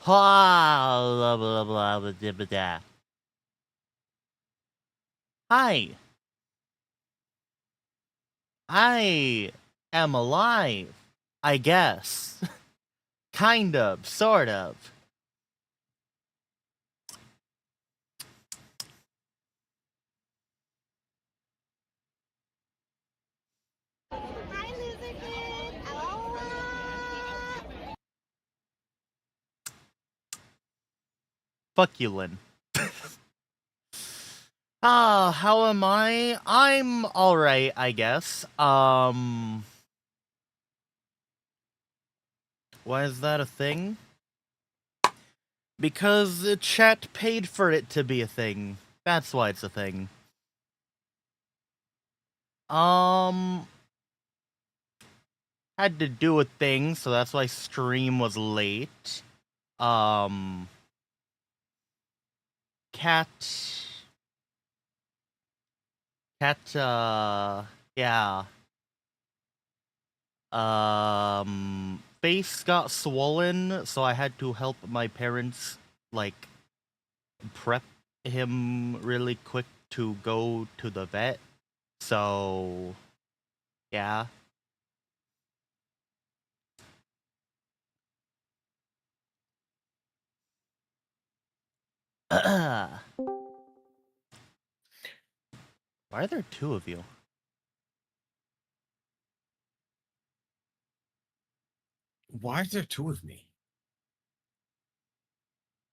Ha, blah, blah, blah, blah, blah, blah, blah. Hi. I am alive. I guess. Kind of, sort of. Hi, Loser Kid. Aloha. Fuck you, Lynn. How am I? I'm alright, I guess. Why is that a thing? Because the chat paid for it to be a thing. That's why it's a thing. Had to do a thing, so that's why stream was late. Cat, yeah. Face got swollen, so I had to help my parents, like, prep him really quick to go to the vet. So, yeah. Why are there two of you? Why is there two of me?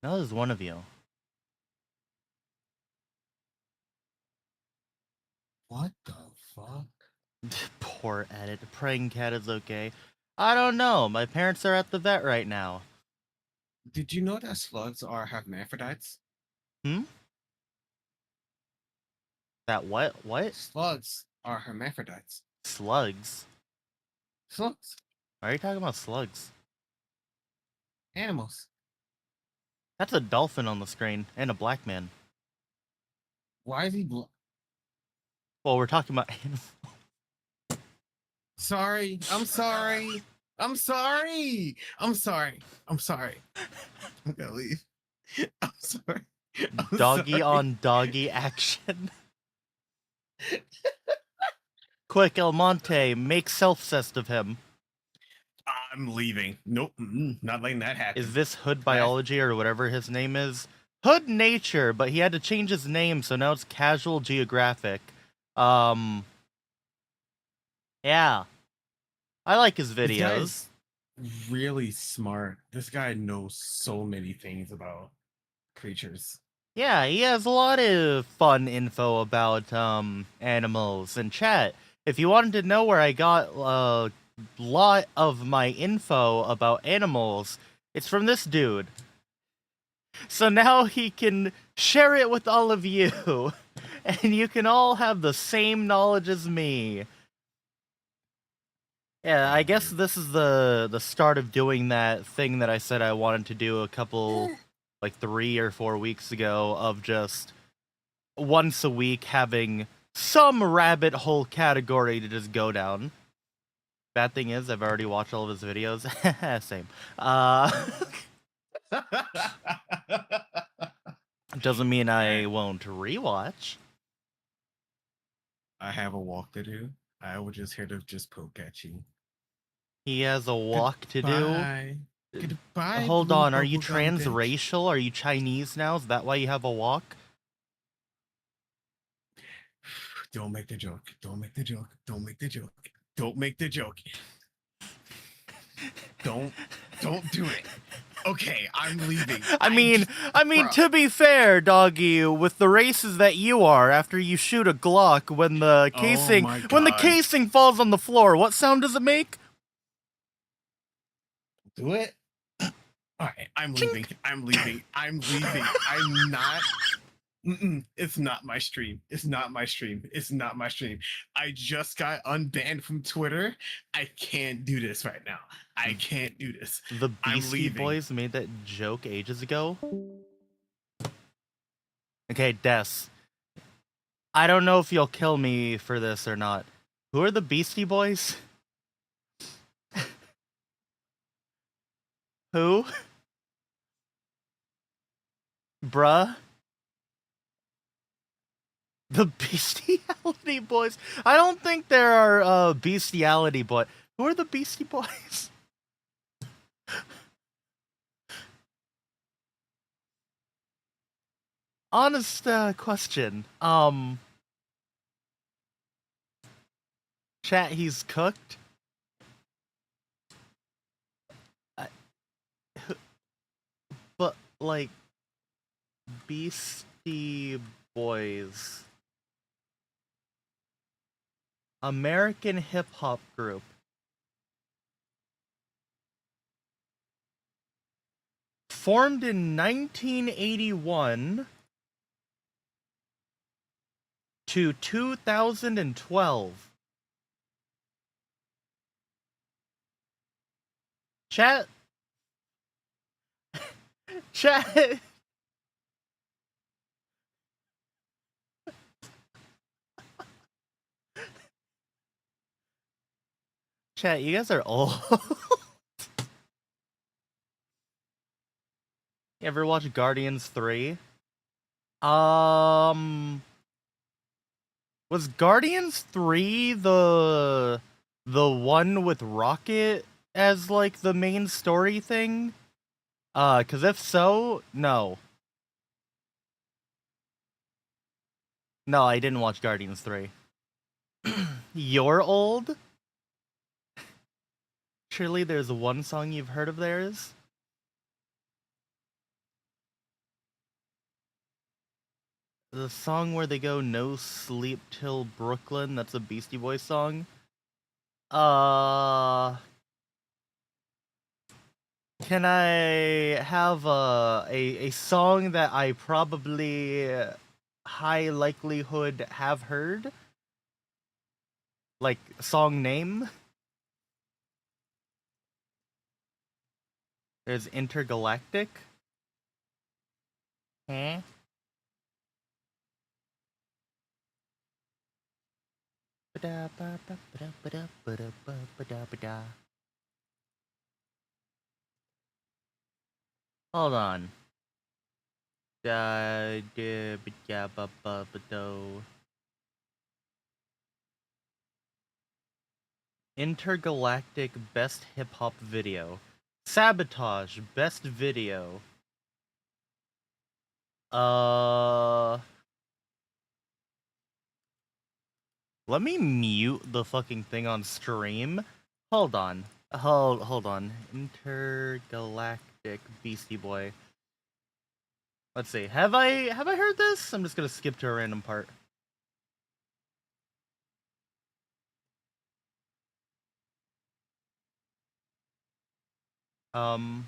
No, there's one of you. What the fuck? Poor edit. Praying cat is okay. I don't know. My parents are at the vet right now. Did you know that slugs are hermaphrodites? Hmm? That what? What? Slugs are hermaphrodites. Slugs? Slugs. Why are you talking about slugs? Animals. That's a dolphin on the screen, and a black man. Why is he Well, we're talking about animals. Sorry. I'm sorry. I'm sorry. I'm sorry. I'm sorry. I'm gonna leave. I'm sorry. I'm Doggy sorry. on doggy action. Quick, El Monte, make self-cest of him. I'm leaving. Nope. Not letting that happen. Is this Hood Biology or whatever his name is? Hood Nature, but he had to change his name, so now it's Casual Geographic. Yeah. I like his This guy videos. is really smart. This guy knows so many things about creatures. Yeah, he has a lot of fun info about animals and chat. If you wanted to know where I got a lot of my info about animals, it's from this dude. So now he can share it with all of you, and you can all have the same knowledge as me. Yeah, I guess this is the start of doing that thing that I said I wanted to do a couple, like 3 or 4 weeks ago, of just once a week having some rabbit hole category to just go down. Bad thing is, I've already watched all of his videos. Same. Doesn't mean I won't rewatch. I have a walk to do. I was just here to just poke at you. He has a walk to do. Goodbye. Hold blue on, are you bubblegum bitch. transracial? Are you Chinese now? Is that why you have a walk? Don't make the joke. Don't make the joke. Don't make the joke. Don't make the joke. Don't do it. Okay, I'm leaving. I mean, bro. to be fair, doggy, with the races that you are, after you shoot a Glock, when the casing my when the God. casing falls on the floor, what sound does it make? Do it. All right, I'm leaving. I'm leaving. I'm leaving. I'm not. It's not my stream. It's not my stream. It's not my stream. I just got unbanned from Twitter. I can't do this right now. I can't do this. The I'm Beastie leaving. Boys made that joke ages ago. Okay, Des. I don't know if you'll kill me for this or not. Who are the Beastie Boys? Who? Bruh. The Bestiality Boys. I don't think there are Bestiality Boys. Who are the Beastie Boys? Honest question. Chat, he's cooked. I, but like Beastie Boys, American hip hop group. Formed in 1981 to 2012. Chat. Chat. Chat, you guys are old. You ever watch Guardians 3? Was Guardians 3 the one with Rocket as like the main story thing? Cause if so, no. No, I didn't watch Guardians 3. You're old? Surely there's one song you've heard of theirs? The song where they go "No Sleep Till Brooklyn," that's a Beastie Boys song. Can I have a song that I probably high likelihood have heard? Like song name? There's Intergalactic. Huh? Hold on. Intergalactic Best Hip Hop Video. Sabotage Best Video. Let me mute the fucking thing on stream. Hold on. Hold on. Intergalactic Beastie Boy. Let's see. Have I heard this? I'm just gonna skip to a random part. Um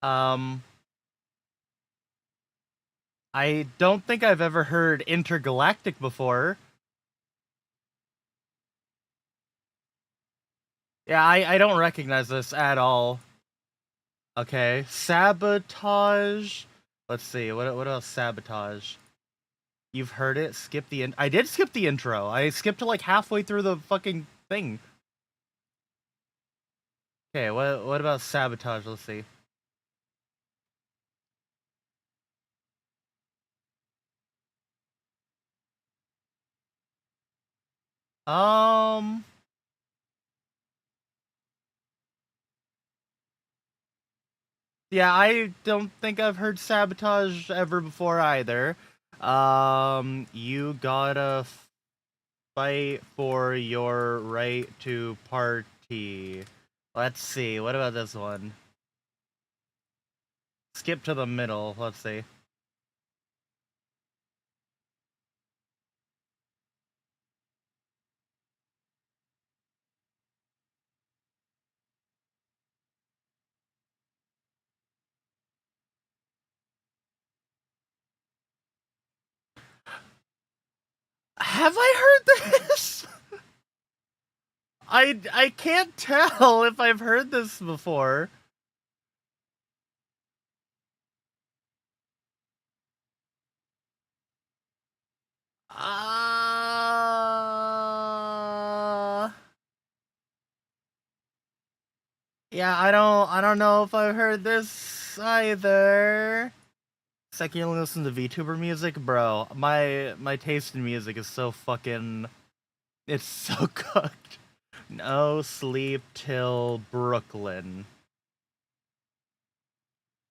Um I don't think I've ever heard Intergalactic before. Yeah, I don't recognize this at all. Okay, Sabotage. Let's see. What else? Sabotage. You've heard it. Skip the I did skip the intro. I skipped to like halfway through the fucking thing. Okay, what about Sabotage? Let's see. Um Yeah, I don't think I've heard Sabotage ever before either. You gotta fight for your right to party. Let's see, what about this one? Skip to the middle, let's see. Have I heard this? I can't tell if I've heard this before. Uh Yeah, I don't know if I've heard this either. Seki, you only listen to VTuber music, bro. My taste in music is so fucking, it's so cooked. No sleep till Brooklyn.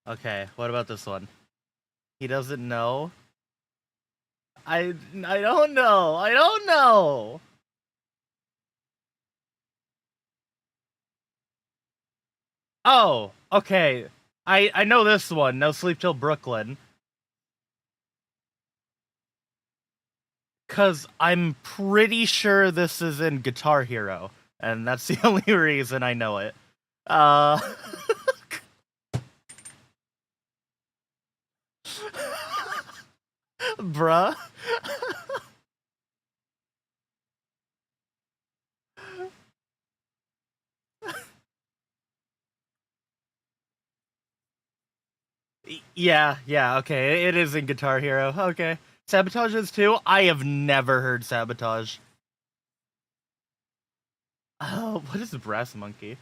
Okay, what about this one? He doesn't know. I don't know. I don't know. Oh, okay. I know this one. No sleep till Brooklyn. Cause I'm pretty sure this is in Guitar Hero, and that's the only reason I know it. Uh bruh. Yeah, okay. It is in Guitar Hero. Okay. Sabotage is too? I have never heard Sabotage. Oh, what is the Brass Monkey?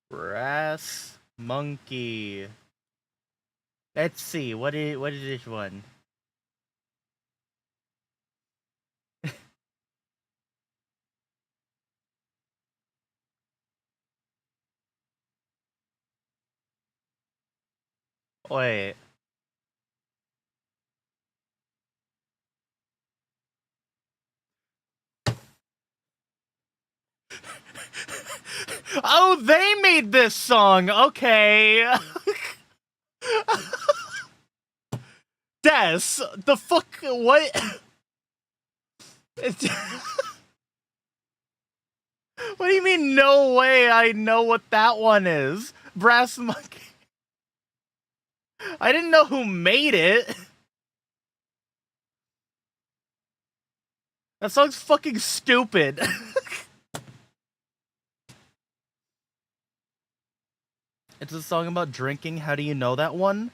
Brass Monkey. Let's see. What is this one? Wait. Oh, they made this song. Okay. Des, the fuck what? What do you mean no way I know what that one is? Brass Monkey. I didn't know who made it. That song's fucking stupid. It's a song about drinking. How do you know that one?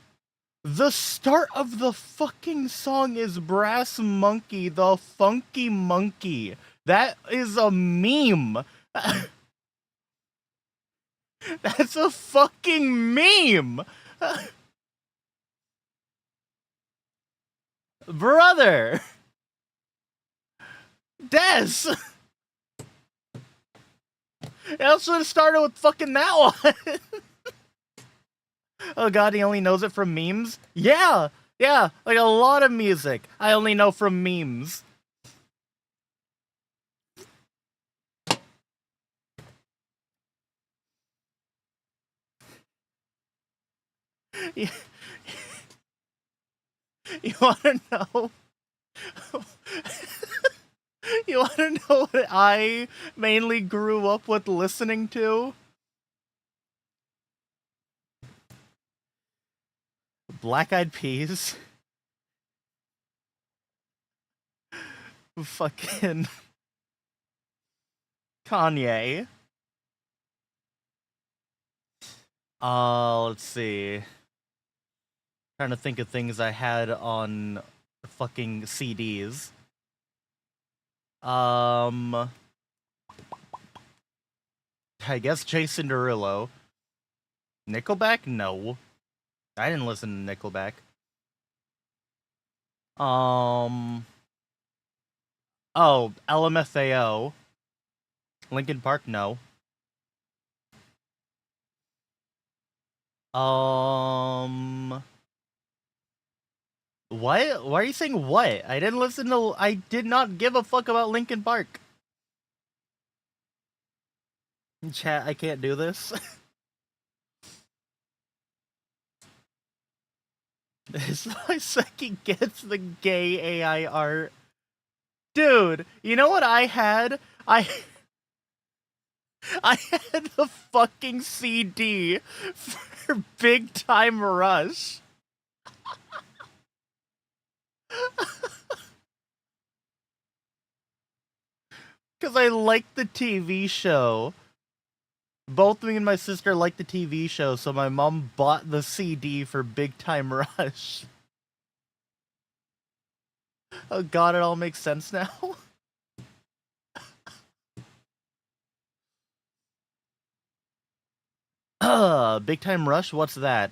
The start of the fucking song is Brass Monkey, the funky monkey. That is a meme. That's a fucking meme. Brother. Des. It also should have started with fucking that one. Oh god, he only knows it from memes? Yeah! Yeah, like a lot of music I only know from memes. You, you wanna know? You wanna know what I mainly grew up with listening to? Black Eyed Peas. Fucking Kanye. Let's see. Trying to think of things I had on fucking CDs. I guess Jason Derulo. Nickelback? No. I didn't listen to Nickelback. Oh, LMFAO. Linkin Park? No. What? Why are you saying what? I didn't listen to. I did not give a fuck about Linkin Park. Chat, I can't do this. This is why Seki gets the gay AI art. Dude, you know what I had? I had the fucking CD for Big Time Rush. Because I liked the TV show. Both me and my sister liked the TV show, so my mom bought the CD for Big Time Rush. Oh god, it all makes sense now. Big Time Rush, what's that?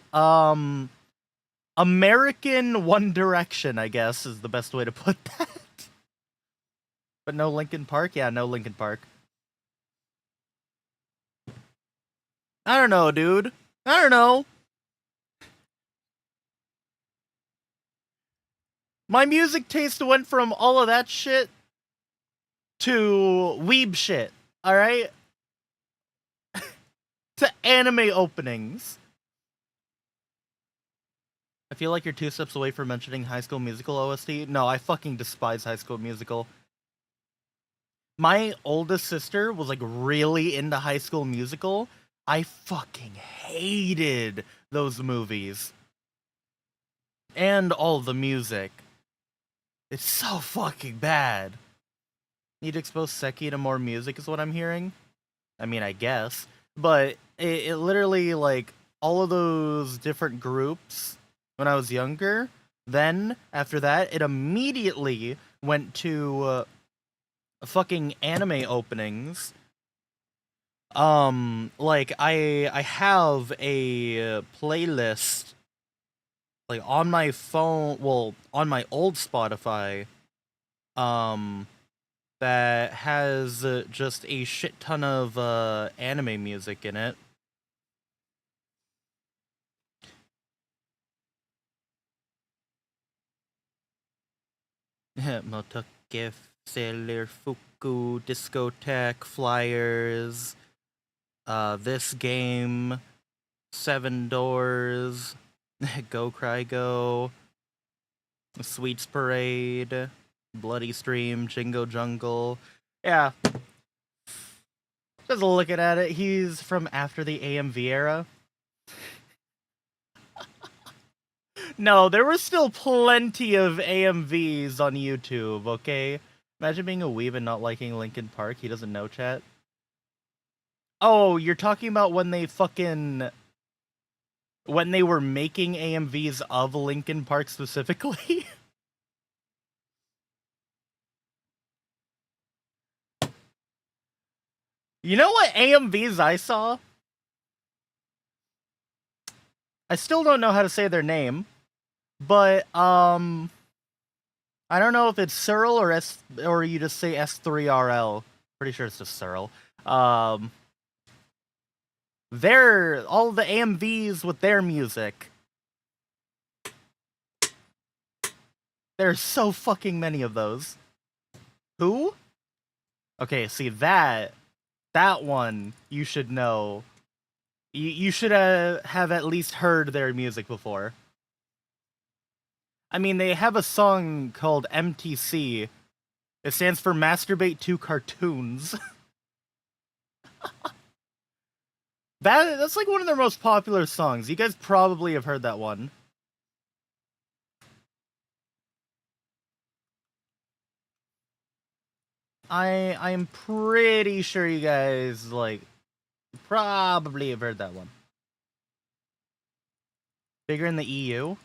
American One Direction, I guess, is the best way to put that. But no Linkin Park? Yeah, no Linkin Park. I don't know, dude. I don't know. My music taste went from all of that shit to weeb shit, alright? To anime openings. I feel like you're 2 steps away from mentioning High School Musical OST. No, I fucking despise High School Musical. My oldest sister was like really into High School Musical. I fucking hated those movies. And all the music. It's so fucking bad. Need to expose Seki to more music is what I'm hearing. I mean, I guess. But it literally, like, all of those different groups when I was younger, then, after that, it immediately went to fucking anime openings. Like, I have a playlist, like, on my phone, well, on my old Spotify, that has just a shit ton of anime music in it. Motoke, Sailor Fuku, Discotheque, Flyers, This Game, Seven Doors, Go Cry Go, Sweets Parade, Bloody Stream, Jingo Jungle. Yeah. Just looking at it, he's from after the AMV era. No, there were still plenty of AMVs on YouTube, okay? Imagine being a weeb and not liking Linkin Park. He doesn't know, chat. Oh, you're talking about when they fucking... when they were making AMVs of Linkin Park specifically? You know what AMVs I saw? I still don't know how to say their name, but, I don't know if it's Cyril or you just say S3RL. Pretty sure it's just Cyril. They're all the AMVs with their music. There's so fucking many of those. Who? Okay, see that one you should know. You should have at least heard their music before. I mean, they have a song called MTC. It stands for Masturbate to Cartoons. That's like one of their most popular songs. You guys probably have heard that one. I'm pretty sure you guys, like, probably have heard that one. Bigger in the EU?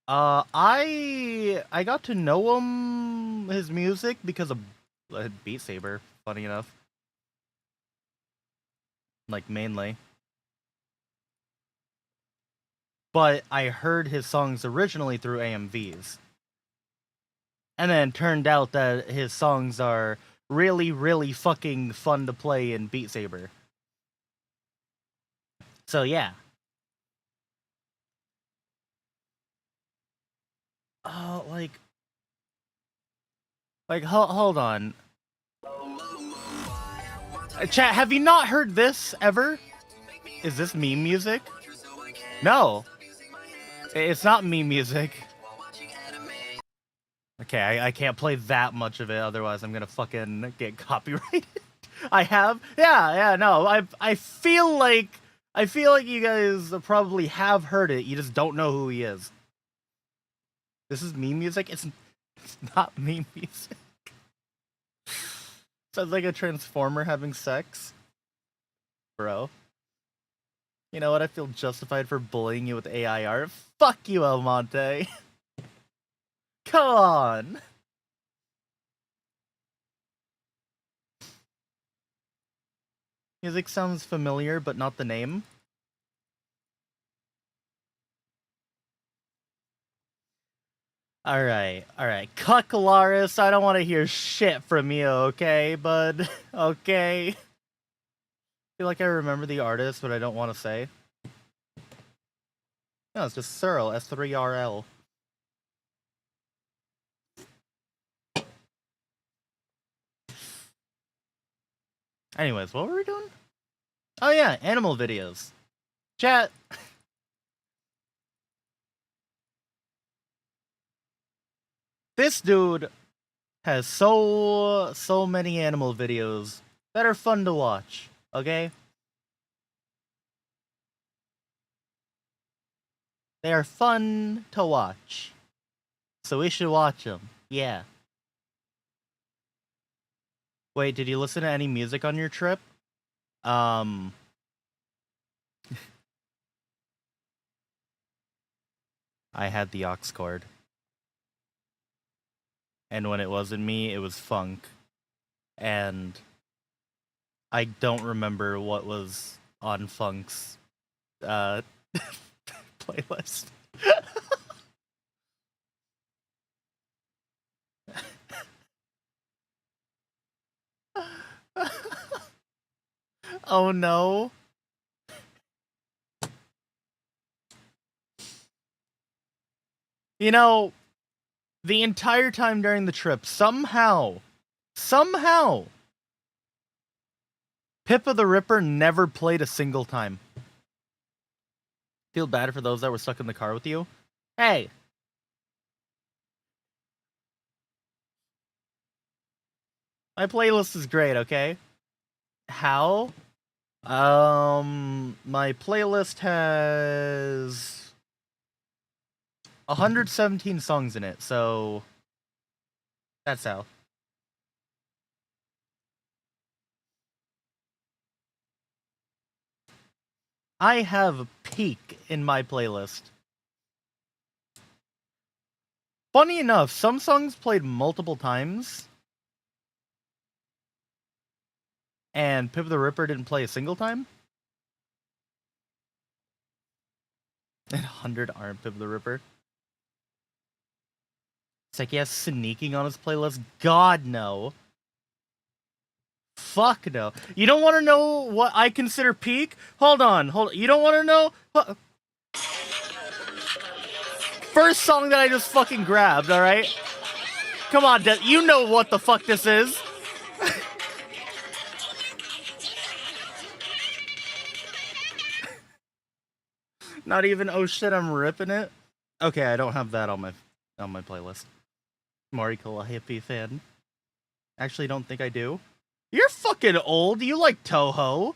I got to know his music because of Beat Saber, funny enough. Like, mainly. But I heard his songs originally through AMVs. And then it turned out that his songs are really, really fucking fun to play in Beat Saber. So yeah. Hold on. Chat, have you not heard this ever? Is this meme music? No. It's not meme music. Okay, I can't play that much of it, otherwise I'm gonna fucking get copyrighted. I have? Yeah, no, I feel like you guys probably have heard it, you just don't know who he is. This is meme music? It's not meme music. Sounds like a transformer having sex. Bro. You know what? I feel justified for bullying you with AI art. Fuck you, El Monte. Come on. Music sounds familiar, but not the name. Alright. Cuckalaris, I don't want to hear shit from you, okay, bud? Okay? I feel like I remember the artist, but I don't want to say. No, it's just Searle, S3RL. Anyways, what were we doing? Oh yeah, animal videos. Chat! This dude has so many animal videos that are fun to watch, okay? They are fun to watch. So we should watch them. Yeah. Wait, did you listen to any music on your trip? I had the aux cord. And when it wasn't me, it was funk. And I don't remember what was on funk's playlist. Oh no. You know, the entire time during the trip, somehow, Pippa the Ripper never played a single time. Feel bad for those that were stuck in the car with you. Hey! My playlist is great, okay? How? My playlist has 117 songs in it, so that's how. I have Peak in my playlist. Funny enough, some songs played multiple times, and Pip the Ripper didn't play a single time. And 100 aren't Pip the Ripper. Seki has sneaking on his playlist? God, no. Fuck no. You don't want to know what I consider peak? Hold on. You don't want to know? First song that I just fucking grabbed, alright? Come on, you know what the fuck this is. Not even, oh shit, I'm ripping it? Okay, I don't have that on my playlist. Mariko, a hippie fan. Actually, don't think I do. You're fucking old. You like Toho.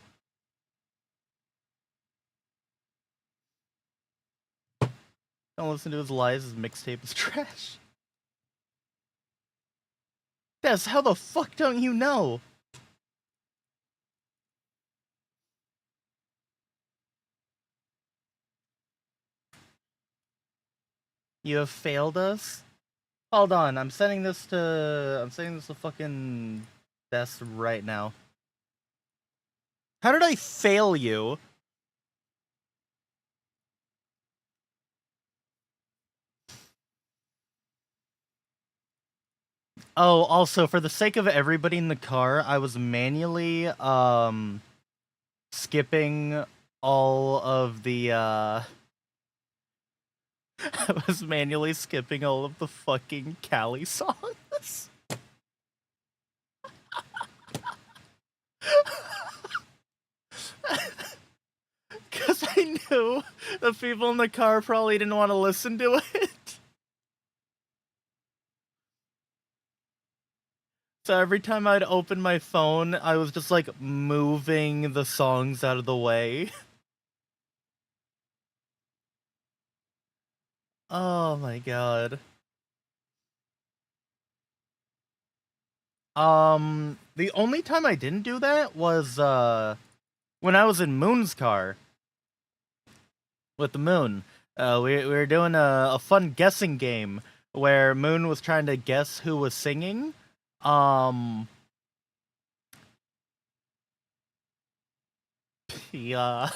Don't listen to his lies. His mixtape is trash. Des, how the fuck don't you know? You have failed us? Hold on, I'm sending this to fucking Des right now. How did I fail you? Oh, also, for the sake of everybody in the car, I was manually, skipping all of the, I was manually skipping all of the fucking Cali songs. Because I knew the people in the car probably didn't want to listen to it. So every time I'd open my phone, I was just like moving the songs out of the way. Oh my god. The only time I didn't do that was when I was in Moon's car with the Moon. We were doing a fun guessing game where Moon was trying to guess who was singing. Yeah,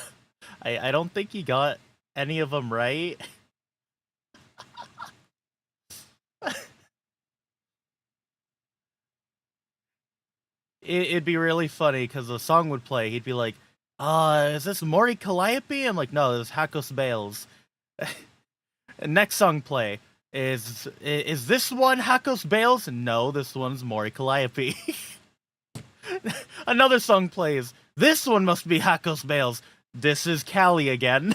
I don't think he got any of them right. It'd be really funny because the song would play. He'd be like, is this Mori Calliope? I'm like, no, this is Hakos Bales. And next song play. Is this one Hakos Bales? No, this one's Mori Calliope. Another song plays. This one must be Hakos Bales. This is Callie again.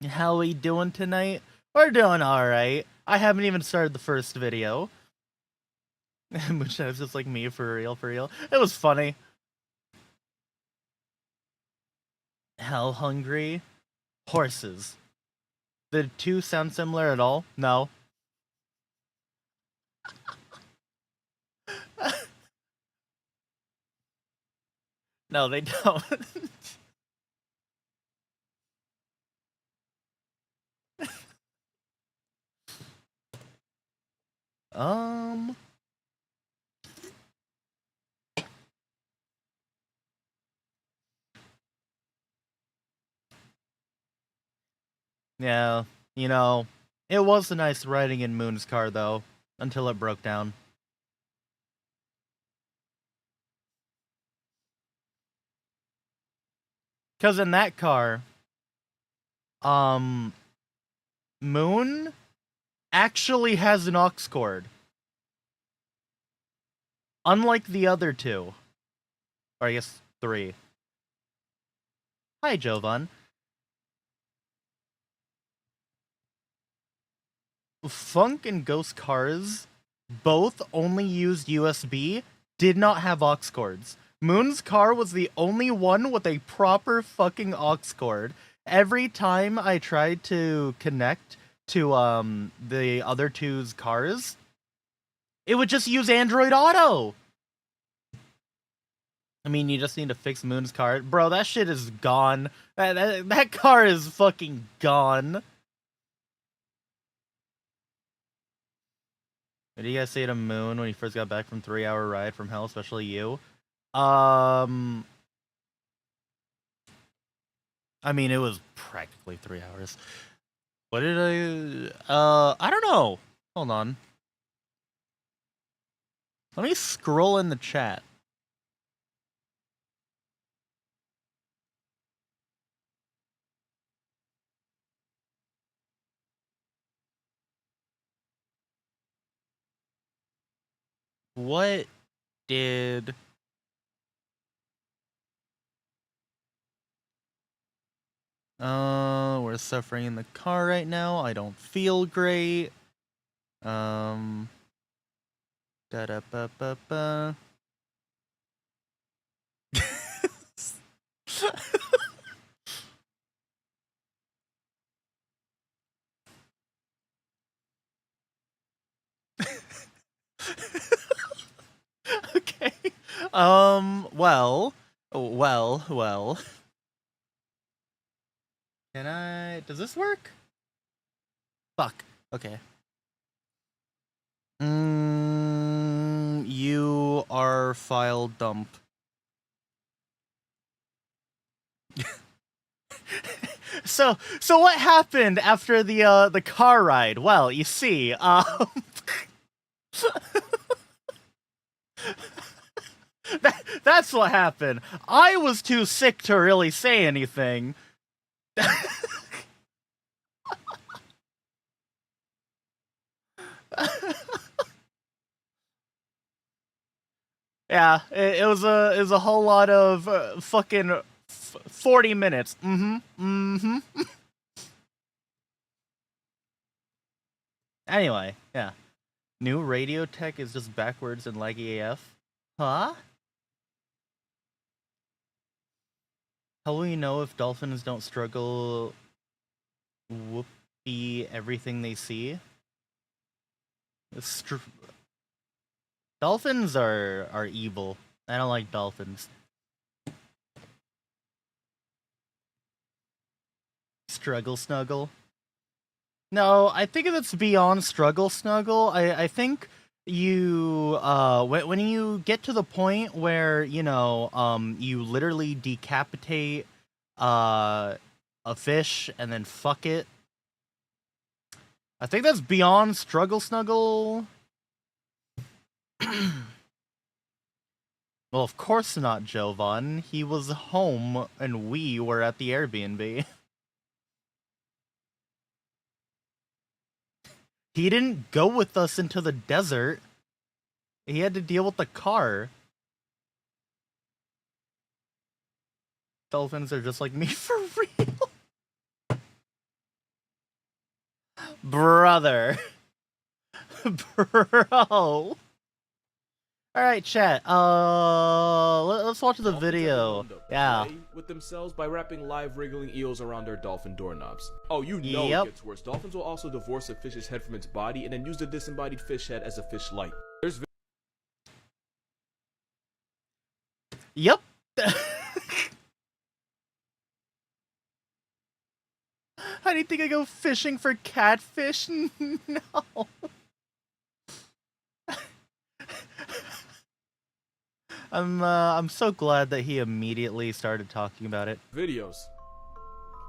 How we doing tonight? We're doing alright. I haven't even started the first video. Which is just like me, for real, for real. It was funny. Hell hungry? Horses. The two sound similar at all? No. No, they don't. um... Yeah, you know, it was a nice riding in Moon's car, though, until it broke down. Because in that car, Moon actually has an aux cord. Unlike the other two. Or I guess 3. Hi, Jovan. Funk and Ghost cars both only used USB, did not have aux cords. Moon's car was the only one with a proper fucking aux cord. Every time I tried to connect to the other two's cars, it would just use Android Auto. I mean, you just need to fix Moon's car. Bro, that shit is gone. That car is fucking gone. What did you guys say to Moon when he first got back from 3-hour ride from hell, especially you? I mean, it was practically 3 hours. What did I don't know. Hold on. Let me scroll in the chat. What did... we're suffering in the car right now. I don't feel great. Da-da-ba-ba-ba. Okay. Well. Can I... Does this work? Fuck. Okay. You are file dump. So what happened after the car ride? Well, you see, that's what happened. I was too sick to really say anything. Yeah, it was a whole lot of fucking 40 minutes. Anyway, yeah. New radio tech is just backwards and laggy AF. Huh? How will you know if dolphins don't struggle whoopee everything they see? Dolphins are evil. I don't like dolphins. Struggle snuggle? No, I think it's beyond struggle snuggle. I think you when you get to the point where you literally decapitate a fish and then fuck it. I think that's beyond struggle snuggle. Well, of course not, Jovan. He was home and we were at the Airbnb. He didn't go with us into the desert. He had to deal with the car. Dolphins are just like me for real. Brother. Bro. Alright, chat. Let's watch the video. Yeah. With themselves by wrapping live wriggling eels around their dolphin doorknobs. Oh, you know it gets worse. Dolphins will also divorce a fish's head from its body and then use the disembodied fish head as a fish light. There's Yep. How do you think I go fishing for catfish? No. I'm so glad that he immediately started talking about it. videos.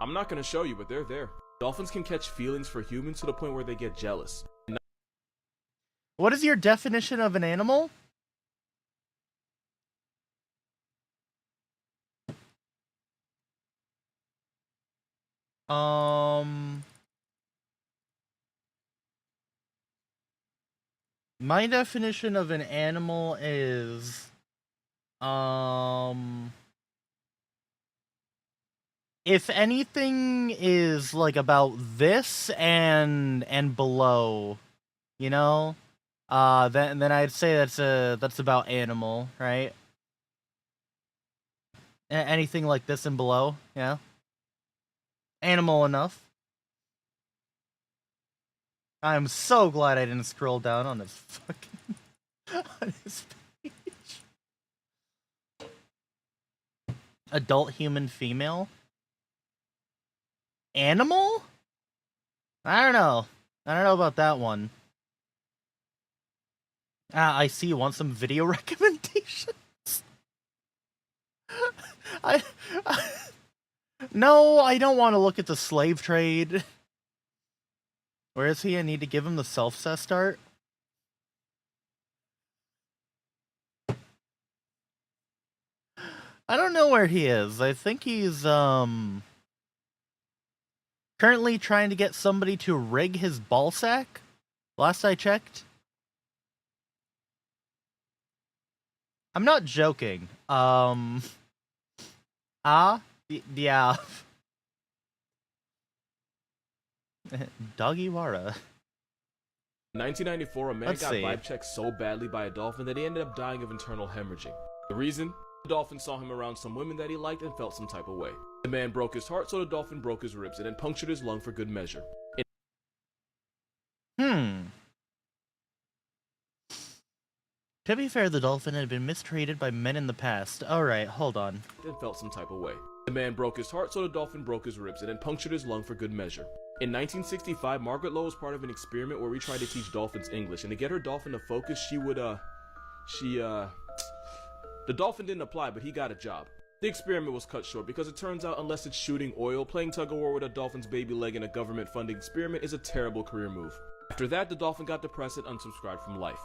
I'm not gonna show you, but they're there. Dolphins can catch feelings for humans to the point where they get jealous. What is your definition of an animal? My definition of an animal is, if anything is like about this and below, you know, then I'd say that's about animal, right? Anything like this and below, yeah. Animal enough. I'm so glad I didn't scroll down on this fucking on his page. Adult human female? Animal? I don't know. I don't know about that one. I see you want some video recommendations. No, I don't want to look at the slave trade. Where is he? I need to give him the self-cess start. I don't know where he is. I think he's currently trying to get somebody to rig his ball sack. Last I checked. I'm not joking. Yeah. Doggiewara. In 1994, a man Let's got see. vibe checked so badly by a dolphin that he ended up dying of internal hemorrhaging. The reason? The dolphin saw him around some women that he liked and felt some type of way. The man broke his heart, so the dolphin broke his ribs and then punctured his lung for good measure. To be fair, the dolphin had been mistreated by men in the past. Alright, hold on. And felt some type of way. The man broke his heart, so the dolphin broke his ribs and then punctured his lung for good measure. In 1965, Margaret Lowe was part of an experiment where we tried to teach dolphins English, and to get her dolphin to focus, the dolphin didn't apply, but he got a job. The experiment was cut short because it turns out unless it's shooting oil, playing tug-of-war with a dolphin's baby leg in a government-funded experiment is a terrible career move. After that, the dolphin got depressed and unsubscribed from life.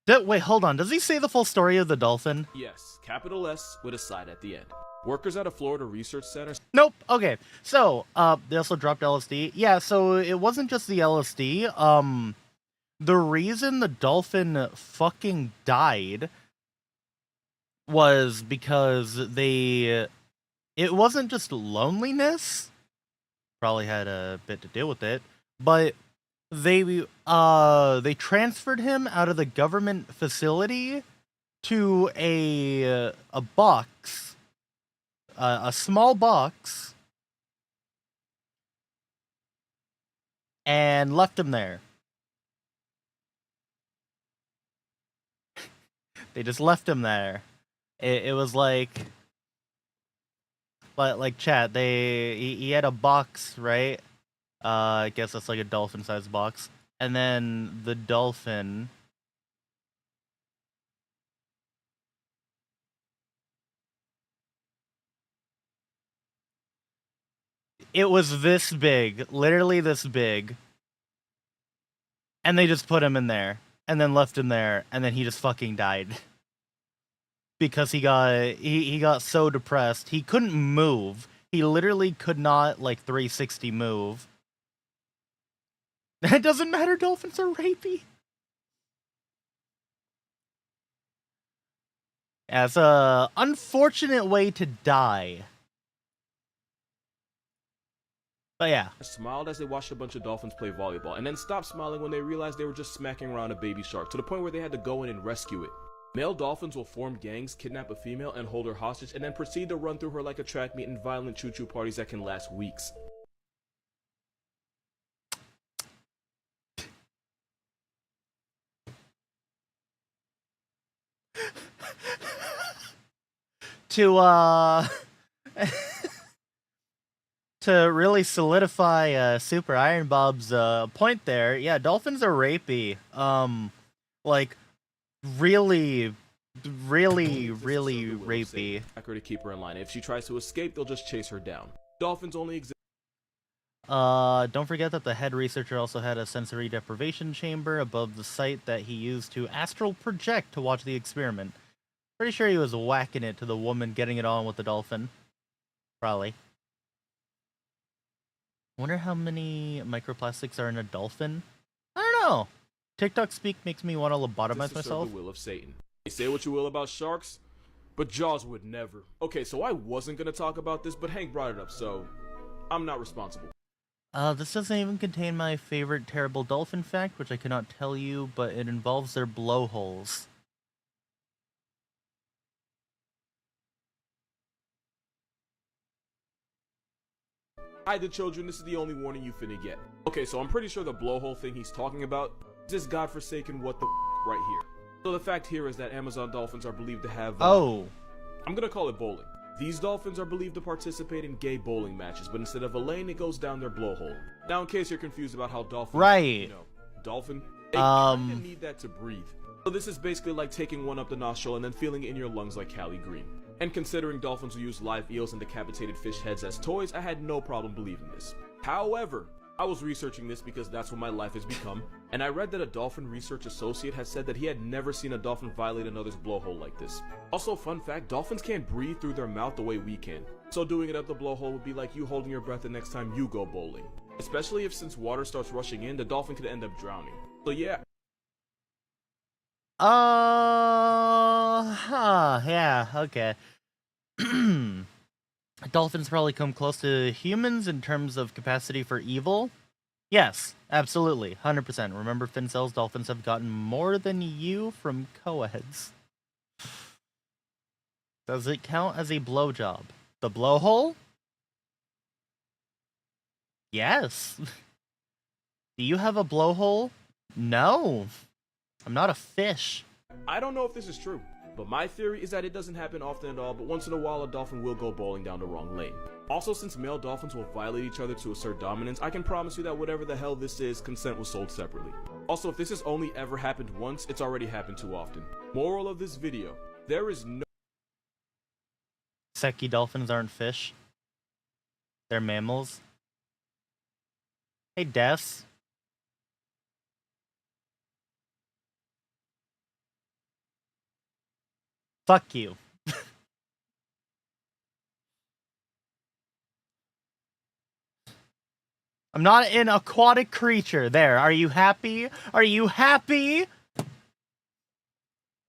Wait, hold on. Does he say the full story of the dolphin? Yes, capital S with a side at the end. Workers at a Florida research center. Nope. Okay. So, they also dropped LSD. Yeah, so it wasn't just the LSD. The reason the dolphin fucking died was because it wasn't just loneliness. Probably had a bit to do with it, but they transferred him out of the government facility to a box, a small box, and left him there. They just left him there. It was like chat. He had a box, right? I guess that's like a dolphin-sized box. And then the dolphin. It was this big, literally this big. And they just put him in there, and then left him there, and then he just fucking died. Because he got so depressed. He couldn't move. He literally could not, like, 360 move. It doesn't matter, dolphins are rapey. As a unfortunate way to die. But yeah. Smiled as they watched a bunch of dolphins play volleyball, and then stopped smiling when they realized they were just smacking around a baby shark, to the point where they had to go in and rescue it. Male dolphins will form gangs, kidnap a female, and hold her hostage, and then proceed to run through her like a track meet in violent choo-choo parties that can last weeks. To to really solidify Super Iron Bob's point there, yeah, dolphins are rapey. Like really rapey. Her to keep her in line. If she tries to escape, they'll just chase her down. Dolphins only exist. Don't forget that the head researcher also had a sensory deprivation chamber above the site that he used to astral project to watch the experiment. Pretty sure he was whacking it to the woman getting it on with the dolphin. Probably. Wonder how many microplastics are in a dolphin? I don't know. TikTok speak makes me want to lobotomize myself. The will of Satan. They say what you will about sharks, but Jaws would never. Okay, so I wasn't gonna talk about this, but Hank brought it up, so I'm not responsible. This doesn't even contain my favorite terrible dolphin fact, which I cannot tell you, but it involves their blowholes. Hi, the children, this is the only warning you finna get. Okay, so I'm pretty sure the blowhole thing he's talking about is this godforsaken what the right here. So the fact here is that Amazon dolphins are believed to have... I'm gonna call it bowling. These dolphins are believed to participate in gay bowling matches, but instead of a lane, it goes down their blowhole. Now, in case you're confused about how dolphins... Right. Dolphin, they kinda need that to breathe. So this is basically like taking one up the nostril and then feeling it in your lungs like Cali Green. And considering dolphins will use live eels and decapitated fish heads as toys, I had no problem believing this. However, I was researching this because that's what my life has become, and I read that a dolphin research associate had said that he had never seen a dolphin violate another's blowhole like this. Also, fun fact, dolphins can't breathe through their mouth the way we can, so doing it up the blowhole would be like you holding your breath the next time you go bowling. Especially if since water starts rushing in, the dolphin could end up drowning. So yeah. Yeah, okay. Dolphins probably come close to humans in terms of capacity for evil. Yes, absolutely, 100%. Remember, fin cells, dolphins have gotten more than you from coeds. Does it count as a blowjob? The blowhole? Yes. Do you have a blowhole? No. I'm not a fish. I don't know if this is true, but my theory is that it doesn't happen often at all, but once in a while a dolphin will go bowling down the wrong lane. Also, since male dolphins will violate each other to assert dominance, I can promise you that whatever the hell this is, consent was sold separately. Also, if this has only ever happened once, it's already happened too often. Moral of this video, there is no... Seki dolphins aren't fish. They're mammals. Hey, Des. Fuck you. I'm not an aquatic creature. There, are you happy? Are you happy?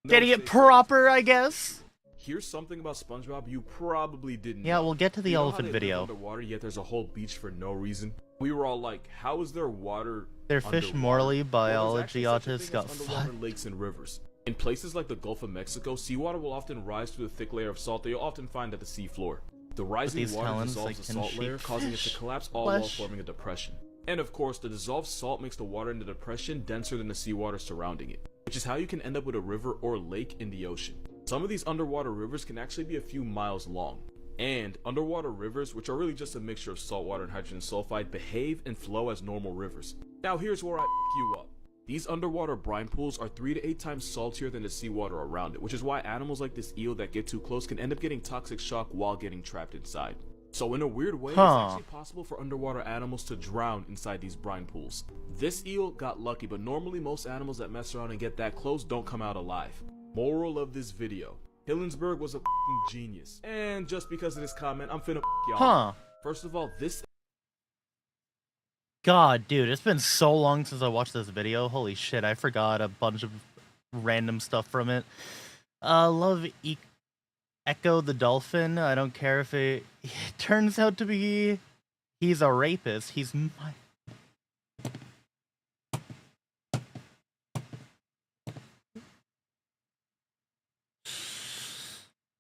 Getting it proper, I guess? Here's something about SpongeBob you probably didn't know. Yeah, we'll get to the elephant video. Underwater, yet there's a whole beach for no reason. We were all like, how is there water Their fish underwater? morally Well, biology there's actually autists such a got thing as underwater fucked. lakes and rivers. In places like the Gulf of Mexico, seawater will often rise through the thick layer of salt that you'll often find at the seafloor. The rising these water talons, dissolves like, the can salt layer, shape causing it to fish collapse all while flesh. forming a depression. And of course, the dissolved salt makes the water in the depression denser than the seawater surrounding it, which is how you can end up with a river or lake in the ocean. Some of these underwater rivers can actually be a few miles long. And underwater rivers, which are really just a mixture of saltwater and hydrogen sulfide, behave and flow as normal rivers. Now here's where I f you up. These underwater brine pools are 3 to 8 times saltier than the seawater around it, which is why animals like this eel that get too close can end up getting toxic shock while getting trapped inside. So in a weird way, it's actually possible for underwater animals to drown inside these brine pools. This eel got lucky, but normally most animals that mess around and get that close don't come out alive. Moral of this video: Hillenberg was a f***ing genius. And just because of this comment, I'm finna f*** y'all. First of all, this... God, dude, it's been so long since I watched this video. Holy shit, I forgot a bunch of random stuff from it. Love Echo the Dolphin. I don't care if it turns out to be... He's a rapist. He's my...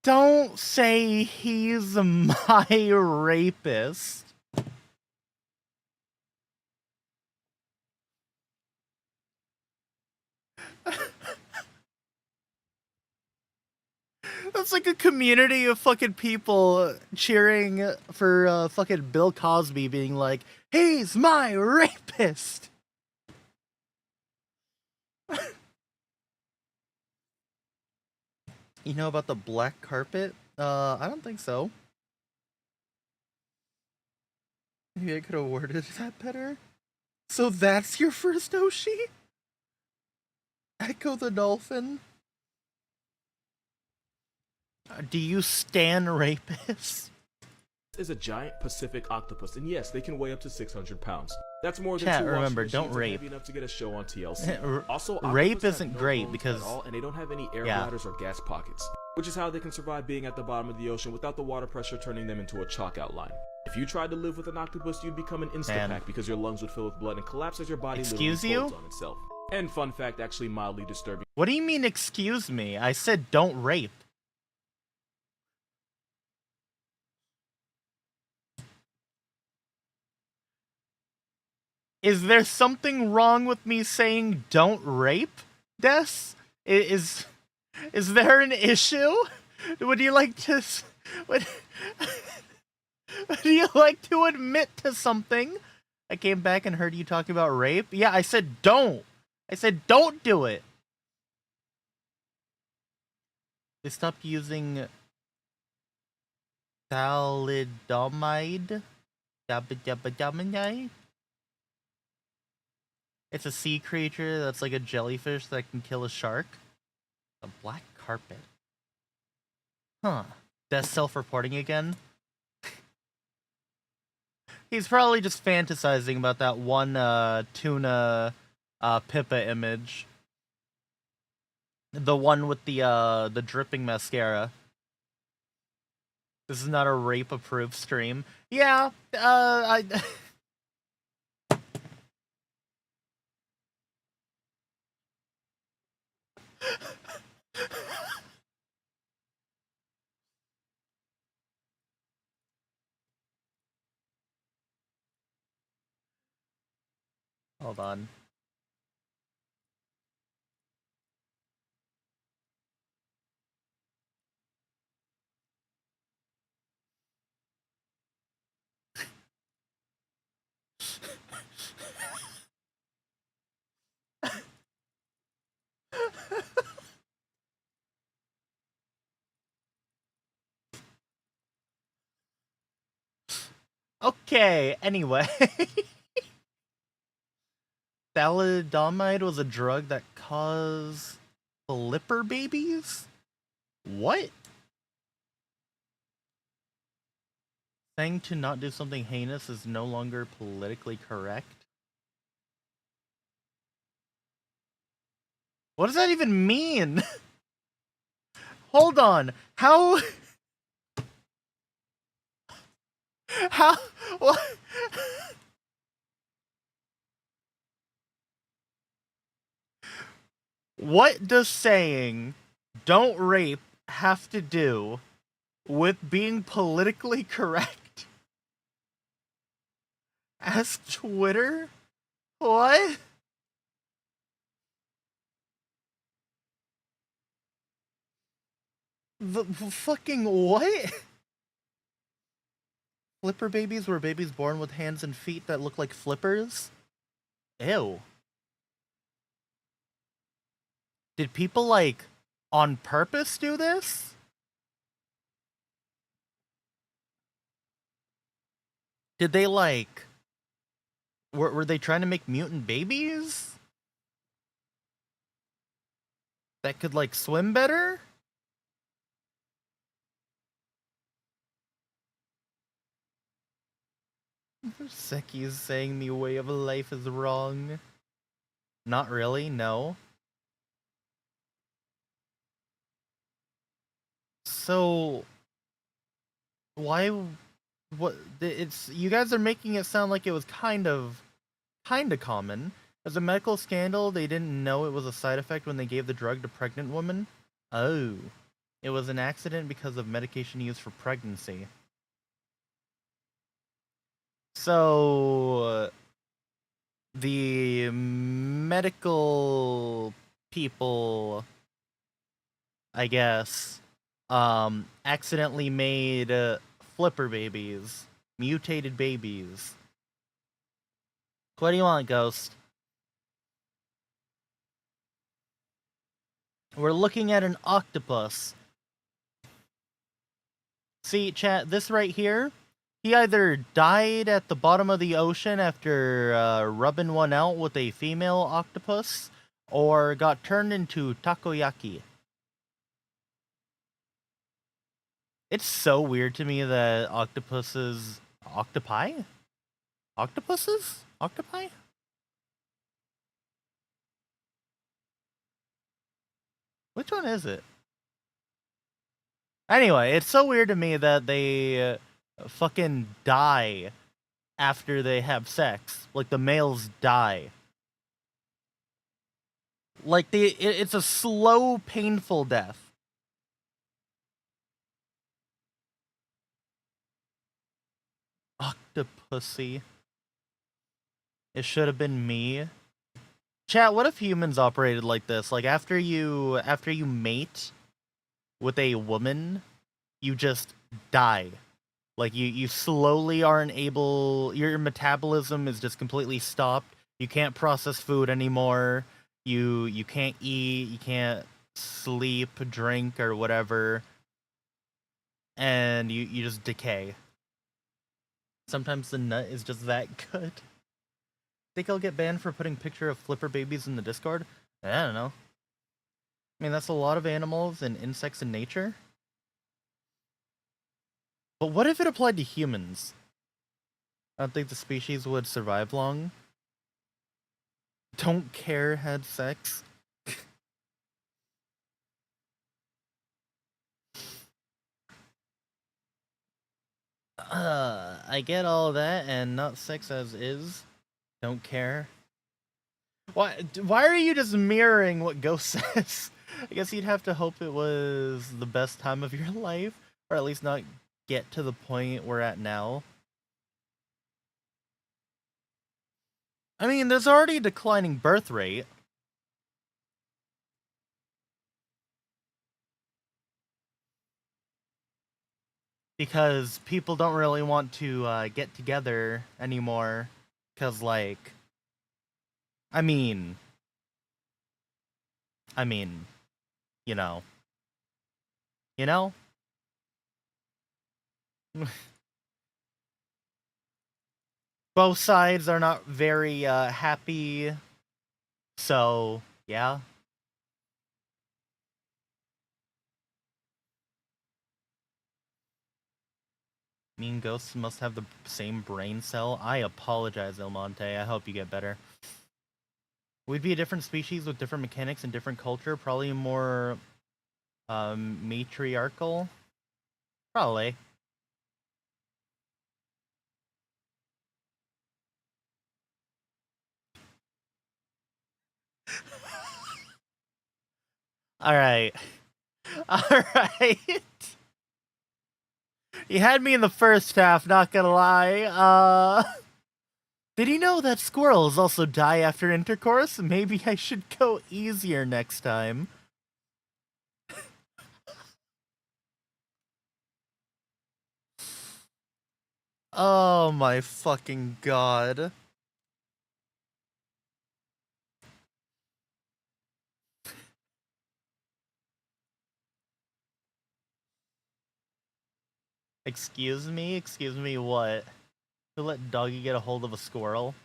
Don't say he's my rapist. That's like a community of fucking people cheering for fucking Bill Cosby being like, he's my rapist! You know about the black carpet? I don't think so. Maybe I could have worded that better. So that's your first Oshi? Echo the Dolphin? Do you stan rapists? Is a giant Pacific octopus, and yes, they can weigh up to 600 pounds. That's more than Chat, 2 washing remember, machines don't and rape. heavy enough to get a show on TLC. Also, rape octopus isn't have no great bones because at all, and they don't have any air bladders or gas pockets, which is how they can survive being at the bottom of the ocean without the water pressure turning them into a chalk outline. If you tried to live with an octopus, you'd become an Instapack because your lungs would fill with blood and collapse as your body literally folds on itself. And fun fact, actually mildly disturbing. What do you mean, excuse me? I said don't rape. Is there something wrong with me saying don't rape, Des? Is there an issue? Would you like to... Would you like to admit to something? I came back and heard you talking about rape. Yeah, I said don't. I said don't do it. They stopped using thalidomide. It's a sea creature that's like a jellyfish that can kill a shark. A black carpet. Huh. That's self-reporting again? He's probably just fantasizing about that one tuna Pippa image. The one with the dripping mascara. This is not a rape-approved stream. Yeah, I... Hold on. Okay, anyway. Thalidomide was a drug that caused flipper babies? What? Saying to not do something heinous is no longer politically correct? What does that even mean? Hold on. How? How? What? What does saying "don't rape" have to do with being politically correct? Ask Twitter? What? The fucking what? Flipper babies were babies born with hands and feet that look like flippers? Ew. Did people, like, on purpose do this? Did they, like... Were they trying to make mutant babies? That could, like, swim better? Seki is saying the way of life is wrong. Not really, no. So... Why... What... It's... You guys are making it sound like it was kinda common. As a medical scandal, they didn't know it was a side effect when they gave the drug to pregnant women? Oh. It was an accident because of medication used for pregnancy. So... the medical people, I guess, accidentally made flipper babies. Mutated babies. What do you want, Ghost? We're looking at an octopus. See, chat, this right here, he either died at the bottom of the ocean after rubbing one out with a female octopus, or got turned into takoyaki. It's so weird to me that octopuses... Octopi? Octopuses? Octopi? Which one is it? Anyway, it's so weird to me that they fucking die after they have sex. Like, the males die. Like, it's a slow, painful death. Octopussy. It should have been me. Chat, what if humans operated like this? Like, after you mate with a woman, you just die. Like, you slowly aren't able... Your metabolism is just completely stopped. You can't process food anymore. You can't eat. You can't sleep, drink, or whatever. And you just decay. Sometimes the nut is just that good. Think I'll get banned for putting picture of flipper babies in the Discord? I don't know. I mean, that's a lot of animals and insects in nature. But what if it applied to humans? I don't think the species would survive long. Don't care had sex. I get all that, and not sex as is. Don't care. Why are you just mirroring what Ghost says? I guess you'd have to hope it was the best time of your life, or at least not get to the point we're at now. I mean, there's already a declining birth rate. Because people don't really want to get together anymore. Because, like... I mean, you know. You know? Both sides are not very happy. So, yeah. Mean ghosts must have the same brain cell. I apologize, El Monte. I hope you get better. We'd be a different species with different mechanics and different culture. Probably more matriarchal. Probably. Alright. Alright. You had me in the first half, not gonna lie. Did you know that squirrels also die after intercourse? Maybe I should go easier next time. Oh my fucking god. Excuse me? Excuse me what? To let Doggy get a hold of a squirrel?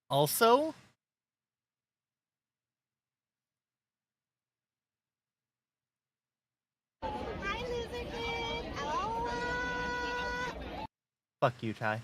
Also? Hi, loser kid. Aloha. Fuck you, Ty.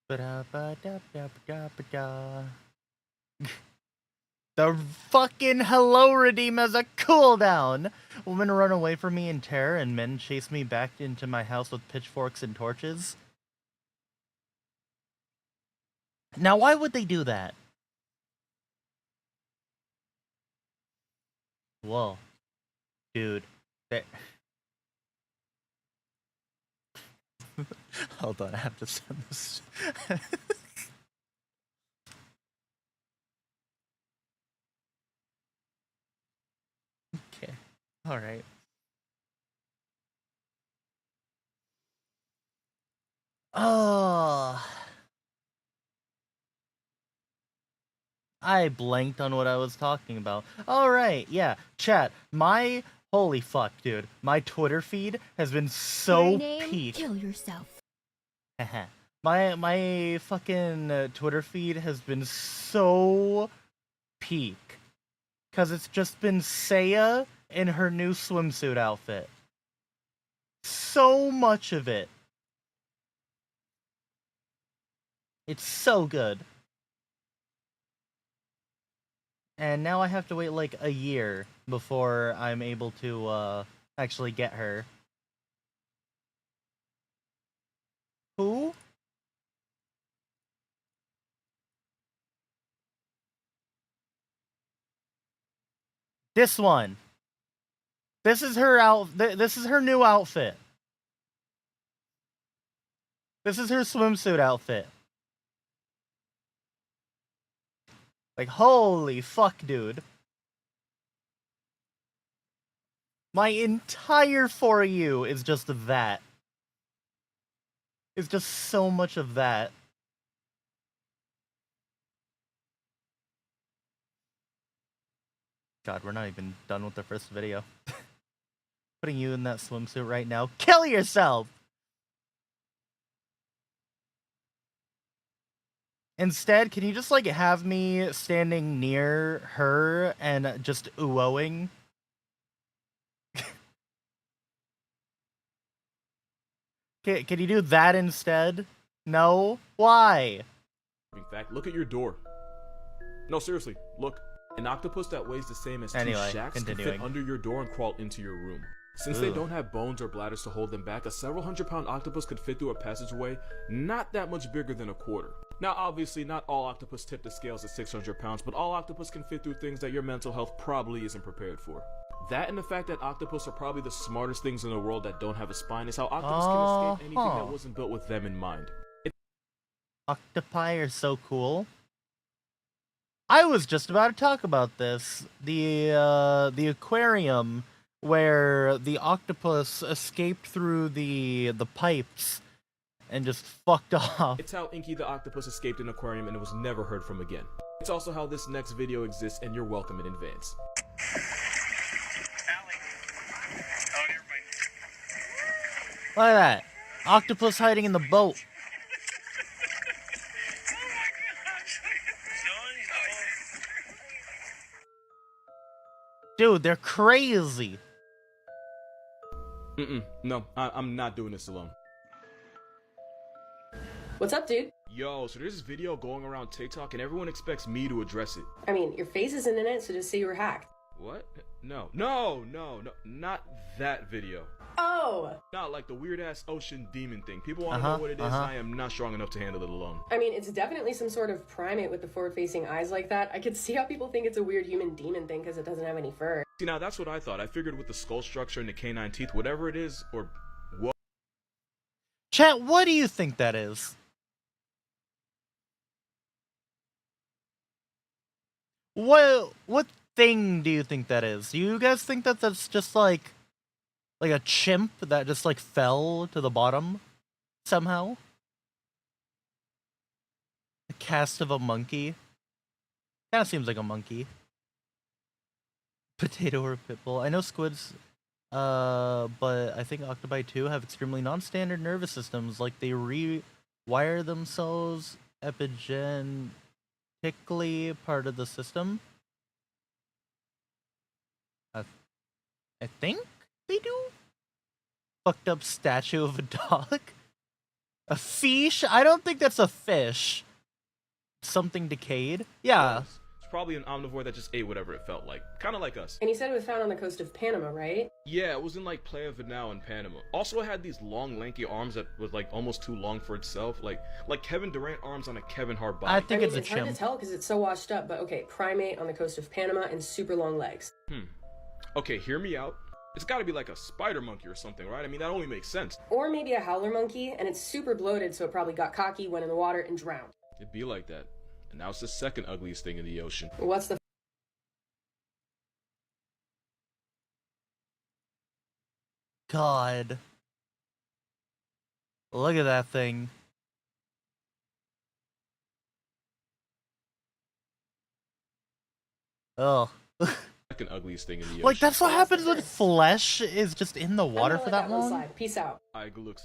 Ba-da-ba-da-ba-da-ba-da. The fucking hello redeem has a cooldown! Women run away from me in terror and men chase me back into my house with pitchforks and torches. Now why would they do that? Whoa. Dude. That... Hold on, I have to send this. Okay. Alright. Oh. I blanked on what I was talking about. Alright, yeah. Chat, my... Holy fuck, dude. My Twitter feed has been so My name, peaked. kill yourself. my fucking Twitter feed has been so peak. Because it's just been Seiya in her new swimsuit outfit. So much of it. It's so good. And now I have to wait like a year before I'm able to actually get her. Who? This one. This is her this is her new outfit. This is her swimsuit outfit. Like, holy fuck, dude. My entire For You is just that. It's just so much of that. God, we're not even done with the first video. Putting you in that swimsuit right now. Kill yourself! Instead, can you just, like, have me standing near her and just oohing? Can you do that instead? No? Why? In fact, look at your door. No, seriously, look. An octopus that weighs the same as Anyway, two shacks can continuing. fit under your door and crawl into your room. Since they don't have bones or bladders to hold them back, a several hundred-pound octopus could fit through a passageway not that much bigger than a quarter. Now, obviously, not all octopus tip the scales at 600 pounds, but all octopus can fit through things that your mental health probably isn't prepared for. That and the fact that octopus are probably the smartest things in the world that don't have a spine is how octopus can escape anything that wasn't built with them in mind. Octopi are so cool. I was just about to talk about this. The aquarium where the octopus escaped through the pipes and just fucked off. It's how Inky the octopus escaped an aquarium and was never heard from again. It's also how this next video exists, and you're welcome in advance. Look at that. Octopus hiding in the boat. Dude, they're crazy. No, I'm not doing this alone. What's up, dude? Yo, so there's this video going around TikTok and everyone expects me to address it. I mean, your face isn't in it, so just say you were hacked. What? No, not that video. Oh! Not like the weird-ass ocean demon thing. People want to know what it is, and I am not strong enough to handle it alone. I mean, it's definitely some sort of primate with the forward-facing eyes like that. I could see how people think it's a weird human demon thing because it doesn't have any fur. See, now that's what I thought. I figured with the skull structure and the canine teeth, whatever it is, or what. Chat, what do you think that is? What thing do you think that is? Do you guys think that that's just like a chimp that just like fell to the bottom somehow? A cast of a monkey? Kind of seems like a monkey. Potato or pitbull. I know squids, but I think octopi too have extremely non-standard nervous systems. Like they rewire themselves epigenetically, part of the system. I think they do. Fucked up statue of a dog. A fish? I don't think that's a fish. Something decayed. Yeah. It's probably an omnivore that just ate whatever it felt like. Kind of like us. And you said it was found on the coast of Panama, right? Yeah, it was in like Playa Vinal in Panama. Also, it had these long, lanky arms that was like almost too long for itself. Like Kevin Durant arms on a Kevin Hart body. I think it's a hard chimp. to tell because it's so washed up, but okay, primate on the coast of Panama and super long legs. Okay, hear me out. It's gotta be like a spider monkey or something, right? I mean, that only makes sense. Or maybe a howler monkey, and it's super bloated, so it probably got cocky, went in the water, and drowned. It'd be like that. And now it's the second ugliest thing in the ocean. What's the God. Look at that thing. Oh. Second ugliest thing in the ocean. Like, that's what happens when flesh is just in the I'm water gonna for let that one long? slide. Peace out. Alright, good looks.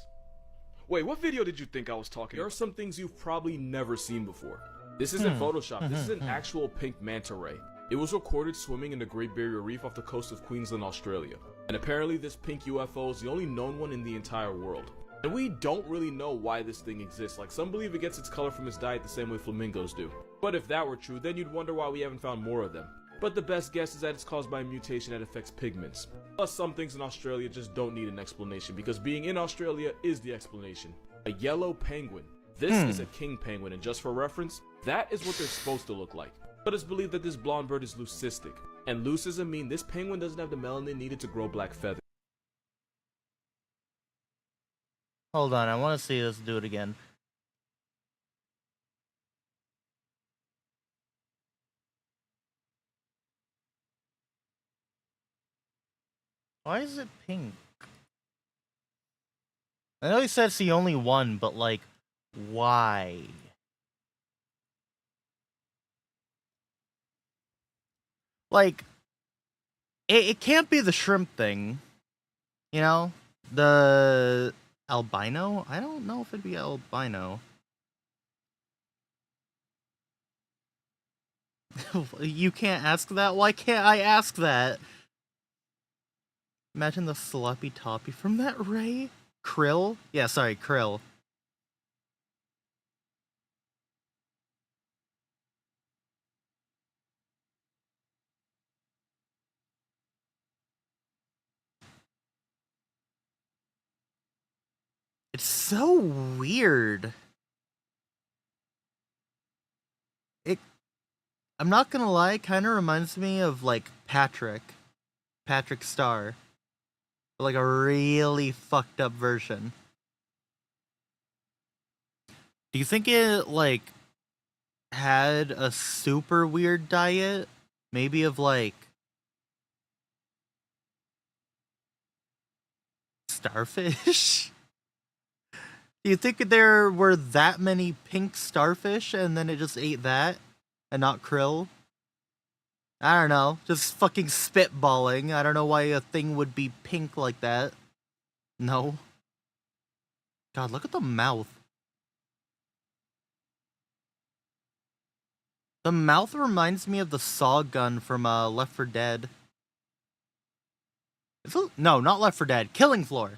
Wait, what video did you think I was talking about? There are some things you've probably never seen before. This isn't Photoshop, this is an actual pink manta ray. It was recorded swimming in the Great Barrier Reef off the coast of Queensland, Australia. And apparently this pink UFO is the only known one in the entire world. And we don't really know why this thing exists. Like, some believe it gets its color from its diet the same way flamingos do. But if that were true, then you'd wonder why we haven't found more of them. But the best guess is that it's caused by a mutation that affects pigments. Plus, some things in Australia just don't need an explanation, because being in Australia is the explanation. A yellow penguin. This is a king penguin, and just for reference, that is what they're supposed to look like. But it's believed that this blonde bird is leucistic. And leucism means this penguin doesn't have the melanin needed to grow black feathers. Hold on, I want to see this do it again. Why is it pink? I know he said it's the only one, but like, why? Like, it can't be the shrimp thing. You know? The albino? I don't know if it'd be albino. You can't ask that? Why can't I ask that? Imagine the sloppy toppy from that ray. Krill? Yeah, sorry, krill. It's so weird. I'm not gonna lie, it kind of reminds me of like Patrick Star, but like a really fucked up version. Do you think it like had a super weird diet? Maybe of like starfish? Do you think there were that many pink starfish and then it just ate that and not krill? I don't know. Just fucking spitballing. I don't know why a thing would be pink like that. No. God, look at the mouth. The mouth reminds me of the saw gun from Left 4 Dead. No, not Left 4 Dead. Killing Floor.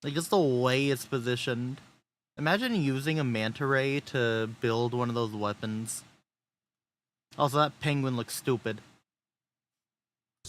Like, just the way it's positioned. Imagine using a manta ray to build one of those weapons. Also, that penguin looks stupid.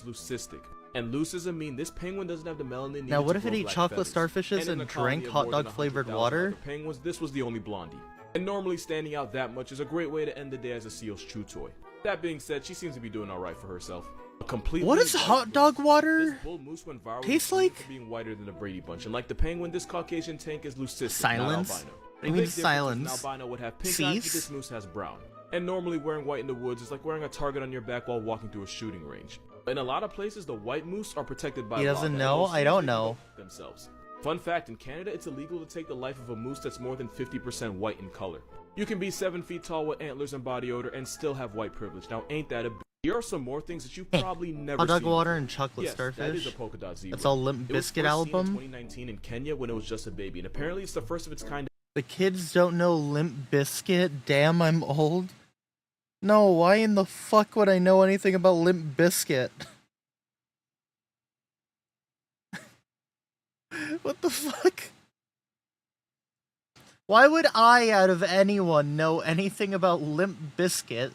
Leucistic. And leucism means this penguin doesn't have the melanin needed Now, what to if it grow ate black chocolate feathers. starfishes in and a colony drank of hot more than dog flavored 100,000 water? other penguins, this was the only blondie. And normally standing out that much is a great way to end the day as a seal's chew toy. That being said, she seems to be doing alright for herself. A completely What does white hot moose. dog This water bull moose went viral taste recently like? for being whiter than a Brady Bunch, and like the penguin, this Caucasian tank is leucistic, Silence? not albino. What do you The mean big difference is silence? An albino would have pink eyes, but Cease? this moose has brown. And normally wearing white in the woods is like wearing a target on your back while walking through a shooting range. In a lot of places, the white moose are protected by He law, doesn't and know? most I don't usually know. themselves. Fun fact, in Canada, it's illegal to take the life of a moose that's more than 50% white in color. You can be 7 feet tall with antlers and body odor and still have white privilege. Now, ain't that a Here are some more things that you've probably never Hot dog seen. water and chocolate Yes, that is a starfish. polka dot zebra. That's all Limp It was Bizkit first seen in album. 2019 in Kenya when it was just a baby, and apparently it's the first of its kind. The kids don't know Limp Bizkit. Damn, I'm old. No, why in the fuck would I know anything about Limp Bizkit? What the fuck? Why would I, out of anyone, know anything about Limp Bizkit?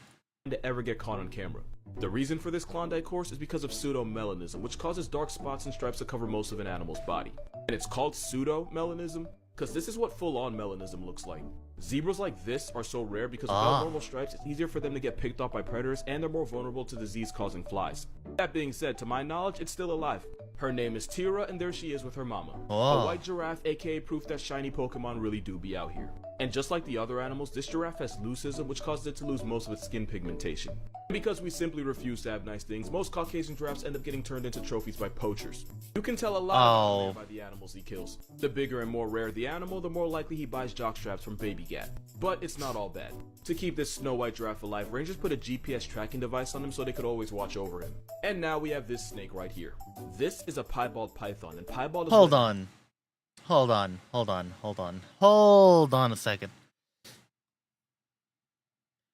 To ever get caught on camera. The reason for this Klondike course is because of pseudomelanism, which causes dark spots and stripes to cover most of an animal's body. And it's called pseudomelanism because this is what full-on melanism looks like. Zebras like this are so rare because without normal stripes, it's easier for them to get picked off by predators, and they're more vulnerable to disease-causing flies. That being said, to my knowledge, it's still alive. Her name is Tira, and there she is with her mama. Oh. A white giraffe, aka proof that shiny Pokemon really do be out here. And just like the other animals, this giraffe has leucism, which causes it to lose most of its skin pigmentation. Because we simply refuse to have nice things, most Caucasian giraffes end up getting turned into trophies by poachers. You can tell a lot about a man by the animals he kills. The bigger and more rare the animal, the more likely he buys jockstraps from Baby Gat. But it's not all bad. To keep this Snow White giraffe alive, rangers put a GPS tracking device on him so they could always watch over him. And now we have this snake right here. This is a piebald python, and piebald is Hold on a second.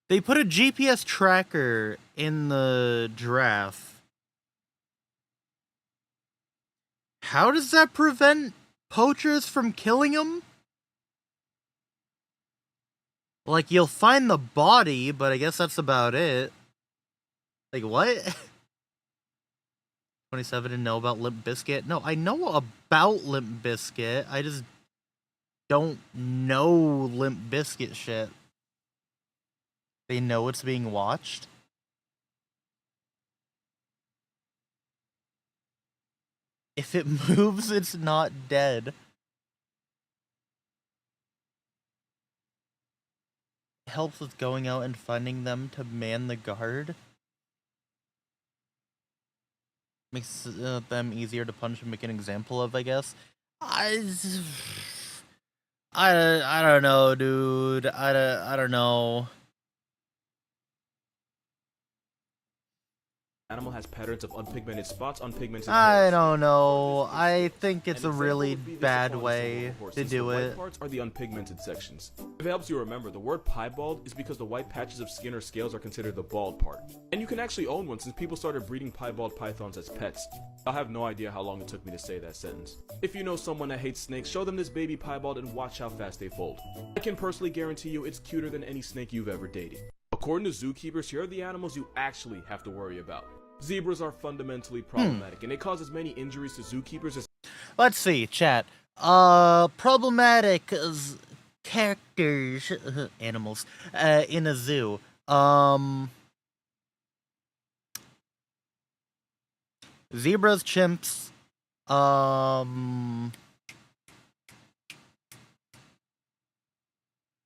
They put a GPS tracker in the giraffe. How does that prevent poachers from killing him? Like, you'll find the body, but I guess that's about it. Like, what? 27 didn't know about Limp Bizkit. No, I know about Limp Bizkit. I just don't know Limp Bizkit shit. They know it's being watched. If it moves, it's not dead. It helps with going out and finding them to man the guard. Makes them easier to punch and make an example of, I guess. I don't know, dude. I don't know. Animal has patterns of unpigmented spots, unpigmented I hairs. don't know. I think An it's a example really would be this bad upon way single horse, to since do the white it. parts are the unpigmented sections. If it helps you remember, the word piebald is because the white patches of skin or scales are considered the bald part. And you can actually own one since people started breeding piebald pythons as pets. I have no idea how long it took me to say that sentence. If you know someone that hates snakes, show them this baby piebald and watch how fast they fold. I can personally guarantee you it's cuter than any snake you've ever dated. According to zookeepers, here are the animals you actually have to worry about. Zebras are fundamentally problematic, and they cause as many injuries to zookeepers as Let's see, chat. Problematic characters, animals, in a zoo. Zebras, chimps,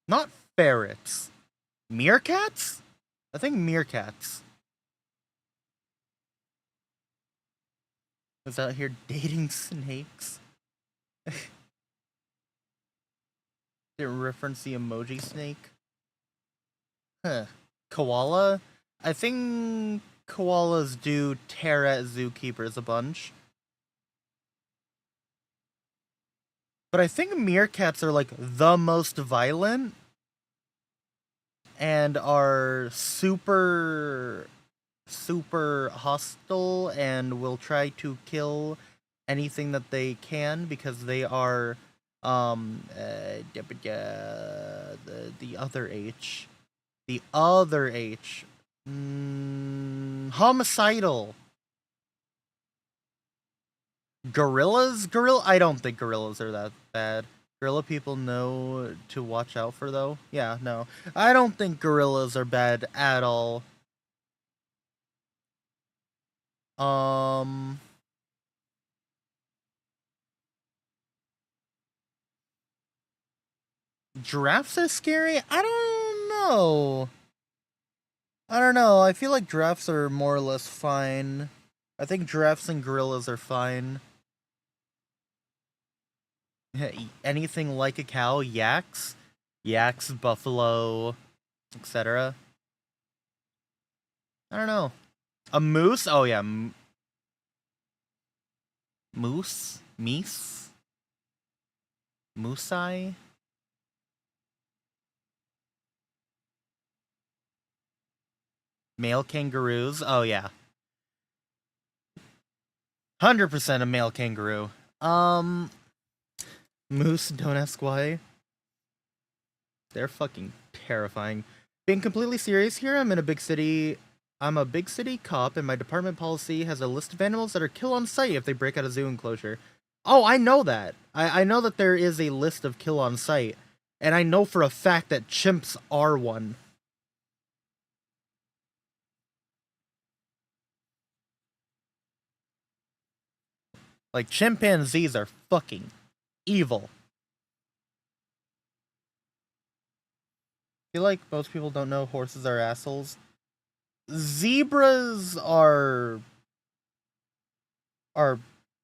not ferrets. Meerkats? I think meerkats. Was out here dating snakes? Didn't reference the emoji snake. Huh. Koala? I think koalas do tear at zookeepers a bunch. But I think meerkats are like the most violent and are super hostile and will try to kill anything that they can because they are the other H. The other H. Homicidal. Gorillas? I don't think gorillas are that bad. Gorilla people know to watch out for, though? Yeah, no. I don't think gorillas are bad at all. Giraffes are scary? I don't know. I feel like giraffes are more or less fine. I think giraffes and gorillas are fine. Anything like a cow, yaks, buffalo, etc. I don't know. A moose? Oh yeah, moose, meese, moosei. Male kangaroos? Oh yeah, 100% a male kangaroo. Moose, don't ask why. They're fucking terrifying. Being completely serious here, I'm a big city cop, and my department policy has a list of animals that are kill on sight if they break out a zoo enclosure. Oh, I know that. I know that there is a list of kill on sight, and I know for a fact that chimps are one. Like, chimpanzees are fucking evil. I feel like most people don't know horses are assholes. Zebras are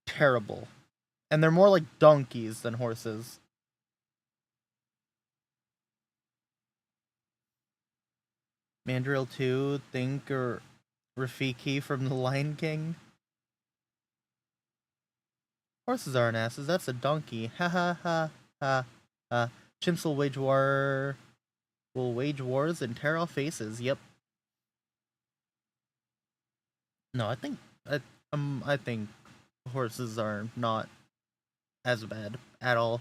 terrible. And they're more like donkeys than horses. Mandrill 2, Think, or Rafiki from The Lion King. Horses aren't asses, that's a donkey. Ha ha ha ha ha. Chimps will wage wars and tear off faces. Yep. No, I think horses are not as bad at all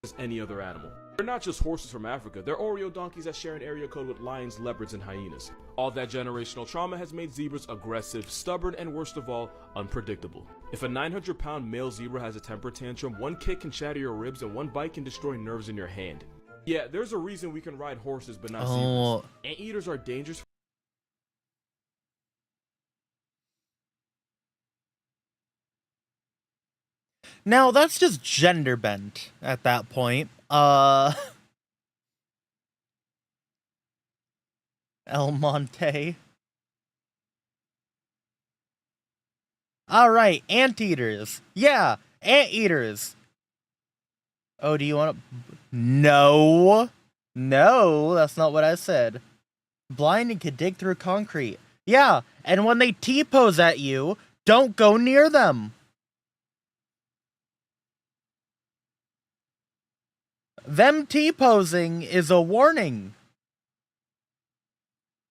as any other animal. They're not just horses from Africa, they're Oreo donkeys that share an area code with lions, leopards, and hyenas. All that generational trauma has made zebras aggressive, stubborn, and worst of all, unpredictable. If a 900-pound male zebra has a temper tantrum, one kick can shatter your ribs and one bite can destroy nerves in your hand. Yeah, there's a reason we can ride horses but not zebras. Anteaters are dangerous. Now, that's just gender bent at that point. El Monte. Alright, anteaters. Yeah, anteaters. Oh, do you want to... No. No, that's not what I said. Blind and can dig through concrete. Yeah, and when they T-pose at you, don't go near them. Them T-posing is a warning.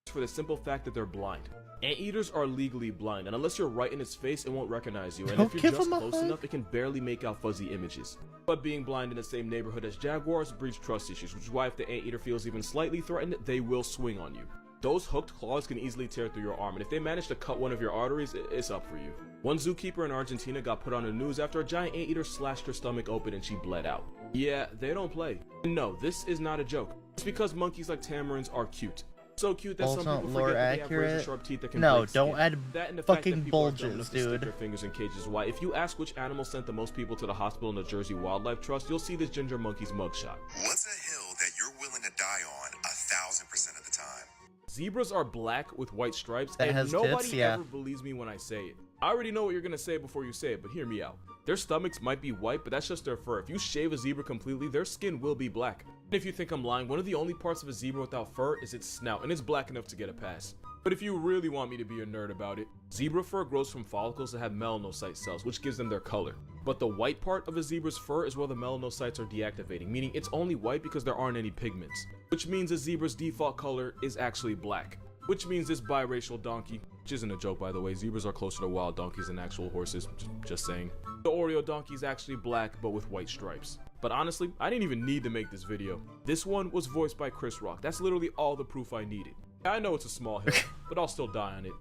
For the simple fact that they're blind. Anteaters are legally blind, and unless you're right in its face, it won't recognize you, and if you're just close enough, it can barely make out fuzzy images. But being blind in the same neighborhood as jaguars breeds trust issues, which is why if the anteater feels even slightly threatened, they will swing on you. Those hooked claws can easily tear through your arm, and if they manage to cut one of your arteries, it's up for you. One zookeeper in Argentina got put on the news after a giant anteater slashed her stomach open and she bled out. Yeah, they don't play. No, this is not a joke. It's because monkeys like tamarins are cute. So cute that some people forget that they have razor-sharp teeth that can break skin. Don't add fucking bulges, dude. Stick their fingers in cages. Why, if you ask which animal sent the most people to the hospital in the Jersey Wildlife Trust, you'll see this ginger monkey's mugshot. What's a hill that you're willing to die on 1,000% of the time? Zebras are black with white stripes, that and nobody ever believes me when I say it. I already know what you're gonna say before you say it, but hear me out. Their stomachs might be white, but that's just their fur. If you shave a zebra completely, their skin will be black. And if you think I'm lying, one of the only parts of a zebra without fur is its snout, and it's black enough to get a pass. But if you really want me to be a nerd about it, zebra fur grows from follicles that have melanocyte cells, which gives them their color. But the white part of a zebra's fur is where the melanocytes are deactivating, meaning it's only white because there aren't any pigments. Which means a zebra's default color is actually black. Which means this biracial donkey, which isn't a joke by the way, zebras are closer to wild donkeys than actual horses, just saying. The Oreo donkey is actually black but with white stripes. But honestly, I didn't even need to make this video. This one was voiced by Chris Rock. That's literally all the proof I needed. I know it's a small hill, but I'll still die on it.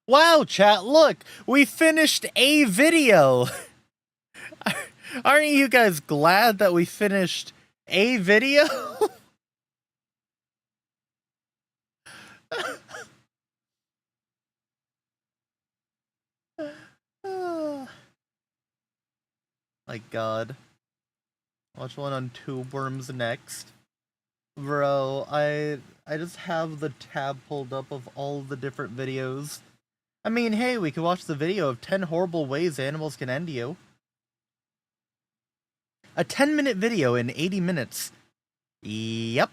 Wow, chat, look! We finished a video! Aren't you guys glad that we finished a video? My god. Watch one on Tube Worms next. Bro, I just have the tab pulled up of all the different videos. I mean, hey, we could watch the video of 10 horrible ways animals can end you. A 10-minute video in 80 minutes. Yep.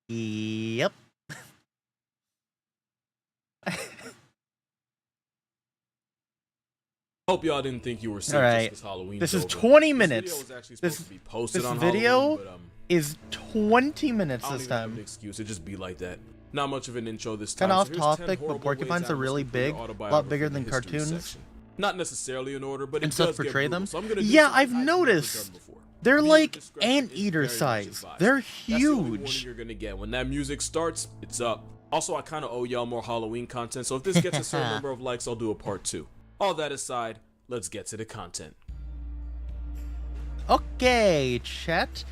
Yep. Hope y'all didn't think you were sick Alright. just 'cause Halloween's This is over. 20 This minutes. video was actually supposed to be posted This on video Halloween, but, is 20 minutes I don't this even have an time. excuse. It just be like that. Not much of an intro this Kind time. of so off here's 10 topic, but horrible porcupines ways are really animals complete big, your a lot autobiography bigger in than the history cartoons. section. Not necessarily in order, but And it stuff does get portray brutal, them. so I'm gonna do Yeah, something I've never done noticed. before. They're Viewer like discretion is anteater very much size. advised. They're That's the only warning huge. you're gonna get. When that music starts, it's up. Also, I kind of owe y'all more Halloween content, so if this gets a certain number of likes, I'll do a part 2. All that aside, let's get to the content. Okay, chat.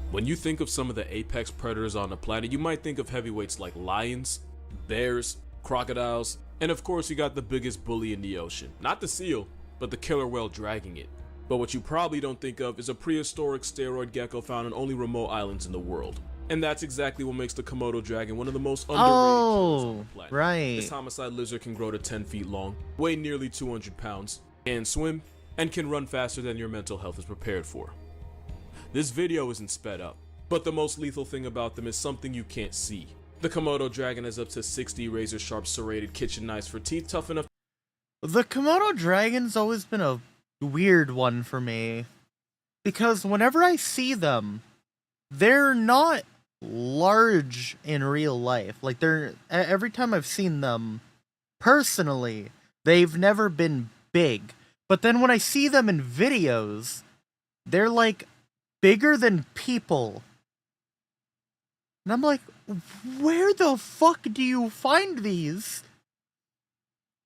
When you think of some of the apex predators on the planet, you might think of heavyweights like lions, bears, crocodiles, and of course you got the biggest bully in the ocean. Not the seal, but the killer whale dragging it. But what you probably don't think of is a prehistoric steroid gecko found on only remote islands in the world. And that's exactly what makes the Komodo dragon one of the most underrated killers on the planet. Right. This homicide lizard can grow to 10 feet long, weigh nearly 200 pounds, can swim, and can run faster than your mental health is prepared for. This video isn't sped up, but the most lethal thing about them is something you can't see. The Komodo dragon has up to 60 razor-sharp serrated kitchen knives for teeth tough enough. The Komodo dragon's always been a weird one for me. Because whenever I see them, they're not large in real life. Like, every time I've seen them, personally, they've never been big. But then when I see them in videos, they're like bigger than people. And I'm like, where the fuck do you find these?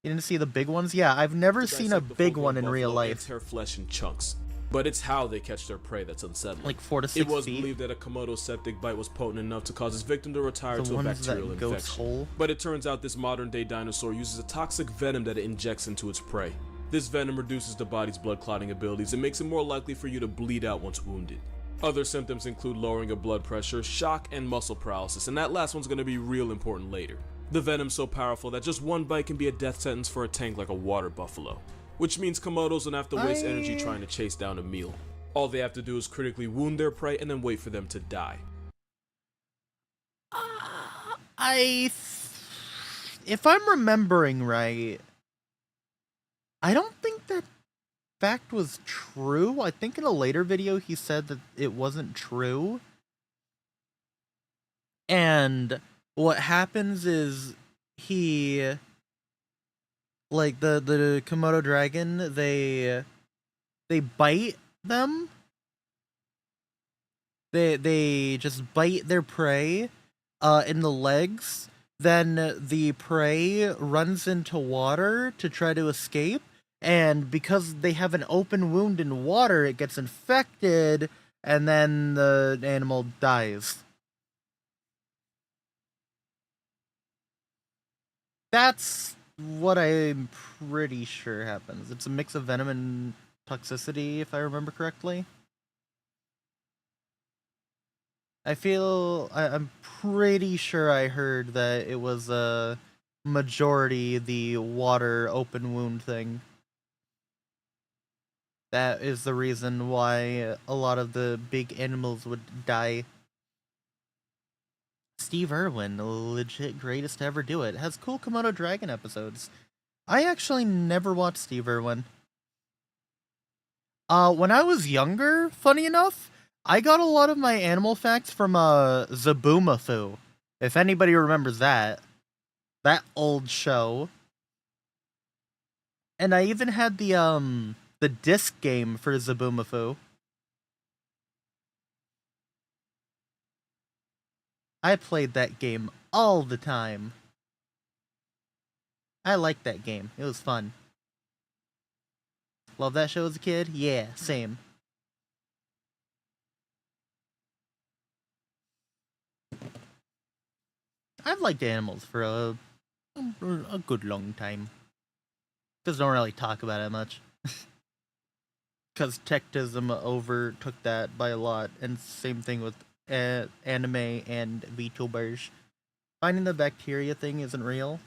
You didn't see the big ones? Yeah, I've never seen a big one in real life. Tear flesh in chunks, but it's how they catch their prey that's unsettling. Like 4 to 6 It was feet. believed that a Komodo's septic bite was potent enough to cause its victim to retire The to a ones bacterial that goat's infection. hole. But it turns out this modern-day dinosaur uses a toxic venom that it injects into its prey. This venom reduces the body's blood clotting abilities and makes it more likely for you to bleed out once wounded. Other symptoms include lowering of blood pressure, shock, and muscle paralysis, and that last one's going to be real important later. The venom's so powerful that just one bite can be a death sentence for a tank like a water buffalo, which means Komodos don't have to waste energy trying to chase down a meal. All they have to do is critically wound their prey and then wait for them to die. If I'm remembering right, I don't think that fact was true. I think in a later video he said that it wasn't true. And what happens is he, like the Komodo dragon, they bite them. They just bite their prey in the legs. Then the prey runs into water to try to escape. And because they have an open wound in water, it gets infected, and then the animal dies. That's what I'm pretty sure happens. It's a mix of venom and toxicity, if I remember correctly. I'm pretty sure I heard that it was a majority the water open wound thing. That is the reason why a lot of the big animals would die. Steve Irwin, legit greatest to ever do it. Has cool Komodo Dragon episodes. I actually never watched Steve Irwin. When I was younger, funny enough, I got a lot of my animal facts from Zaboomafoo. If anybody remembers that. That old show. And I even had the disc game for Zaboomafoo. I played that game all the time. I liked that game. It was fun. Love that show as a kid? Yeah, same. I've liked animals for a good long time. Just don't really talk about it much. Because techism overtook that by a lot, and same thing with anime and vtubers. Finding the bacteria thing isn't real.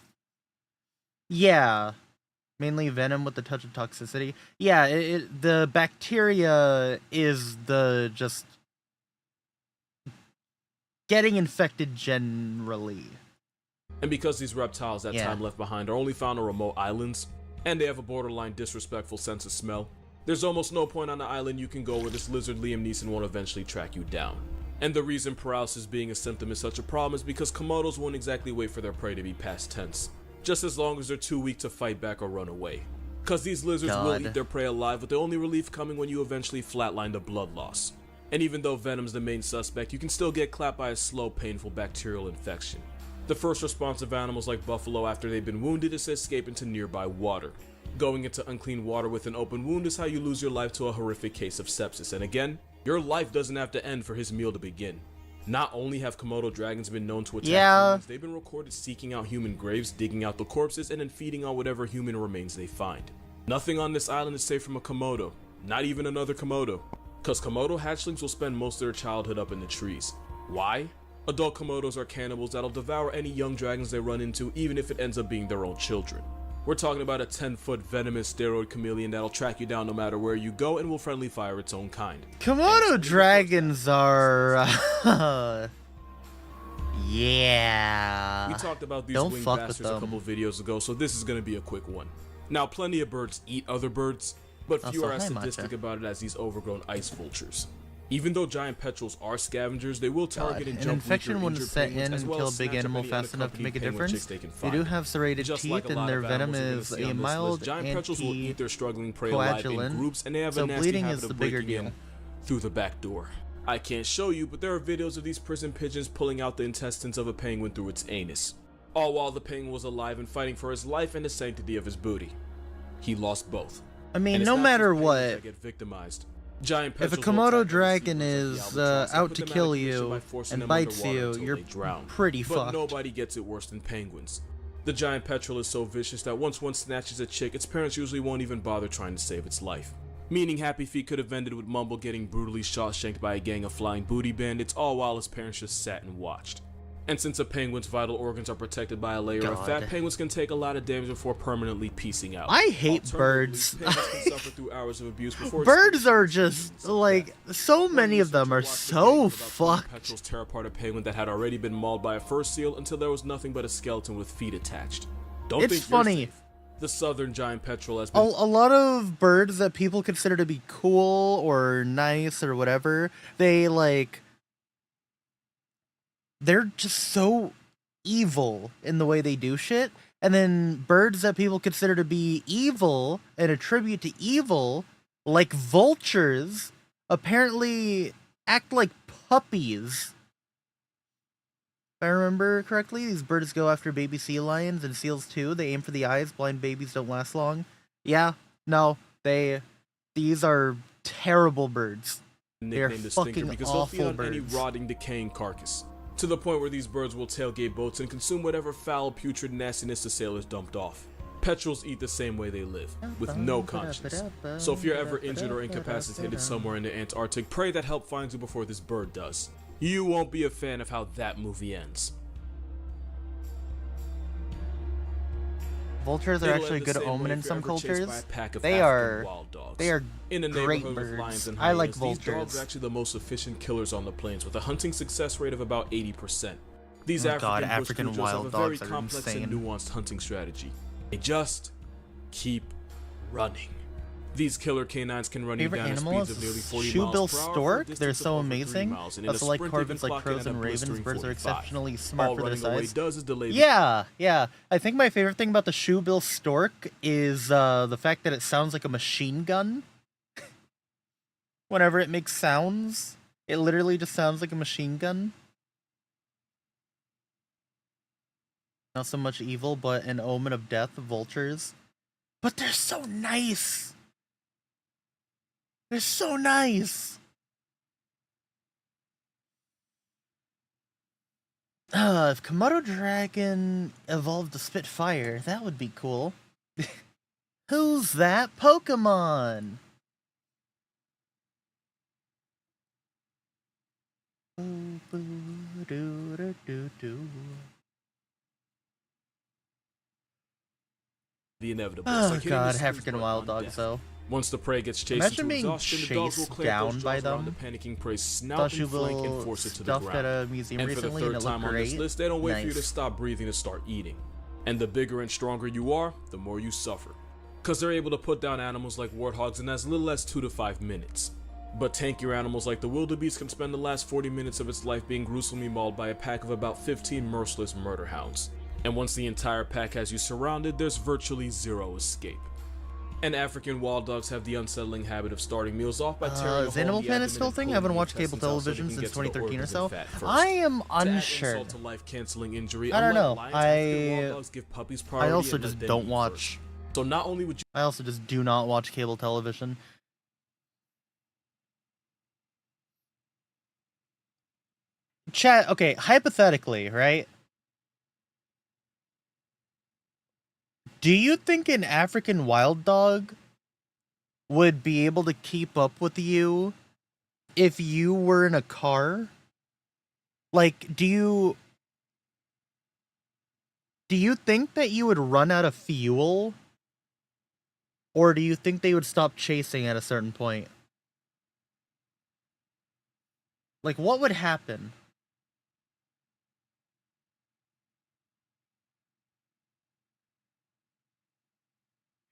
Yeah, mainly venom with a touch of toxicity. Yeah, the bacteria is the just getting infected generally. And because these reptiles that Yeah. time left behind are only found on remote islands, and they have a borderline disrespectful sense of smell, there's almost no point on the island you can go where this lizard Liam Neeson won't eventually track you down. And the reason paralysis being a symptom is such a problem is because Komodos won't exactly wait for their prey to be past tense, just as long as they're too weak to fight back or run away. Cause these lizards will eat their prey alive, with the only relief coming when you eventually flatline the blood loss. And even though venom's the main suspect, you can still get clapped by a slow, painful bacterial infection. The first response of animals like buffalo after they've been wounded is to escape into nearby water. Going into unclean water with an open wound is how you lose your life to a horrific case of sepsis, and again, your life doesn't have to end for his meal to begin. Not only have Komodo dragons been known to attack humans, they've been recorded seeking out human graves, digging out the corpses, and then feeding on whatever human remains they find. Nothing on this island is safe from a Komodo, not even another Komodo, cause Komodo hatchlings will spend most of their childhood up in the trees. Why? Adult Komodos are cannibals that'll devour any young dragons they run into, even if it ends up being their own children. We're talking about a 10-foot venomous steroid chameleon that'll track you down no matter where you go and will friendly fire its own kind. Komodo dragons are... yeah. We talked about these Don't winged fuck with bastards a them. couple videos ago, so this is gonna be a quick one. Now, plenty of birds eat other birds, but few Also, are as hi, sadistic Matcha. about it as these overgrown ice vultures. Even though giant petrels are scavengers, they will target and An jump infection weaker wouldn't injured set penguins, in as and well kill a as big snatch up animal any fast enough to make a unaccompanied penguin difference. chicks they can They do find. have serrated Just teeth, like a and lot their of venom animals you're gonna is see a on this mild list, giant petrels will eat their struggling prey alive in anticoagulant, groups, and they have so a nasty bleeding habit is of the bigger breaking in deal. through the back door. I can't show you, but there are videos of these prison pigeons pulling out the intestines of a penguin through its anus, all while the penguin was alive and fighting for his life and the sanctity of his booty. He lost both. I mean, And it's no not matter just penguins what, that get victimized. Giant if a petrels will Komodo attack other dragon seabirds like is the albatross and out put to them out of kill commission by you forcing and them bites underwater you, until you're they drown. pretty But fucked. nobody gets it worse than penguins. The giant petrel is so vicious that once one snatches a chick, its parents usually won't even bother trying to save its life. Meaning Happy Feet could have ended with Mumble getting brutally shot-shanked by a gang of flying booty bandits, all while his parents just sat and watched. And since a penguin's vital organs are protected by a layer of fat, God. penguins can take a lot of damage before permanently piecing out. I hate Alternatively, birds. penguins can suffer through hours of abuse before Birds are experiencing just, scenes of like, death. so One many of them researcher are watched a so video about 20 fucked. petrels tear apart a penguin that had already been mauled by a fur seal until there was nothing but a skeleton with feet attached. Don't It's think you're funny. safe. The southern giant petrel has A been lot of birds that people consider to be cool or nice or whatever, they're just so evil in the way they do shit. And then birds that people consider to be evil and attribute to evil, like vultures, apparently act like puppies. If I remember correctly, these birds go after baby sea lions and seals too. They aim for the eyes. Blind babies don't last long. Yeah, no, these are terrible birds. They're nicknamed the stinker fucking because they'll feed awful on any birds. rotting, decaying carcass. To the point where these birds will tailgate boats and consume whatever foul, putrid nastiness the sailors dumped off. Petrels eat the same way they live, with no conscience. So if you're ever injured or incapacitated somewhere in the Antarctic, pray that help finds you before this bird does. You won't be a fan of how that movie ends. Vultures are It'll actually end the good same omen way in if some you're ever chased by a cultures. pack of They African are wild dogs. they are In a great neighborhood with lions birds. and I like hyenas, these dogs vultures. are actually the most efficient killers on the plains, with a hunting success rate of about 80%. These Oh God, African African bush wild have a very dogs are complex insane. and nuanced hunting strategy. They just keep running. These killer canines can run you Favorite down at animal speeds of nearly is 40 shoebill miles per hour for a stork. distance They're of so over 3 amazing. miles, and in a Also, like sprint, they can corvids, like clock in crows at a and ravens, blistering birds are 45. exceptionally smart All for their running away size. does is delay the Yeah. I think my favorite thing about the shoebill stork is the fact that it sounds like a machine gun. Whenever it makes sounds, it literally just sounds like a machine gun. Not so much evil, but an omen of death, vultures. But they're so nice! They're so nice. If Komodo Dragon evolved to spit fire, that would be cool. Who's that Pokemon? Boo, boo, doo, doo, doo, doo. The inevitable. It's Oh like hitting the god, snooze African button wild on dogs death. though. Once the prey gets chased Imagine into being exhaustion, the dogs will chased clamp those down by jaws around the them. panicking prey's snout Thought you and flank and force it to the stuffed at ground. a museum And for the recently and third it looked time on this great. list, they don't wait for you Nice. to stop breathing to start eating. And the bigger and stronger you are, the more you suffer. Cause they're able to put down animals like warthogs in as little as 2 to 5 minutes. But tankier animals like the wildebeest can spend the last 40 minutes of its life being gruesomely mauled by a pack of about 15 merciless murder hounds. And once the entire pack has you surrounded, there's virtually zero escape. And African wild dogs have the unsettling habit of starting meals off by tearing a Is hole in Animal the Planet abdomen still a and thing? I pulling haven't the watched cable intestines out so they television can since get to the 2013 or organs so. and fat first. I am To add unsure. insult to life-canceling injury, I don't unlike know. lions, African wild I dogs give puppies priority also and let just them don't eat watch. first. So not only would you I also just do not watch cable television. Chat, okay, hypothetically, right? Do you think an African wild dog would be able to keep up with you if you were in a car? Like, do you think that you would run out of fuel? Or do you think they would stop chasing at a certain point? Like, what would happen?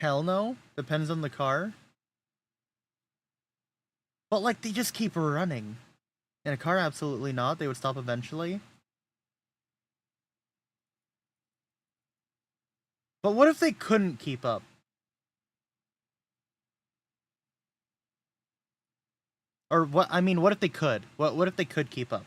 Hell no. Depends on the car. But, like, they just keep running. In a car, absolutely not. They would stop eventually. But what if they couldn't keep up? Or what? I mean, what if they could? What if they could keep up?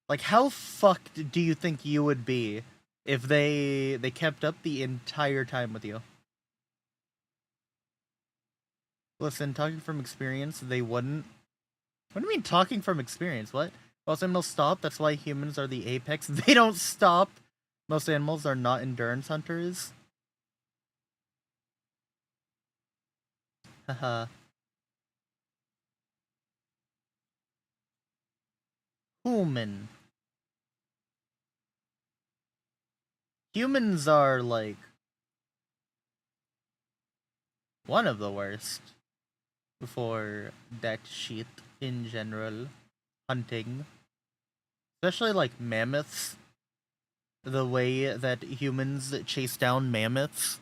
Like, how fucked do you think you would be if they kept up the entire time with you? Listen, talking from experience, they wouldn't. What do you mean talking from experience? What? Most animals stop. That's why humans are the apex. They don't stop. Most animals are not endurance hunters. Haha. Human. Humans are like one of the worst for that shit in general. Hunting. Especially like mammoths. The way that humans chase down mammoths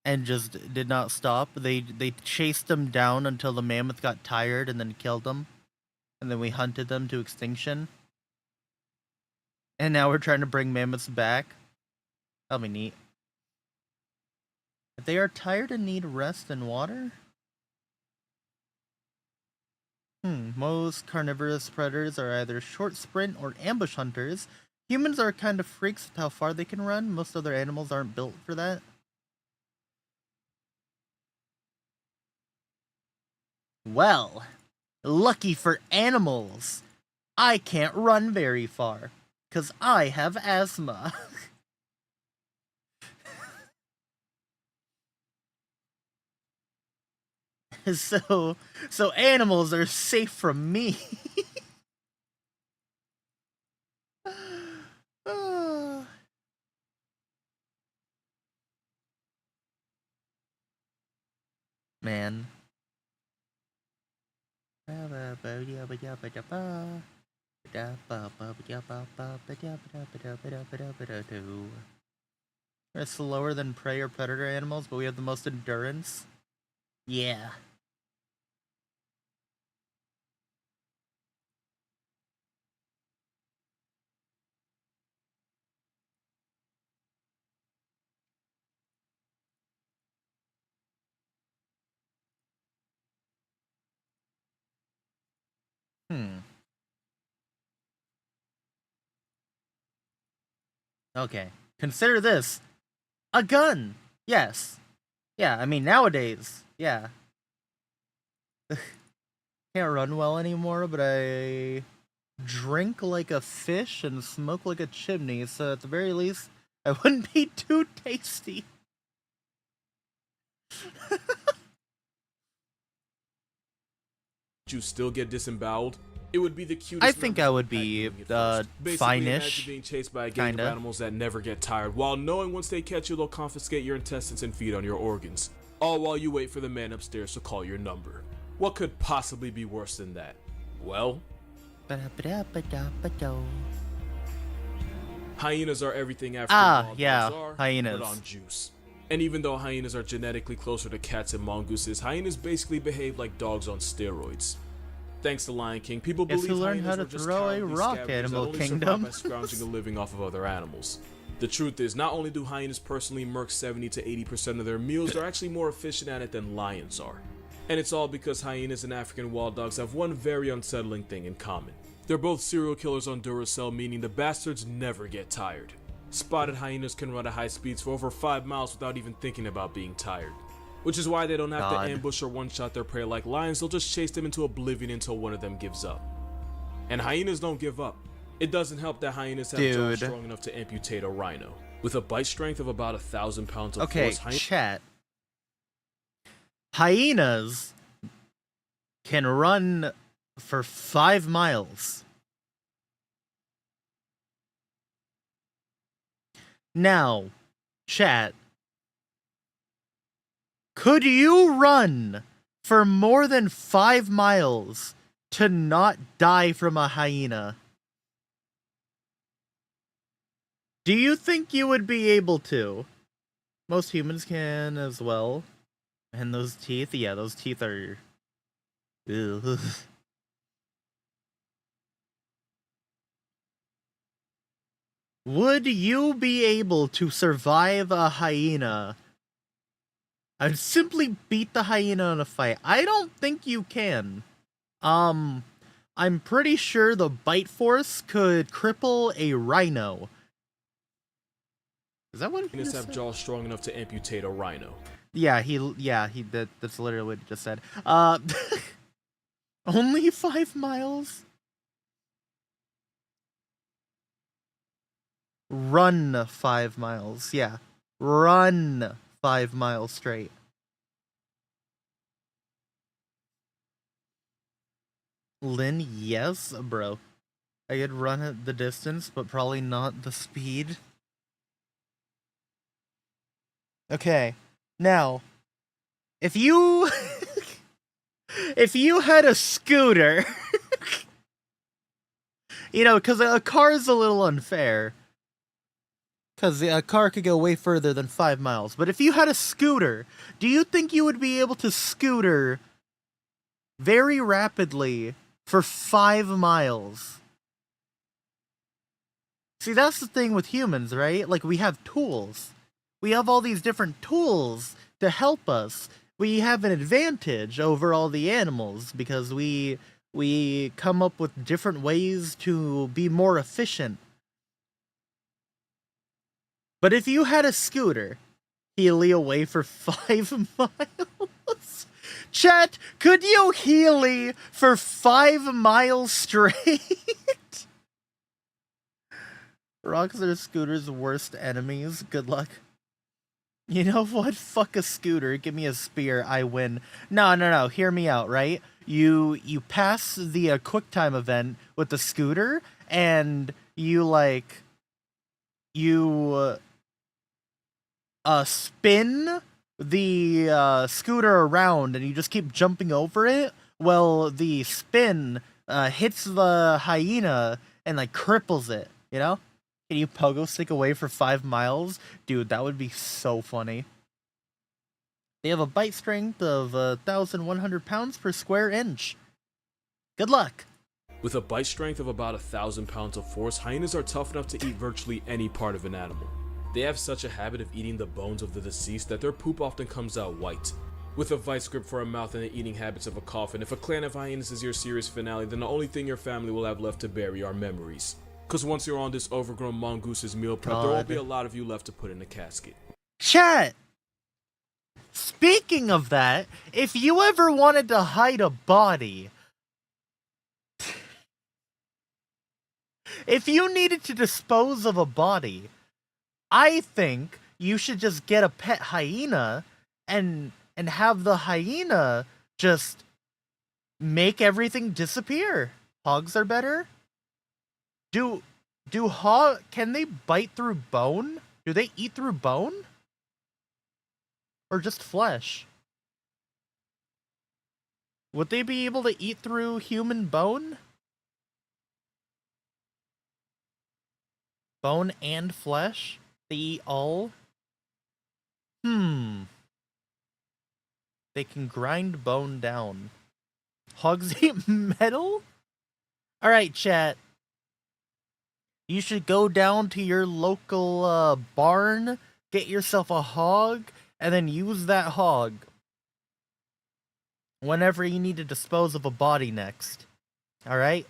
and just did not stop. They chased them down until the mammoth got tired and then killed them. And then we hunted them to extinction. And now we're trying to bring mammoths back. That'll be neat. If they are tired and need rest and water? Most carnivorous predators are either short sprint or ambush hunters. Humans are kind of freaks with how far they can run. Most other animals aren't built for that. Well, lucky for animals, I can't run very far, 'cause I have asthma. So animals are safe from me. Ah. Man. We're slower than prey or predator animals, but we have the most endurance. Yeah. Okay. Consider this a gun. Yes. Yeah, I mean, nowadays, yeah. Can't run well anymore, but I drink like a fish and smoke like a chimney, so at the very least, I wouldn't be too tasty. You still get disemboweled, it would be the cutest. I think members I of would the pack be, doing it first. Basically, fine-ish, imagine being chased by a gang kinda. of animals that never get tired, while knowing once they catch you, they'll confiscate your intestines and feed on your organs. All while you wait for the man upstairs to call your number. What could possibly be worse than that? Well, hyenas are everything African wild yeah, dogs are, hyenas. but on juice. And even though hyenas are genetically closer to cats and mongooses, hyenas basically behave like dogs on steroids. Thanks to Lion King, people Guess believe who learned hyenas how to were just throw a cowardly rock, scavengers Animal that only survive Kingdom? by scrounging a living off of other animals. The truth is, not only do hyenas personally murk 70 to 80% of their meals, they're actually more efficient at it than lions are. And it's all because hyenas and African wild dogs have one very unsettling thing in common. They're both serial killers on Duracell, meaning the bastards never get tired. Spotted hyenas can run at high speeds for over 5 miles without even thinking about being tired. Which is why they don't have to ambush or one-shot their prey like lions, they'll just chase them into oblivion until one of them gives up. And hyenas don't give up. It doesn't help that hyenas have jaws strong enough to amputate a rhino. With a bite strength of about 1,000 pounds of force, chat. Hyenas can run for 5 miles. Now, chat. Could you run for more than 5 miles to not die from a hyena? Do you think you would be able to? Most humans can as well. And those teeth, yeah, those teeth are... Ugh. Would you be able to survive a hyena? I'd simply beat the hyena in a fight. I don't think you can. I'm pretty sure the bite force could cripple a rhino. Is that what hyenas have jaws strong enough to amputate a rhino. Yeah, that's literally what he just said. Only 5 miles? Run 5 miles, yeah. Run 5 miles straight. Lynn, yes, bro. I could run at the distance, but probably not the speed. Okay, now, if you... if you had a scooter... you know, because a car is a little unfair. Because a car could go way further than 5 miles. But if you had a scooter, do you think you would be able to scooter very rapidly for 5 miles? See, that's the thing with humans, right? Like, we have tools. We have all these different tools to help us. We have an advantage over all the animals because we come up with different ways to be more efficient. But if you had a scooter, Healy away for 5 miles? Chat, could you Healy for 5 miles straight? Rocks are Scooter's worst enemies. Good luck. You know what? Fuck a scooter. Give me a spear. I win. No. Hear me out, right? You pass the QuickTime event with the scooter, and you spin the scooter around, and you just keep jumping over it. Well, the spin hits the hyena and like cripples it. You know? Can you pogo stick away for 5 miles? Dude, that would be so funny. They have a bite strength of 1,100 pounds per square inch. Good luck. With a bite strength of about 1,000 pounds of force, hyenas are tough enough to eat virtually any part of an animal. They have such a habit of eating the bones of the deceased that their poop often comes out white. With a vice grip for a mouth and the eating habits of a coffin, if a clan of hyenas is your series finale, then the only thing your family will have left to bury are memories. Cause once you're on this overgrown mongoose's meal prep, there won't be a lot of you left to put in a casket. Chat! Speaking of that, if you ever wanted to hide a body, if you needed to dispose of a body, I think you should just get a pet hyena and have the hyena just make everything disappear. Hogs are better. Can they bite through bone? Do they eat through bone? Or just flesh? Would they be able to eat through human bone? Bone and flesh? They eat all? They can grind bone down. Hogs eat metal? Alright, chat. You should go down to your local barn, get yourself a hog, and then use that hog whenever you need to dispose of a body next. Alright?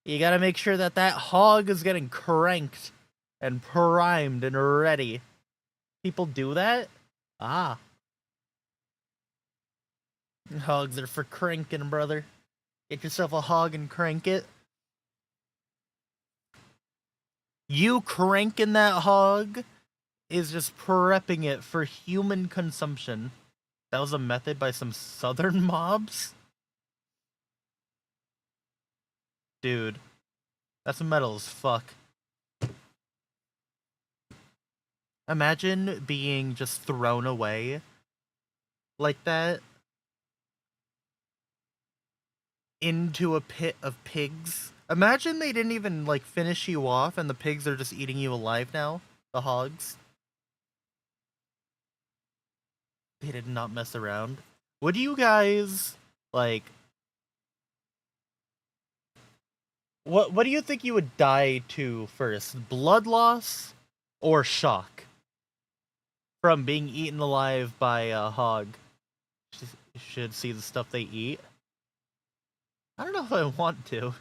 You gotta make sure that that hog is getting cranked and primed and ready. People do that? Ah. Hogs are for cranking, brother. Get yourself a hog and crank it. You cranking that hog is just prepping it for human consumption. That was a method by some southern mobs? Dude. That's metal as fuck. Imagine being just thrown away like that into a pit of pigs. Imagine they didn't even, like, finish you off and the pigs are just eating you alive now. The hogs. They did not mess around. Would you guys, like... What do you think you would die to first? Blood loss or shock? From being eaten alive by a hog. You should see the stuff they eat. I don't know if I want to.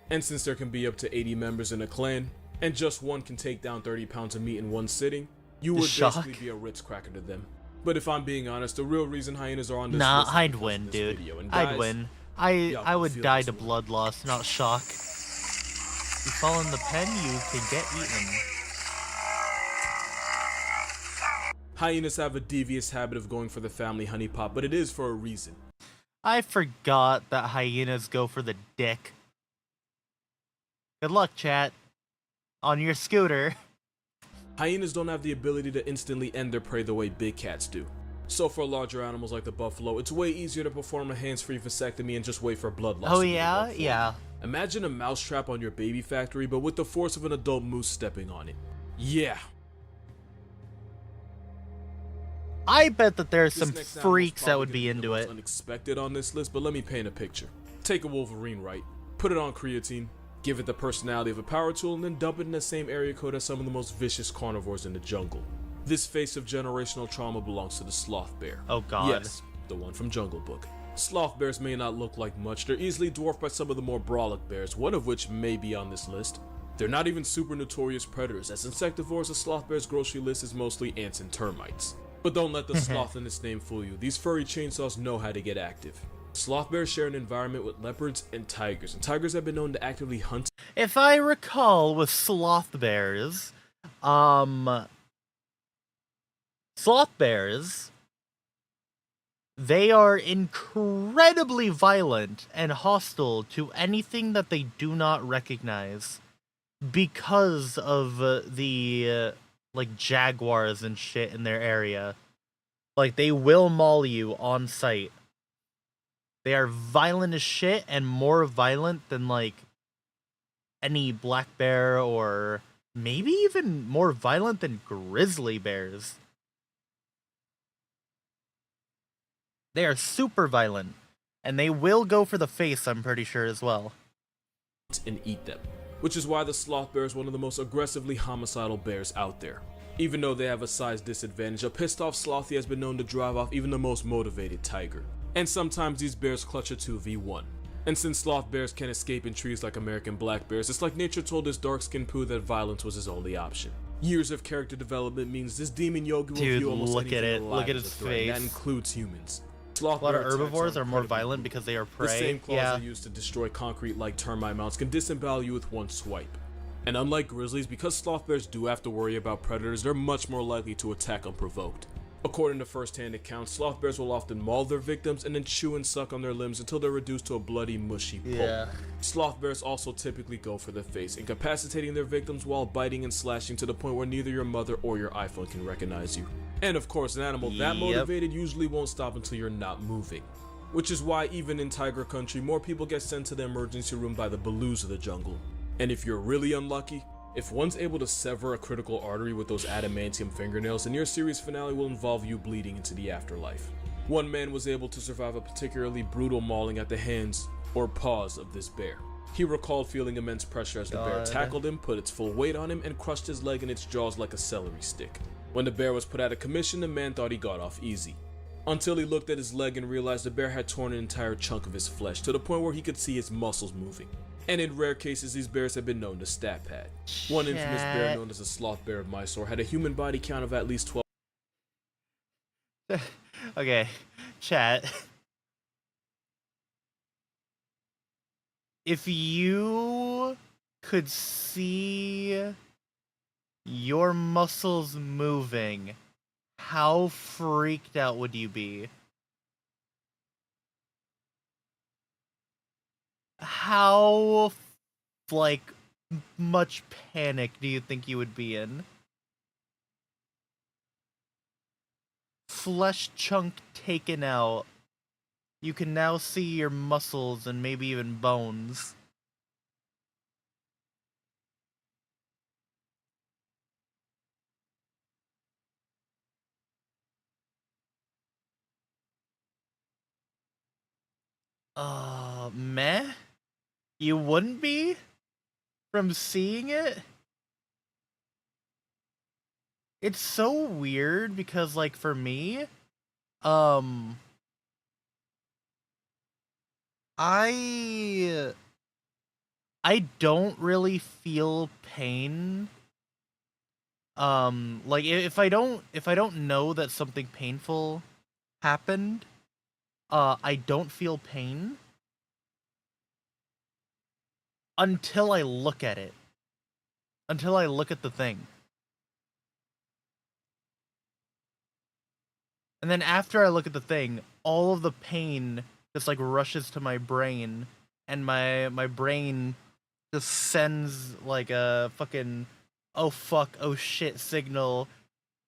And since there can be up to 80 members in a clan, and just one can take down 30 pounds of meat in one sitting, you would basically be a Ritz cracker to them. But if I'm being honest, the real reason hyenas are on this list is I'd because win, of this dude. video. And I'd guys, win. yeah, I would feel die this to one. blood loss, not shock. You fall in the pen, you can get eaten. Hyenas have a devious habit of going for the family honeypot, but it is for a reason. I forgot that hyenas go for the dick. Good luck, chat. On your scooter. Hyenas don't have the ability to instantly end their prey the way big cats do. So for larger animals like the buffalo, it's way easier to perform a hands-free vasectomy and just wait for blood loss. Oh to be yeah? developed. Yeah. Imagine a mousetrap on your baby factory, but with the force of an adult moose stepping on it. Yeah. I bet that there's This some next animal's freaks that probably would gonna be the into most it. Unexpected on this list, but let me paint a picture. Take a wolverine, right? Put it on creatine, give it the personality of a power tool, and then dump it in the same area code as some of the most vicious carnivores in the jungle. This face of generational trauma belongs to the sloth bear. Oh god. Yes, the one from Jungle Book. Sloth bears may not look like much, they're easily dwarfed by some of the more brolic bears, one of which may be on this list. They're not even super notorious predators, as insectivores, a sloth bear's grocery list is mostly ants and termites. But don't let the sloth in its name fool you, these furry chainsaws know how to get active. Sloth bears share an environment with leopards and tigers have been known to actively hunt. If I recall with sloth bears, they are incredibly violent and hostile to anything that they do not recognize because of the like jaguars and shit in their area. Like, they will maul you on sight. They are violent as shit and more violent than like any black bear, or maybe even more violent than grizzly bears. They are super violent, and they will go for the face, I'm pretty sure, as well. And eat them, which is why the sloth bear is one of the most aggressively homicidal bears out there. Even though they have a size disadvantage, a pissed off slothy has been known to drive off even the most motivated tiger. And sometimes these bears clutch a 2v1. And since sloth bears can escape in trees like American black bears, it's like nature told this dark-skinned poo that violence was his only option. Years of character development means this demon yogi will Dude, view almost look at anything it. alive Look at as a his threat, and that face. includes humans. A lot of Attacks herbivores are more incredibly violent brutal. because they are The same prey. claws Yeah. are used to destroy concrete like termite mounts can disembowel you with one swipe. And unlike grizzlies, because sloth bears do have to worry about predators, they're much more likely to attack unprovoked. According to first-hand accounts, sloth bears will often maul their victims and then chew and suck on their limbs until they're reduced to a bloody, mushy pulp. Yeah. Sloth bears also typically go for the face, incapacitating their victims while biting and slashing to the point where neither your mother or your iPhone can recognize you. And of course, an animal that Yep. motivated usually won't stop until you're not moving. Which is why even in tiger country, more people get sent to the emergency room by the Balus of the jungle. And if you're really unlucky, if one's able to sever a critical artery with those adamantium fingernails, then your series finale will involve you bleeding into the afterlife. One man was able to survive a particularly brutal mauling at the hands or paws of this bear. He recalled feeling immense pressure as the bear God. tackled him, put its full weight on him, and crushed his leg in its jaws like a celery stick. When the bear was put out of commission, the man thought he got off easy. Until he looked at his leg and realized the bear had torn an entire chunk of his flesh to the point where he could see his muscles moving. And in rare cases, these bears have been known to stat pad. One infamous bear Chat. known as the sloth bear of Mysore had a human body count of at least 12. Okay, chat. If you could see your muscles moving, how freaked out would you be? How, like, much panic do you think you would be in? Flesh chunk taken out. You can now see your muscles and maybe even bones. Meh? You wouldn't be? From seeing it? It's so weird because, like, for me, I don't really feel pain. Like if I don't know that something painful happened, I don't feel pain until I look at it. Until I look at the thing. And then after I look at the thing, all of the pain just like rushes to my brain, and my brain just sends like a fucking oh fuck, oh shit signal,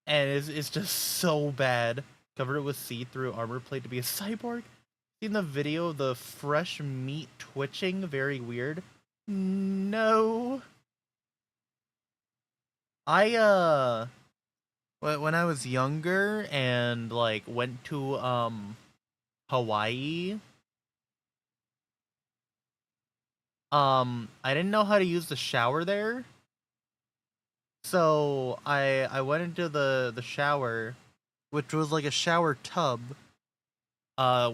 and it's just so bad. Covered it with see-through armor plate to be a cyborg. Seen the video of the fresh meat twitching? Very weird. No. When I was younger and like went to Hawaii, I didn't know how to use the shower there. So I went into the shower, which was like a shower tub,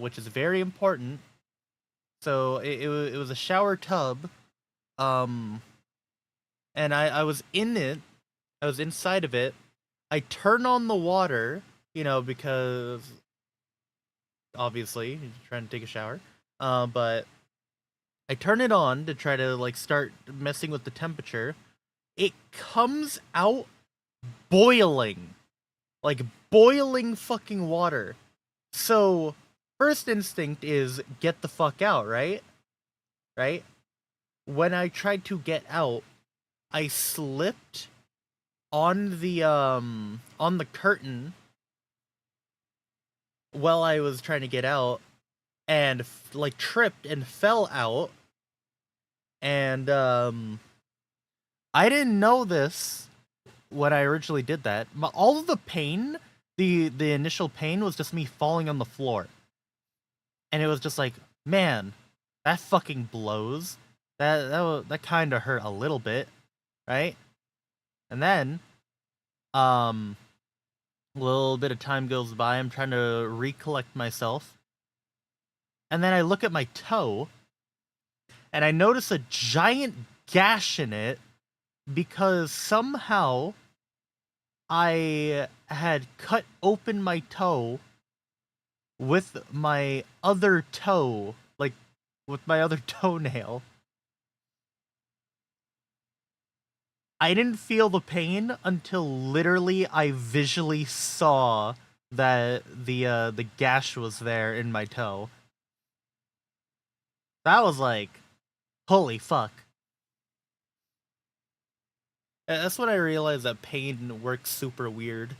which is very important. So it was a shower tub, and I was in it. I was inside of it. I turn on the water, you know, because obviously you're trying to take a shower. But I turn it on to try to like start messing with the temperature. It comes out boiling. Like boiling fucking water. So first instinct is get the fuck out, right? Right? When I tried to get out, I slipped on the curtain while I was trying to get out, and like tripped and fell out. And I didn't know this when I originally did that. All of the pain, the initial pain was just me falling on the floor. And it was just like, man, that fucking blows. That kind of hurt a little bit, right? And then, a little bit of time goes by. I'm trying to recollect myself, and then I look at my toe, and I notice a giant gash in it because somehow I had cut open my toe with my other toe, like with my other toenail. I didn't feel the pain until literally I visually saw that the gash was there in my toe. That was like, holy fuck. That's when I realized that pain works super weird.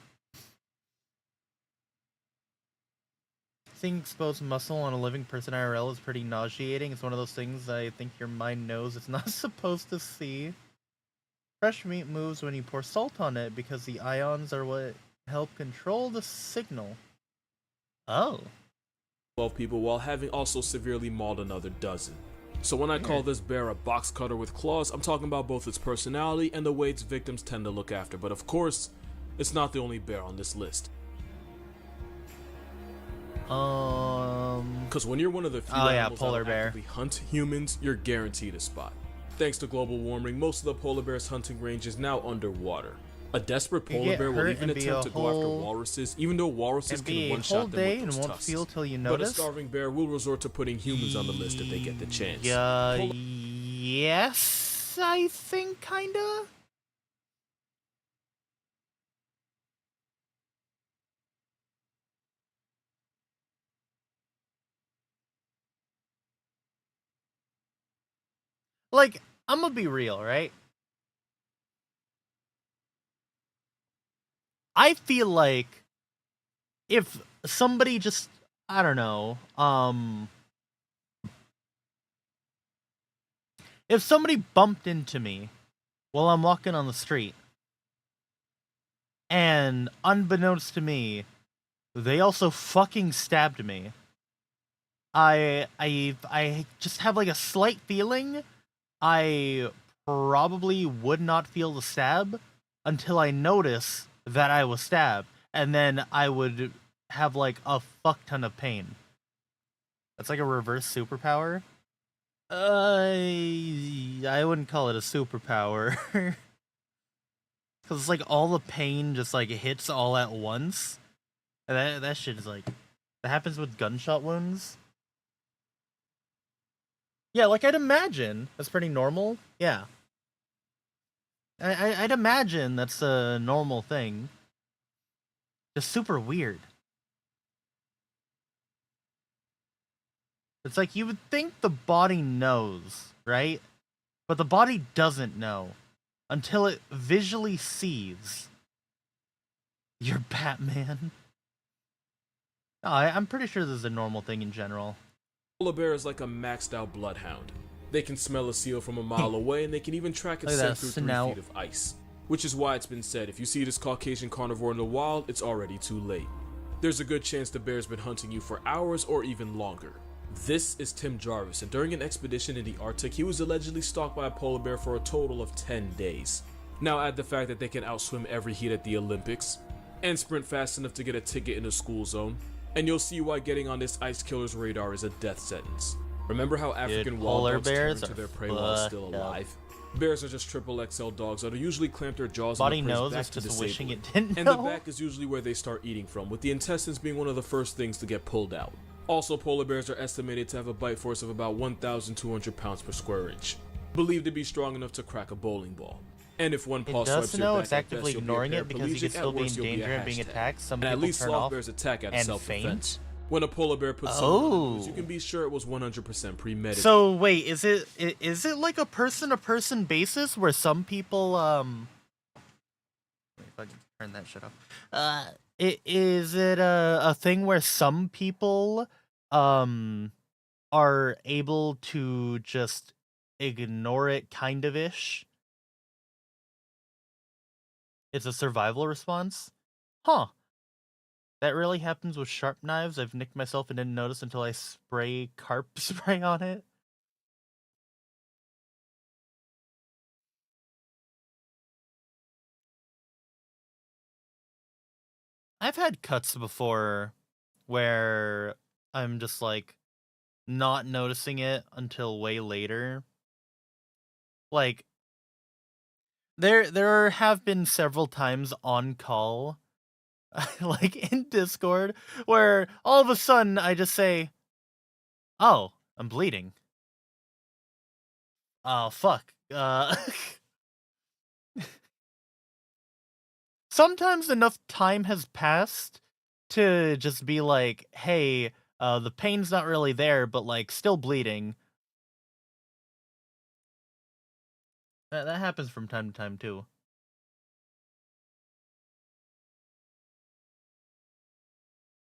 Seeing exposed muscle on a living person IRL is pretty nauseating. It's one of those things I think your mind knows it's not supposed to see. Fresh meat moves when you pour salt on it because the ions are what help control the signal. Oh. 12 people while having also severely mauled another dozen. So when I call this bear a box cutter with claws, I'm talking about both its personality and the way its victims tend to look after. But of course, it's not the only bear on this list. Because when you're one of the few animals polar that bear. actively hunt humans, you're guaranteed a spot. Thanks to global warming, most of the polar bear's hunting range is now underwater. A desperate polar bear will even attempt to go after walruses, even though walruses can one-shot them with those tusks. Feel till you But a notice. starving bear will resort to putting humans on the list if they get the chance. Yes, I think kinda. Like, I'm gonna be real, right? I feel like if somebody just, I don't know, if somebody bumped into me while I'm walking on the street, and unbeknownst to me, they also fucking stabbed me, I just have like a slight feeling I probably would not feel the stab until I notice that I was stabbed, and then I would have like a fuck ton of pain. That's like a reverse superpower. I wouldn't call it a superpower. Cause it's like all the pain just like hits all at once. And that shit is like, that happens with gunshot wounds. Yeah, like I'd imagine that's pretty normal. Yeah, I'd imagine that's a normal thing. Just super weird. It's like you would think the body knows, right? But the body doesn't know until it visually sees. You're Batman. No, I'm pretty sure this is a normal thing in general. Polar bear is like a maxed out bloodhound. They can smell a seal from a mile away, and they can even track its scent through 3 feet of ice. Which is why it's been said, if you see this Caucasian carnivore in the wild, it's already too late. There's a good chance the bear's been hunting you for hours or even longer. This is Tim Jarvis, and during an expedition in the Arctic, he was allegedly stalked by a polar bear for a total of 10 days. Now add the fact that they can outswim every heat at the Olympics, and sprint fast enough to get a ticket in a school zone, and you'll see why getting on this ice killer's radar is a death sentence. Remember how African wild dogs turn to their prey while still alive? Bears are just triple XL dogs that are usually clamp their jaws on the prey's back to disable it. And the back is usually where they start eating from, with the intestines being one of the first things to get pulled out. Also, polar bears are estimated to have a bite force of about 1,200 pounds per square inch, believed to be strong enough to crack a bowling ball. And if one paw swipes your back it's actively ignoring it because you could still be in danger of being attacked. Some people at least turn sloth off bears attack out of and self-defense. When a polar bear puts someone on the loose, you can be sure it was 100% premeditated. So wait, is it like a person-to-person basis where some people Wait, if I can turn that shit off. Is it a thing where some people are able to just ignore it kind of ish? It's a survival response? Huh. That really happens with sharp knives. I've nicked myself and didn't notice until I spray carp spray on it. I've had cuts before where I'm just like not noticing it until way later. Like There have been several times on call, like in Discord, where all of a sudden I just say, "Oh, I'm bleeding." Oh fuck. Sometimes enough time has passed to just be like, "Hey, the pain's not really there, but like still bleeding." That happens from time to time too.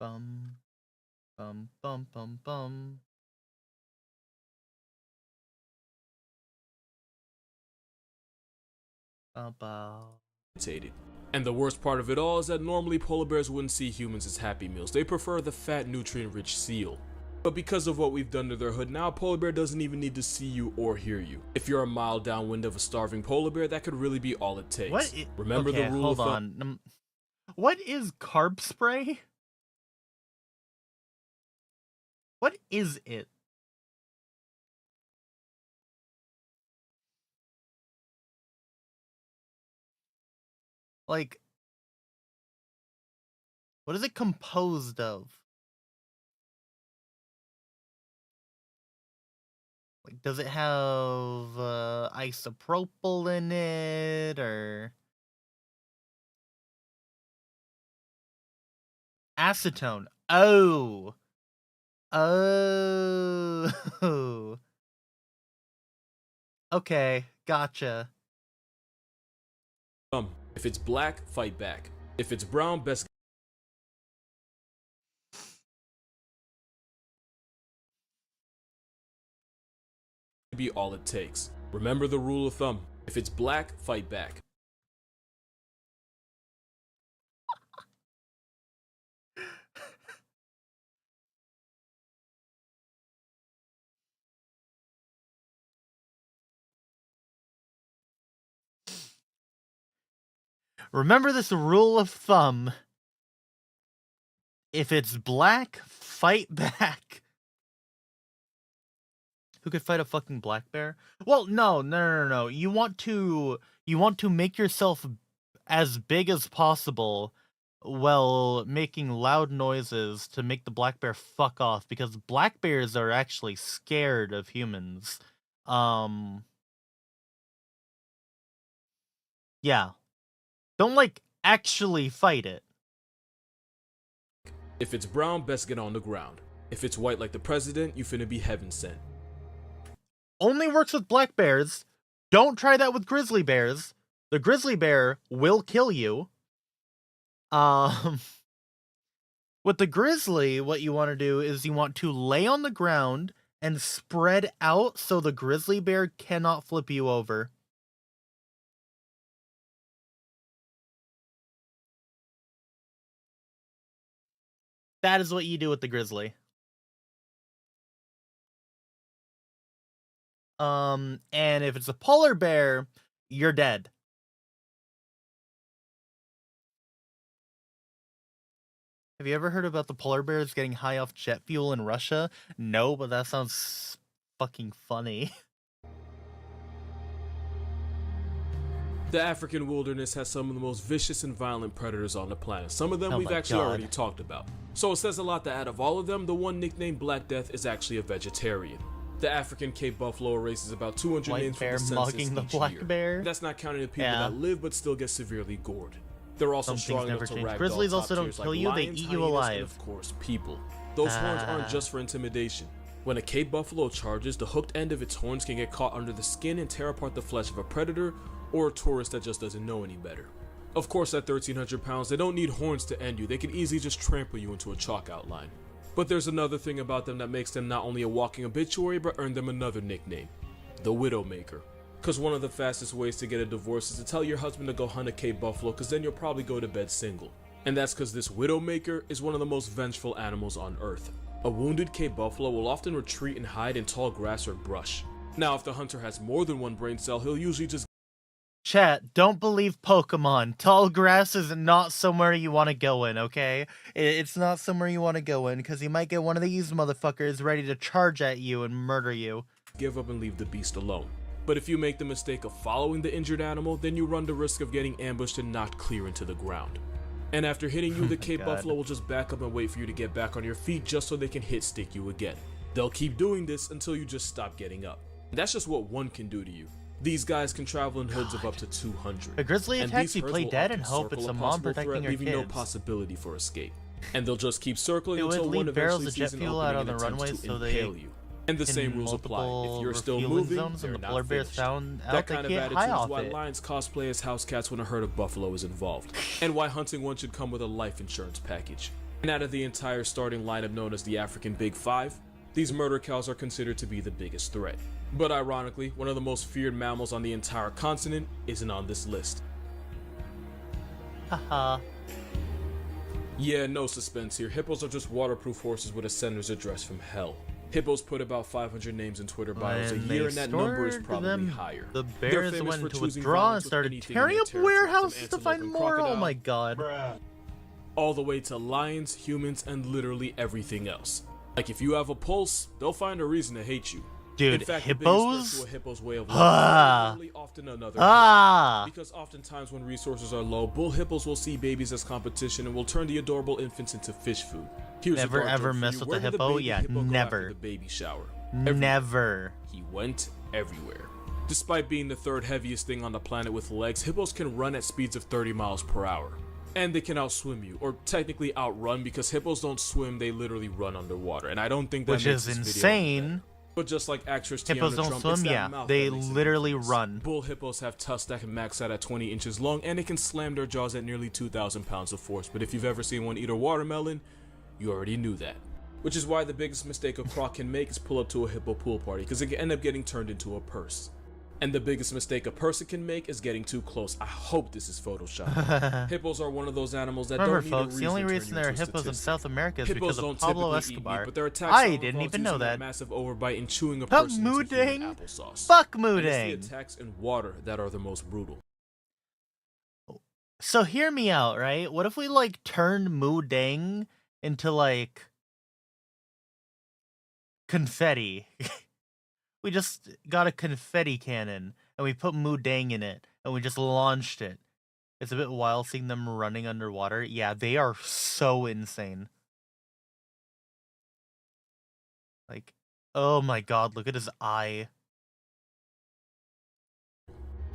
Bum, bum, bum, bum, bum. Bow. And the worst part of it all is that normally polar bears wouldn't see humans as happy meals. They prefer the fat, nutrient-rich seal. But because of what we've done to their hood now, a polar bear doesn't even need to see you or hear you. If you're a mile downwind of a starving polar bear, that could really be all it takes. Remember Okay, the rule hold of on. What is carb spray? What is it? Like, what is it composed of? Like, does it have isopropyl in it, or acetone? Oh, oh. Okay, gotcha. If it's black, fight back. If it's brown, best be all it takes. Remember the rule of thumb. If it's black, fight back. Remember this rule of thumb. If it's black, fight back. Who could fight a fucking black bear? Well, no. You want to make yourself as big as possible while making loud noises to make the black bear fuck off, because black bears are actually scared of humans. Yeah. Don't like actually fight it. If it's brown, best get on the ground. If it's white like the president, you finna be heaven sent. Only works with black bears. Don't try that with grizzly bears. The grizzly bear will kill you. With the grizzly, what you want to do is you want to lay on the ground and spread out so the grizzly bear cannot flip you over. That is what you do with the grizzly. And if it's a polar bear, you're dead. Have you ever heard about the polar bears getting high off jet fuel in Russia? No, but that sounds fucking funny. The African wilderness has some of the most vicious and violent predators on the planet. Some of them Oh we've my actually God. already talked about. So it says a lot that out of all of them, the one nicknamed Black Death is actually a vegetarian. The African Cape Buffalo raises about 200 White names bear from the mugging census the each black year. bear? That's not counting the people Yeah. that live but still get severely gored. They're also Some strong things enough never to change. ragdoll Grizzlies top also don't tiers kill like you, they lions, eat you hyenas, alive. and of course, people. Those horns aren't just for intimidation. When a Cape Buffalo charges, the hooked end of its horns can get caught under the skin and tear apart the flesh of a predator or a tourist that just doesn't know any better. Of course, at 1,300 pounds, they don't need horns to end you. They can easily just trample you into a chalk outline. But there's another thing about them that makes them not only a walking obituary, but earned them another nickname, the Widowmaker. Cause one of the fastest ways to get a divorce is to tell your husband to go hunt a Cape Buffalo, cause then you'll probably go to bed single. And that's cause this Widowmaker is one of the most vengeful animals on earth. A wounded Cape Buffalo will often retreat and hide in tall grass or brush. Now, if the hunter has more than one brain cell, he'll usually just Chat, don't believe Pokemon. Tall grass is not somewhere you want to go in, okay? It's not somewhere you want to go in, because you might get one of these motherfuckers ready to charge at you and murder you. give up and leave the beast alone. But if you make the mistake of following the injured animal, then you run the risk of getting ambushed and knocked clear into the ground. And after hitting you, the Cape Buffalo will just back up and wait for you to get back on your feet just so they can hit stick you again. They'll keep doing this until you just stop getting up. And that's just what one can do to you. These guys can travel in herds of up to 200. A grizzly and attacks these you, herds play will dead often and hope circle it's a mom possible protecting threat, your leaving kids. no possibility for escape. And they'll just keep circling It would until one leave barrels eventually of jet sees an fuel out opening on and the attempts runway to so they impale you. And the same rules apply. If you're still refueling moving, zones and they're the not polar bears finished. found out That they kind of can't attitude high is off why it. lions cosplay as house cats when a herd of buffalo is involved, and why hunting one should come with a life insurance package. And out of the entire starting lineup known as the African Big Five, these murder cows are considered to be the biggest threat. But ironically, one of the most feared mammals on the entire continent isn't on this list. Haha. Yeah, no suspense here. Hippos are just waterproof horses with a sender's address from hell. Hippos put about 500 names in Twitter bios a When year, they and that number is stored probably them, higher. The They're bears famous went for to choosing withdraw and violence with started anything in tearing their up territory, from warehouses to antelope find and more. Oh crocodile, my god. all the way to lions, humans, and literally everything else. Like if you have a pulse, they'll find a reason to hate you. Dude, in fact, hippos? The biggest threat to a hippo's way of life Ah. is literally often another Ah! because oftentimes when resources are low, bull hippos will see babies as competition and will turn the adorable infants into fish food. Here's Never a dark ever joke for mess you. with Where a did hippo? baby Yeah, hippo go after never. the baby shower? Never. He went everywhere. Despite being the third heaviest thing on the planet with legs, hippos can run at speeds of 30 miles per hour. And they can outswim you, or technically outrun, because hippos don't swim, they literally run underwater. And I don't think that Which makes is this video insane. better. But just like actress Hippos Tiana don't Trump, swim, it's that yeah. mouth They that makes it literally dangerous. run. Bull hippos have tusks that can max out at 20 inches long, and they can slam their jaws at nearly 2,000 pounds of force. But if you've ever seen one eat a watermelon, you already knew that. Which is why the biggest mistake a croc can make is pull up to a hippo pool party, because it can end up getting turned into a purse. And the biggest mistake a person can make is getting too close. I hope this is Photoshop. Hippos are one of those animals that Remember, don't need folks, a the only to turn reason you there are into a hippos in statistic. South America is Hippos because don't of Pablo typically eat Escobar. meat, but their attacks I often didn't involve even know using a that. massive overbite and chewing a Fuck person into human Moodang. applesauce. Fuck And it's Moodang. the attacks in water that are the most brutal. So hear me out, right? What if we like turned Moodang into like confetti? We just got a confetti cannon and we put Moodang in it and we just launched it. It's a bit wild seeing them running underwater. Yeah, they are so insane. Like, oh my god, look at his eye.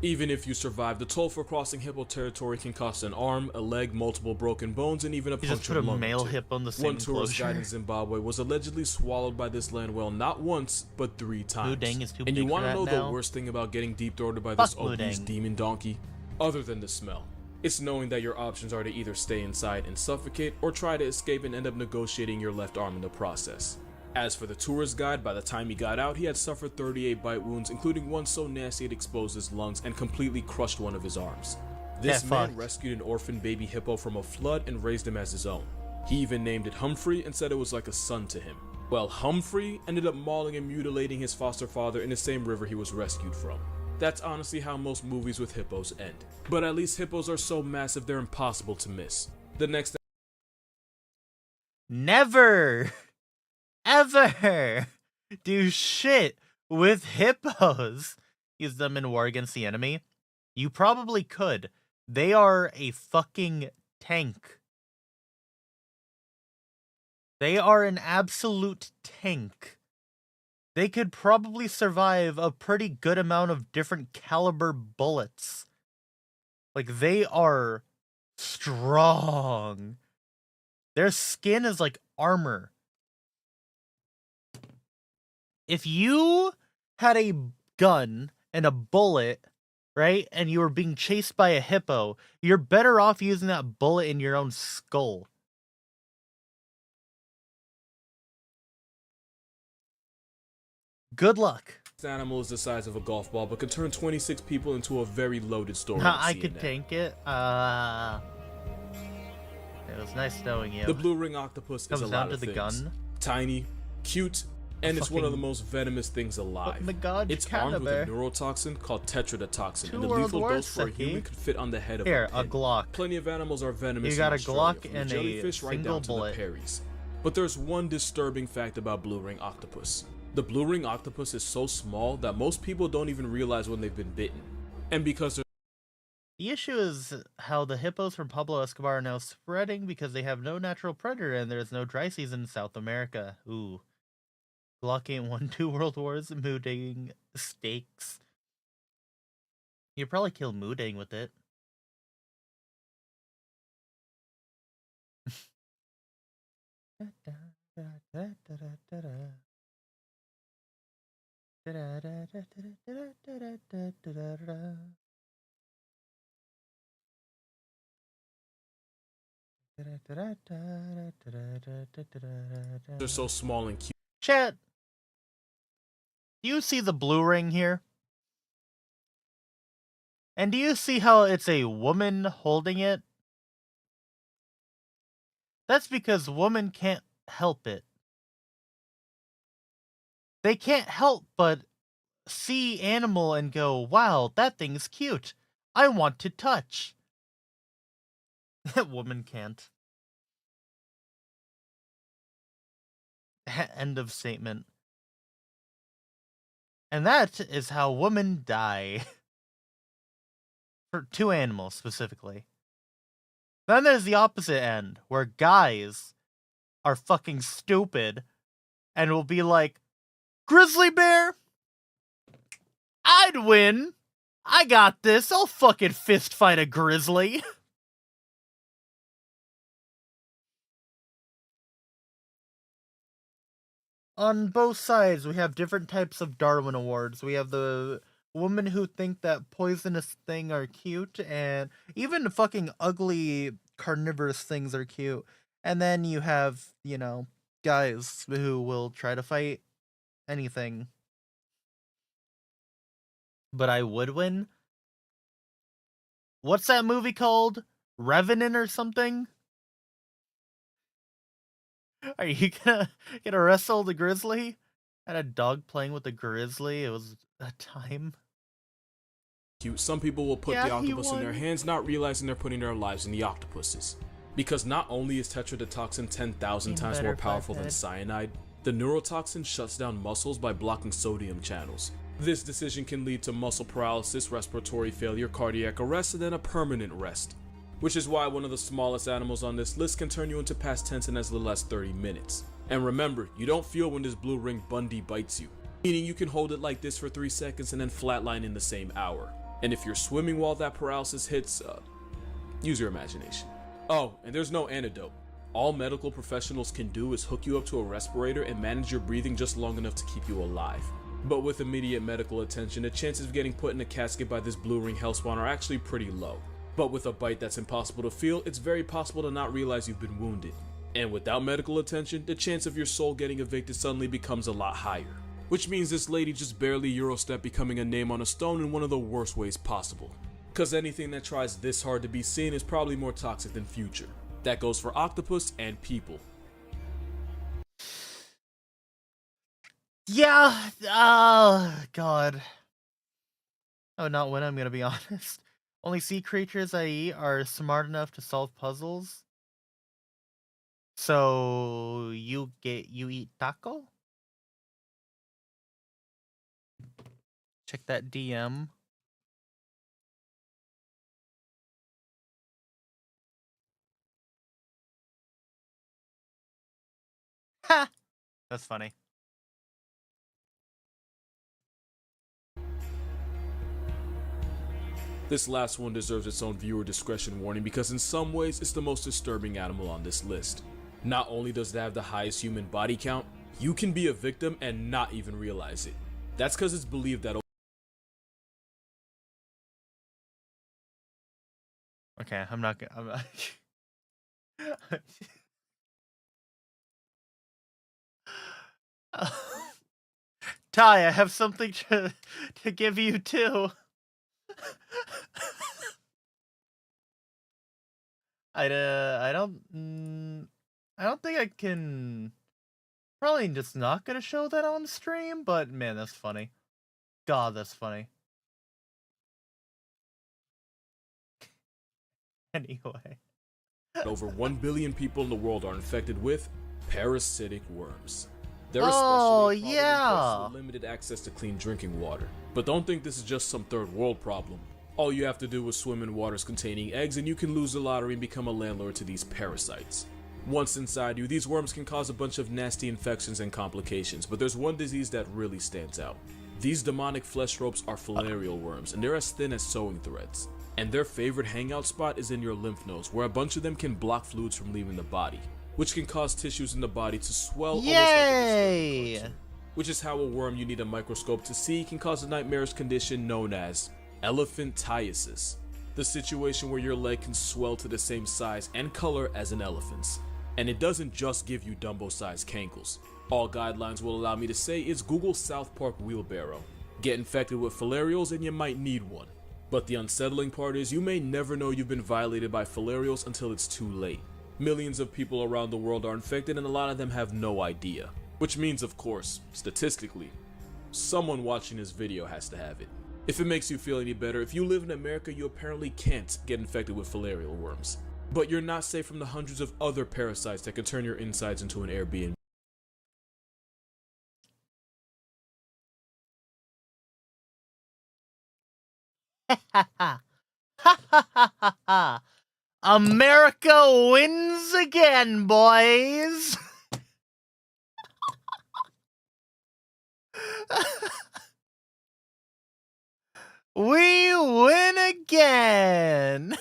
Even if you survive, the toll for crossing hippo territory can cost an arm, a leg, multiple broken bones, and even a You just punctured put a lung or male two. hippo in the same One tourist guide in enclosure. Zimbabwe was allegedly swallowed by this land whale not once, but 3 times. Moodang is too and big you for want to that know now? the worst thing about getting deep-throated by Fuck this obese Moodang. demon donkey? Other than the smell. It's knowing that your options are to either stay inside and suffocate, or try to escape and end up negotiating your left arm in the process. As for the tourist guide, by the time he got out, he had suffered 38 bite wounds, including one so nasty it exposed his lungs and completely crushed one of his arms. This Yeah, man fuck. rescued an orphan baby hippo from a flood and raised him as his own. He even named it Humphrey and said it was like a son to him. Well, Humphrey ended up mauling and mutilating his foster father in the same river he was rescued from. That's honestly how most movies with hippos end. But at least hippos are so massive they're impossible to miss. The next Never, ever do shit with hippos. Use them in war against the enemy. You probably could. They are a fucking tank. They are an absolute tank. They could probably survive a pretty good amount of different caliber bullets. Like, they are strong. Their skin is like armor. If you had a gun and a bullet, right, and you were being chased by a hippo, you're better off using that bullet in your own skull. Good luck. animal is the size of a golf ball, but can turn 26 people into a very loaded story. I could tank it. It was nice knowing you. The blue ring octopus is a Comes lot down to of the things. gun. Tiny, cute, and it's one of the Fucking- most venomous things alive. Oh my god, It's Canada armed with bear. a neurotoxin called tetrodotoxin, Two and the World lethal Wars, dose for a Seki. human could fit on the head of Here, a a pin. Glock. Plenty of animals are venomous. You got in a Australia, Glock from the and a jellyfish right single down to bullet. the Peris. But there's one disturbing fact about blue ring octopus. The blue ring octopus is so small that most people don't even realize when they've been bitten. And because they're The issue is how the hippos from Pablo Escobar are now spreading because they have no natural predator and there's no dry season in South America. Ooh. Glock ain't won 2 world wars, mooding steaks. You'd probably kill mooding with it. they're so small and cute. Chat, do you see the blue ring here? And do you see how it's a woman holding it? That's because women can't help it. They can't help but see animal and go, wow, that thing's cute. I want to touch. That woman can't. End of statement. And that is how women die. For 2 animals, specifically. Then there's the opposite end, where guys are fucking stupid and will be like, grizzly bear? I'd win! I got this, I'll fucking fist fight a grizzly. On both sides, we have different types of Darwin Awards. We have the women who think that poisonous things are cute, and even fucking ugly carnivorous things are cute. And then you have, you know, guys who will try to fight anything. But I would win? What's that movie called? Revenant or something? Are you gonna wrestle the grizzly? I had a dog playing with the grizzly. It was a time. Some people will put Yeah, the he octopus in their won. hands, not realizing they're putting their lives in the octopus's. Because not only is tetrodotoxin 10,000 times better, more powerful than Flathead. cyanide, the neurotoxin shuts down muscles by blocking sodium channels. This decision can lead to muscle paralysis, respiratory failure, cardiac arrest, and then a permanent rest. Which is why one of the smallest animals on this list can turn you into past tense in as little as 30 minutes. And remember, you don't feel when this blue ring Bundy bites you, meaning you can hold it like this for 3 seconds and then flatline in the same hour. And if you're swimming while that paralysis hits, use your imagination. Oh, and there's no antidote. All medical professionals can do is hook you up to a respirator and manage your breathing just long enough to keep you alive. But with immediate medical attention, the chances of getting put in a casket by this blue ring hellspawn are actually pretty low. But with a bite that's impossible to feel, it's very possible to not realize you've been wounded. And without medical attention, the chance of your soul getting evicted suddenly becomes a lot higher. Which means this lady just barely Eurostep becoming a name on a stone in one of the worst ways possible. Cause anything that tries this hard to be seen is probably more toxic than future. That goes for octopus and people. Yeah, god. I would not win, I'm gonna be honest. Only sea creatures I eat are smart enough to solve puzzles. So you eat taco? Check that DM. Ha! That's funny. This last one deserves its own viewer discretion warning because in some ways it's the most disturbing animal on this list. Not only does it have the highest human body count, you can be a victim and not even realize it. That's because it's believed that Okay, I'm not gonna. Ty, I have something to give you too. I don't think I can. Probably just not gonna show that on stream, but man, that's funny. God, that's funny. Anyway. over 1 billion people in the world are infected with parasitic worms. They're Oh, especially a problem in places yeah. with limited access to clean drinking water. But don't think this is just some third world problem. All you have to do is swim in waters containing eggs and you can lose the lottery and become a landlord to these parasites. Once inside you, these worms can cause a bunch of nasty infections and complications, but there's one disease that really stands out. These demonic flesh ropes are filarial worms, and they're as thin as sewing threads. And their favorite hangout spot is in your lymph nodes, where a bunch of them can block fluids from leaving the body, which can cause tissues in the body to swell almost like a disturbing Yay! cartoon. Which is how a worm you need a microscope to see can cause a nightmarish condition known as elephantiasis. The situation where your leg can swell to the same size and color as an elephant's. And it doesn't just give you Dumbo-sized cankles. All guidelines will allow me to say is Google South Park wheelbarrow. Get infected with filarials and you might need one. But the unsettling part is you may never know you've been violated by filarials until it's too late. Millions of people around the world are infected and a lot of them have no idea. Which means, of course, statistically, someone watching this video has to have it. If it makes you feel any better, if you live in America, you apparently can't get infected with filarial worms. But you're not safe from the hundreds of other parasites that can turn your insides into an Airbnb. Ha ha ha ha. America wins again, boys. We win again.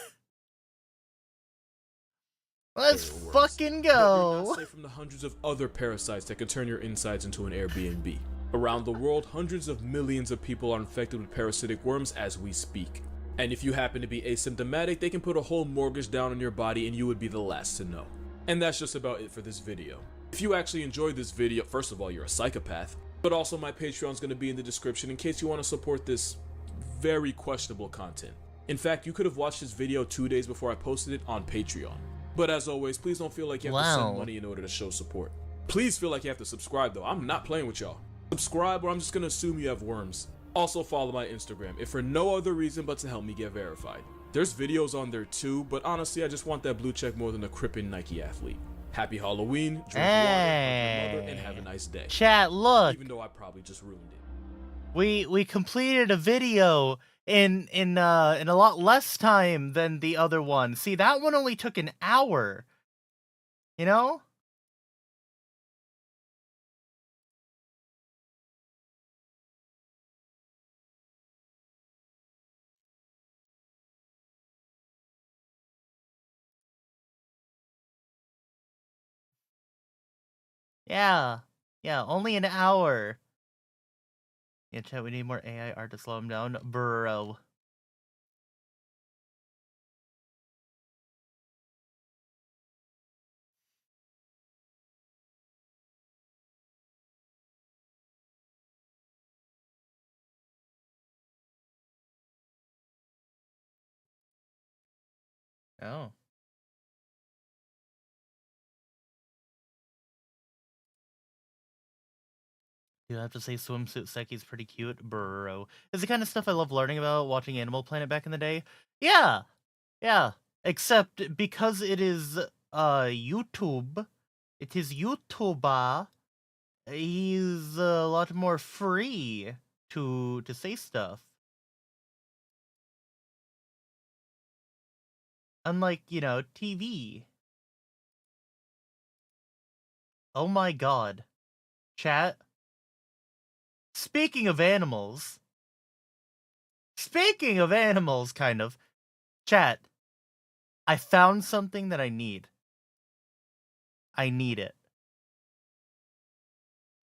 Let's fucking But you're go. not safe from the hundreds of other parasites that can turn your insides into an Airbnb. Around the world, hundreds of millions of people are infected with parasitic worms as we speak. And if you happen to be asymptomatic, they can put a whole mortgage down on your body and you would be the last to know. And that's just about it for this video. If you actually enjoyed this video, first of all, you're a psychopath, but also my Patreon's going to be in the description in case you want to support this very questionable content. In fact, you could have watched this video 2 days before I posted it on Patreon. But as always, please don't feel like you have to send money in order to show support. Please feel like you have to subscribe though. I'm not playing with y'all. Subscribe or I'm just gonna assume you have worms. Also follow my Instagram, if for no other reason but to help me get verified. There's videos on there too, but honestly I just want that blue check more than a crippin' Nike athlete. Happy Halloween, drink water, hug your mother, and have a nice day. Chat, look. Even though I probably just ruined it. We completed a video in a lot less time than the other one. See, that one only took an hour. You know? Yeah. Yeah, only an hour. Yeah, chat, we need more AI art to slow him down. Bro. Oh. Do I have to say swimsuit Seki's pretty cute? Bro. It's the kind of stuff I love learning about watching Animal Planet back in the day. Yeah. Yeah. Except because it is YouTube. It is YouTuber. He's a lot more free to say stuff. Unlike, you know, TV. Oh my god. Chat. Speaking of animals, kind of. Chat. I found something that I need. I need it.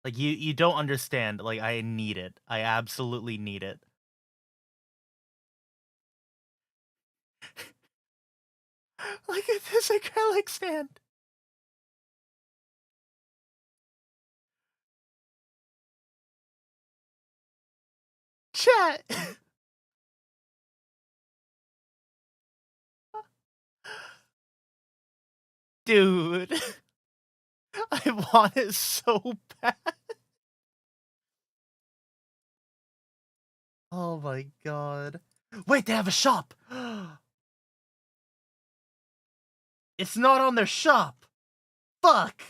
Like, you don't understand. Like, I need it. I absolutely need it. Look at this acrylic stand. Chat. Dude. I want it so bad. Oh my god. Wait, they have a shop. It's not on their shop. Fuck.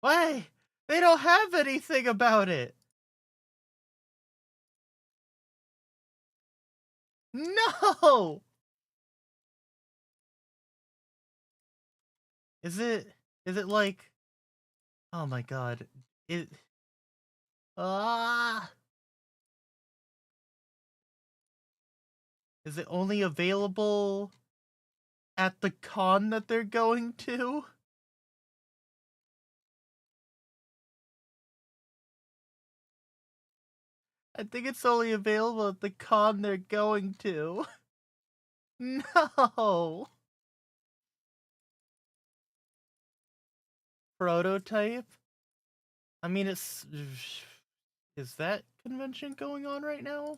Why? They don't have anything about it. No! Is it like, oh my god. It ah Is it only available at the con that they're going to? I think it's only available at the con they're going to. No! Prototype? I mean, it's... Is that convention going on right now?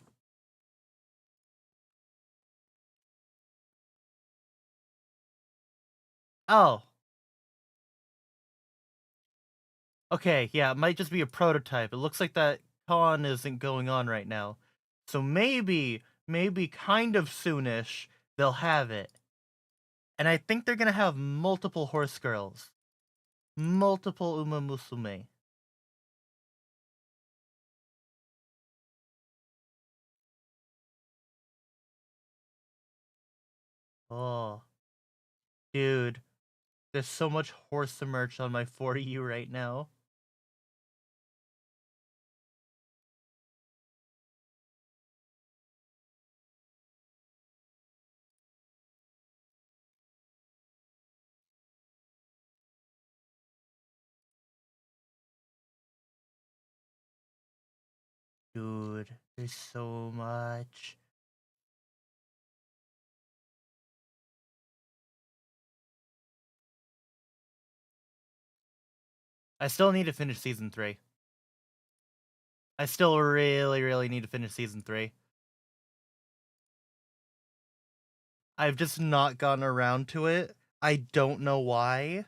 Oh. Okay, yeah, it might just be a prototype. It looks like that con isn't going on right now. So maybe kind of soonish, they'll have it. And I think they're gonna have multiple horse girls. Multiple Uma Musume. Oh. Dude. There's so much horse merch on my 4U right now. Dude, there's so much. I still need to finish season 3. I still really need to finish season 3. I've just not gotten around to it. I don't know why.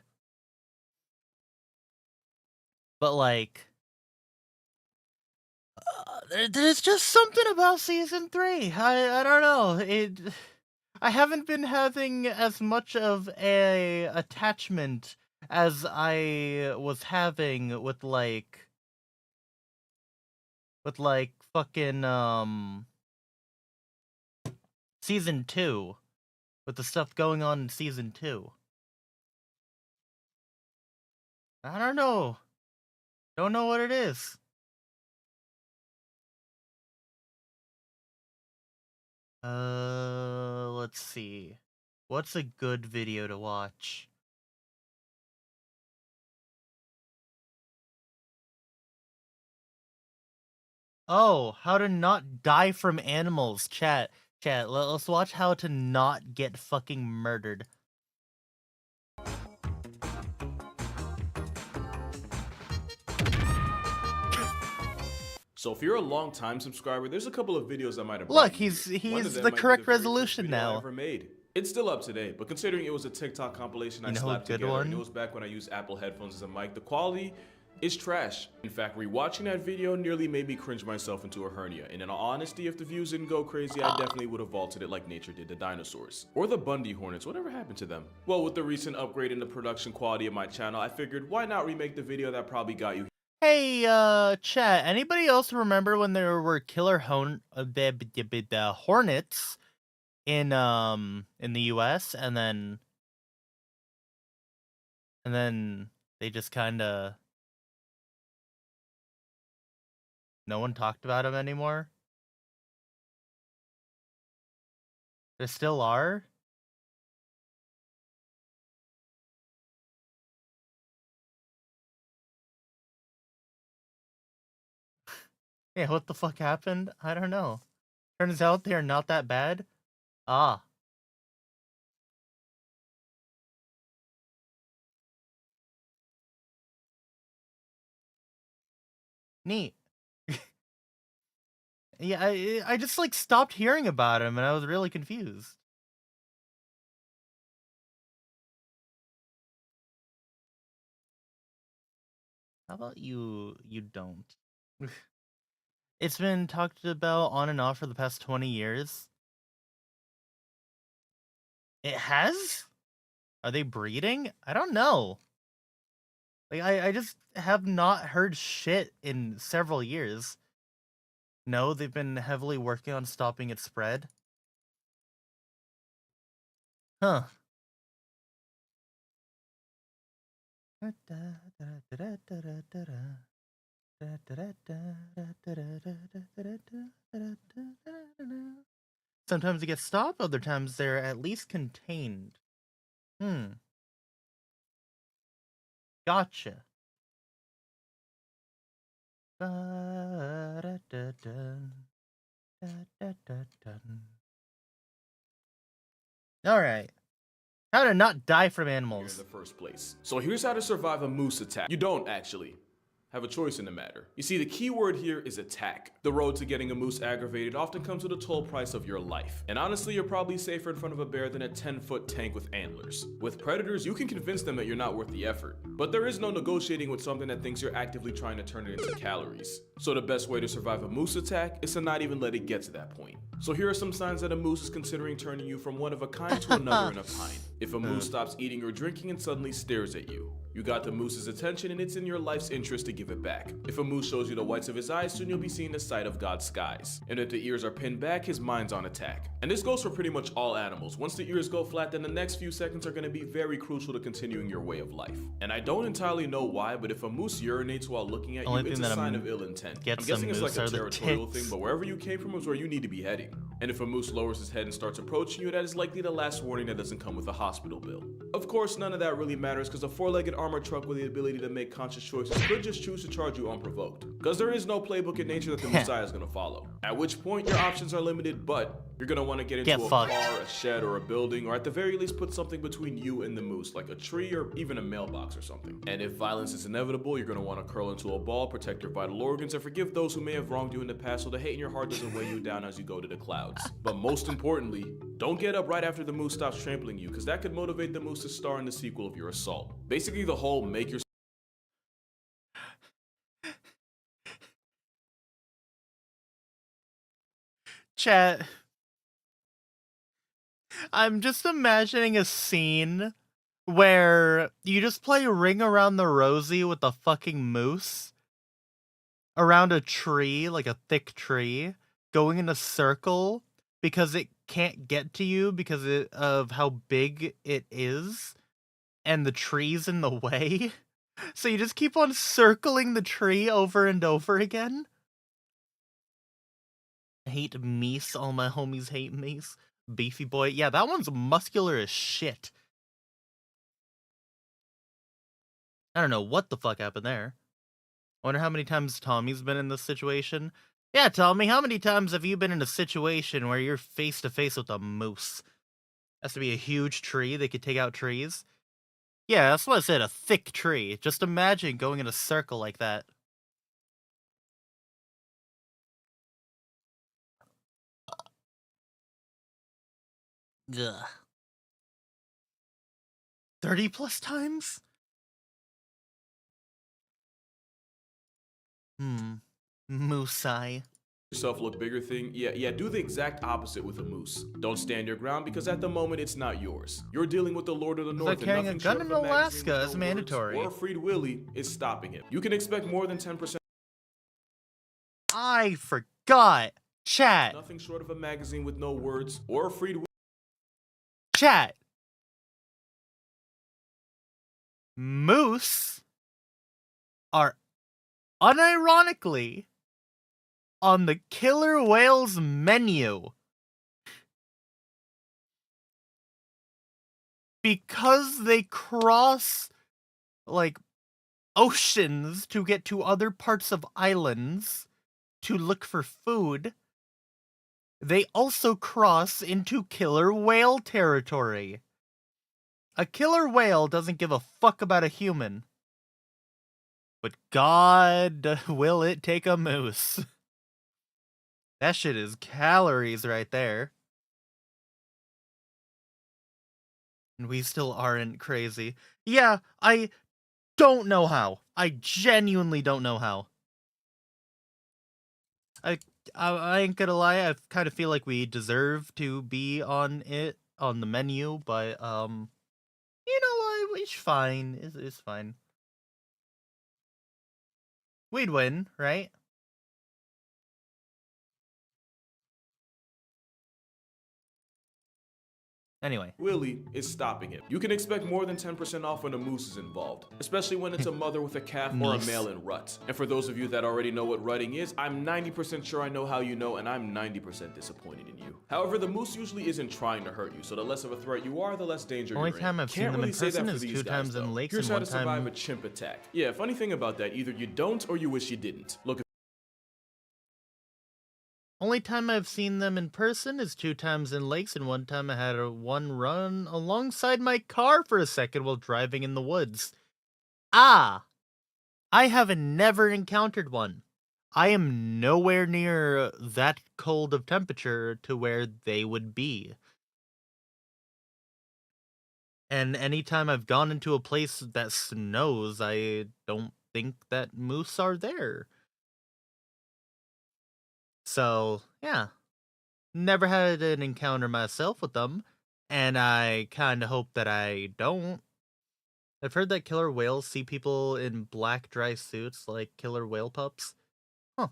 But like, there's just something about season 3. I don't know. I haven't been having as much of a attachment as I was having with fucking season 2, with the stuff going on in season 2. I don't know. Don't know what it is. Let's see. What's a good video to watch? Oh, how to not die from animals. Chat, let's watch how to not get fucking murdered. So if you're a long-time subscriber, there's a couple of videos I might have. Look, brought you he's here. One of them the might be correct very first resolution video I now. ever made. It's still up today, but considering it was a TikTok compilation I You know, slapped good together, one? and it was back when I used Apple headphones as a mic, the quality is trash. In fact, rewatching that video nearly made me cringe myself into a hernia. And in all honesty, if the views didn't go crazy, I definitely would have vaulted it like nature did the dinosaurs. Or the Bundy Hornets, whatever happened to them? Well, with the recent upgrade in the production quality of my channel, I figured why not remake the video that probably got you. Hey, chat, anybody else remember when there were killer hornets in the US, and then they just kinda, no one talked about them anymore? There still are? Yeah, what the fuck happened? I don't know. Turns out they're not that bad. Ah. Neat. Yeah, I just like stopped hearing about him and I was really confused. How about you don't? It's been talked about on and off for the past 20 years. It has? Are they breeding? I don't know. Like, I just have not heard shit in several years. No, they've been heavily working on stopping its spread. Huh. Sometimes they get stopped, other times they're at least contained. Gotcha. Alright. How to not die from Here in animals. the first place. So here's how to survive a moose attack. You don't actually have a choice in the matter. You see, the key word here is attack. The road to getting a moose aggravated often comes with a toll price of your life. And honestly, you're probably safer in front of a bear than a 10-foot tank with antlers. With predators, you can convince them that you're not worth the effort. But there is no negotiating with something that thinks you're actively trying to turn it into calories. So the best way to survive a moose attack is to not even let it get to that point. So here are some signs that a moose is considering turning you from one of a kind to another in a kind. If a moose stops eating or drinking and suddenly stares at you, you got the moose's attention and it's in your life's interest to give it back. If a moose shows you the whites of his eyes, soon you'll be seeing the sight of God's skies. And if the ears are pinned back, his mind's on attack. And this goes for pretty much all animals. Once the ears go flat, then the next few seconds are going to be very crucial to continuing your way of life. And I don't entirely know why, but if a moose urinates while looking at you, it's a sign of ill intent. I'm guessing it's like a territorial thing, but wherever you came from is where you need to be heading. And if a moose lowers his head and starts approaching you, that is likely the last warning that doesn't come with a hospital bill. Of course, none of that really matters because a four-legged armored truck with the ability to make conscious choices could just choose to charge you unprovoked. Because there is no playbook in nature that the Messiah is going to follow. At which point, your options are limited, but you're going to want to get into a car, a shed, or a building, or at the very least put something between you and the moose, like a tree or even a mailbox or something. And if violence is inevitable, you're going to want to curl into a ball, protect your vital organs, and forgive those who may have wronged you in the past so the hate in your heart doesn't weigh you down as you go to the clouds. But most importantly, don't get up right after the moose stops trampling you, because that could motivate the moose to star in the sequel of your assault. Basically, the whole make your Chat. I'm just imagining a scene where you just play Ring Around the Rosie with a fucking moose around a tree, like a thick tree, going in a circle because it can't get to you because of how big it is and the tree's in the way. So you just keep on circling the tree over and over again. I hate Meese. All my homies hate Meese. Beefy boy. Yeah, that one's muscular as shit. I don't know what the fuck happened there. I wonder how many times Tommy's been in this situation. Yeah, Tommy, how many times have you been in a situation where you're face to face with a moose? Has to be a huge tree. They could take out trees. Yeah, that's what I said, a thick tree. Just imagine going in a circle like that. Ugh. 30 plus times? Moose eye. Yourself look bigger thing, yeah, do the exact opposite with a moose. Don't stand your ground because at the moment it's not yours. You're dealing with the Lord of the North, and carrying nothing a gun short in of a magazine Alaska with is no mandatory. words or a freed willy is stopping him. You can expect more than 10%. I forgot. Chat. Nothing short of a magazine with no words or a freed willy. Chat. Moose are unironically on the killer whales menu because they cross like oceans to get to other parts of islands to look for food. They also cross into killer whale territory. A killer whale doesn't give a fuck about a human. But God, will it take a moose? That shit is calories right there. And we still aren't crazy. Yeah, I don't know how. I genuinely don't know how. I ain't gonna lie, I kind of feel like we deserve to be on the menu, but, you know what, it's fine. It's fine. We'd win, right? Anyway. Willie is stopping him. You can expect more than 10% off when a moose is involved, especially when it's a mother with a calf or a Nice. male in rut. And for those of you that already know what rutting is, I'm 90% sure I know how you know, and I'm 90% disappointed in you. However, the moose usually isn't trying to hurt you, so the less of a threat you are, the less danger Only you're in. time I've seen Can't them in really say that person for is these 2 guys, times in though. lakes Here's and how 1 to survive time. a chimp attack. Yeah, funny thing about that, either you don't or you wish you didn't. Look, Only time I've seen them in person is 2 times in lakes, and 1 time I had one run alongside my car for a second while driving in the woods. Ah! I have never encountered one. I am nowhere near that cold of temperature to where they would be. And anytime I've gone into a place that snows, I don't think that moose are there. So, yeah. Never had an encounter myself with them, and I kinda hope that I don't. I've heard that killer whales see people in black dry suits like killer whale pups. Huh.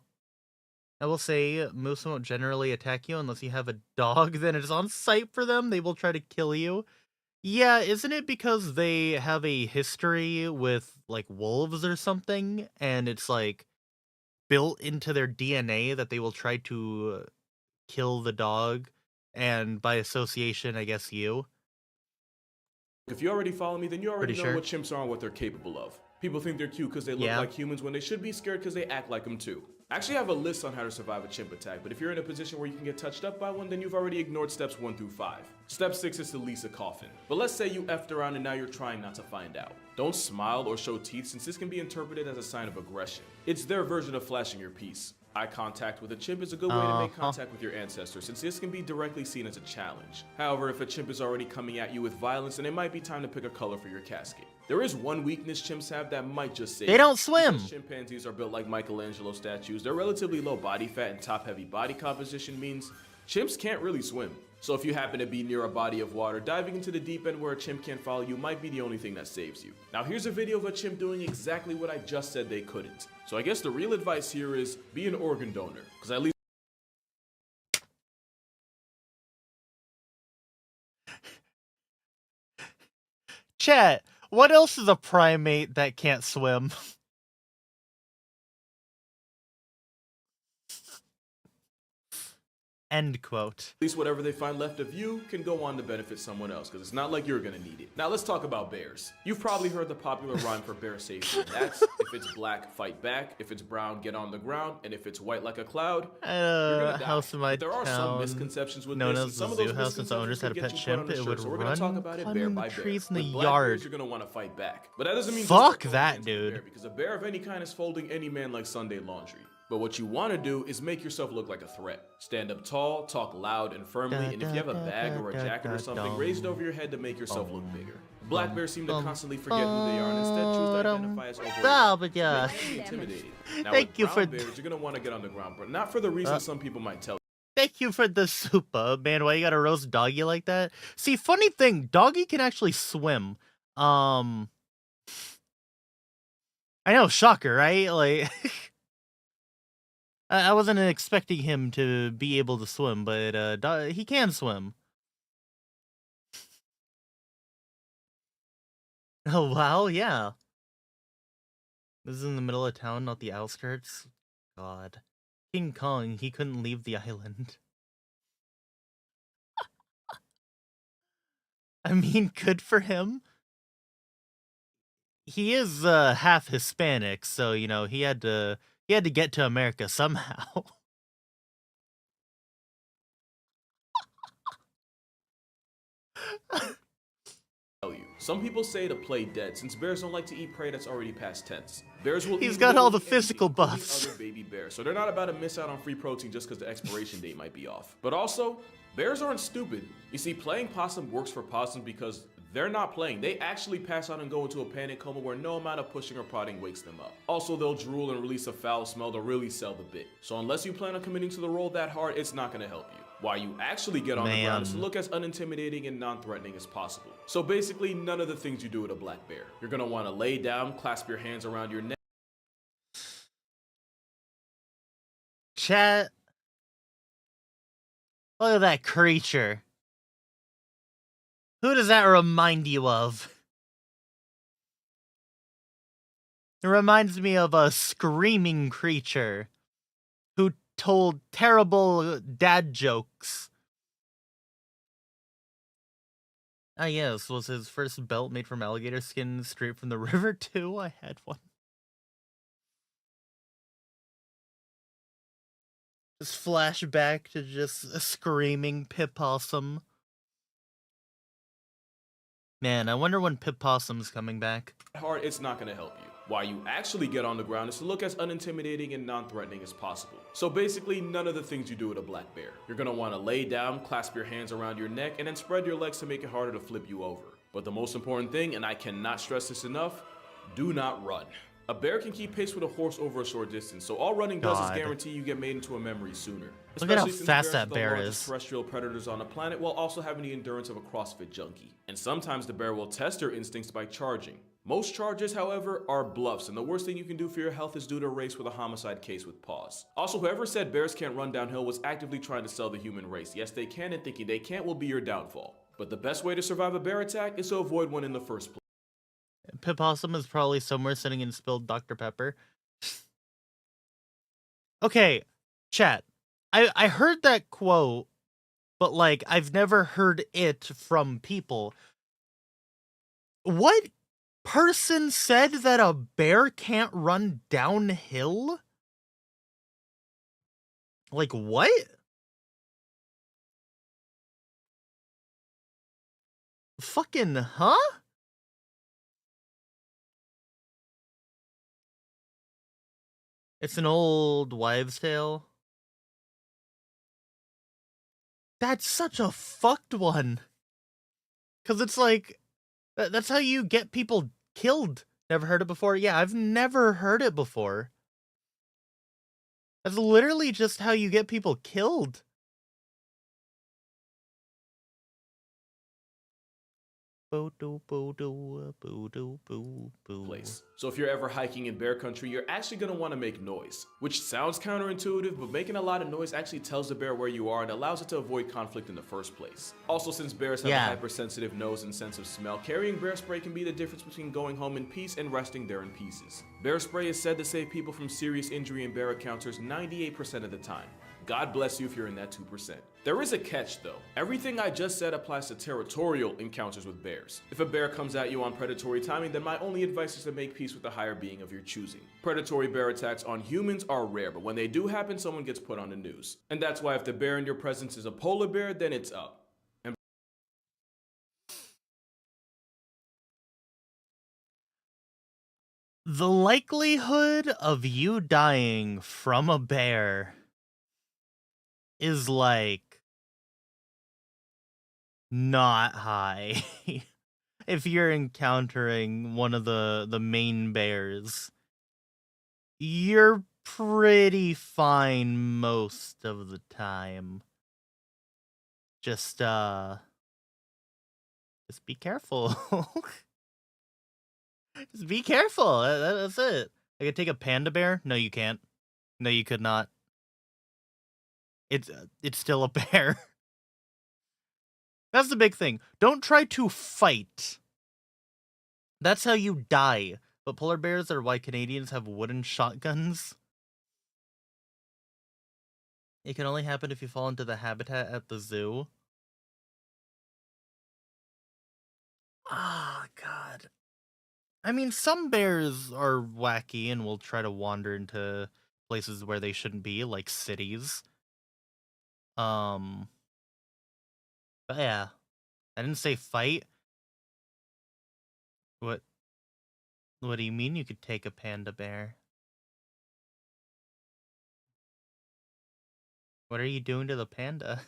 I will say, moose won't generally attack you unless you have a dog that is on site for them. They will try to kill you. Yeah, isn't it because they have a history with, like, wolves or something, and it's, like, built into their DNA that they will try to kill the dog, and by association, I guess you? if you already follow me, then you already Pretty know sure. what chimps are and what they're capable of. People think they're cute because they look Yeah. like humans when they should be scared because they act like them too. I actually have a list on how to survive a chimp attack, but if you're in a position where you can get touched up by one, then you've already ignored steps 1 through 5. Step 6 is to lease a coffin. But let's say you effed around and now you're trying not to find out. Don't smile or show teeth since this can be interpreted as a sign of aggression. It's their version of flashing your piece. Eye contact with a chimp is a good way to make contact with your ancestors, since this can be directly seen as a challenge. However, if a chimp is already coming at you with violence, then it might be time to pick a color for your casket. There is one weakness chimps have that might just save They you. don't swim. Because chimpanzees are built like Michelangelo statues. Their relatively low body fat and top-heavy body composition means chimps can't really swim. So if you happen to be near a body of water, diving into the deep end where a chimp can't follow you might be the only thing that saves you. Now here's a video of a chimp doing exactly what I just said they couldn't. So I guess the real advice here is be an organ donor, because at least Chat, what else is a primate that can't swim? End quote. whatever they find left of you can go on to benefit someone else, because it's not like you're gonna need it. Now let's talk about bears. You've probably heard the popular rhyme for bear safety, and that's if it's black, fight back, if it's brown, get on the ground, and if it's white like a cloud, you're gonna die. House in my But there are some town, misconceptions with known this, as and the some of zoo those house, since the owners had a misconceptions pet can get you chimp, put on a it shirt, would so we're gonna talk run about it bear climbing by the bear. trees in the With black yard. bears, you're gonna want to fight back, but that doesn't mean Fuck just that, go against the dude. bear, because a bear of any kind is folding any man like Sunday laundry. But what you want to do is make yourself look like a threat. Stand up tall, talk loud and firmly, and if you have a bag or a jacket or something, raise it over your head to make yourself look bigger. Black bears seem to constantly forget who they are and instead choose to identify as overweight. But yeah. They can be intimidating. Now, Thank with you brown for bears, you're gonna want to get on the ground, but not for the reason some people might tell you. Thank you for the soupa, man. Why you gotta roast Doggy like that? See, funny thing, Doggy can actually swim. I know, shocker, right? Like, I wasn't expecting him to be able to swim, but he can swim. Oh wow, yeah. This is in the middle of town, not the outskirts. God, King Kong, he couldn't leave the island. I mean, good for him. He is half Hispanic, so you know he had to get to America somehow. You. Some people say to play dead, since bears don't like to eat prey that's already past tense. Bears will He's eat got all the literally anything, physical including buffs. other baby bears, so they're not about to miss out on free protein just because the expiration date might be off. But also, bears aren't stupid. You see, playing possum works for possums because they're not playing. They actually pass out and go into a panic coma where no amount of pushing or prodding wakes them up. Also, they'll drool and release a foul smell to really sell the bit. So unless you plan on committing to the role that hard, it's not gonna help you. Why you actually get on the ground is to look as unintimidating and non-threatening as possible. So basically, none of the things you do with a black bear. You're gonna wanna lay down, clasp your hands around your neck. Chat. Look at that creature. Who does that remind you of? It reminds me of a screaming creature who told terrible dad jokes. Ah, yes, was his first belt made from alligator skin straight from the river too? I had one. Just flashback to just a screaming Pip Possum. Man, I wonder when Pip Possum's coming back. Hard, it's not going to help you. Why you actually get on the ground is to look as unintimidating and non-threatening as possible. So basically, none of the things you do with a black bear. You're going to want to lay down, clasp your hands around your neck, and then spread your legs to make it harder to flip you over. But the most important thing, and I cannot stress this enough, do not run. A bear can keep pace with a horse over a short distance, so all running does is guarantee you get made into a memory sooner. Look at how Especially since fast bears that are the bear largest is. terrestrial predators on the planet while also having the endurance of a CrossFit junkie. And sometimes the bear will test their instincts by charging. Most charges, however, are bluffs, and the worst thing you can do for your health is do to race with a homicide case with paws. Also, whoever said bears can't run downhill was actively trying to sell the human race. Yes, they can, and thinking they can't will be your downfall. But the best way to survive a bear attack is to avoid one in the first place. Pip Possum is probably somewhere sitting in spilled Dr. Pepper. Okay, chat. I heard that quote, but like I've never heard it from people. What person said that a bear can't run downhill? Like what? Fucking huh? It's an old wives' tale. That's such a fucked one. Cause it's like, that's how you get people killed. Never heard it before? Yeah, I've never heard it before. That's literally just how you get people killed. Place. So if you're ever hiking in bear country, you're actually going to want to make noise, which sounds counterintuitive, but making a lot of noise actually tells the bear where you are and allows it to avoid conflict in the first place. Also, since bears have a hypersensitive nose and sense of smell, carrying bear spray can be the difference between going home in peace and resting there in pieces. Bear spray is said to save people from serious injury in bear encounters 98% of the time. God bless you if you're in that 2%. There is a catch though. Everything I just said applies to territorial encounters with bears. If a bear comes at you on predatory timing, then my only advice is to make peace with the higher being of your choosing. Predatory bear attacks on humans are rare, but when they do happen, someone gets put on the news. And that's why if the bear in your presence is a polar bear, then it's up. The likelihood of you dying from a bear is like not high. If you're encountering one of the main bears, you're pretty fine most of the time. Just be careful. Just be careful. That's it. I could take a panda bear? No, you can't. No, you could not. It's still a bear. That's the big thing. Don't try to fight. That's how you die. But polar bears are why Canadians have wooden shotguns. It can only happen if you fall into the habitat at the zoo. Ah, God. I mean, some bears are wacky and will try to wander into places where they shouldn't be, like cities. But yeah. I didn't say fight. What do you mean you could take a panda bear? What are you doing to the panda?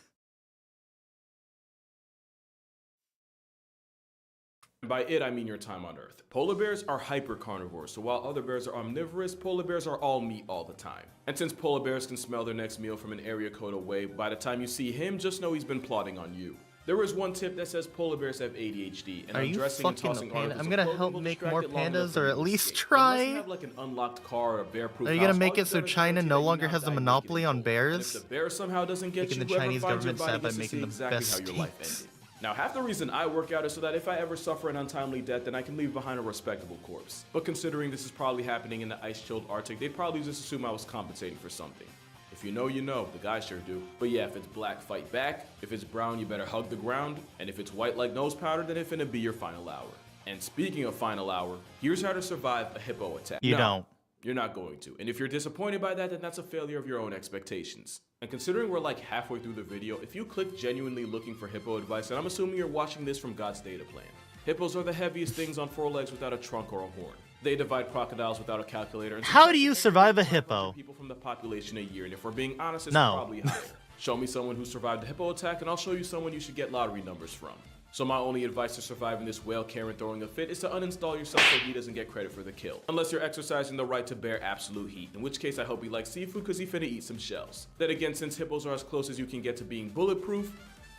By it, I mean your time on Earth. Polar bears are hyper carnivores, so while other bears are omnivorous, polar bears are all meat all the time. And since polar bears can smell their next meal from an area code away, by the time you see him, just know he's been plotting on you. There is one tip that says polar bears have ADHD, and Are you undressing and fucking a tossing panda? articles I'm of gonna clothing help will make distract more it long enough pandas, for or you at to least escape. try. Unless you have like an unlocked car or a bear-proof Are you gonna house, make all it so you've done is China guarantee no that you longer now has a die naked monopoly and on cold. bears? And if the bear somehow doesn't get Making you, the whoever Chinese finds your government body sad by gets to making see the exactly how best your life steaks. ended. Now, half the reason I work out is so that if I ever suffer an untimely death, then I can leave behind a respectable corpse. But considering this is probably happening in the ice-chilled Arctic, they'd probably just assume I was compensating for something. If you know, you know. The guys sure do. But yeah, if it's black, fight back. If it's brown, you better hug the ground. And if it's white like nose powder, then it's finna be your final hour. And speaking of final hour, here's how to survive a hippo attack. You don't. You're not going to. And if you're disappointed by that, then that's a failure of your own expectations. And considering we're like halfway through the video, if you click genuinely looking for hippo advice, then I'm assuming you're watching this from God's data plan. Hippos are the heaviest things on 4 legs without a trunk or a horn. They divide crocodiles without a calculator. And How do you survive a hippo? People from the population a year, and if we're being honest, it's No. probably higher. Show me someone who survived a hippo attack, and I'll show you someone you should get lottery numbers from. So my only advice to surviving this whale Karen throwing a fit is to uninstall yourself so he doesn't get credit for the kill. Unless you're exercising the right to bear absolute heat, in which case I hope he likes seafood because he finna eat some shells. Then again, since hippos are as close as you can get to being bulletproof,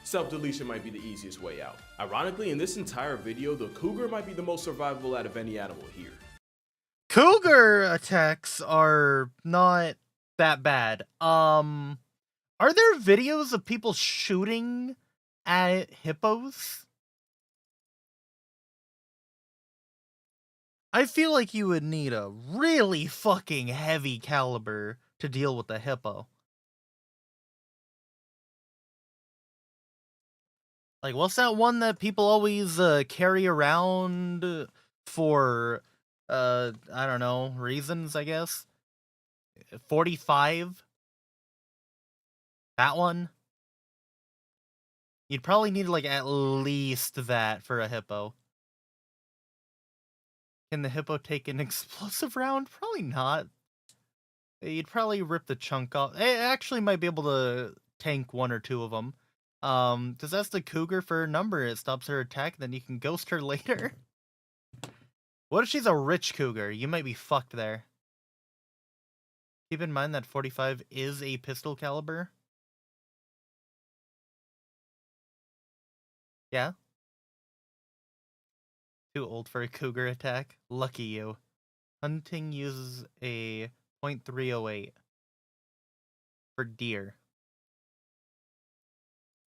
self-deletion might be the easiest way out. Ironically, in this entire video, the cougar might be the most survivable out of any animal here. Cougar attacks are not that bad. Are there videos of people shooting at hippos? I feel like you would need a really fucking heavy caliber to deal with a hippo. Like, what's that one that people always carry around for, I don't know, reasons, I guess? 45? That one? You'd probably need, like, at least that for a hippo. Can the hippo take an explosive round? Probably not. You'd probably rip the chunk off. It actually might be able to tank 1 or 2 of them. Because that's the cougar for her number. It stops her attack, then you can ghost her later. What if she's a rich cougar? You might be fucked there. Keep in mind that 45 is a pistol caliber. Yeah? Too old for a cougar attack? Lucky you. Hunting uses a .308 for deer.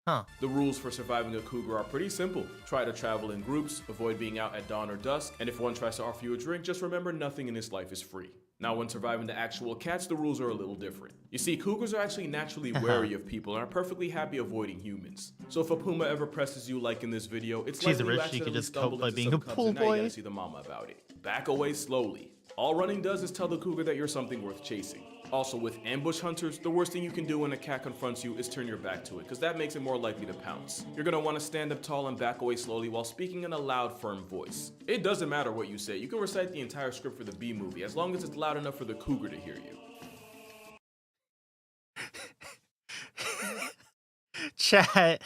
Huh. The rules for surviving a cougar are pretty simple. Try to travel in groups, avoid being out at dawn or dusk, and if one tries to offer you a drink, just remember nothing in this life is free. Now, when surviving the actual cats, the rules are a little different. You see, cougars are actually naturally wary of people and are perfectly happy avoiding humans. So if a puma ever presses you like in this video, it's She's likely you rich, she accidentally could just stumbled cope by into being some a cubs, pool and now you boy. gotta see the mama about it. Back away slowly. All running does is tell the cougar that you're something worth chasing. Also, with ambush hunters, the worst thing you can do when a cat confronts you is turn your back to it, because that makes it more likely to pounce. You're gonna want to stand up tall and back away slowly while speaking in a loud, firm voice. It doesn't matter what you say, you can recite the entire script for the B movie, as long as it's loud enough for the cougar to hear you. Chat.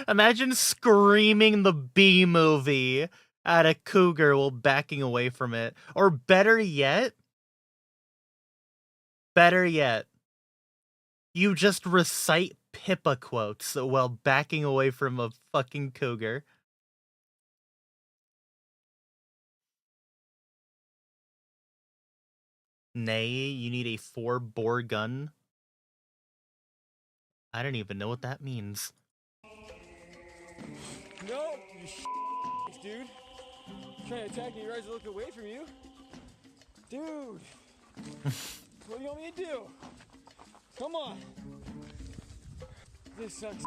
Imagine screaming the B movie at a cougar while backing away from it. Or better yet, you just recite Pippa quotes while backing away from a fucking cougar. Nay, you need a 4-bore gun? I don't even know what that means. No, you dude. Trying to attack me, right to look away from you. Dude. What do you want me to do? Come on. This sucks.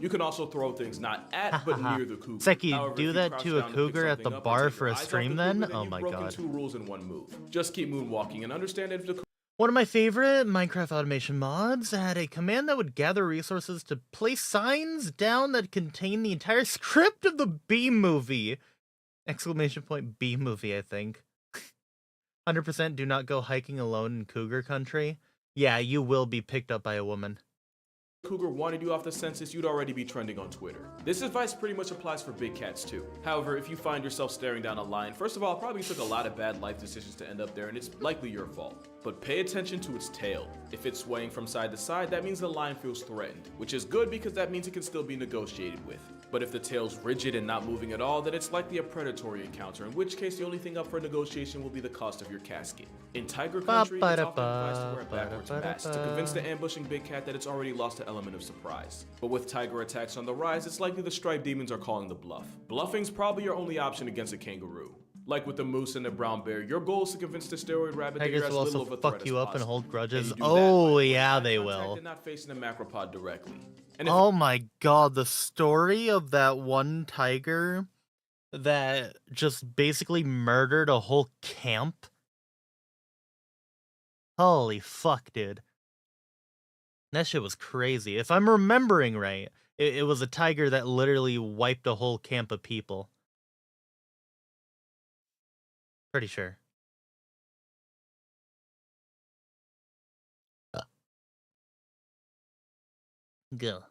You can also throw things not at, but near the cougar. Seki, However, do if you that crouch to a down to pick cougar at the something up and bar take for your a eyes off stream the then? cougar, Oh you've my broken god. 2 rules in 1 move. Just keep moonwalking and understand if the One of my favorite Minecraft automation mods had a command that would gather resources to place signs down that contain the entire script of the B movie. Exclamation point B movie, I think. 100% do not go hiking alone in cougar country. Yeah, you will be picked up by a woman. cougar wanted you off the census, you'd already be trending on Twitter. This advice pretty much applies for big cats too. However, if you find yourself staring down a lion, first of all, it probably took a lot of bad life decisions to end up there, and it's likely your fault. But pay attention to its tail. If it's swaying from side to side, that means the lion feels threatened, which is good because that means it can still be negotiated with. But if the tail's rigid and not moving at all, then it's likely a predatory encounter, in which case the only thing up for negotiation will be the cost of your casket. In tiger country, it's often advised to wear a backwards mask to convince the ambushing big cat that it's already lost the element of surprise. But with tiger attacks on the rise, it's likely the striped demons are calling the bluff. Bluffing's probably your only option against a kangaroo. Like with the moose and the brown bear, your goal is to convince the steroid rabbit that you're as little of a threat fuck you as up and possible. hold grudges. And you do Oh that by yeah, eye they contact will. and not facing a macropod directly. And if Oh my god, the story of that one tiger that just basically murdered a whole camp. Holy fuck, dude. That shit was crazy. If I'm remembering right, it was a tiger that literally wiped a whole camp of people. Pretty sure. Go.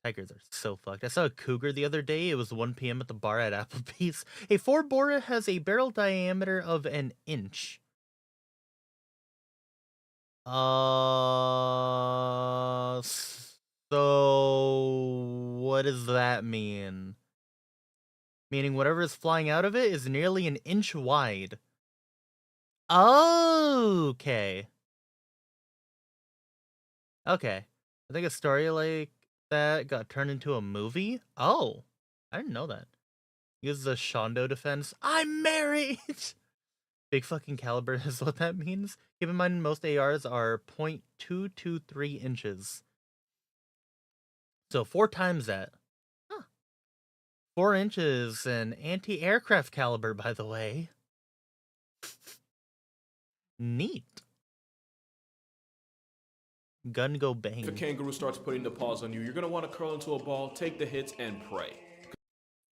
Tigers are so fucked. I saw a cougar the other day. It was 1 p.m. at the bar at Applebee's. A 4-bore has a barrel diameter of an inch. So what does that mean? Meaning whatever is flying out of it is nearly an inch wide. Okay. Okay. I think a story like that got turned into a movie. Oh, I didn't know that. Uses the Shondo defense. I'm married! Big fucking caliber is what that means. Keep in mind, most ARs are 0.223 inches. So 4 times that. Huh. 4 inches an anti-aircraft caliber, by the way. Neat. Gun go bang. If a kangaroo starts putting the paws on you, you're going to want to curl into a ball, take the hits, and pray.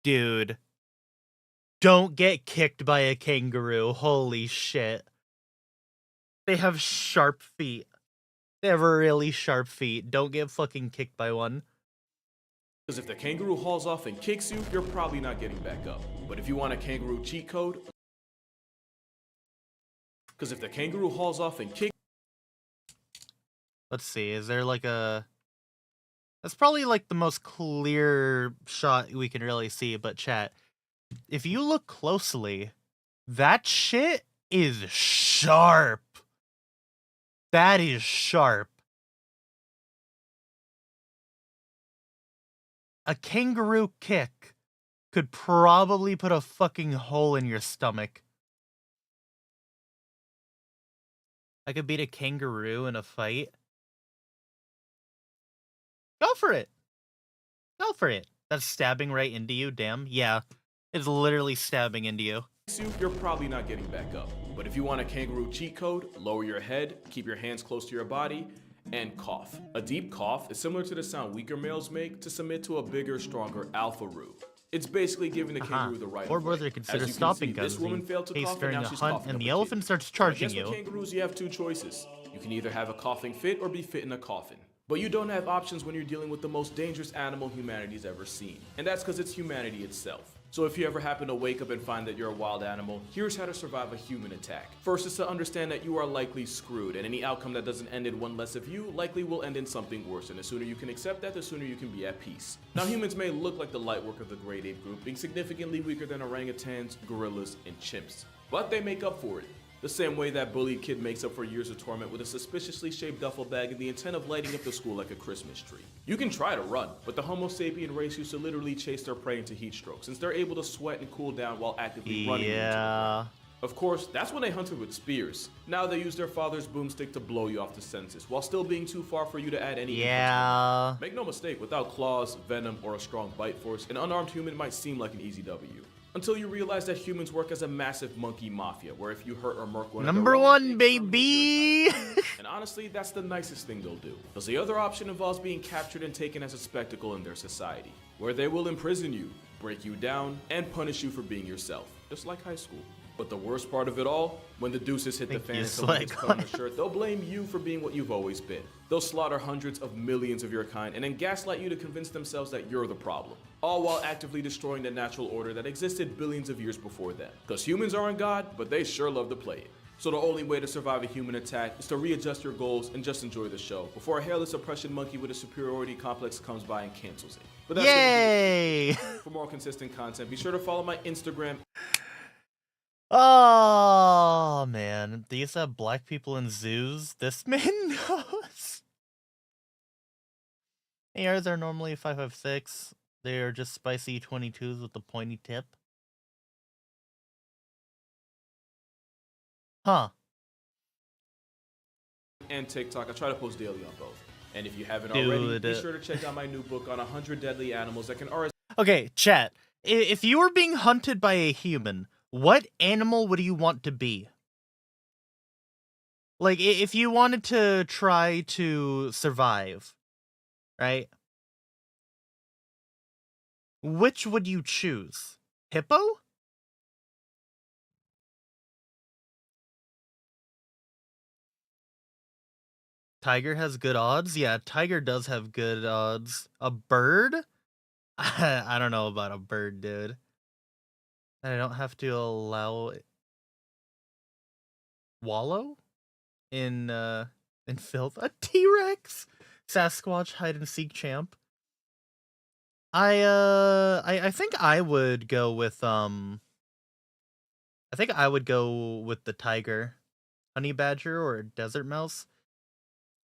Dude. Don't get kicked by a kangaroo. Holy shit. They have sharp feet. They have really sharp feet. Don't get fucking kicked by one. Because if the kangaroo hauls off and kicks you, you're probably not getting back up. But if you want a kangaroo cheat code... Because if the kangaroo hauls off and kicks... Let's see, is there like a... That's probably like the most clear shot we can really see, but chat, if you look closely, that shit is sharp. That is sharp. A kangaroo kick could probably put a fucking hole in your stomach. I could beat a kangaroo in a fight. Go for it. Go for it. That's stabbing right into you, damn. Yeah, it's literally stabbing into you. You're probably not getting back up. But if you want a kangaroo cheat code, lower your head, keep your hands close to your body, and cough. A deep cough is similar to the sound weaker males make to submit to a bigger, stronger alpha-roo. It's basically giving the kangaroo the right Or of way. whether consider As you can stopping see, guns this woman failed to cough, and during now a she's hunt, coughing and up the a elephant kid. starts I charging guess you. with kangaroos, you have 2 choices. You can either have a coughing fit or be fit in a coffin. But you don't have options when you're dealing with the most dangerous animal humanity's ever seen. And that's because it's humanity itself. So if you ever happen to wake up and find that you're a wild animal, here's how to survive a human attack. First is to understand that you are likely screwed, and any outcome that doesn't end in one less of you likely will end in something worse, and the sooner you can accept that, the sooner you can be at peace. Now humans may look like the light work of the great ape group, being significantly weaker than orangutans, gorillas, and chimps. But they make up for it. The same way that bullied kid makes up for years of torment with a suspiciously shaped duffel bag and the intent of lighting up the school like a Christmas tree. You can try to run, but the Homo sapien race used to literally chase their prey into heat stroke, since they're able to sweat and cool down while actively running. Yeah. Of course, that's when they hunted with spears. Now they use their father's boomstick to blow you off the census, while still being too far for you to add any Yeah. Make no mistake, without claws, venom, or a strong bite force, an unarmed human might seem like an easy W. Until you realize that humans work as a massive monkey mafia, where if you hurt or murk one of their Number own, one, they exterminate your baby. entire and honestly, that's the nicest thing they'll do. Because the other option involves being captured and taken as a spectacle in their society, where they will imprison you, break you down, and punish you for being yourself, just like high school. But the worst part of it all, when the deuces hit the Thank fan you, and someone gets cut on the Swag. shirt, they'll blame you for being what you've always been. They'll slaughter hundreds of millions of your kind and then gaslight you to convince themselves that you're the problem. All while actively destroying the natural order that existed billions of years before them. Because humans aren't God, but they sure love to play it. So the only way to survive a human attack is to readjust your goals and just enjoy the show before a hairless oppression monkey with a superiority complex comes by and cancels it. But that's Yay! for more consistent content, be sure to follow my Instagram. Oh man, they used to have black people in zoos. This man knows. ARs are normally 5.56. They are just spicy 22s with the pointy tip. Huh. And TikTok. I try to post daily on both. And if you haven't already, be Dude. sure to check out my new book on 100 deadly animals that can RS. Okay, chat. If you were being hunted by a human, what animal would you want to be? Like, if you wanted to try to survive, right? Which would you choose? Hippo? Tiger has good odds? Yeah, tiger does have good odds. A bird? I don't know about a bird, dude. I don't have to allow it. Wallow? In filth? A T-Rex? Sasquatch hide and seek champ? I think I would go with I think I would go with the tiger. Honey badger or desert mouse.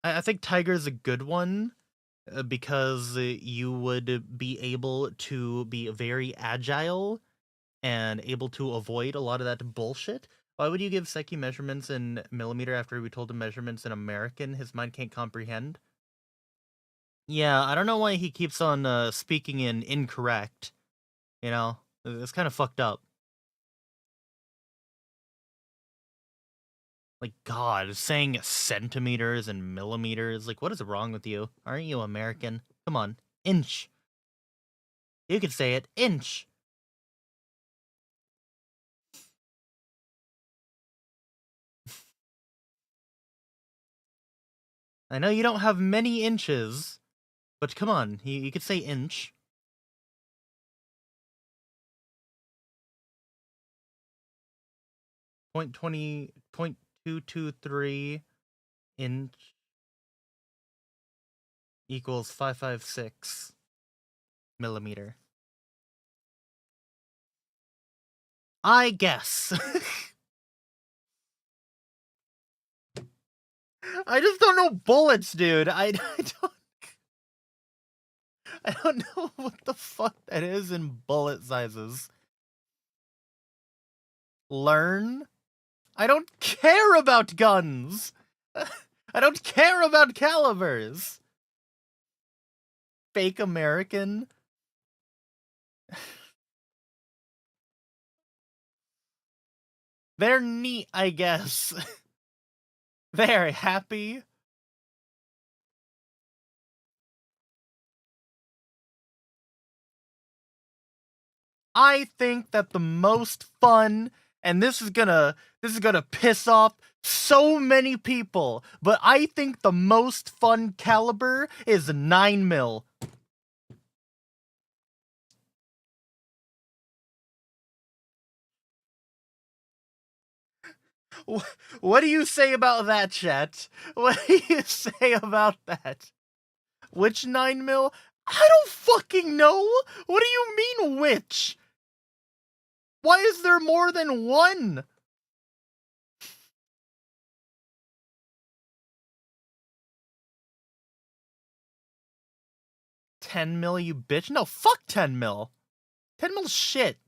I think tiger's a good one because you would be able to be very agile and able to avoid a lot of that bullshit. Why would you give Seki measurements in millimeter after we told him measurements in American? His mind can't comprehend. Yeah, I don't know why he keeps on speaking in incorrect. You know, it's kind of fucked up. Like, God, saying centimeters and millimeters. Like, what is wrong with you? Aren't you American? Come on, inch. You could say it, inch. I know you don't have many inches, but come on, you could say inch. Point 223 inch equals 556 millimeter. I guess. I just don't know bullets, dude. I don't know what the fuck that is in bullet sizes. Learn? I don't care about guns. I don't care about calibers. Fake American. They're neat, I guess. They're happy. I think that the most fun, and this is gonna piss off so many people, but I think the most fun caliber is 9mm. What do you say about that, chat? What do you say about that? Which 9mm? I don't fucking know! What do you mean, which? Why is there more than one? $10 you bitch? No, fuck 10mm. 10mm shit.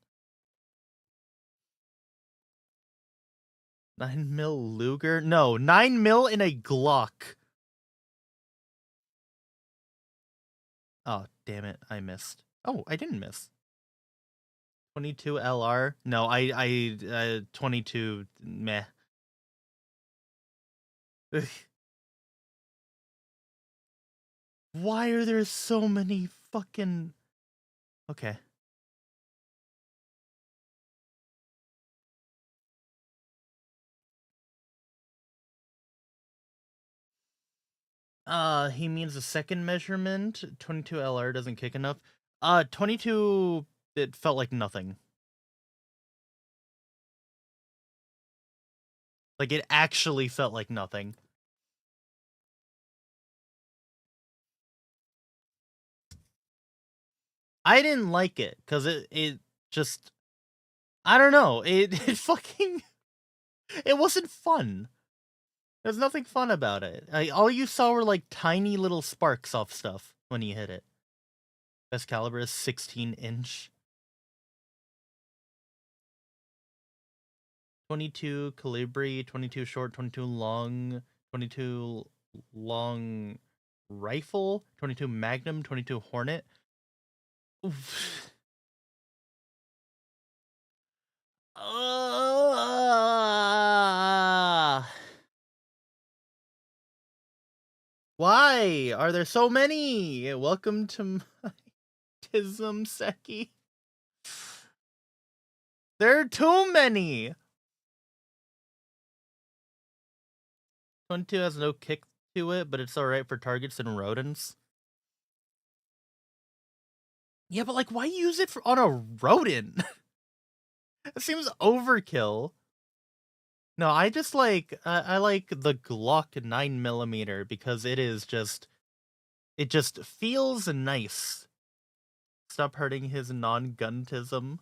9mm Luger? No, 9mm in a Glock. Oh, damn it, I missed. Oh, I didn't miss. 22 LR? No, 22, meh. Why are there so many fucking... Okay. He means the second measurement. 22 LR doesn't kick enough. 22, it felt like nothing. Like, it actually felt like nothing. I didn't like it, because it just... I don't know, it fucking... It wasn't fun. There's nothing fun about it. All you saw were, like, tiny little sparks off stuff when you hit it. Best caliber is 16-inch. 22 Calibri, 22 short, 22 long, 22 long rifle, 22 Magnum, 22 Hornet. Oof. Why are there so many? Welcome to my Tism, Seki. There are too many. 22 has no kick to it, but it's alright for targets and rodents. Yeah, but like, why use it on a rodent? It seems overkill. No, I just like, I like the Glock 9mm because it is just, it just feels nice. Stop hurting his non-guntism.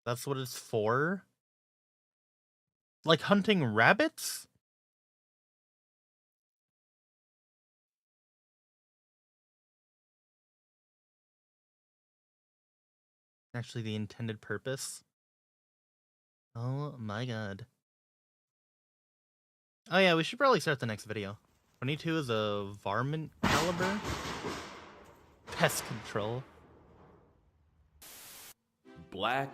That's what it's for? Like hunting rabbits? Actually, the intended purpose. Oh my god. Oh yeah, we should probably start the next video. 22 is a varmint caliber. Pest control. Black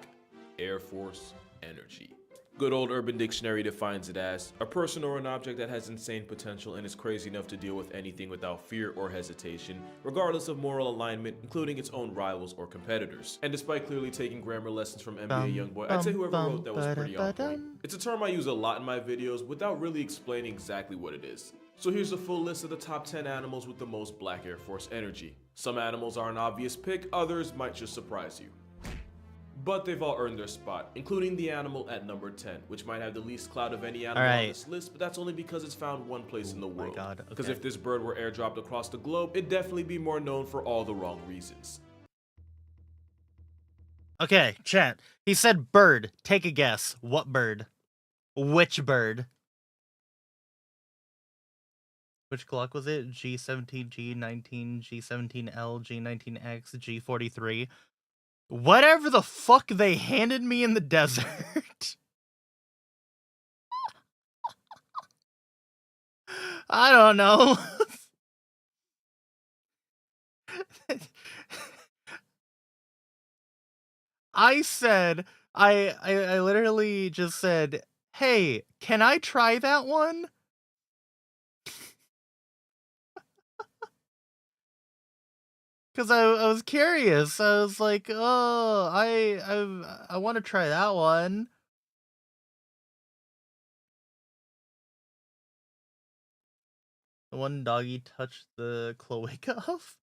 Air Force energy. Good old Urban Dictionary defines it as a person or an object that has insane potential and is crazy enough to deal with anything without fear or hesitation, regardless of moral alignment, including its own rivals or competitors. And despite clearly taking grammar lessons from NBA YoungBoy, I'd say whoever wrote that was pretty on point. It's a term I use a lot in my videos without really explaining exactly what it is. So here's a full list of the top 10 animals with the most Black Air Force energy. Some animals are an obvious pick, others might just surprise you. But they've all earned their spot, including the animal at number 10, which might have the least clout of any animal on this list, but that's only because it's found one place in the world. Because if this bird were airdropped across the globe, it'd definitely be more known for all the wrong reasons. Okay, chat. He said bird. Take a guess. What bird? Which bird? Which clock was it? G17, G19, G17L, G19X, G43. Whatever the fuck they handed me in the desert. I don't know. I said, I literally just said, hey, can I try that one? Because I was curious. I was like, oh, I want to try that one. The one doggy touched the cloaca of?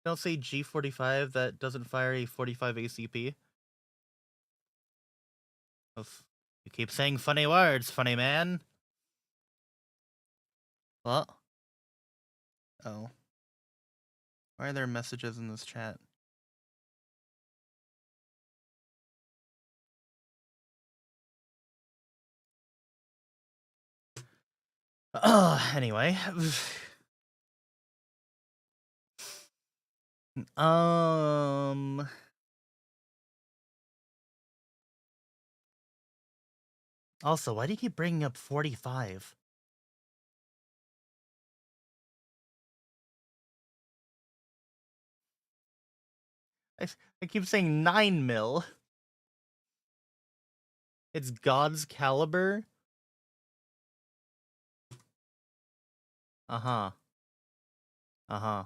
Don't say G45 that doesn't fire a 45 ACP. You keep saying funny words, funny man. What? Oh. Why are there messages in this chat? Anyway. Also, why do you keep bringing up 45? I keep saying 9 mil. It's God's caliber. Uh-huh. Uh-huh.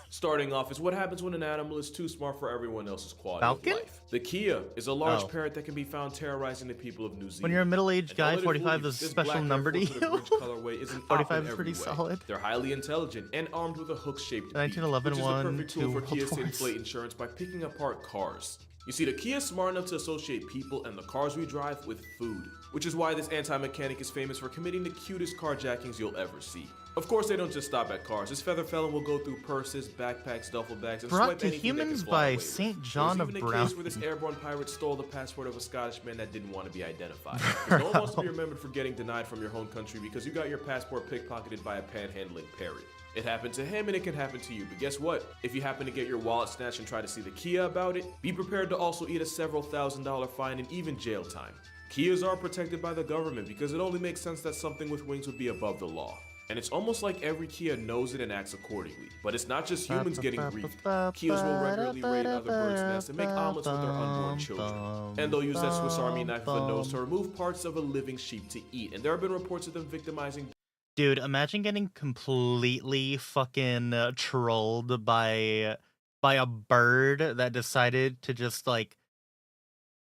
Starting off is what happens when an animal is too smart for everyone else's quality Falcon? of life. The Kia is a large Oh. parrot that can be found terrorizing the people of New Zealand. When you're a middle-aged And guy, don't let it 45 fool you, is a this special black number to Air Force with a you. Grinch colorway is an 45 op in is every pretty way. solid. They're highly intelligent and armed with a hook-shaped beak, 1911 which is one, a perfect tool two for World Kias to Wars. inflate insurance by picking apart cars. You see, the Kia is smart enough to associate people and the cars we drive with food, which is why this anti-mechanic is famous for committing the cutest carjackings you'll ever see. Of course, they don't just stop at cars. This feather felon will go through purses, backpacks, duffel bags, and Brought swipe to anything they can humans fly by away with. St. John There's of even a Brown. case where this airborne pirate stole the passport of a Scottish man that didn't want to be identified. Because no one wants to be remembered for getting denied from your home country because you got your passport pickpocketed by a panhandling parrot. It happened to him and it can happen to you, but guess what? If you happen to get your wallet snatched and try to see the Kia about it, be prepared to also eat a several $1,000 fine and even jail time. Kias are protected by the government because it only makes sense that something with wings would be above the law. And it's almost like every Kia knows it and acts accordingly. But it's not just humans getting griefed. Kias will regularly raid other birds' nests and make omelets with their unborn children. And they'll use that Swiss Army knife of a nose to remove parts of a living sheep to eat. And there have been reports of them victimizing. Dude, imagine getting completely fucking trolled by a bird that decided to just like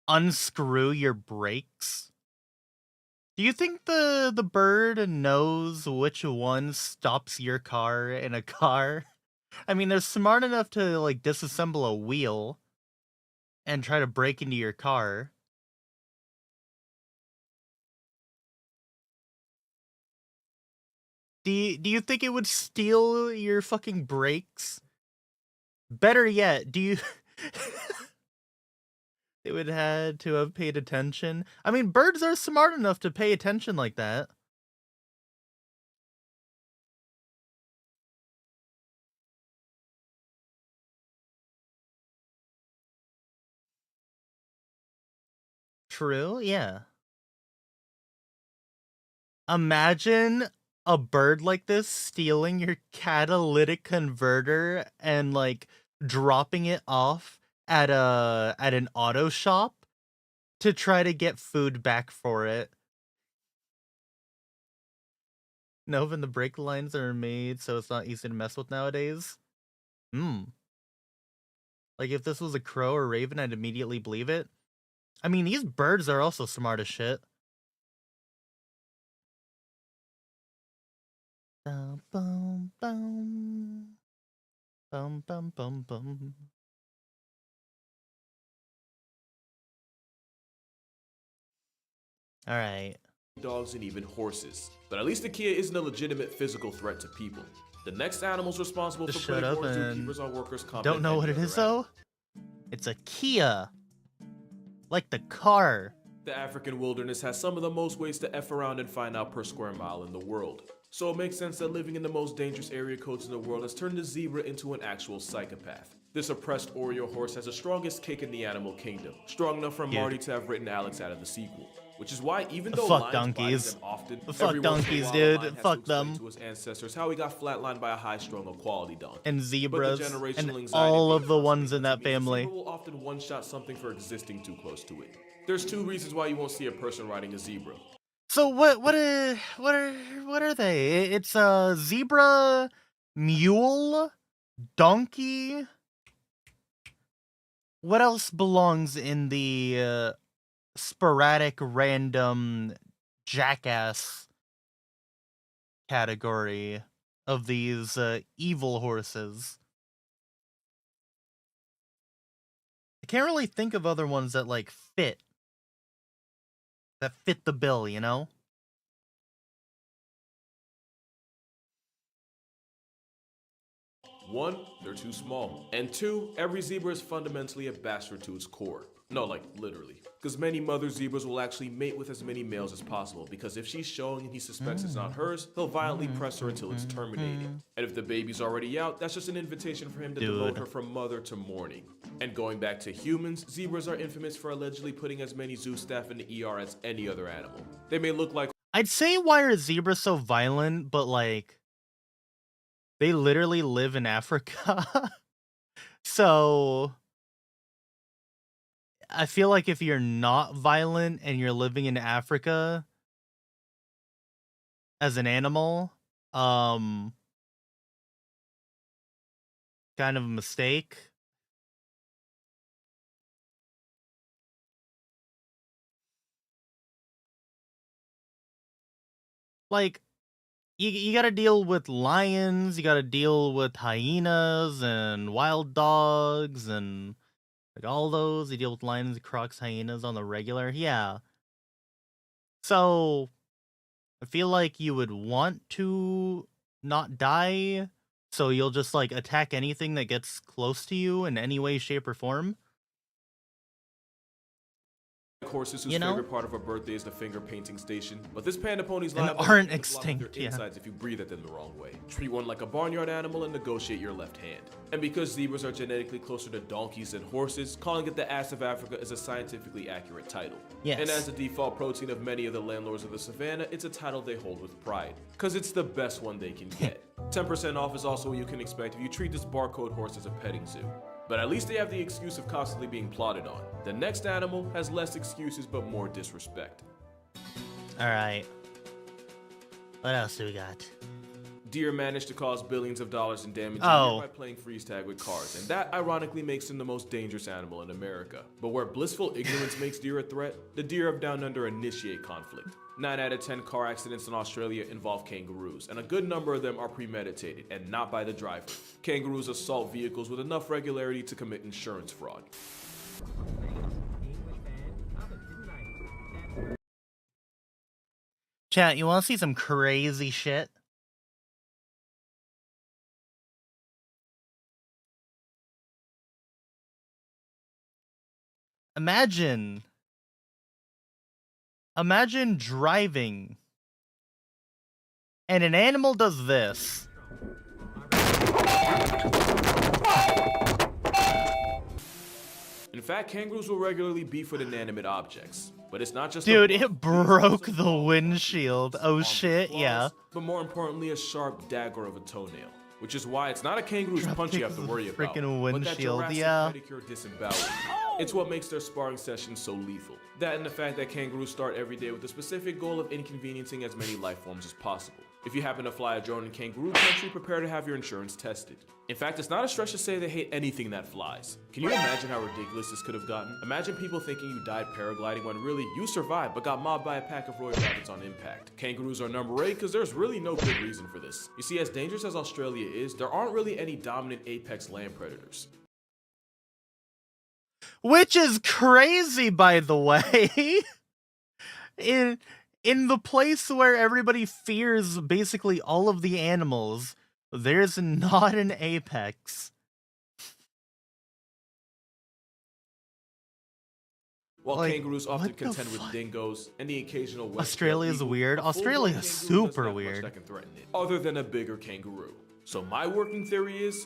unscrew your brakes. Do you think the bird knows which one stops your car in a car? I mean, they're smart enough to like disassemble a wheel and try to break into your car. Do you think it would steal your fucking brakes? Better yet, do you they would had to have paid attention? I mean, birds are smart enough to pay attention like that. True, yeah. Imagine a bird like this stealing your catalytic converter and like dropping it off at an auto shop to try to get food back for it. No, when the brake lines are made so it's not easy to mess with nowadays. Like if this was a crow or raven, I'd immediately believe it. I mean, these birds are also smart as shit. Bum, bum, bum. Bum, bum, bum, bum. All right. Dogs and even horses. But at least the Kia isn't a legitimate physical threat to people. The next animals responsible Just for shut putting up more and zookeepers on workers' comp. don't know what it is though? It's a Kia. Like the car. The African wilderness has some of the most ways to F around and find out per square mile in the world. So it makes sense that living in the most dangerous area codes in the world has turned the zebra into an actual psychopath. This oppressed Oreo horse has the strongest kick in the animal kingdom, strong enough for Marty to have written Alex out of the sequel. Which is why even though Fuck lions donkeys. bite them often, Fuck every once in a donkeys, while, a dude. lion has Fuck to explain them. to his ancestors how he got flatlined by a high-strung equality donkey. And But zebras. the generational And anxiety all being of the ones constantly in that means a family. zebra will often one-shot something for existing too close to it. There's two reasons why you won't see a person riding a zebra. So what are they? It's a zebra, mule, donkey. What else belongs in the sporadic random jackass category of these evil horses? I can't really think of other ones that like fit the bill, you know? One, they're too small. And two, every zebra is fundamentally a bastard to its core. No, like literally. Because many mother zebras will actually mate with as many males as possible, because if she's showing and he suspects it's not hers, he'll violently press her until it's terminated. And if the baby's already out, that's just an invitation for him to demote her from mother to mourning. And going back to humans, zebras are infamous for allegedly putting as many zoo staff in the ER as any other animal. They may look like I'd say why are zebras so violent, but like they literally live in Africa. So I feel like if you're not violent and you're living in Africa as an animal, kind of a mistake. Like, you gotta deal with lions, you gotta deal with hyenas and wild dogs and like all those. You deal with lions, crocs, hyenas on the regular. Yeah. So I feel like you would want to not die, so you'll just like attack anything that gets close to you in any way, shape, or form. Horses whose You know? favorite part of a birthday is the finger painting station, but this panda pony's And liable aren't to block extinct, their yeah. insides if you breathe at them the wrong way. Treat one like a barnyard animal and negotiate your left hand. And because zebras are genetically closer to donkeys than horses, calling it the ass of Africa is a scientifically accurate title. Yes. And as the default protein of many of the landlords of the savannah, it's a title they hold with pride, cause it's the best one they can get. 10% off is also what you can expect if you treat this barcode horse as a petting zoo. But at least they have the excuse of constantly being plotted on. The next animal has less excuses but more disrespect. Alright. What else do we got? Deer managed to cause billions of dollars in damage Oh. by playing freeze tag with cars, and that ironically makes them the most dangerous animal in America. But where blissful ignorance makes deer a threat, the deer of Down Under initiate conflict. 9 out of 10 car accidents in Australia involve kangaroos, and a good number of them are premeditated and not by the driver. Kangaroos assault vehicles with enough regularity to commit insurance fraud. Chat, you want to see some crazy shit? Imagine driving and an animal does this. In fact, kangaroos will regularly beef with inanimate objects. But it's not just Dude, a it broke the windshield. Oh shit, yeah. But more importantly, a sharp dagger of a toenail. Which is why it's not a kangaroo's punch you have to worry about, freaking but that windshield, Jurassic yeah. pedicure disembowelment. It's what makes their sparring sessions so lethal. That and the fact that kangaroos start every day with the specific goal of inconveniencing as many life forms as possible. If you happen to fly a drone in kangaroo country, prepare to have your insurance tested. In fact, it's not a stretch to say they hate anything that flies. Can you imagine how ridiculous this could have gotten? Imagine people thinking you died paragliding when really you survived but got mobbed by a pack of roid rabbits on impact. Kangaroos are number 8 because there's really no good reason for this. You see, as dangerous as Australia is, there aren't really any dominant apex land predators. Which is crazy, by the way. In the place where everybody fears basically all of the animals, there's not an apex. While Like, kangaroos often what the contend with fuck? dingoes and the occasional West Australia's eagle, weird. a full-blown Australia's kangaroo doesn't super have much weird. that can threaten it, other than a bigger kangaroo. So my working theory is,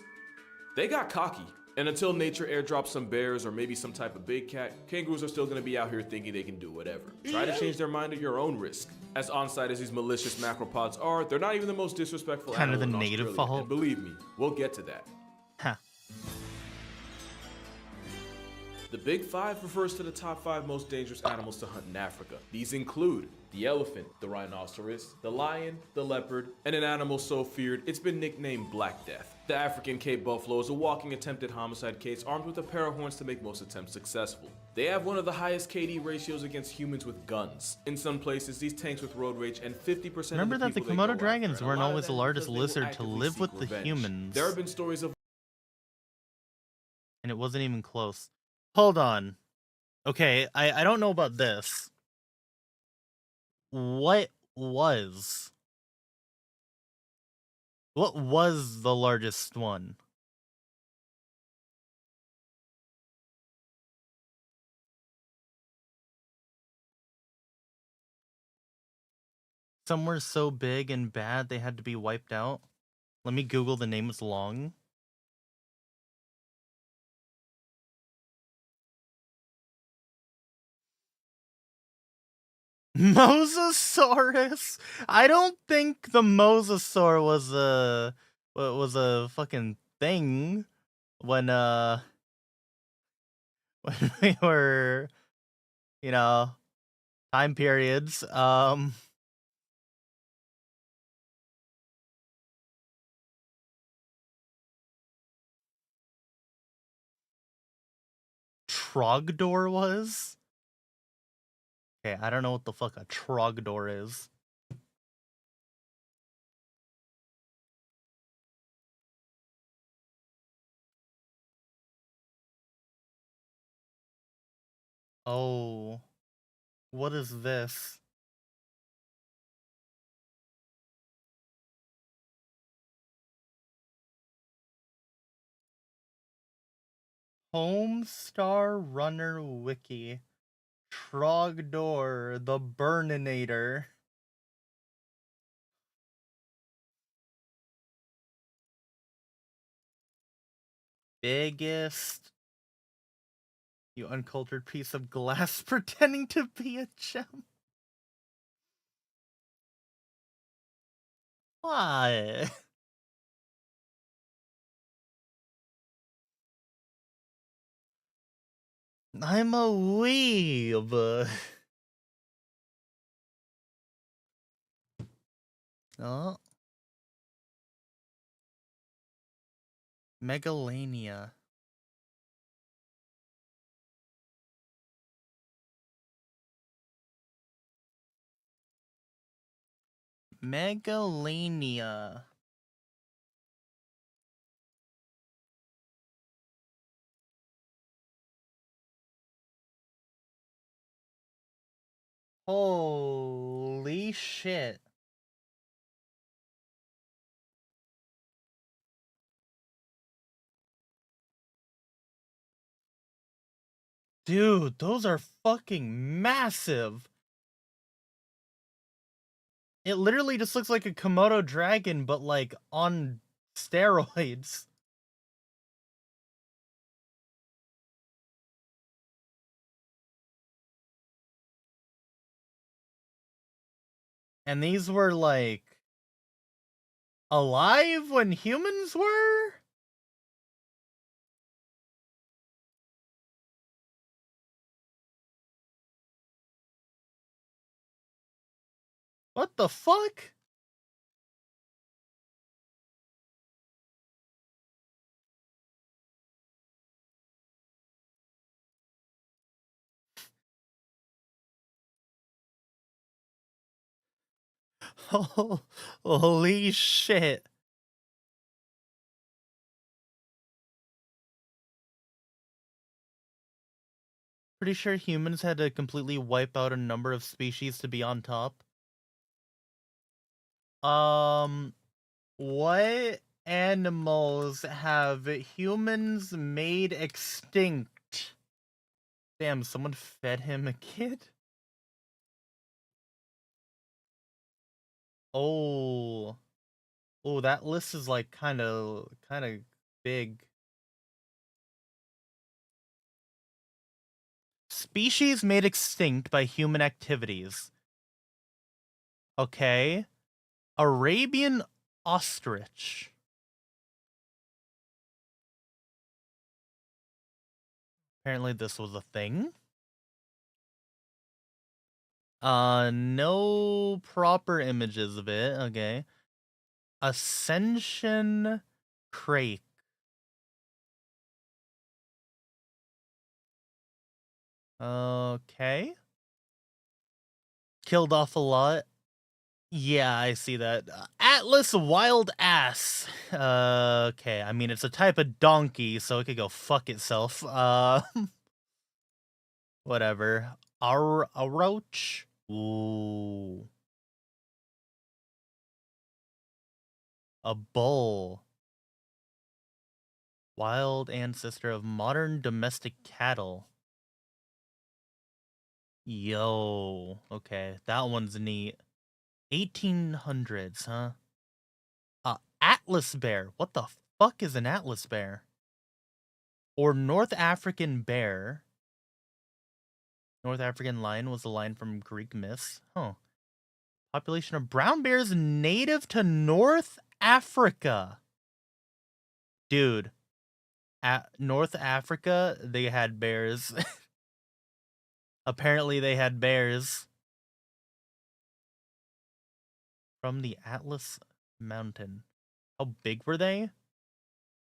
they got cocky. And until nature airdrops some bears or maybe some type of big cat, kangaroos are still gonna be out here thinking they can do whatever. Try to change their mind at your own risk. As on-site as these malicious macropods are, they're not even the most disrespectful Kind of animal the in native Australia, fault. and believe me, we'll get to that. Huh. The Big Five refers to the top 5 most dangerous animals to hunt in Africa. These include the elephant, the rhinoceros, the lion, the leopard, and an animal so feared it's been nicknamed Black Death. The African Cape Buffalo is a walking attempted homicide case armed with a pair of horns to make most attempts successful. They have one of the highest KD ratios against humans with guns. In some places, these tanks with road rage and 50% Remember of the that the people they Komodo go after, dragons and a weren't lot of always that the is largest because they will lizard to actively live seek with the revenge. humans. There have been stories of And it wasn't even close. Hold on. Okay, I don't know about this. What was the largest one? Somewhere so big and bad they had to be wiped out? Let me Google the name. It's long. Mosasaurus? I don't think the mosasaur was a fucking thing when when we were, you know, time periods. Trogdor was? Okay, I don't know what the fuck a Trogdor is. Oh, what is this? Homestar Runner Wiki. Trogdor, the Burninator. Biggest, you uncultured piece of glass pretending to be a gem. Why? I'm a weeb. Oh. Megalania. Megalania. Holy shit. Dude, those are fucking massive. It literally just looks like a Komodo dragon, but like on steroids. And these were like alive when humans were? What the fuck? Holy shit. Pretty sure humans had to completely wipe out a number of species to be on top. What animals have humans made extinct? Damn, someone fed him a kid? Oh. Oh, that list is like kind of big. Species made extinct by human activities. Okay. Arabian ostrich. Apparently this was a thing. No proper images of it. Okay. Ascension crake. Okay. Killed off a lot. Yeah, I see that. Atlas wild ass. Okay. I mean, it's a type of donkey, so it could go fuck itself. Whatever. A roach. Ooh. A bull. Wild ancestor of modern domestic cattle. Yo. Okay, that one's neat. 1800s, huh? Atlas bear. What the fuck is an Atlas bear? Or North African bear. North African lion was a lion from Greek myths. Huh. Population of brown bears native to North Africa. Dude. At North Africa, they had bears. Apparently they had bears. From the Atlas Mountain. How big were they?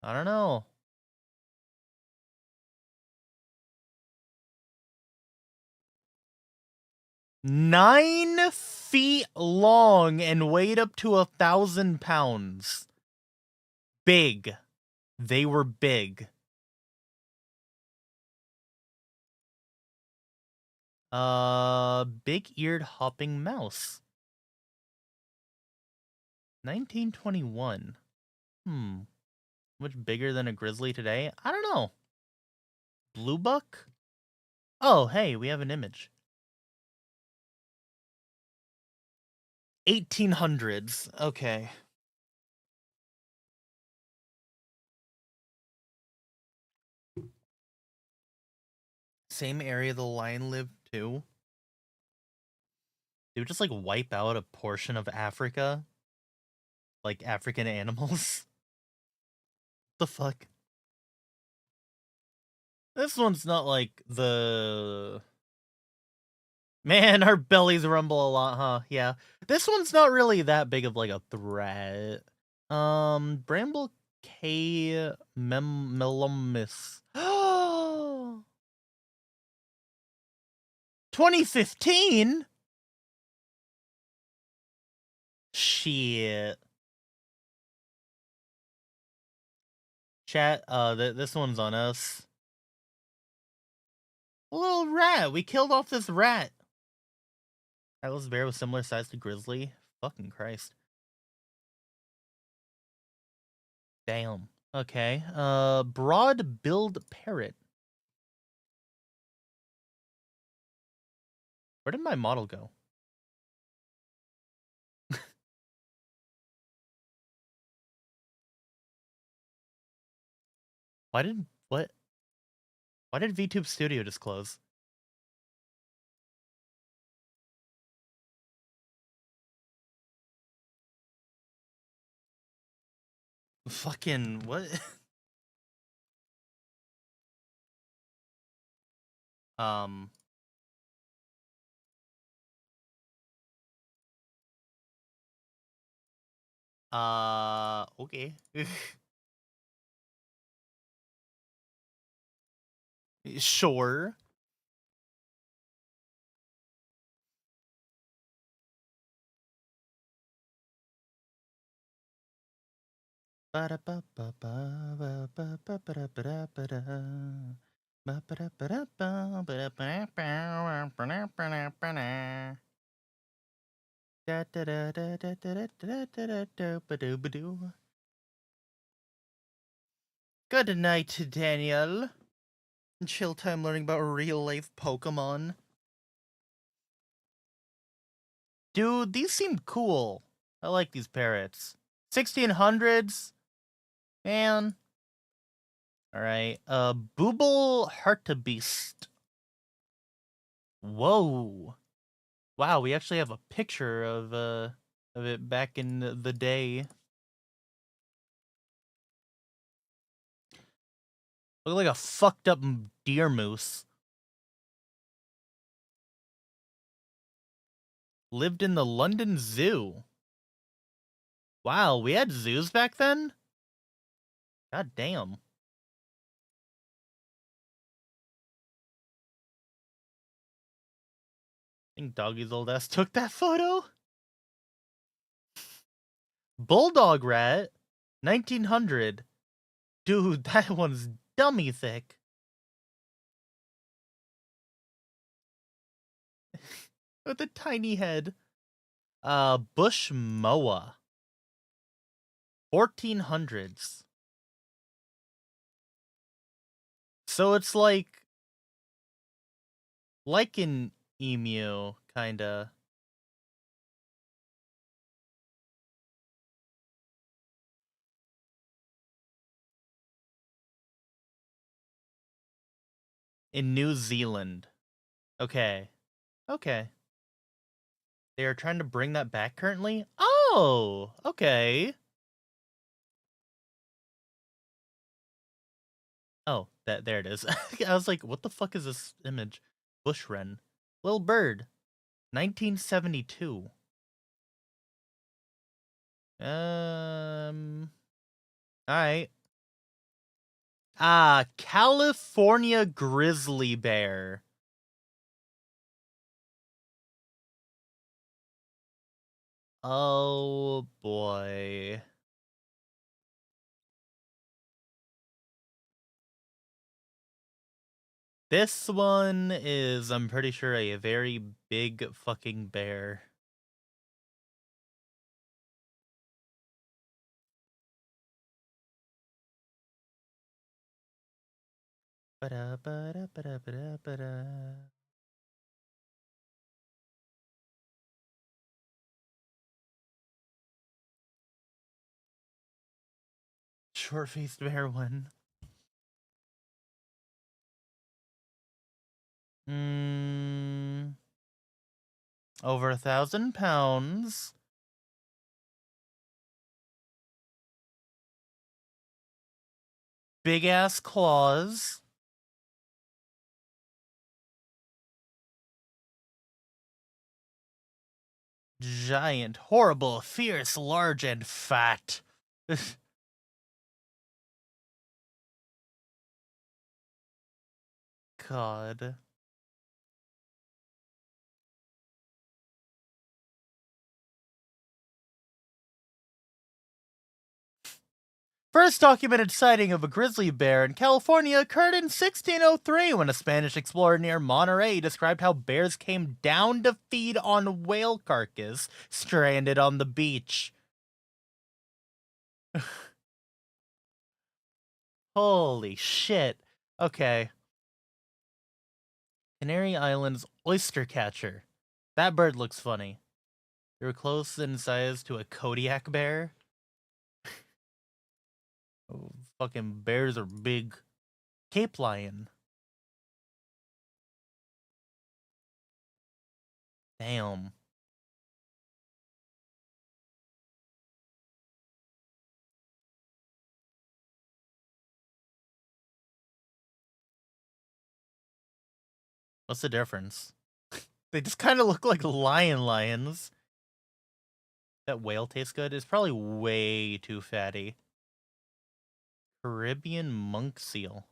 I don't know. 9 feet long and weighed up to 1,000 pounds. Big. They were big. Big-eared hopping mouse. 1921. Much bigger than a grizzly today? I don't know. Blue buck? Oh, hey, we have an image. 1800s. Okay. Same area the lion lived too. They would just like wipe out a portion of Africa. Like African animals. The fuck? This one's not like the... Man, our bellies rumble a lot, huh? Yeah. This one's not really that big of like a threat. Bramble K Melomus. 2015? Shit. Chat, this one's on us. A little rat. We killed off this rat. Atlas bear was similar size to grizzly. Fucking Christ. Damn. Okay. Broad-billed parrot. Where did my model go? Why did VTube Studio just close? Fucking what? Okay. Sure. Good night, Daniel. Chill time learning about real life Pokemon. Dude, these seem cool. I like these parrots. 1600s? Man. Alright, Booble Hartebeest. Whoa. Wow, we actually have a picture of it back in the day. Look like a fucked up deer moose. Lived in the London Zoo. Wow, we had zoos back then? God damn. I think Doggy's old ass took that photo. Bulldog rat? 1900. Dude, that one's dummy thick. With a tiny head. Bush moa. 1400s. So it's like an emu, kinda. In New Zealand. Okay. Okay. They are trying to bring that back currently? Oh! Okay. Oh, there it is. I was like, what the fuck is this image? Bush wren. Little bird. 1972. Alright. California grizzly bear. Oh boy. This one is, I'm pretty sure, a very big fucking bear. Ba-da-ba-da-ba-da-ba-da-ba-da. Short-faced bear one. Over 1,000 pounds. Big ass claws. Giant, horrible, fierce, large, and fat. God. First documented sighting of a grizzly bear in California occurred in 1603 when a Spanish explorer near Monterey described how bears came down to feed on whale carcass stranded on the beach. Holy shit. Okay. Canary Islands oyster catcher. That bird looks funny. They were close in size to a Kodiak bear. Oh, fucking bears are big. Cape lion. Damn. What's the difference? They just kind of look like lions. That whale tastes good. It's probably way too fatty. Caribbean monk seal.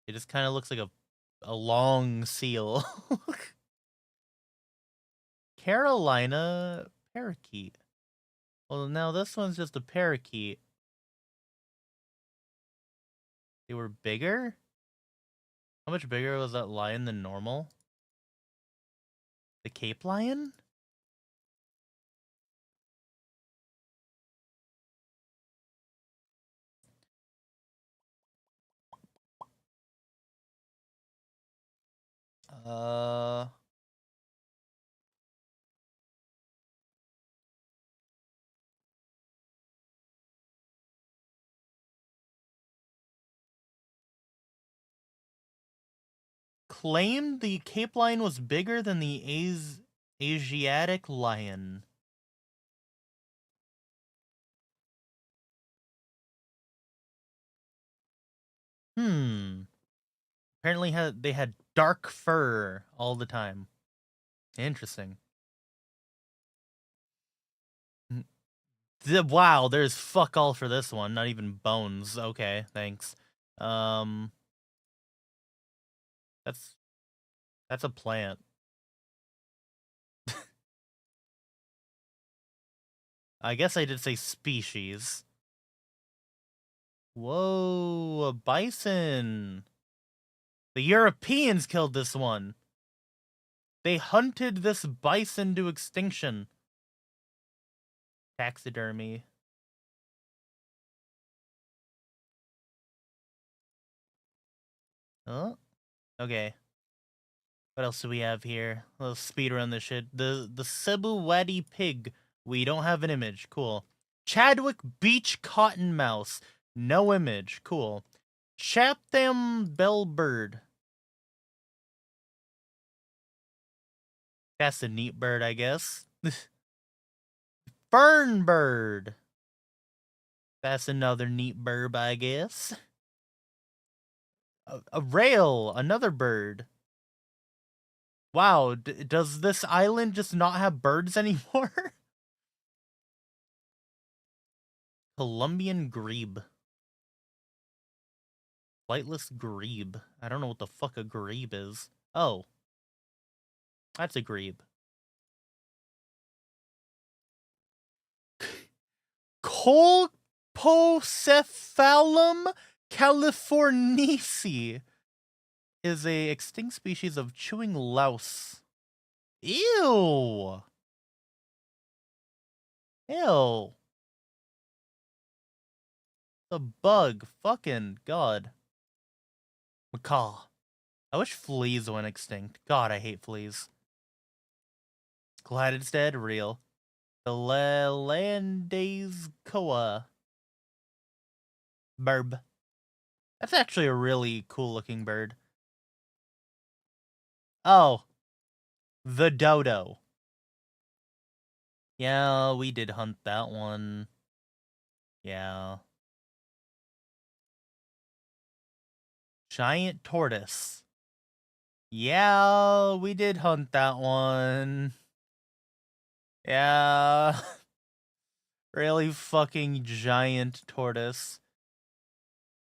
It just kind of looks like a long seal. Carolina parakeet. Well, now this one's just a parakeet. They were bigger? How much bigger was that lion than normal? The Cape lion? Claimed the Cape lion was bigger than the Asiatic lion. Apparently they had dark fur all the time. Interesting. Wow, there's fuck all for this one. Not even bones. Okay, thanks. That's a plant. I guess I did say species. Whoa, a bison. The Europeans killed this one. They hunted this bison to extinction. Taxidermy. Oh, okay. What else do we have here? Let's speed run this shit. The Cebu Wadi pig. We don't have an image. Cool. Chadwick Beach cotton mouse. No image. Cool. Chatham bellbird. That's a neat bird, I guess. Fern bird. That's another neat bird, I guess. A rail. Another bird. Wow, does this island just not have birds anymore? Colombian grebe. Flightless grebe. I don't know what the fuck a grebe is. Oh. That's a grebe. Colpocephalum californici is a extinct species of chewing louse. Ew. Ew. The bug. Fucking God. Macaw. I wish fleas went extinct. God, I hate fleas. Glad it's dead. Real. The Lelandes koa. Burb. That's actually a really cool looking bird. Oh. The dodo. Yeah, we did hunt that one. Yeah. Giant tortoise. Yeah, we did hunt that one. Yeah. Really fucking giant tortoise.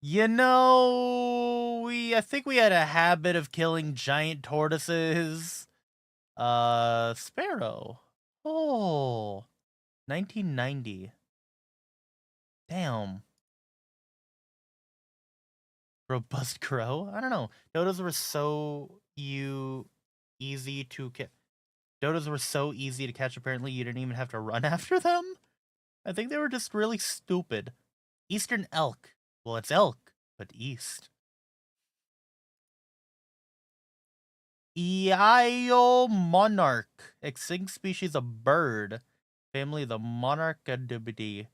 You know, I think we had a habit of killing giant tortoises. Sparrow. Oh. 1990. Damn. Robust crow? I don't know. Dodos were so easy to catch. Dodos were so easy to catch, apparently you didn't even have to run after them? I think they were just really stupid. Eastern elk. Well, it's elk, but east. Eio monarch. Extinct species of bird. Family of the Monarchidae.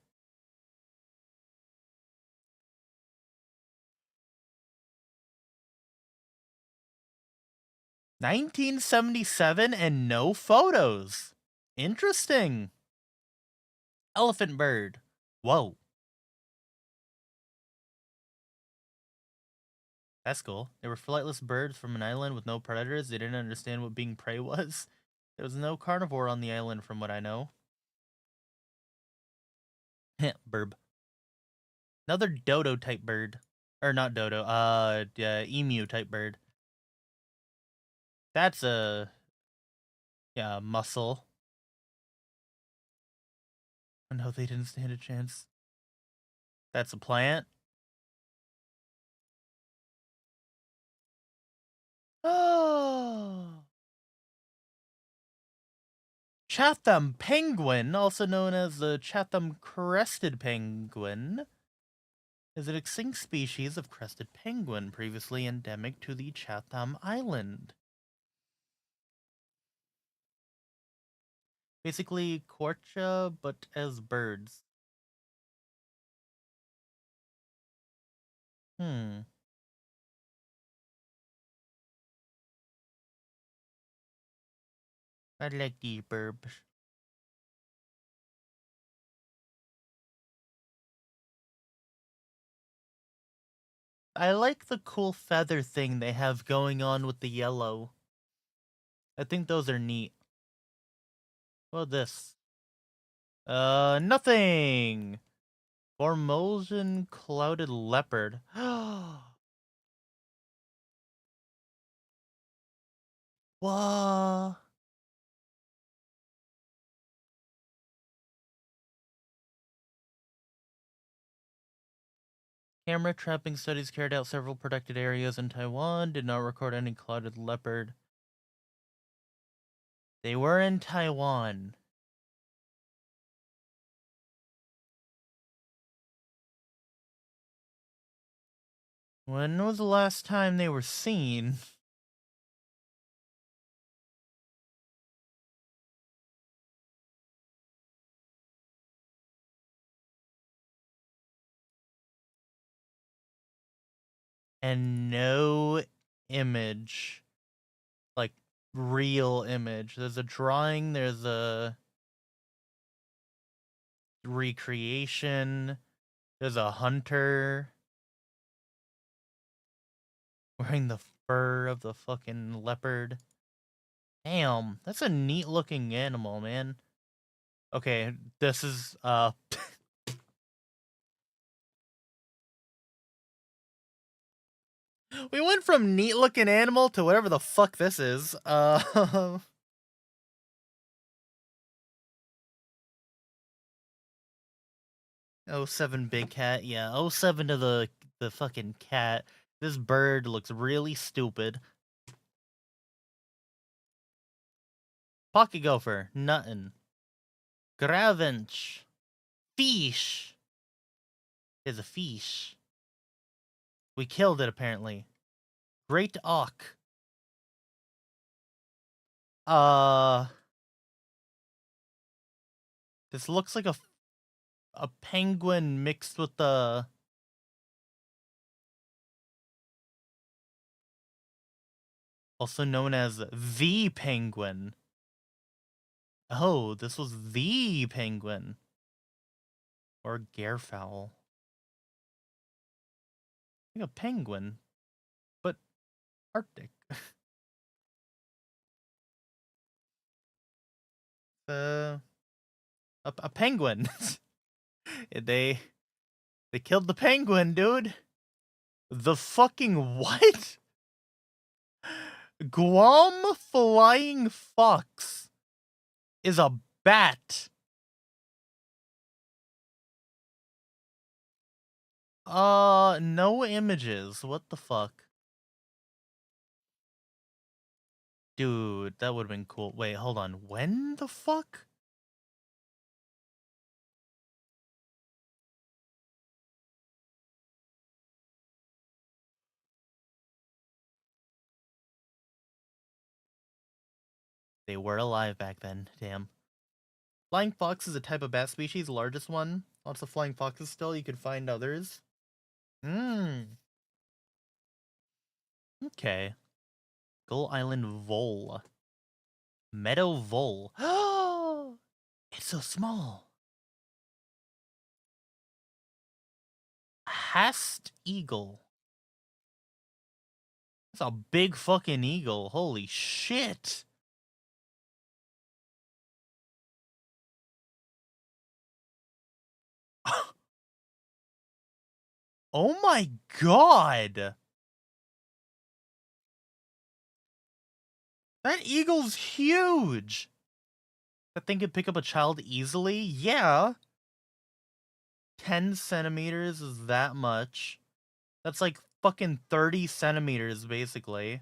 (1977) and no photos. Interesting. Elephant bird. Whoa. That's cool. They were flightless birds from an island with no predators. They didn't understand what being prey was. There was no carnivore on the island from what I know. Burb. Another dodo type bird. Or not dodo, emu type bird. That's a mussel. Oh no, they didn't stand a chance. That's a plant. Oh. Chatham penguin, also known as the Chatham crested penguin, is an extinct species of crested penguin previously endemic to the Chatham Island. Basically, Quorcha, but as birds. I like the burbs. I like the cool feather thing they have going on with the yellow. I think those are neat. What this? Nothing! Formosan clouded leopard. What? Camera trapping studies carried out several protected areas in Taiwan did not record any clouded leopard. They were in Taiwan. When was the last time they were seen? And no image. Like, real image. There's a drawing, there's a recreation, there's a hunter wearing the fur of the fucking leopard. Damn, that's a neat looking animal, man. Okay, this is, We went from neat-looking animal to whatever the fuck this is. Oh 07 big cat, yeah. 07 to the fucking cat. This bird looks really stupid. Pocket gopher, nuttin'. Gravench. Fish. There's a fish. We killed it apparently. Great auk. This looks like a penguin mixed with the also known as the penguin. Oh, this was the penguin. Or garefowl. I think a penguin, but Arctic. A penguin. they killed the penguin, dude. The fucking what? Guam flying fox is a bat. No images. What the fuck? Dude, that would have been cool. Wait, hold on. When the fuck? They were alive back then. Damn. Flying fox is a type of bat species, largest one. Lots of flying foxes still. You could find others. Okay. Gull Island vole. Meadow vole. Oh, it's so small. Hast eagle. That's a big fucking eagle. Holy shit. Oh my god. That eagle's huge. That thing could pick up a child easily? Yeah. 10 centimeters is that much. That's like fucking 30 centimeters, basically.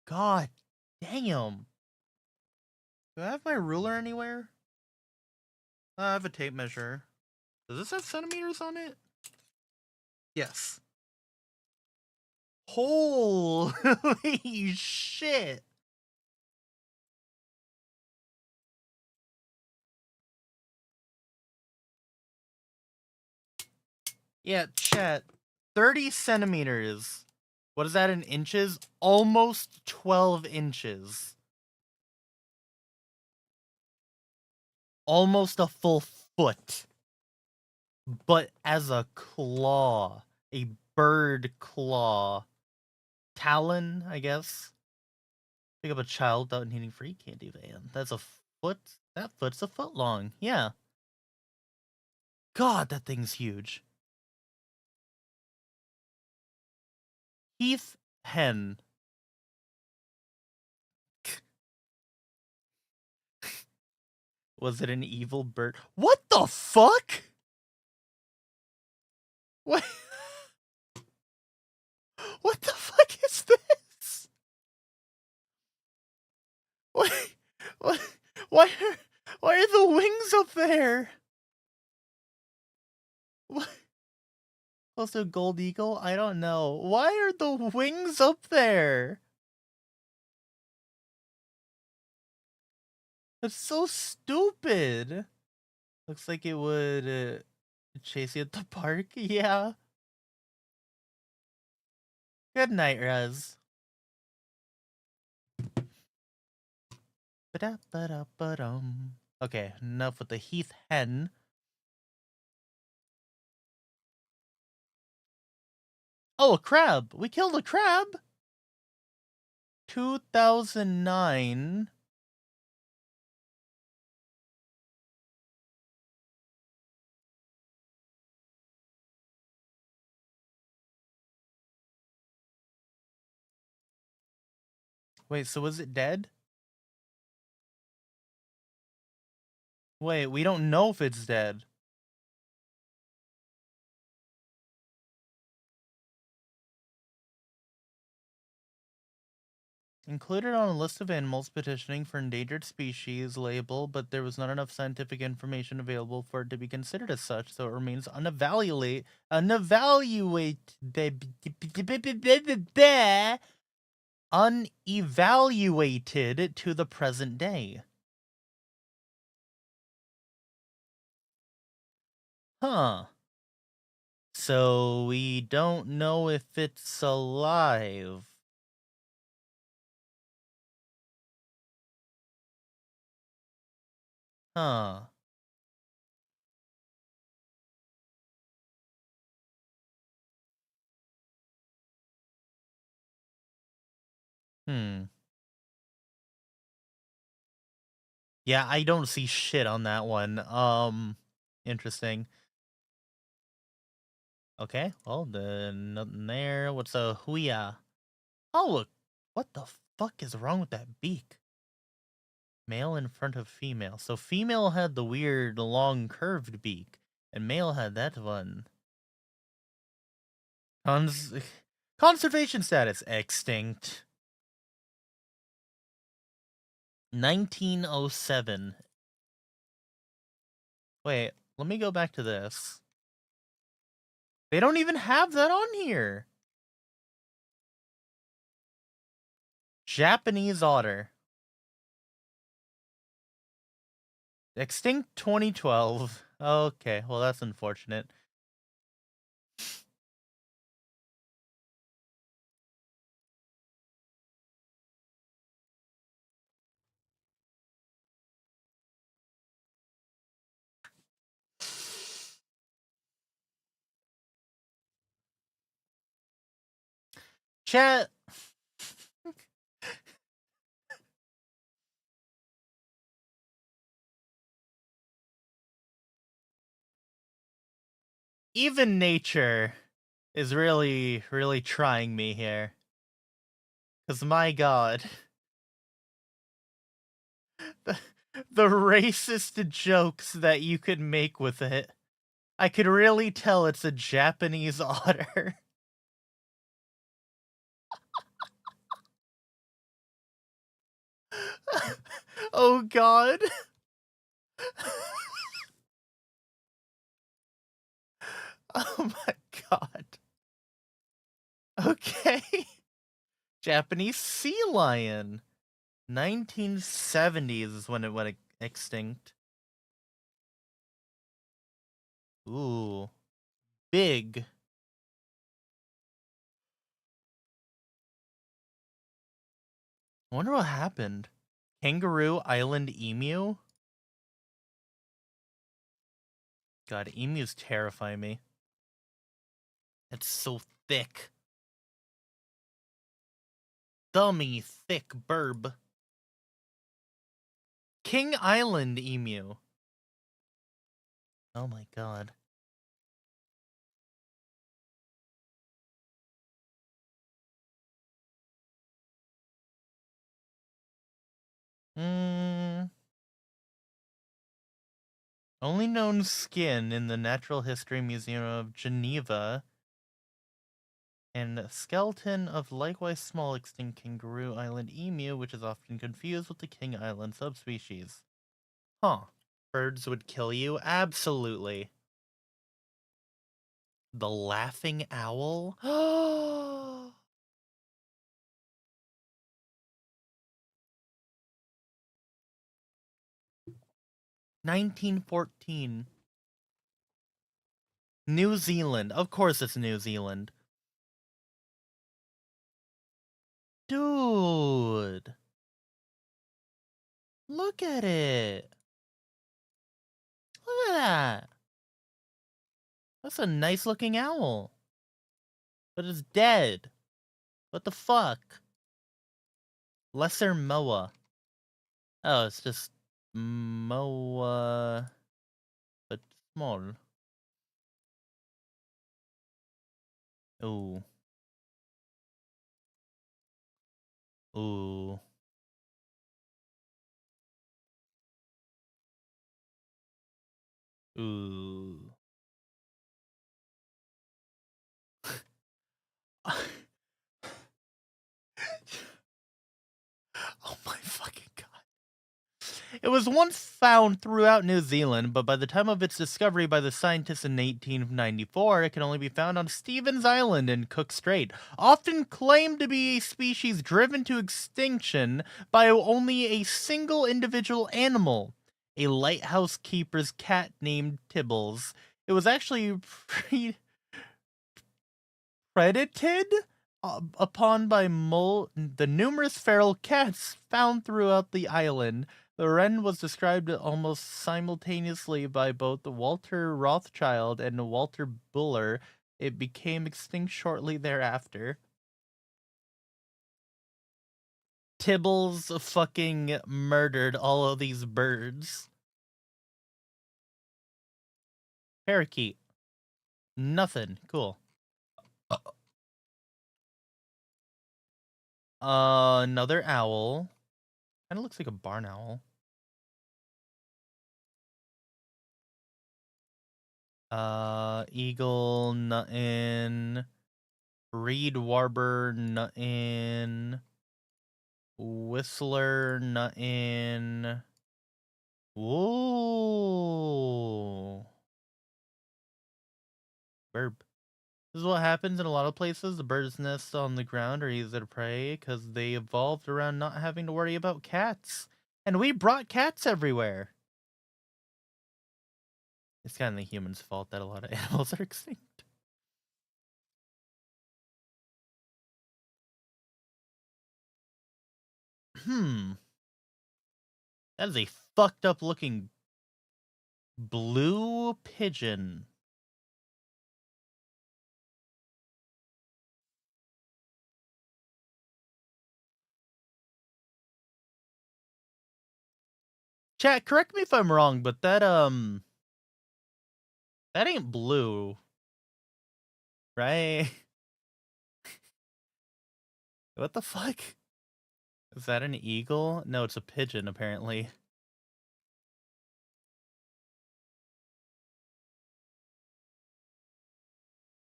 God damn. Do I have my ruler anywhere? I have a tape measure. Does this have centimeters on it? Yes. Holy shit. Yeah, chat. 30 centimeters. What is that in inches? Almost 12 inches. Almost a full foot. But as a claw. A bird claw. Talon, I guess. Pick up a child without needing free candy van. That's a foot. That foot's a foot long. Yeah. God, that thing's huge. Heath hen. Was it an evil bird? What the fuck? What? What the fuck is this? What? What? Why are the wings up there? What? Also, gold eagle? I don't know. Why are the wings up there? That's so stupid. Looks like it would chase you at the park. Yeah. Good night, Rez. Ba-da-ba-da-ba-dum. Okay, enough with the Heath hen. Oh, a crab! We killed a crab! 2009. Wait, so was it dead? Wait, we don't know if it's dead. Included on a list of animals petitioning for endangered species label, but there was not enough scientific information available for it to be considered as such, so it remains unevaluated to the present day. Huh. So we don't know if it's alive. Huh. Yeah, I don't see shit on that one. Interesting. Okay, well, then nothing there. What's a huya? Oh, look. What the fuck is wrong with that beak? Male in front of female. So female had the weird, long, curved beak, and male had that one. Conservation status. Extinct. 1907. Wait, let me go back to this. They don't even have that on here. Japanese otter. Extinct 2012. Okay, well, that's unfortunate. Chat. Even nature is really, really trying me here. Because my god. The racist jokes that you could make with it. I could really tell it's a Japanese otter. Oh god. Oh my god. Okay. Japanese sea lion. 1970s is when it went extinct. Ooh. Big. I wonder what happened. Kangaroo Island emu? God, emus terrify me. It's so thick. Dummy, thick burb. King Island emu. Oh my god. Only known skin in the Natural History Museum of Geneva. And a skeleton of likewise small extinct Kangaroo Island emu, which is often confused with the King Island subspecies. Huh. Birds would kill you? Absolutely. The laughing owl? 1914. New Zealand. Of course it's New Zealand. Dude. Look at it. Look at that. That's a nice looking owl. But it's dead. What the fuck? Lesser moa. Oh, it's just moa, but small. Ooh. Ooh. Ooh. Oh my fucking god. It was once found throughout New Zealand, but by the time of its discovery by the scientists in 1894, it can only be found on Stevens Island in Cook Strait, often claimed to be a species driven to extinction by only a single individual animal, a lighthouse keeper's cat named Tibbles. It was actually credited upon by the numerous feral cats found throughout the island. The wren was described almost simultaneously by both Walter Rothschild and Walter Buller. It became extinct shortly thereafter. Tibbles fucking murdered all of these birds. Parakeet. Nothing. Cool. Another owl. Kinda looks like a barn owl. Eagle, nothing. Reed Warber, nothing. Whistler, nothing. Whoa. Burp. This is what happens in a lot of places. The birds' nests on the ground are easy to prey because they evolved around not having to worry about cats. And we brought cats everywhere. It's kind of the humans' fault that a lot of animals are extinct. That is a fucked up looking blue pigeon. Chat, correct me if I'm wrong, but that ain't blue. Right? What the fuck? Is that an eagle? No, it's a pigeon, apparently.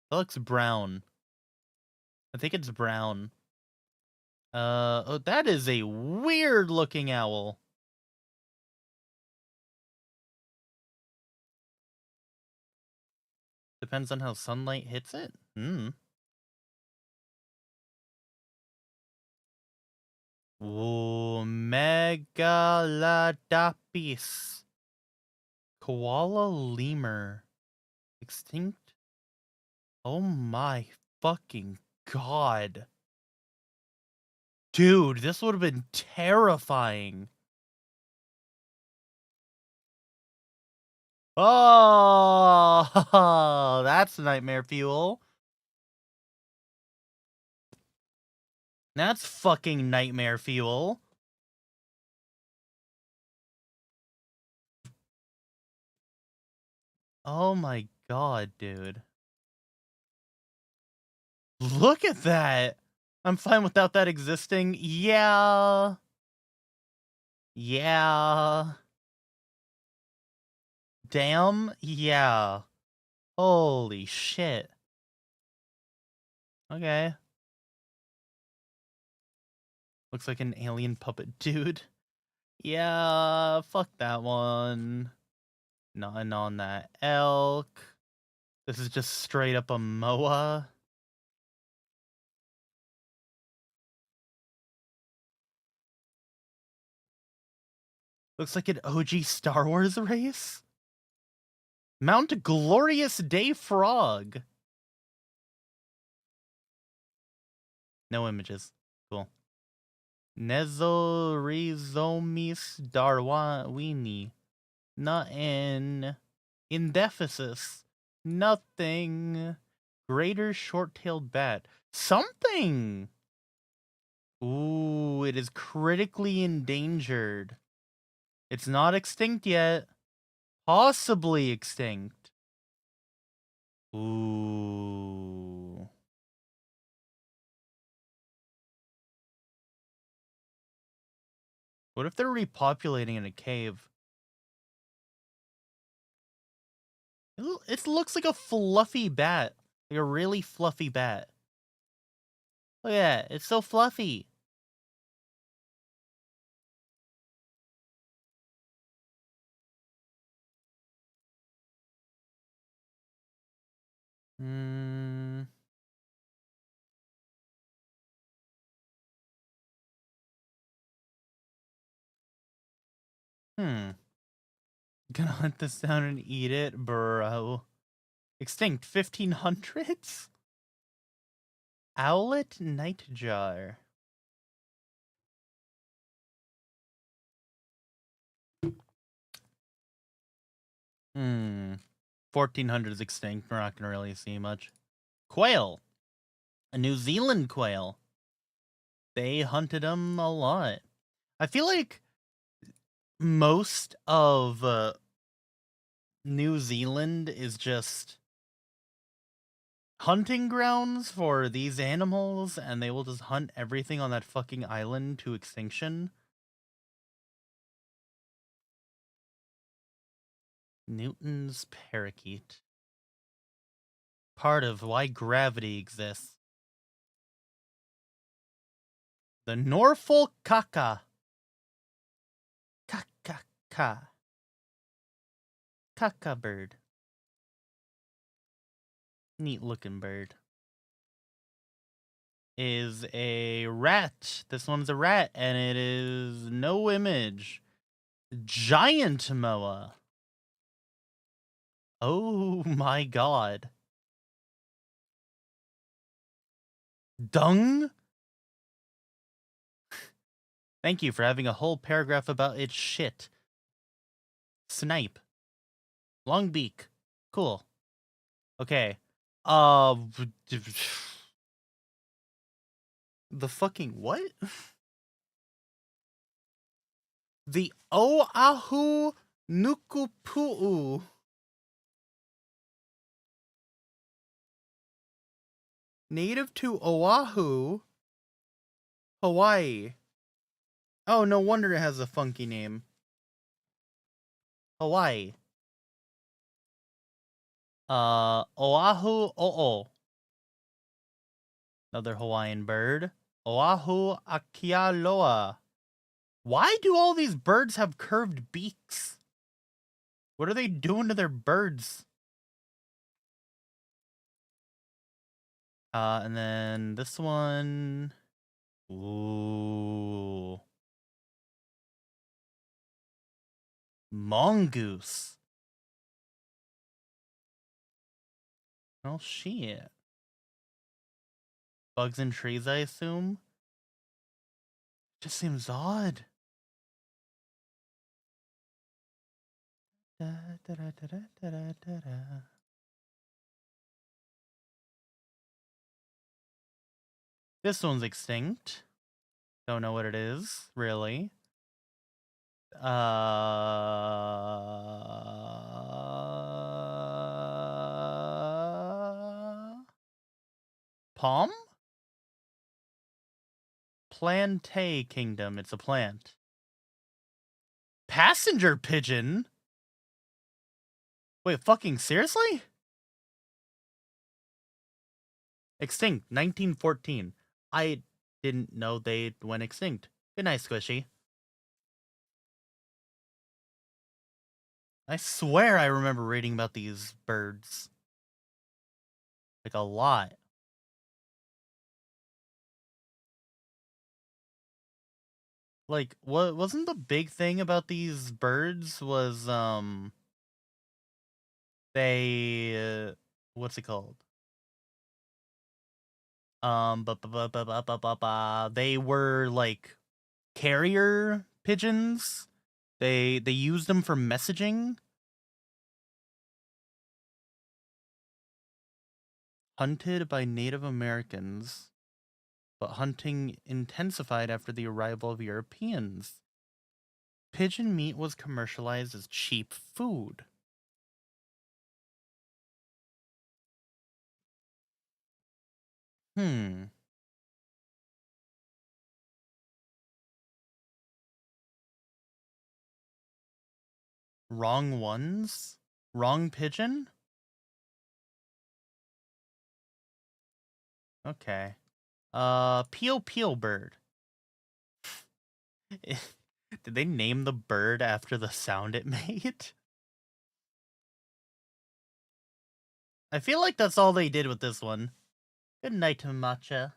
That looks brown. I think it's brown. Oh, that is a weird looking owl. Depends on how sunlight hits it. Ooh, Megalodapis. Koala lemur. Extinct? Oh my fucking god. Dude, this would have been terrifying. Oh, that's nightmare fuel. That's fucking nightmare fuel. Oh my god, dude. Look at that. I'm fine without that existing. Yeah. Yeah. Damn. Yeah. Holy shit. Okay. Looks like an alien puppet dude. Yeah, fuck that one. Nothing on that elk. This is just straight up a MOA. Looks like an OG Star Wars race. Mount Glorious Day Frog. No images. Cool. Nezorizomis darwini. Nothing. Indephysis. Nothing. Greater short-tailed bat. Something! Ooh, it is critically endangered. It's not extinct yet. Possibly extinct. Ooh. What if they're repopulating in a cave? It looks like a fluffy bat. Like a really fluffy bat. Look at that. It's so fluffy. Hmm. Gonna hunt this down and eat it, bro. Extinct 1500s? Owlet Nightjar. Hmm. 1400s extinct. We're not gonna really see much. Quail. A New Zealand quail. They hunted them a lot. I feel like most of New Zealand is just hunting grounds for these animals, and they will just hunt everything on that fucking island to extinction. Newton's parakeet. Part of why gravity exists. The Norfolk kaka. Kaka. Kaka bird. Neat looking bird. Is a rat. This one's a rat, and it is no image. Giant moa. Oh my god. Dung? Thank you for having a whole paragraph about its shit. Snipe. Long beak. Cool. Okay. The fucking what? The Oahu Nukupu'u. Native to Oahu, Hawaii. Oh, no wonder it has a funky name. Hawaii. Oahu O'o. Another Hawaiian bird. Oahu Akialoa. Why do all these birds have curved beaks? What are they doing to their birds? And then this one. Ooh. Mongoose. Oh, shit. Bugs in trees, I assume? Just seems odd. Da, da, da, da, da, da, da, da. This one's extinct. Don't know what it is, really. Palm? Plante Kingdom. It's a plant. Passenger pigeon? Wait, fucking seriously? Extinct, 1914. I didn't know they went extinct. Good night, Squishy. I swear I remember reading about these birds. Like, a lot. Like, what wasn't the big thing about these birds was, they, what's it called? They were, like, carrier pigeons. They used them for messaging. Hunted by Native Americans, but hunting intensified after the arrival of Europeans. Pigeon meat was commercialized as cheap food. Wrong ones? Wrong pigeon? Okay. Peel Peel Bird. Did they name the bird after the sound it made? I feel like that's all they did with this one. Good night, Matcha.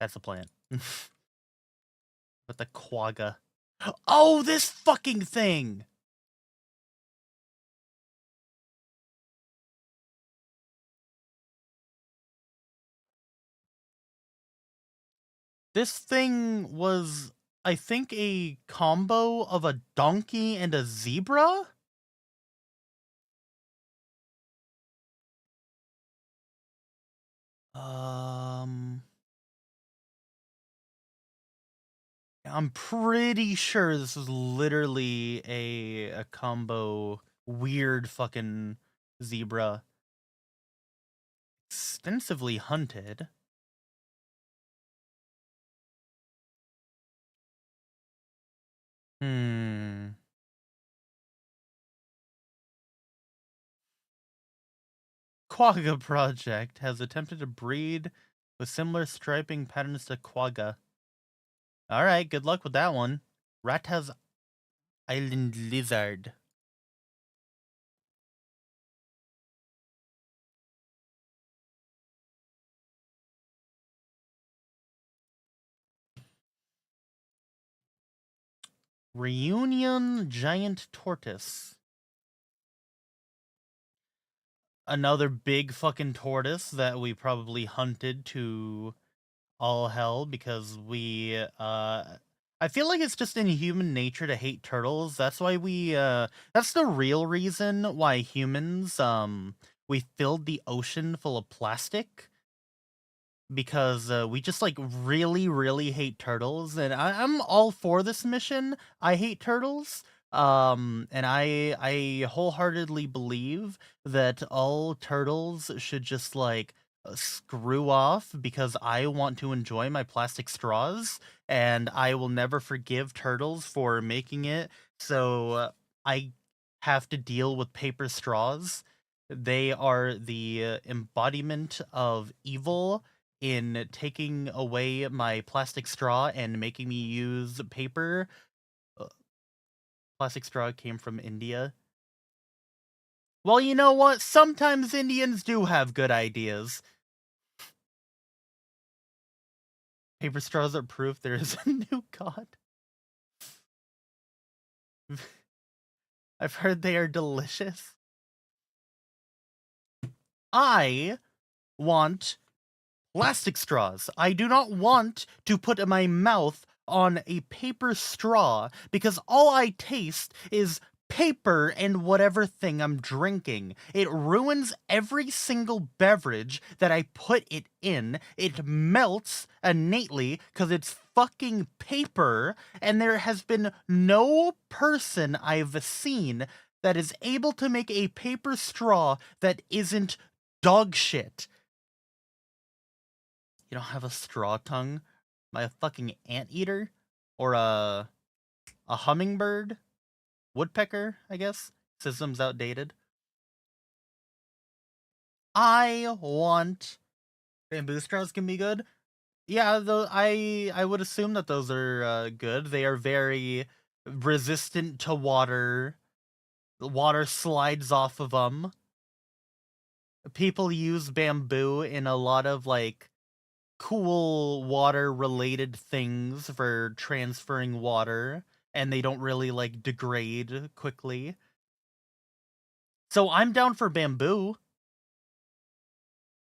That's a plant. But the quagga. Oh, this fucking thing! This thing was, I think, a combo of a donkey and a zebra? I'm pretty sure this is literally a combo weird fucking zebra. Extensively hunted. Quagga Project has attempted to breed with similar striping patterns to quagga. Alright, good luck with that one. Ratha's Island Lizard. Reunion Giant Tortoise. Another big fucking tortoise that we probably hunted to all hell because we, I feel like it's just in human nature to hate turtles. That's why we, that's the real reason why humans, we filled the ocean full of plastic. Because we just like really hate turtles, and I'm all for this mission. I hate turtles, and I wholeheartedly believe that all turtles should just like screw off because I want to enjoy my plastic straws, and I will never forgive turtles for making it so I have to deal with paper straws. They are the embodiment of evil in taking away my plastic straw and making me use paper. Plastic straw came from India. Well, you know what? Sometimes Indians do have good ideas. Paper straws are proof there is a new god. I've heard they are delicious. I want plastic straws. I do not want to put my mouth on a paper straw because all I taste is paper and whatever thing I'm drinking. It ruins every single beverage that I put it in. It melts innately because it's fucking paper, and there has been no person I've seen that is able to make a paper straw that isn't dog shit. You don't have a straw tongue? Am I a fucking anteater? Or a hummingbird? Woodpecker, I guess? System's outdated. I want bamboo straws can be good. Yeah, though I would assume that those are good. They are very resistant to water. The water slides off of them. People use bamboo in a lot of like cool water related things for transferring water, and they don't really like degrade quickly. So I'm down for bamboo.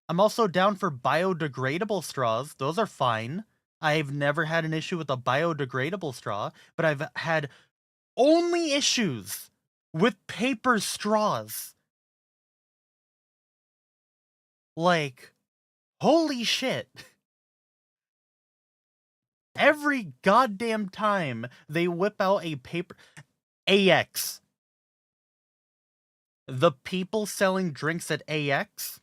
I'm also down for biodegradable straws. Those are fine. I've never had an issue with a biodegradable straw, but I've had only issues with paper straws. Like, holy shit. Every goddamn time they whip out a paper... AX. The people selling drinks at AX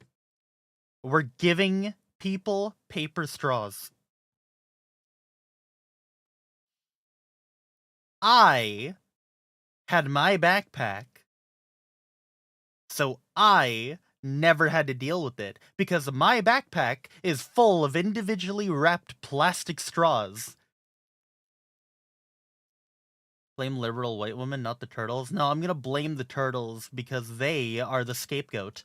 were giving people paper straws. I had my backpack, so I never had to deal with it, because my backpack is full of individually wrapped plastic straws. Blame liberal white women, not the turtles? No, I'm gonna blame the turtles, because they are the scapegoat.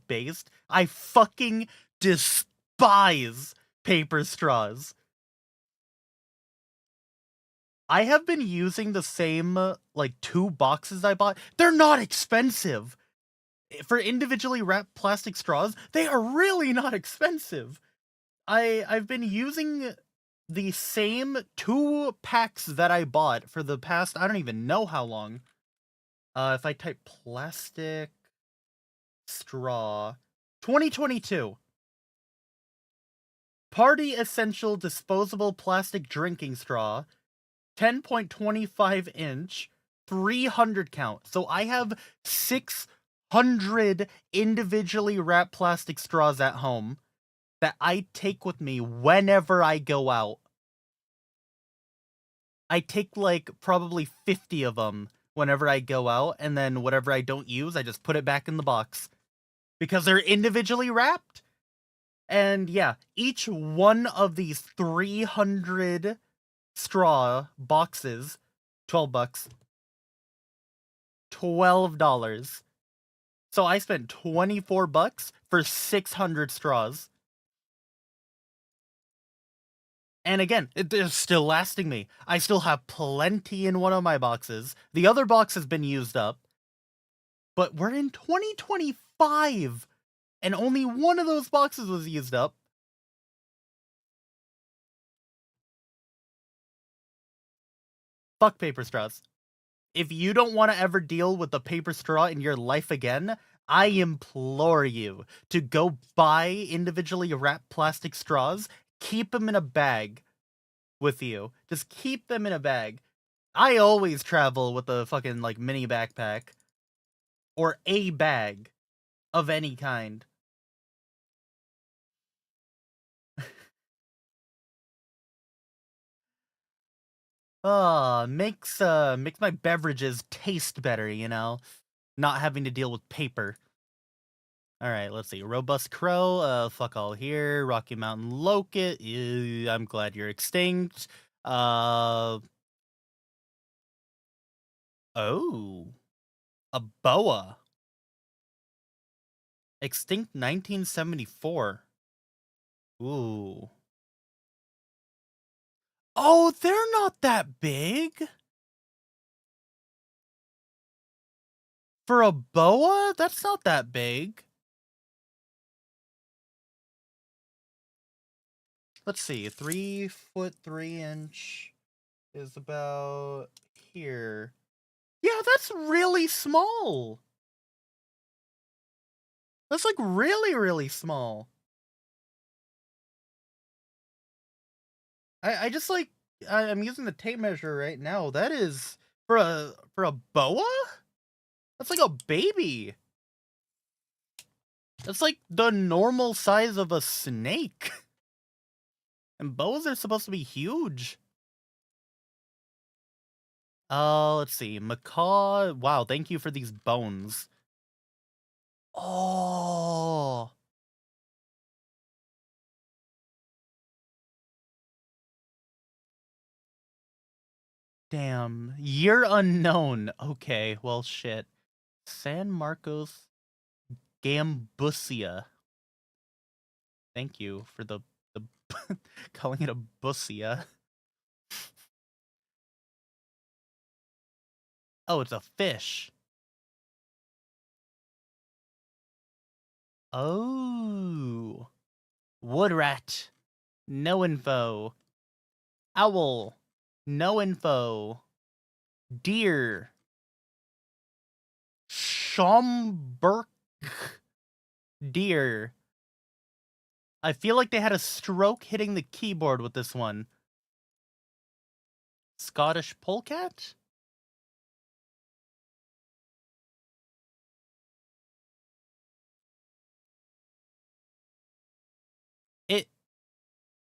Based? I fucking despise paper straws. I have been using the same, like, 2 boxes I bought. They're not expensive! For individually wrapped plastic straws, they are really not expensive! I've been using the same 2 packs that I bought for the past, I don't even know how long. If I type plastic straw, 2022. Party Essential Disposable Plastic Drinking Straw, 10.25 inch, 300 count. So I have 600 individually wrapped plastic straws at home that I take with me whenever I go out. I take like probably 50 of them whenever I go out, and then whatever I don't use, I just put it back in the box. Because they're individually wrapped. And yeah, each one of these 300 straw boxes, $12. $12. So I spent $24 for 600 straws. And again, they're still lasting me. I still have plenty in one of my boxes. The other box has been used up. But we're in 2025, and only one of those boxes was used up. Fuck paper straws. If you don't want to ever deal with the paper straw in your life again, I implore you to go buy individually wrapped plastic straws, keep them in a bag with you. Just keep them in a bag. I always travel with a fucking, like, mini backpack. Or a bag of any kind. Makes my beverages taste better, you know? Not having to deal with paper. Alright, let's see. Robust Crow, fuck all here. Rocky Mountain Locust, I'm glad you're extinct. Oh. A boa. Extinct 1974. Ooh. Oh, they're not that big! For a boa? That's not that big. Let's see, 3 foot 3 inch is about here. Yeah, that's really small. That's like really, really small. I just like, I'm using the tape measure right now. That is for a boa? That's like a baby. That's like the normal size of a snake. And boas are supposed to be huge. Let's see. Macaw. Wow, thank you for these bones. Oh. Damn. Year unknown. Okay, well, shit. San Marcos Gambusia. Thank you for the calling it a busia. Oh, it's a fish. Oh. Wood rat. No info. Owl. No info. Deer. Schomburg deer. I feel like they had a stroke hitting the keyboard with this one. Scottish polecat?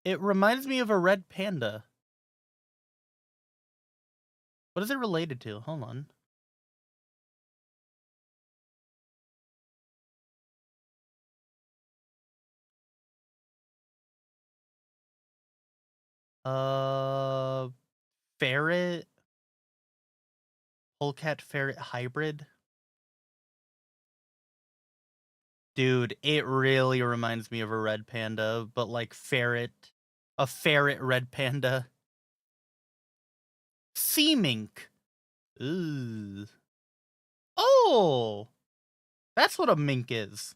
It reminds me of a red panda. What is it related to? Hold on. Ferret? Polecat ferret hybrid? Dude, it really reminds me of a red panda, but like ferret. A ferret red panda. Sea mink. Ooh. Oh! That's what a mink is.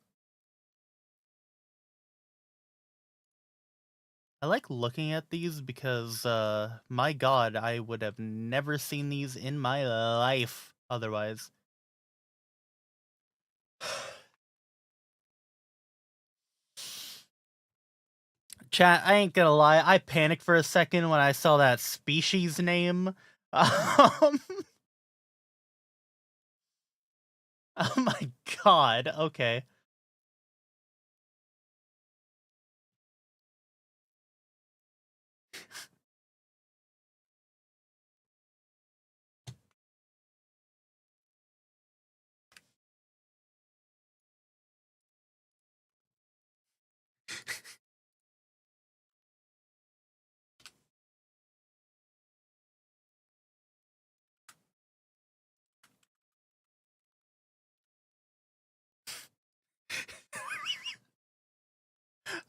I like looking at these because, my god, I would have never seen these in my life otherwise. Chat, I ain't gonna lie, I panicked for a second when I saw that species name. Oh my god, okay.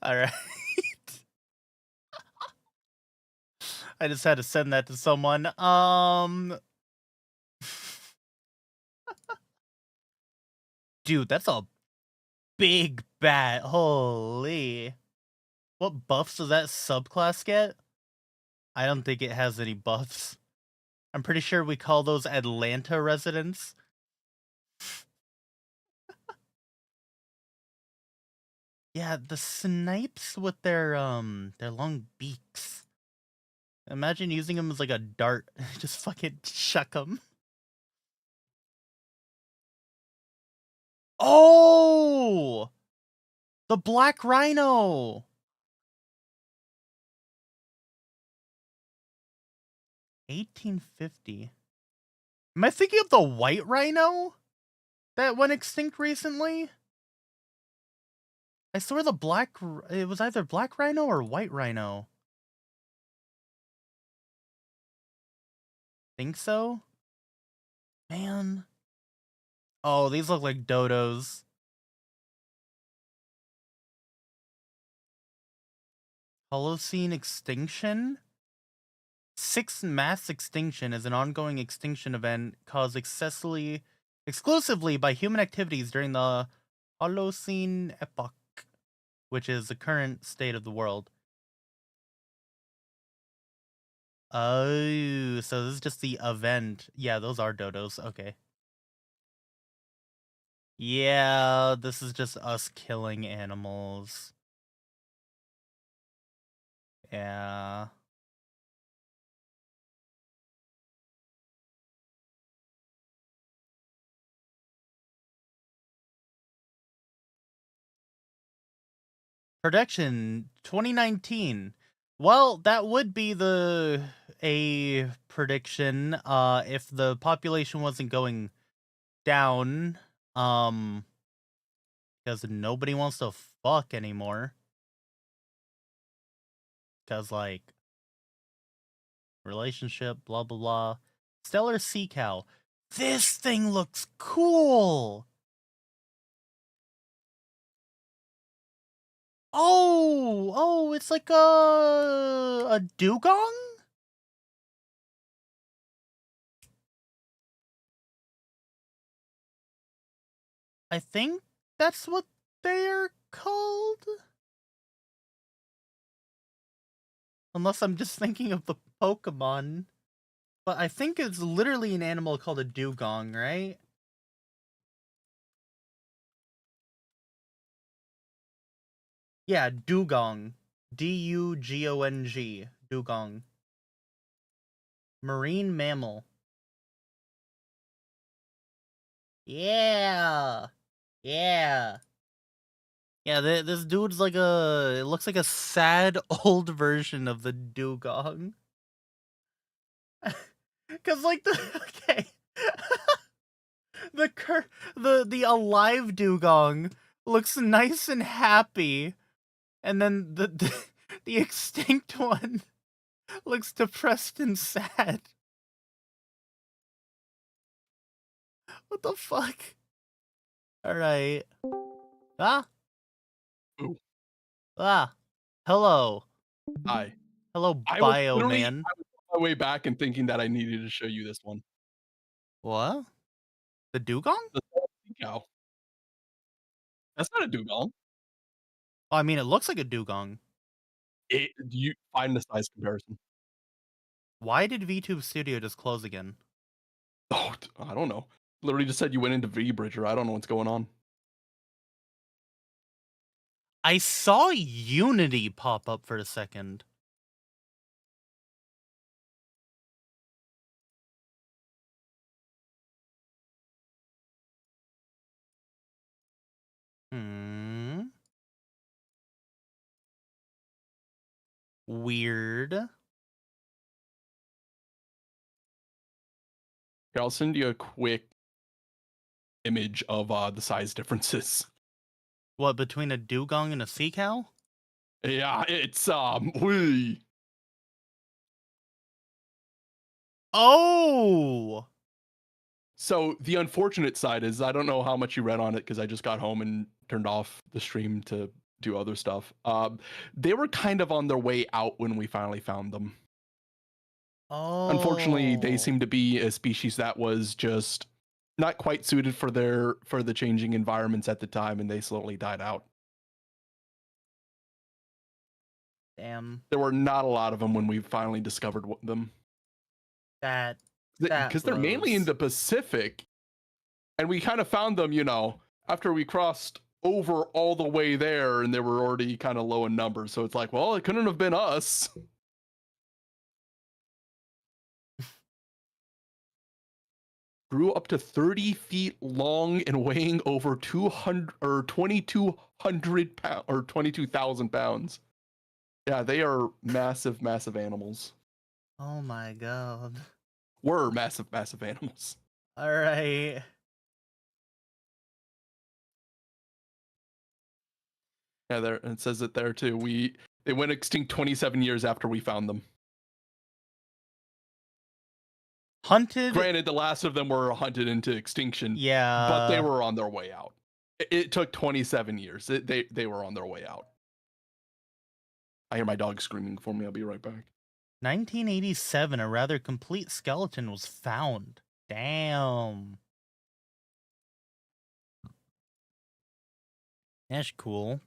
Alright. I just had to send that to someone. Dude, that's a big bat. Holy. What buffs does that subclass get? I don't think it has any buffs. I'm pretty sure we call those Atlanta residents. Yeah, the snipes with their long beaks. Imagine using them as like a dart. Just fucking chuck them. Oh! The black rhino! 1850. Am I thinking of the white rhino that went extinct recently? I swear it was either black rhino or white rhino. Think so? Man. Oh, these look like dodos. Holocene extinction? Sixth mass extinction is an ongoing extinction event caused exclusively by human activities during the Holocene epoch, which is the current state of the world. Oh, so this is just the event. Yeah, those are dodos. Okay. Yeah, this is just us killing animals. Yeah. Prediction 2019. Well, that would be a prediction if the population wasn't going down because nobody wants to fuck anymore. Cuz like relationship blah blah blah. Stellar sea cow. This thing looks cool. Oh, it's like a dugong? I think that's what they're called? Unless I'm just thinking of the Pokemon. But I think it's literally an animal called a dugong, right? Yeah, dugong. D-U-G-O-N-G. Dugong. Marine mammal. Yeah! Yeah! Yeah, this dude's like it looks like a sad old version of the dugong. Cause like okay. The alive dugong looks nice and happy, and then the extinct one looks depressed and sad. What the fuck? Alright. Ah? Ooh. Ah. Hello. Hi. Hello, I was Bio literally Man. I was on my way back and thinking that I needed to show you this one. What? The dugong? The sea cow. That's not a dugong. Oh, I mean, it looks like a dugong. You find the size comparison. Why did VTube Studio just close again? Oh, I don't know. Literally just said you went into VBridger. I don't know what's going on. I saw Unity pop up for a second. Weird. Here, I'll send you a quick image of the size differences. What, between a dugong and a sea cow? Yeah, it's whee. Oh! So the unfortunate side is I don't know how much you read on it because I just got home and turned off the stream to do other stuff. They were kind of on their way out when we finally found them. Oh. Unfortunately, they seem to be a species that was just not quite suited for the changing environments at the time, and they slowly died out. Damn. There were not a lot of them when we finally discovered them. Because they're mainly in the Pacific, and we kind of found them, after we crossed over all the way there, and they were already kind of low in numbers. So it's like, well, it couldn't have been us. Grew up to 30 feet long and weighing over 200 or 2,200 pounds or 22,000 pounds. Yeah, they are massive, massive animals. Oh my god. Were massive, massive animals. All right. Yeah, there it says it there too. They went extinct 27 years after we found them. Hunted. Granted, the last of them were hunted into extinction. Yeah. But they were on their way out. It took 27 years. They were on their way out. I hear my dog screaming for me. I'll be right back. 1987, a rather complete skeleton was found. Damn. That's cool.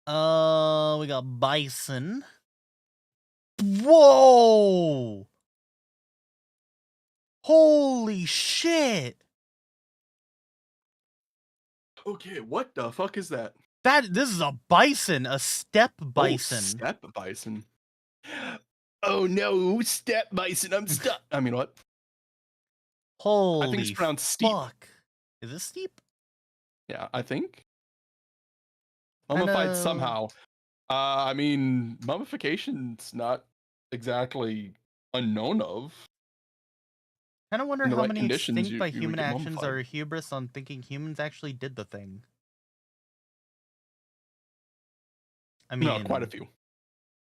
We got bison. Whoa! Holy shit! Okay, what the fuck is that? This is a bison, a steppe bison. Oh, steppe bison. Oh no, steppe bison, I'm stuck. I mean, what? Holy I think it's pronounced steep. fuck. Is this steep? Yeah, I think. Mummified somehow. I mean, mummification's not exactly unknown of. I kind of wonder In the how right many conditions, extinct by you would human get actions mummified. are hubris on thinking humans actually did the thing. I mean, No, quite a few.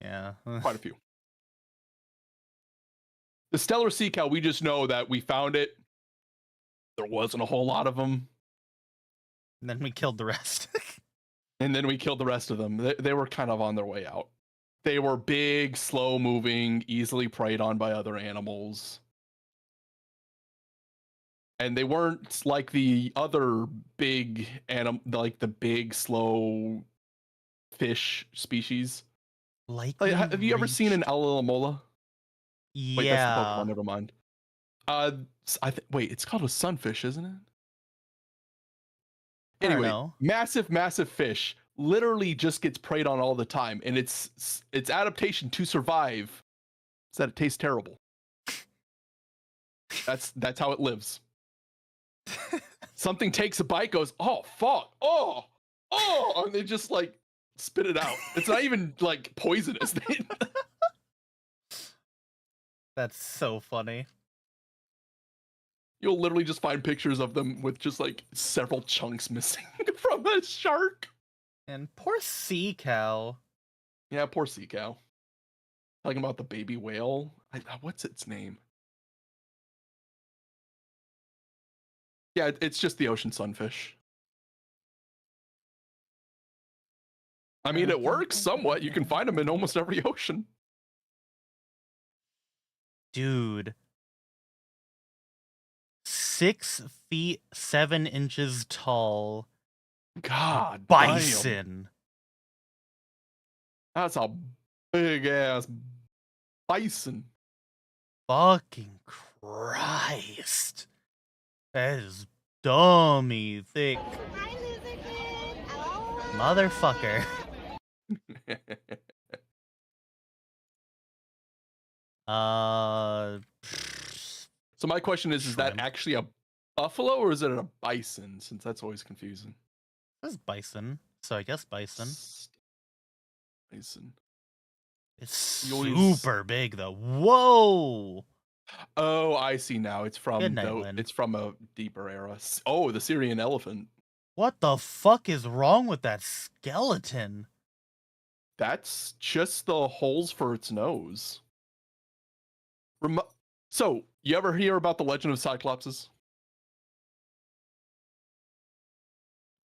Yeah. Quite a few. The stellar sea cow, we just know that we found it. There wasn't a whole lot of them. And then we killed the rest. And then we killed the rest of them. They were kind of on their way out. They were big, slow moving, easily preyed on by other animals. And they weren't like the other big like the big, slow fish species. Like, have you ever seen an Alamola? Yeah. Wait, that's the Pokemon. Never mind. Wait, it's called a sunfish, isn't it? Anyway, massive, massive fish literally just gets preyed on all the time, and its adaptation to survive is that it tastes terrible. That's how it lives. Something takes a bite, goes, oh fuck, oh, and it just like Spit it out. It's not even like poisonous. That's so funny. You'll literally just find pictures of them with just like several chunks missing from the shark. And poor sea cow. Yeah, poor sea cow. Talking about the baby whale. What's its name? Yeah, it's just the ocean sunfish. I mean, it works somewhat. You can find them in almost every ocean. Dude. 6 feet 7 inches tall. God, Bison. damn. That's a big ass bison. Fucking Christ. That is dummy thick. Hi, loser kid. LOL. Motherfucker. So my question is that Shrimp. actually a buffalo or is it a bison? Since that's always confusing. This is bison, so I guess bison. Bison. It's You always- super big though. Whoa! Oh, I see now. It's from Good night, Lynn. it's from a deeper era. Oh, the Syrian elephant. What the fuck is wrong with that skeleton? That's just the holes for its nose. So, you ever hear about the legend of Cyclopses?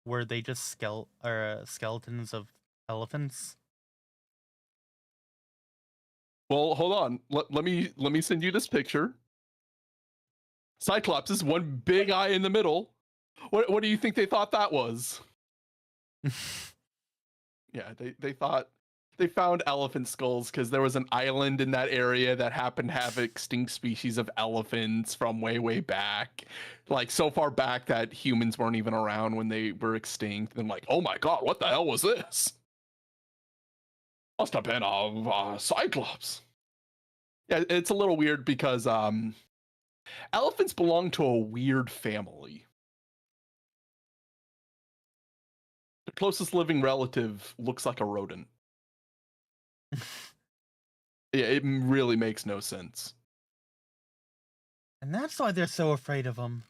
Were they just skeletons of elephants? Well, hold on. Let me send you this picture. Cyclops is one big eye in the middle. What do you think they thought that was? Yeah, they thought they found elephant skulls because there was an island in that area that happened to have extinct species of elephants from way back, like so far back that humans weren't even around when they were extinct. And like, oh my god, what the hell was this? Must have been a cyclops. Yeah, it's a little weird because elephants belong to a weird family. The closest living relative looks like a rodent. Yeah, it really makes no sense. And that's why they're so afraid of them.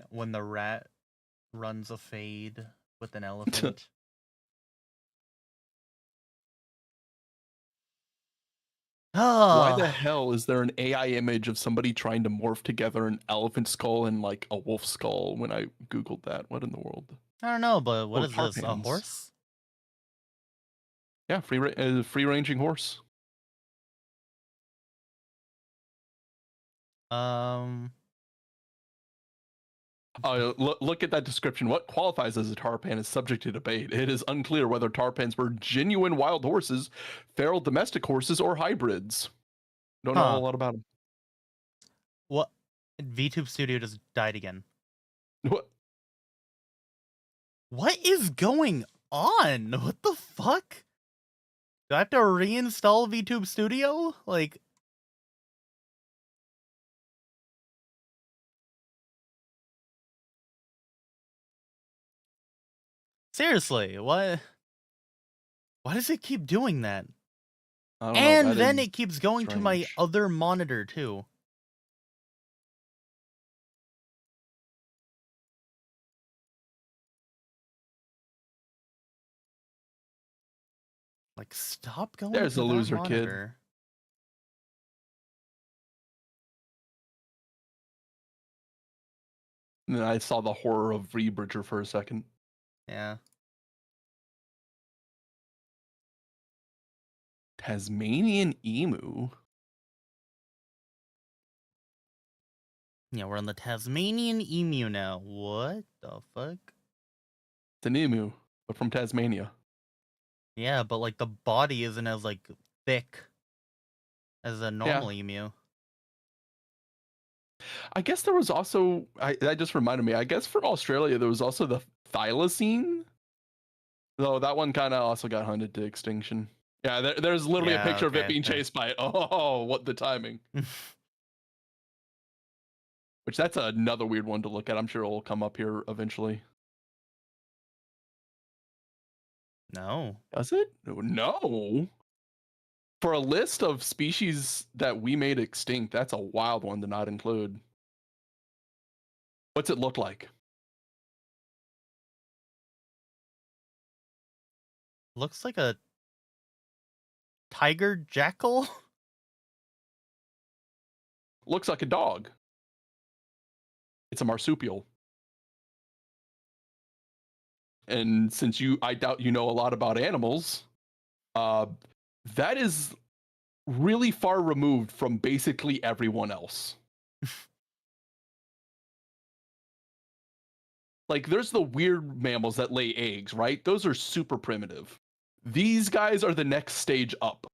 When the rat runs a fade with an elephant. Why the hell is there an AI image of somebody trying to morph together an elephant skull and like a wolf skull when I googled that? What in the world? I don't know, but what Oh, is this? A tarpans. horse? Yeah, free ranging horse. Look at that description. What qualifies as a tarpan is subject to debate. It is unclear whether tarpans were genuine wild horses, feral domestic horses, or hybrids. Don't know a whole lot about them. What? VTube Studio just died again. What? What is going on? What the fuck? Do I have to reinstall VTube Studio? Like... Seriously, what? Why does it keep doing that? I don't know, And that then is it keeps going to my strange. other monitor too. Like, stop going There's to the that loser kid. monitor. And then I saw the horror of Rebridger for a second. Yeah. Tasmanian emu. Yeah, we're on the Tasmanian emu now. What the fuck? It's an emu, but from Tasmania. Yeah, but like the body isn't as like thick as a normal emu. I guess there was also, that just reminded me, I guess from Australia, there was also the thylacine. Though that one kind of also got hunted to extinction. Yeah, there's literally a picture of it being chased by it. Oh, what the timing. which that's another weird one to look at. I'm sure it will come up here eventually. No. Does it? No. For a list of species that we made extinct, that's a wild one to not include. What's it look like? Looks like a tiger jackal. Looks like a dog. It's a marsupial. And since I doubt you know a lot about animals, that is really far removed from basically everyone else. Like, there's the weird mammals that lay eggs, right? Those are super primitive. These guys are the next stage up.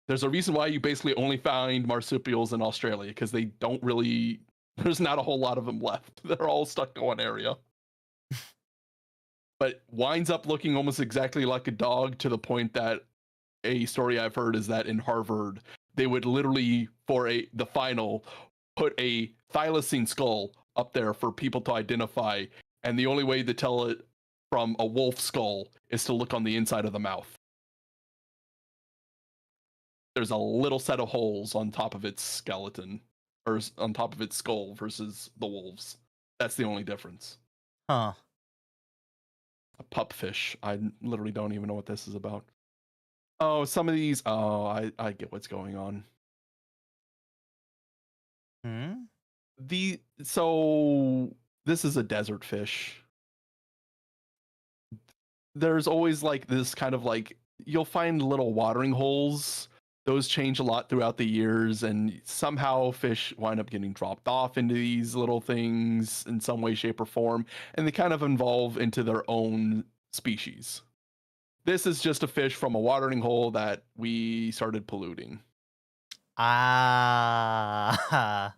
There's a reason why you basically only find marsupials in Australia, because they don't really, there's not a whole lot of them left. They're all stuck in one area. But winds up looking almost exactly like a dog, to the point that a story I've heard is that in Harvard, they would literally, for the final, put a thylacine skull up there for people to identify. And the only way to tell it from a wolf skull is to look on the inside of the mouth. There's a little set of holes on top of its skeleton, or on top of its skull, versus the wolves. That's the only difference. Huh. A pupfish. I literally don't even know what this is about. Oh, some of these. Oh, I get what's going on. So this is a desert fish. There's always like this kind of like, you'll find little watering holes. Those change a lot throughout the years, and somehow fish wind up getting dropped off into these little things in some way, shape, or form, and they kind of evolve into their own species. This is just a fish from a watering hole that we started polluting. Ah.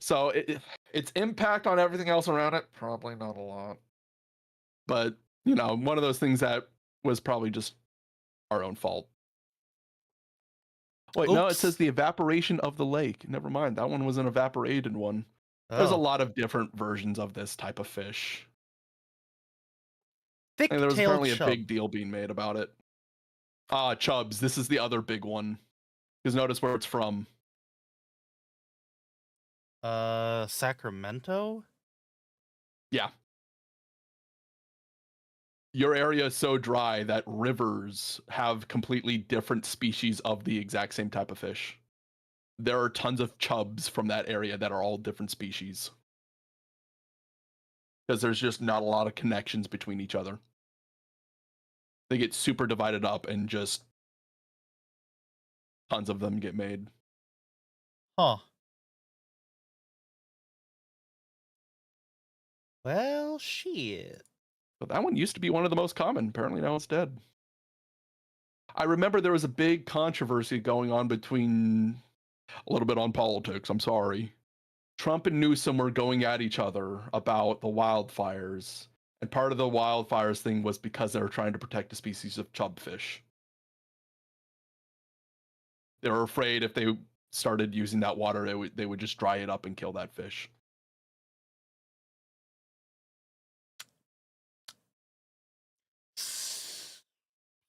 So its impact on everything else around it, probably not a lot. But, you know, one of those things that was probably just our own fault. Wait, no, it says the evaporation of the lake. Never mind, that one was an evaporated one. There's a lot of different versions of this type of fish. And there was apparently a big deal being made about it. Chubs. This is the other big one. Because notice where it's from. Sacramento? Yeah. Your area is so dry that rivers have completely different species of the exact same type of fish. There are tons of chubs from that area that are all different species. Because there's just not a lot of connections between each other. They get super divided up, and just tons of them get made. Huh. Well, shit. But that one used to be one of the most common. Apparently now it's dead. I remember there was a big controversy going on between, a little bit on politics, I'm sorry. Trump and Newsom were going at each other about the wildfires. And part of the wildfires thing was because they were trying to protect a species of chubfish. They were afraid if they started using that water, they would just dry it up and kill that fish.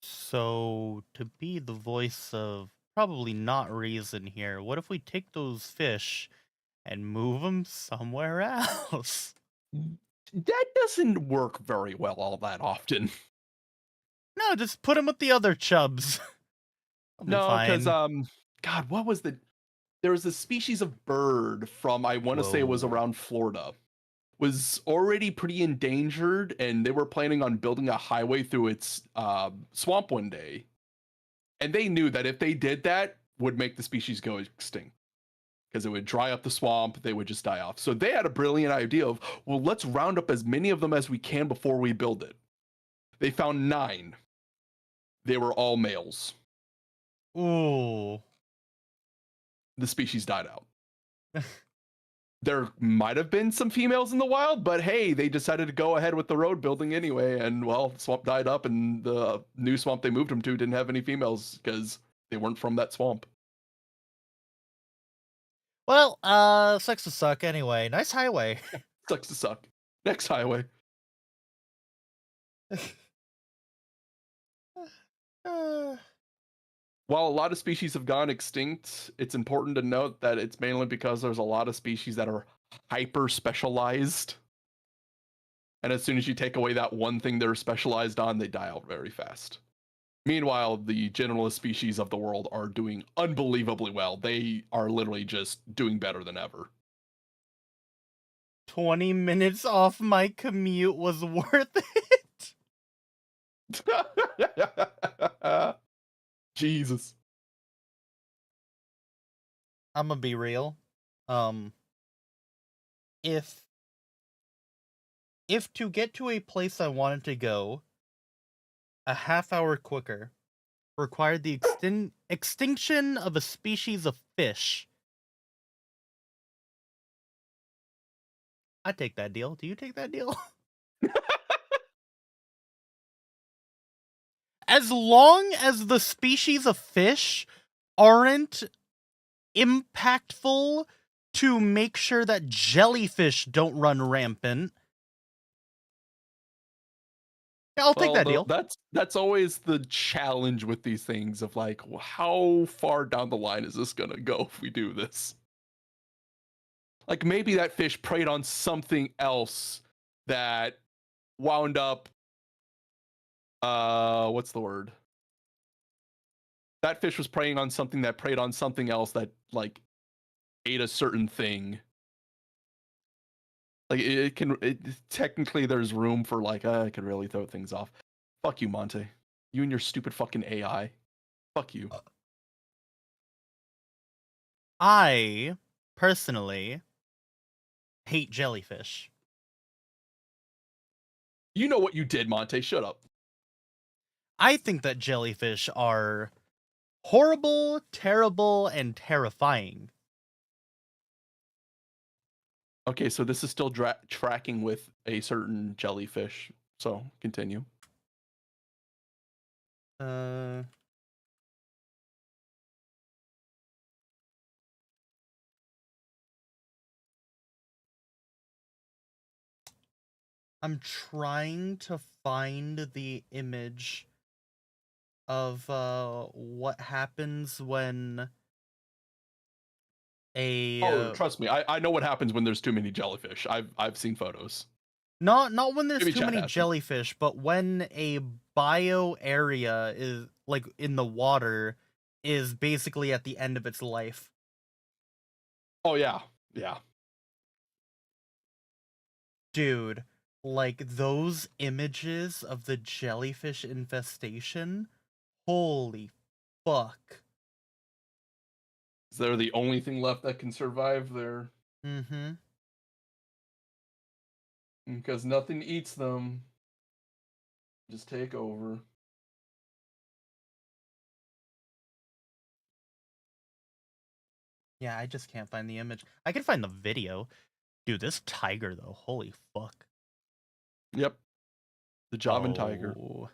So, to be the voice of probably not reason here, what if we take those fish and move them somewhere else? That doesn't work very well all that often. No, just put them with the other chubs. No, because, God, what was there was a species of bird from, I want to say it was around Florida, was already pretty endangered, and they were planning on building a highway through its swamp one day. And they knew that if they did that, would make the species go extinct. Because it would dry up the swamp, they would just die off. So they had a brilliant idea of, well, let's round up as many of them as we can before we build it. They found 9. They were all males. Ooh. The species died out. There might have been some females in the wild, but hey, they decided to go ahead with the road building anyway, and well, the swamp died up, and the new swamp they moved them to didn't have any females because they weren't from that swamp. Well, sucks to suck anyway. Nice highway. Sucks to suck. Next highway. Uh, While a lot of species have gone extinct, it's important to note that it's mainly because there's a lot of species that are hyper specialized. And as soon as you take away that one thing they're specialized on, they die out very fast. Meanwhile, the generalist species of the world are doing unbelievably well. They are literally just doing better than ever. 20 minutes off my commute was worth it. Jesus. I'm gonna be real. If to get to a place I wanted to go a half hour quicker required the extinction of a species of fish, I'd take that deal. Do you take that deal? As long as the species of fish aren't impactful to make sure that jellyfish don't run rampant, yeah, I'll take that deal. That's always the challenge with these things of like, how far down the line is this gonna go if we do this? Like maybe that fish preyed on something else that wound up what's the word? That fish was preying on something that preyed on something else that like ate a certain thing. Like technically there's room for like I could really throw things off. Fuck you, Monte. You and your stupid fucking AI. Fuck you. I personally hate jellyfish. You know what you did, Monte. Shut up. I think that jellyfish are horrible, terrible, and terrifying. Okay, so this is still tracking with a certain jellyfish. So continue. I'm trying to find the image of what happens when Oh, trust me, I know what happens when there's too many jellyfish. I've seen photos. not when there's Maybe too Chad many hasn't. jellyfish, but when a bio area is like in the water is basically at the end of its life. Oh yeah, yeah. Dude, like those images of the jellyfish infestation, holy fuck. They're the only thing left that can survive there. Mm-hmm. Because nothing eats them. Just take over. Yeah, I just can't find the image. I can find the video. Dude, this tiger though, holy fuck. Yep. The Javan tiger. Oh.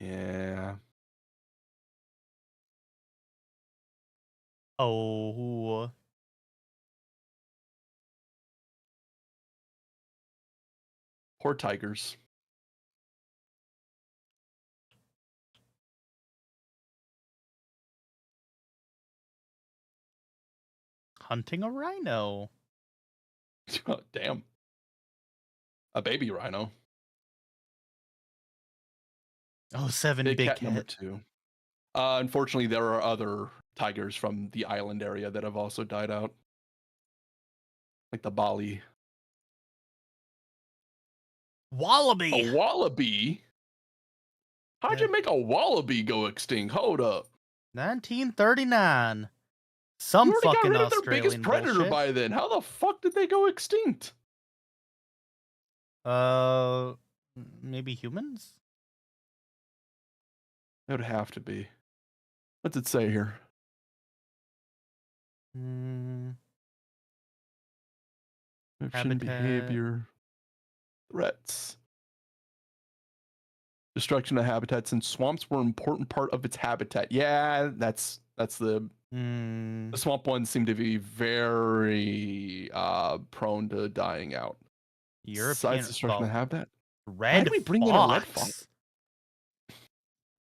Yeah. Oh. Poor tigers. Hunting a rhino. Damn. A baby rhino. Oh, seven big cat. Number 2. Unfortunately, there are other tigers from the island area that have also died out. Like the Bali. Wallaby! A wallaby? How'd you make a wallaby go extinct? Hold up. 1939. Some You already got fucking rid of their Australian biggest predator bullshit. by then. How the fuck did they go extinct? Maybe humans? It would have to be. What's it say here? Description, Habitat. behavior, threats. destruction of habitat since swamps were an important part of its habitat. Yeah, that's the swamp ones seem to be very prone to dying out. European. Besides destruction of habitat. Why Red did we bring in a red fox? fox.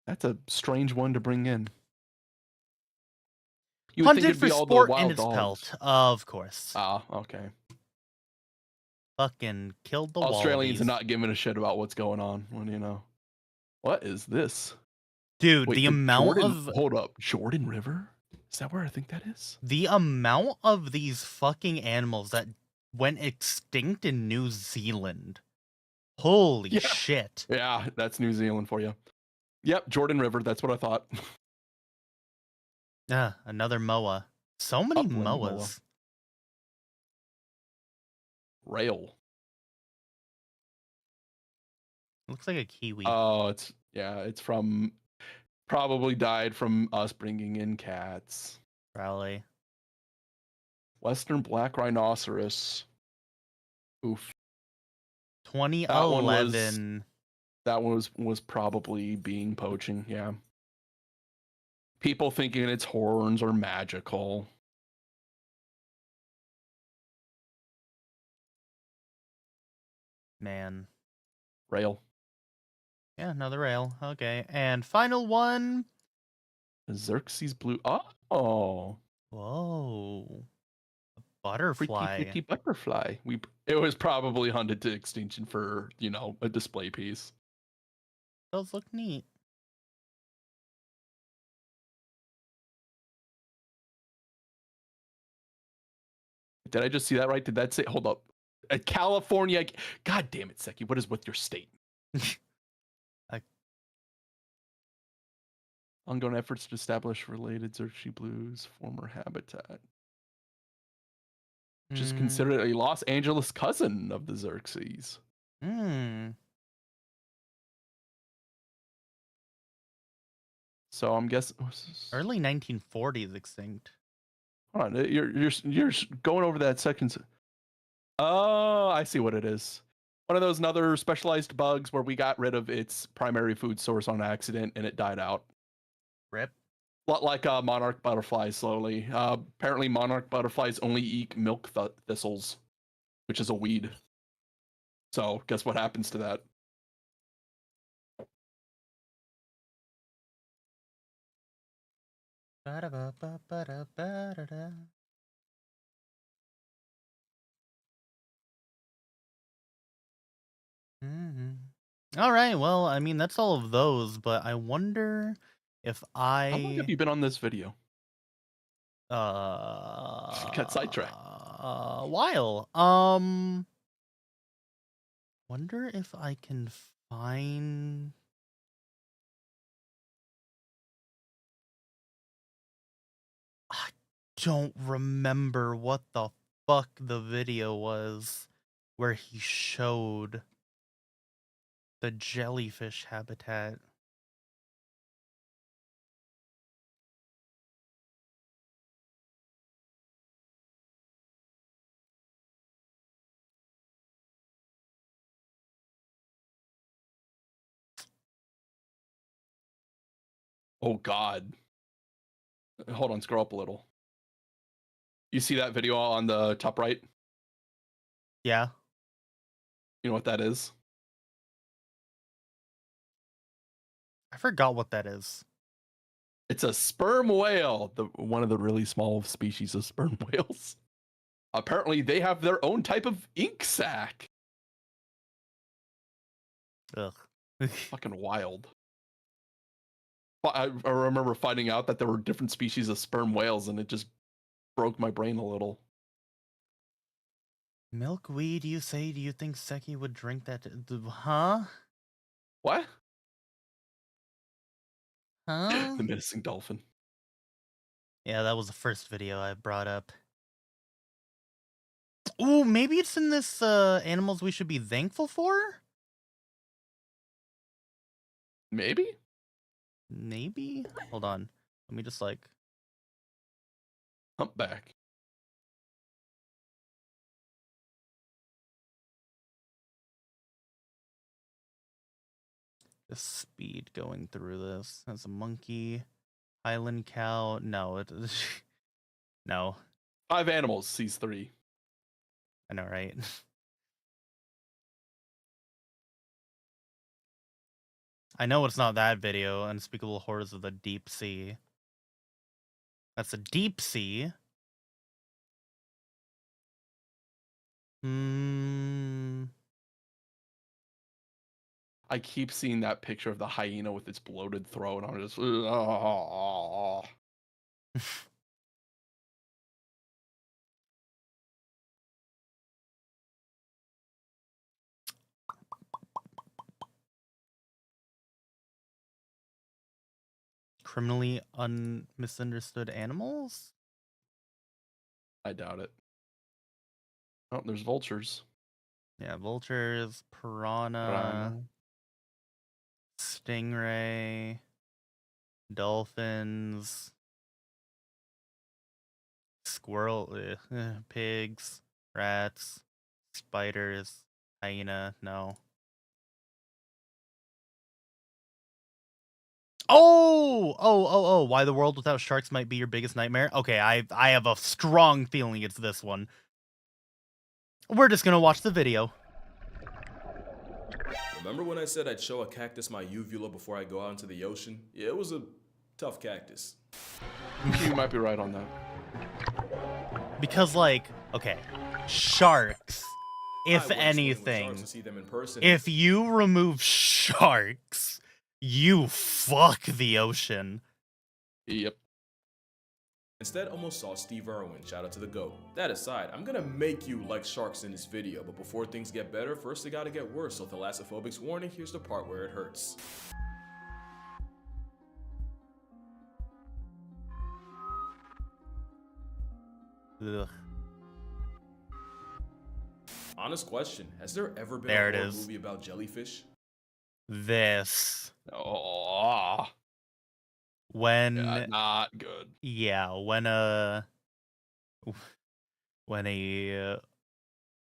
That's a strange one to bring in. You would think Hunted it'd for be all the sport in wild its dogs. pelt, of course. Ah, okay. Fucking killed the Australians wallabies. are not giving a shit about what's going on. When you know, what is this? Dude, Wait, the amount of hold up, Jordan River? Is that where I think that is? the amount of these fucking animals that went extinct in New Zealand. Holy Yeah. shit. Yeah, that's New Zealand for you. Yep, Jordan River. That's what I thought. Another moa. So many Upland moa. moas. Rail. Looks like a kiwi. Oh, it's from probably died from us bringing in cats. Probably. Western black rhinoceros. Oof. 2011. That one was probably being poaching, yeah. People thinking its horns are magical. Man. Rail. Yeah, another rail. Okay. And final one. Xerxes blue. Oh. Whoa. A Freaky, butterfly. freaky butterfly. It was probably hunted to extinction for, a display piece. Those look neat. Did I just see that right? Did that say, hold up. California. God damn it, Seki. What is with your state? Ongoing efforts to establish related Xerxes blues former habitat. Which is considered a Los Angeles cousin of the Xerxes. So I'm guessing Early 1940s extinct. Hold on, you're going over that section. Oh, I see what it is. One of those another specialized bugs where we got rid of its primary food source on accident and it died out. Rip. Like monarch butterflies slowly. Apparently monarch butterflies only eat milk thistles, which is a weed. So guess what happens to that? All right, well, I mean, that's all of those, but I wonder if How long have you been on this video? Got sidetracked. A while. Wonder if I can find. I don't remember what the fuck the video was where he showed the jellyfish habitat. Oh God. Hold on, scroll up a little. You see that video on the top right? Yeah. You know what that is? I forgot what that is. It's a sperm whale, one of the really small species of sperm whales. Apparently, they have their own type of ink sac. Ugh. Fucking wild. But I remember finding out that there were different species of sperm whales, and it just broke my brain a little. Milkweed, you say? Do you think Seki would drink that? Huh? What? Huh? The menacing dolphin. Yeah, that was the first video I brought up. Ooh, maybe it's in this animals we should be thankful for? Maybe? Maybe? Hold on. Let me just like... Humpback. the speed going through this. As a monkey, Highland cow. No, it no. 5 animals sees 3. I know, right? I know it's not that video. Unspeakable horrors of the deep sea. That's a deep sea. Hmm. I keep seeing that picture of the hyena with its bloated throat. I'm just. Oh. Criminally misunderstood animals? I doubt it. Oh, there's vultures. Yeah, vultures, piranha, stingray, dolphins, squirrel, pigs, rats, spiders, hyena, no. Oh, why the world without sharks might be your biggest nightmare? Okay, I have a strong feeling it's this one. We're just gonna watch the video. Remember when I said I'd show a cactus my uvula before I go out into the ocean? Yeah, it was a tough cactus. You might be right on that. Because, like, okay, sharks, if I went swimming with anything, sharks to see them in person. if you remove sharks, you fuck the ocean. Yep. Instead, almost saw Steve Irwin. Shout out to the GOAT. That aside, I'm gonna make you like sharks in this video, but before things get better, first they gotta get worse. So thalassophobic's warning, here's the part where it hurts. Ugh. Honest question, has there ever been There a it horror is. movie about jellyfish? This. Oh. When Yeah, not good. yeah, when a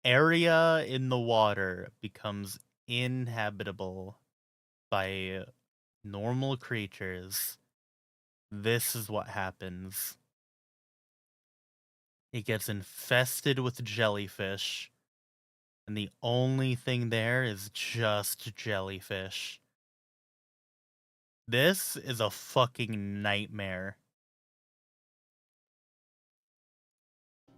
area in the water becomes inhabitable by normal creatures, this is what happens. It gets infested with jellyfish, and the only thing there is just jellyfish. This is a fucking nightmare.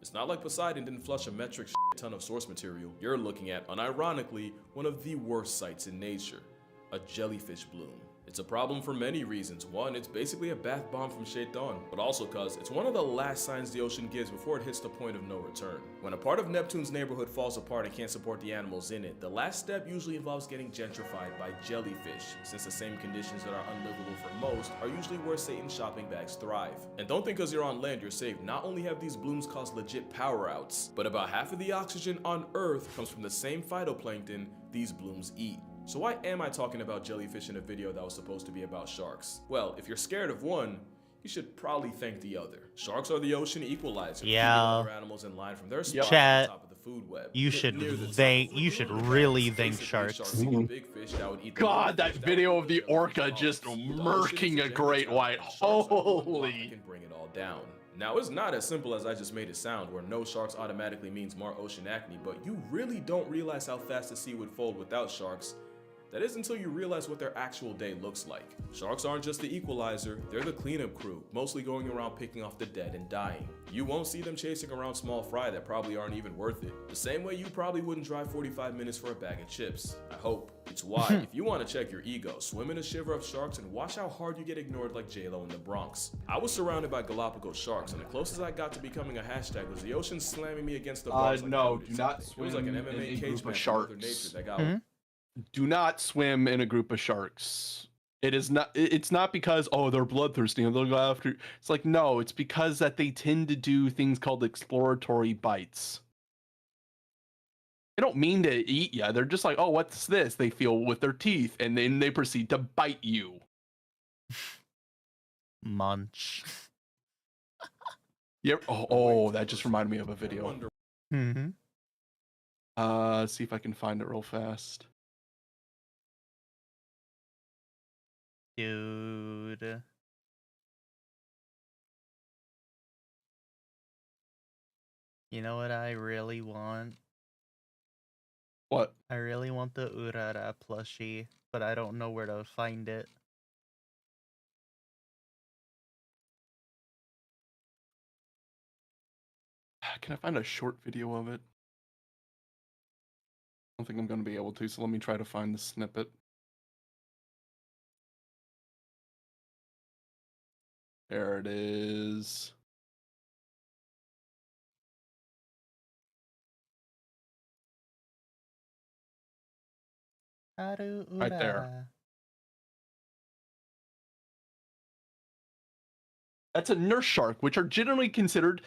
It's not like Poseidon didn't flush a metric ton of source material. You're looking at, unironically, one of the worst sights in nature, a jellyfish bloom. It's a problem for many reasons. One, it's basically a bath bomb from Shaitan, but also cause it's one of the last signs the ocean gives before it hits the point of no return. When a part of Neptune's neighborhood falls apart and can't support the animals in it, the last step usually involves getting gentrified by jellyfish, since the same conditions that are unlivable for most are usually where Satan's shopping bags thrive. And don't think because you're on land you're safe. Not only have these blooms caused legit power outs, but about half of the oxygen on Earth comes from the same phytoplankton these blooms eat. So why am I talking about jellyfish in a video that was supposed to be about sharks? Well, if you're scared of one, you should probably thank the other. Sharks are the ocean equalizer, keeping other animals in line from their spot Chat, at the top of the food web. you should really thank sharks. God, that video of the orca just murking a great white. Holy. Can bring it all down. Now, it's not as simple as I just made it sound, where no sharks automatically means more ocean acne, but you really don't realize how fast the sea would fold without sharks. That is until you realize what their actual day looks like. Sharks aren't just the equalizer, they're the cleanup crew, mostly going around picking off the dead and dying. You won't see them chasing around small fry that probably aren't even worth it. The same way you probably wouldn't drive 45 minutes for a bag of chips. I hope. It's why, if you want to check your ego, swim in a shiver of sharks and watch how hard you get ignored like J-Lo in the Bronx. I was surrounded by Galapagos sharks, and the closest I got to becoming a hashtag was the ocean slamming me against the bars. No, do not swim it was like an in MMA a cage group of match from Mother Nature sharks. that got Do not swim in a group of sharks. It is not. It's not because they're bloodthirsty and they'll go after. It's like no. It's because that they tend to do things called exploratory bites. They don't mean to eat you. They're just like, oh, what's this? They feel with their teeth, and then they proceed to bite you. Munch. Yep. That just reminded me of a video. Mm-hmm. See if I can find it real fast. Dude. You know what I really want? What? I really want the Urara plushie, but I don't know where to find it. Can I find a short video of it? I don't think I'm going to be able to, so let me try to find the snippet. There it is. Haru Right there. Urara. That's a nurse shark, which are generally considered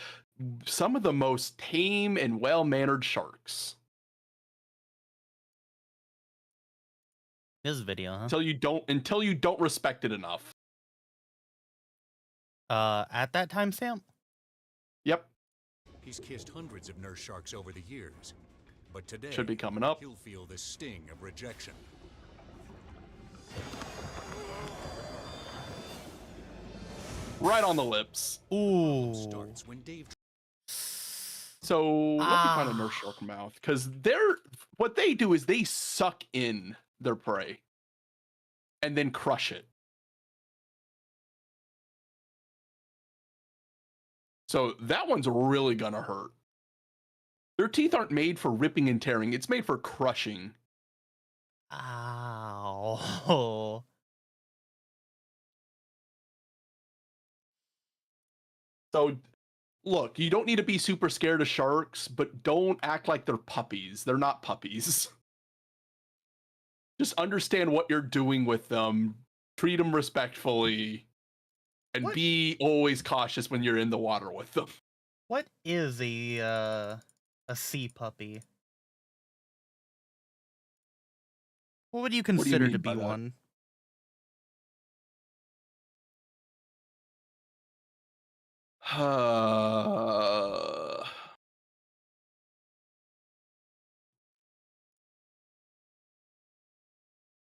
some of the most tame and well-mannered sharks. This video, huh? Until you don't respect it enough. At that timestamp? Yep. He's kissed hundreds of nurse sharks over the years, but today Should be coming up. he'll feel the sting of rejection. Right on the lips. Ooh. Starts when Dave. So let me find a nurse shark mouth, because what they do is they suck in their prey and then crush it. So that one's really gonna hurt. Their teeth aren't made for ripping and tearing, it's made for crushing. Ow. So look, you don't need to be super scared of sharks, but don't act like they're puppies. They're not puppies. Just understand what you're doing with them. Treat them respectfully. And What? be always cautious when you're in the water with them. What is a sea puppy? What would you do you consider to mean be by that? one?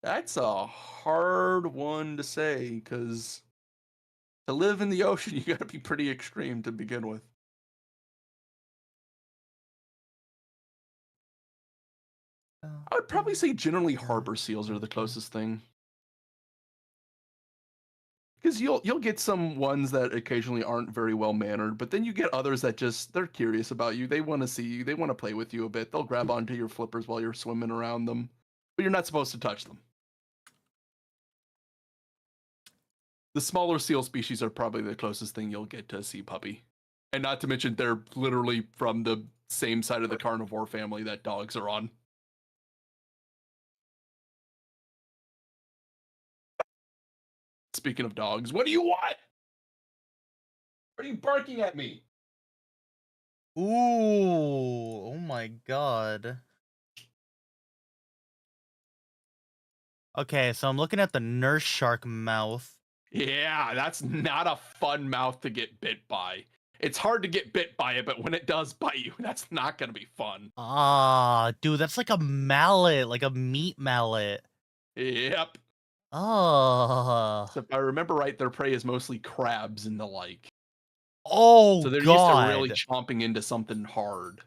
That's a hard one to say, because to live in the ocean, you gotta be pretty extreme to begin with. I would probably say generally harbor seals are the closest thing. Because you'll get some ones that occasionally aren't very well mannered, but then you get others that they're curious about you. They want to see you. They want to play with you a bit. They'll grab onto your flippers while you're swimming around them, but you're not supposed to touch them. The smaller seal species are probably the closest thing you'll get to a sea puppy. And not to mention, they're literally from the same side of the carnivore family that dogs are on. Speaking of dogs, what do you want? Are you barking at me? Ooh, oh my god. Okay, so I'm looking at the nurse shark mouth. Yeah, that's not a fun mouth to get bit by. It's hard to get bit by it, but when it does bite you, that's not going to be fun. Ah, dude, that's like a mallet, like a meat mallet. Yep. Oh. So if I remember right, their prey is mostly crabs and the like. Oh, So they're god. used to really chomping into something hard.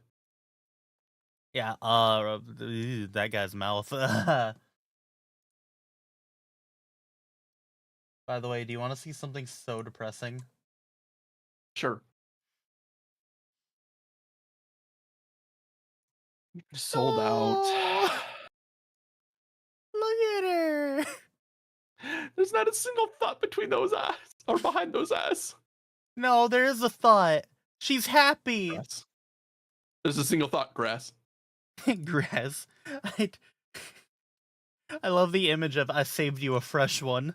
Yeah, that guy's mouth. By the way, do you want to see something so depressing? Sure. Sold out. Oh, look at her. There's not a single thought between those eyes or behind those eyes. No, there is a thought. She's happy. Grass. There's a single thought, grass. Grass. I love the image of I saved you a fresh one.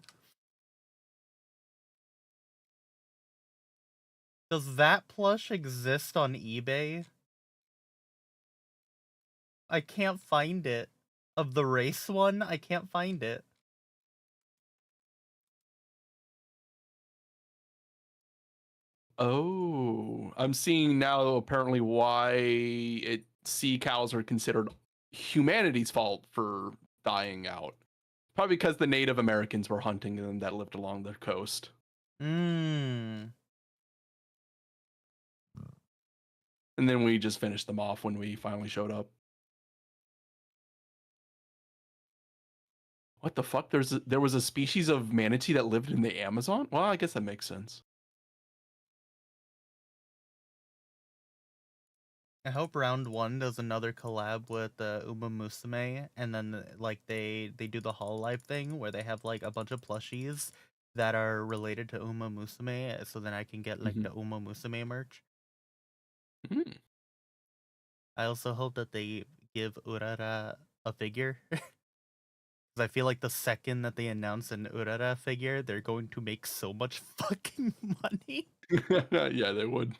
Does that plush exist on eBay? I can't find it. Of the race one, I can't find it. Oh, I'm seeing now apparently why sea cows are considered humanity's fault for dying out. Probably because the Native Americans were hunting them that lived along the coast. Mm. And then we just finished them off when we finally showed up. What the fuck? There was a species of manatee that lived in the Amazon? Well, I guess that makes sense. I hope round 1 does another collab with Uma Musume, and then like they do the Hololive thing where they have like a bunch of plushies that are related to Uma Musume, so then I can get like the Uma Musume merch. Mm. I also hope that they give Urara a figure. Because I feel like the second that they announce an Urara figure, they're going to make so much fucking money. Yeah, they would.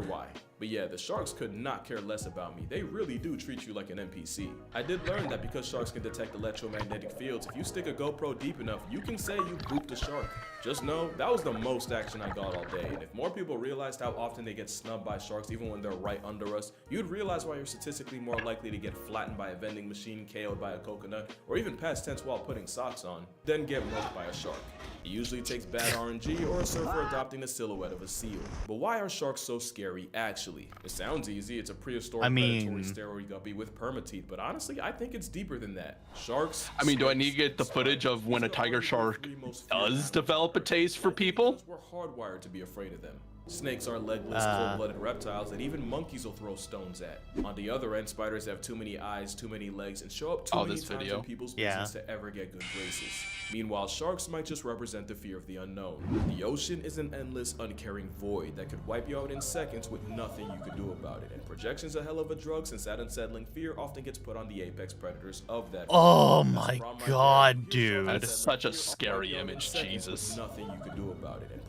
Why. But yeah, the sharks could not care less about me. They really do treat you like an NPC. I did learn that because sharks can detect electromagnetic fields, if you stick a GoPro deep enough, you can say you booped a shark. Just know, that was the most action I got all day, and if more people realized how often they get snubbed by sharks even when they're right under us, you'd realize why you're statistically more likely to get flattened by a vending machine, KO'd by a coconut, or even past tense while putting socks on, then get murked by a shark. It usually takes bad RNG or a surfer adopting the silhouette of a seal. But why are sharks so scary, actually? It sounds easy, it's a prehistoric predatory steroid guppy with permateeth, but honestly, I think it's deeper than that. Sharks... I mean, do I need to get the footage of when a tiger shark does develop a taste for people? We're hardwired to be afraid of them. Snakes are legless, cold-blooded reptiles that even monkeys will throw stones at. On the other end, spiders have too many eyes, too many legs, and show up too many times in people's business to ever get good graces. Meanwhile, sharks might just represent the fear of the unknown. The ocean is an endless, uncaring void that could wipe you out in seconds with nothing you could do about it. And projection's a hell of a drug since that unsettling fear often gets put on the apex predators of that. Oh my god, dude. That's such a scary image, Jesus. Nothing you could do about it. And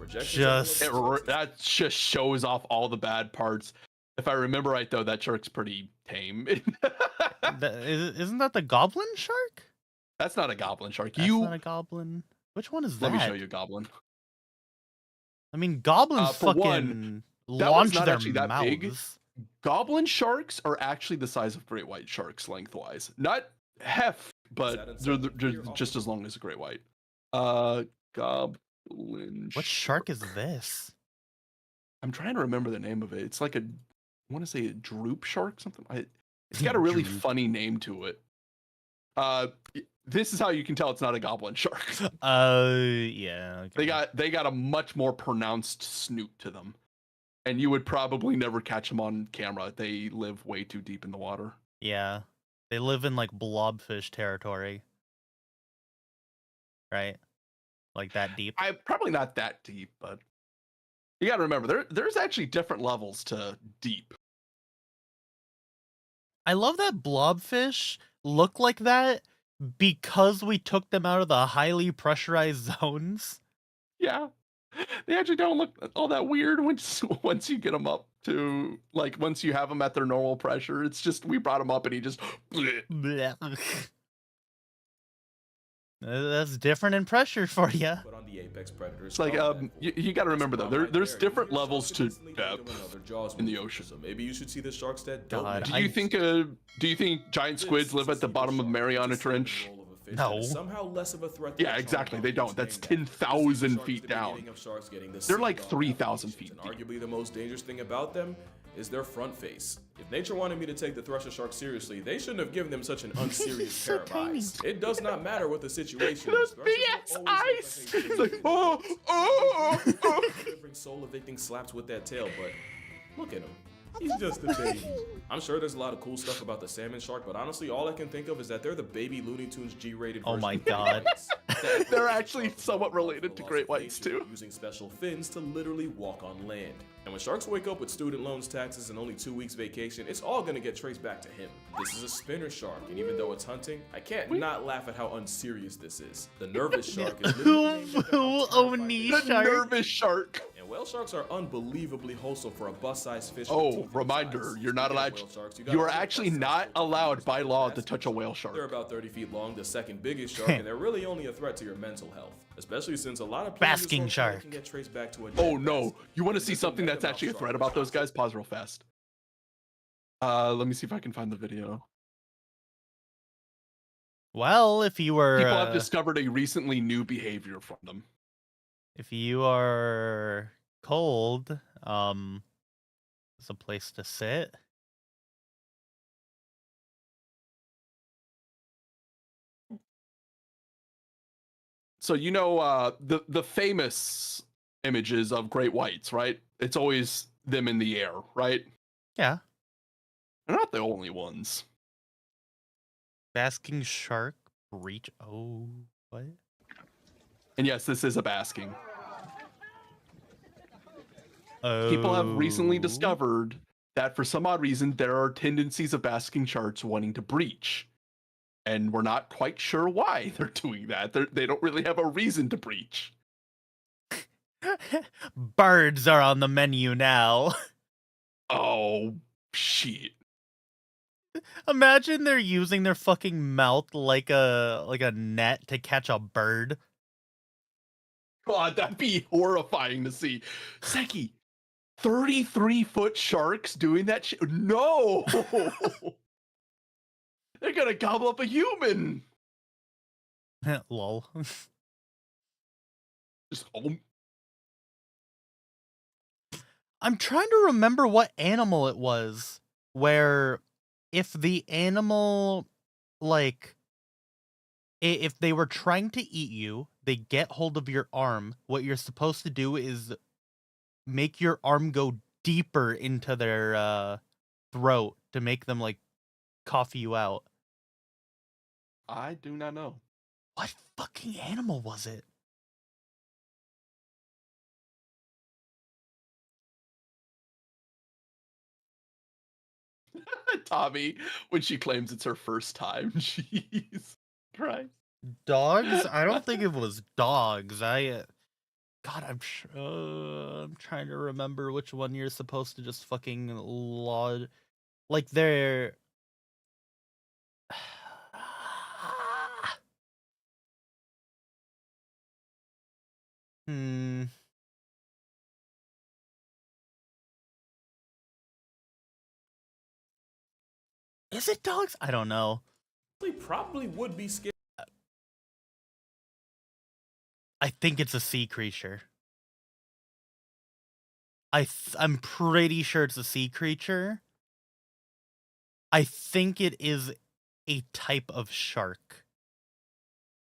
that just shows off all the bad parts. If I remember right, though, that shark's pretty tame. Isn't that the goblin shark? That's not a goblin shark. That's not a goblin. Which one is that? Let me show you a goblin. I mean, goblins for fucking one, launch not their actually that mouths. big. Goblin sharks are actually the size of great white sharks lengthwise. Not heft, but they're just as long as a great white. Goblin. What shark is this? I'm trying to remember the name of it. It's like I want to say a droop shark, something. It's got a really funny name to it. This is how you can tell it's not a goblin shark. Yeah. Okay. They got a much more pronounced snoot to them, and you would probably never catch them on camera. They live way too deep in the water. Yeah, they live in like blobfish territory, right? Like that deep. Probably not that deep, but you got to remember there's actually different levels to deep. I love that blobfish look like that because we took them out of the highly pressurized zones. Yeah, they actually don't look all that weird once you get them up to, like, once you have them at their normal pressure. It's just we brought him up and he just That's different in pressure for you. It's like you got to remember though, there's different levels to depth in the ocean. So maybe you should see the sharks that God, do you think giant squids live at the bottom of Mariana Trench? No. Somehow less of a threat. Yeah, exactly. They don't. That's 10,000 feet down. They're like 3,000 feet deep. Arguably the most dangerous thing about them is their front face. If nature wanted me to take the thresher shark seriously, they shouldn't have given them such an unserious pair of eyes. It does not matter what the situation is. BS eyes! It's like, delivering soul evicting slaps with that tail, but look at him. He's just a baby. I'm sure there's a lot of cool stuff about the salmon shark, but honestly, all I can think of is that they're the baby Looney Tunes G-rated version. Oh my god. They're actually somewhat related to great whites too. Using special fins to literally walk on land. And when sharks wake up with student loans, taxes, and only 2 weeks vacation, it's all gonna get traced back to him. This is a spinner shark, and even though it's hunting, I can't not laugh at how unserious this is. The nervous shark is literally the nervous shark. And whale sharks are unbelievably wholesome for a bus-sized fish. Oh, reminder, you're not allowed. You are actually not allowed by law to touch a whale shark. They're about 30 feet long, the second biggest shark, and they're really only a threat to your mental health. Especially since a lot of basking shark can get traced back to a oh no, you want to see something that's actually a threat about those guys? Pause real fast. Let me see if I can find the video. Well, if you were People have discovered a recently new behavior from them. if you are cold, it's a place to sit. So the famous images of great whites, right? It's always them in the air, right? Yeah. They're not the only ones. Basking shark breach. Oh, what? And yes, this is a basking. Oh. People have recently discovered that for some odd reason there are tendencies of basking sharks wanting to breach. And we're not quite sure why they're doing that. They don't really have a reason to breach. Birds are on the menu now. Oh, shit. Imagine they're using their fucking mouth like a net to catch a bird. God, that'd be horrifying to see. Seki, 33-foot sharks doing that shit? No! They're gonna gobble up a human! Lol. Just, I'm trying to remember what animal it was where if the animal, like, if they were trying to eat you, they get hold of your arm. What you're supposed to do is make your arm go deeper into their throat to make them, like, cough you out. I do not know. What fucking animal was it? Tommy, when she claims it's her first time. Jeez. Christ. Dogs? I don't think it was dogs. God, I'm trying to remember which one you're supposed to just fucking laud. Like they're. Hmm. Is it dogs? I don't know. They probably would be scared. I think it's a sea creature. I'm pretty sure it's a sea creature. I think it is a type of shark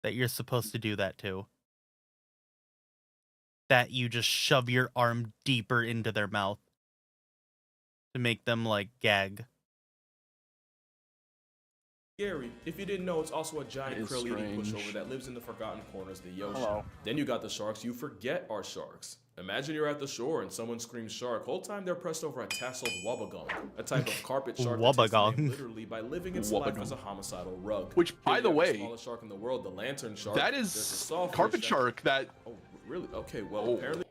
that you're supposed to do that to. That you just shove your arm deeper into their mouth to make them, like, gag. Scary. If you didn't know, it's also a giant That is krill-eating strange. pushover that lives in the forgotten corners of the ocean. Hello. Then you got the sharks you forget are sharks. Imagine you're at the shore and someone screams shark. Whole time they're pressed over a tasseled wobbegong, a type of carpet shark that takes the name Wobbegong. literally by living its life Wobbegong. as a homicidal rug. Which, by Here the you have way, the smallest shark in the world, the lantern shark. that There's a is sawfish carpet that- shark that... Oh, really? Okay, well, Oh. apparently...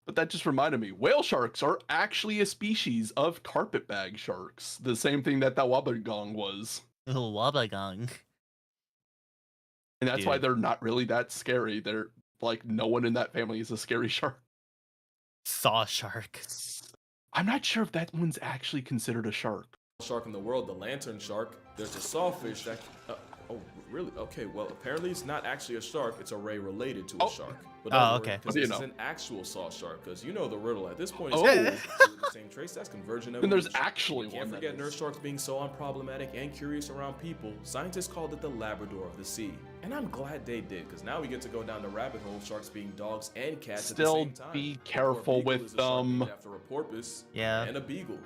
But that just reminded me, whale sharks are actually a species of carpetbag sharks. The same thing that wobbegong was. Wobbegong. And that's why Dude. they're not really that scary. They're like, no one in that family is a scary shark. Saw shark. I'm not sure if that one's actually considered a shark. Shark in the world, the lantern shark. There's a sawfish that... oh, really? Okay, well, apparently it's not actually a shark. It's a ray related to a shark. But don't worry, okay. because What do you this is know? an actual saw shark. Because you know the riddle at this point is Oh. the same trace. That's convergent Then there's evolution. actually You can't one that forget is. nurse sharks being so unproblematic and curious around people. Scientists called it the Labrador of the sea. And I'm glad they did, because now we get to go down the rabbit hole of sharks being dogs and cats Still at the same time. be A careful beagle with is a shark named after a porpoise Yeah. and a beagle.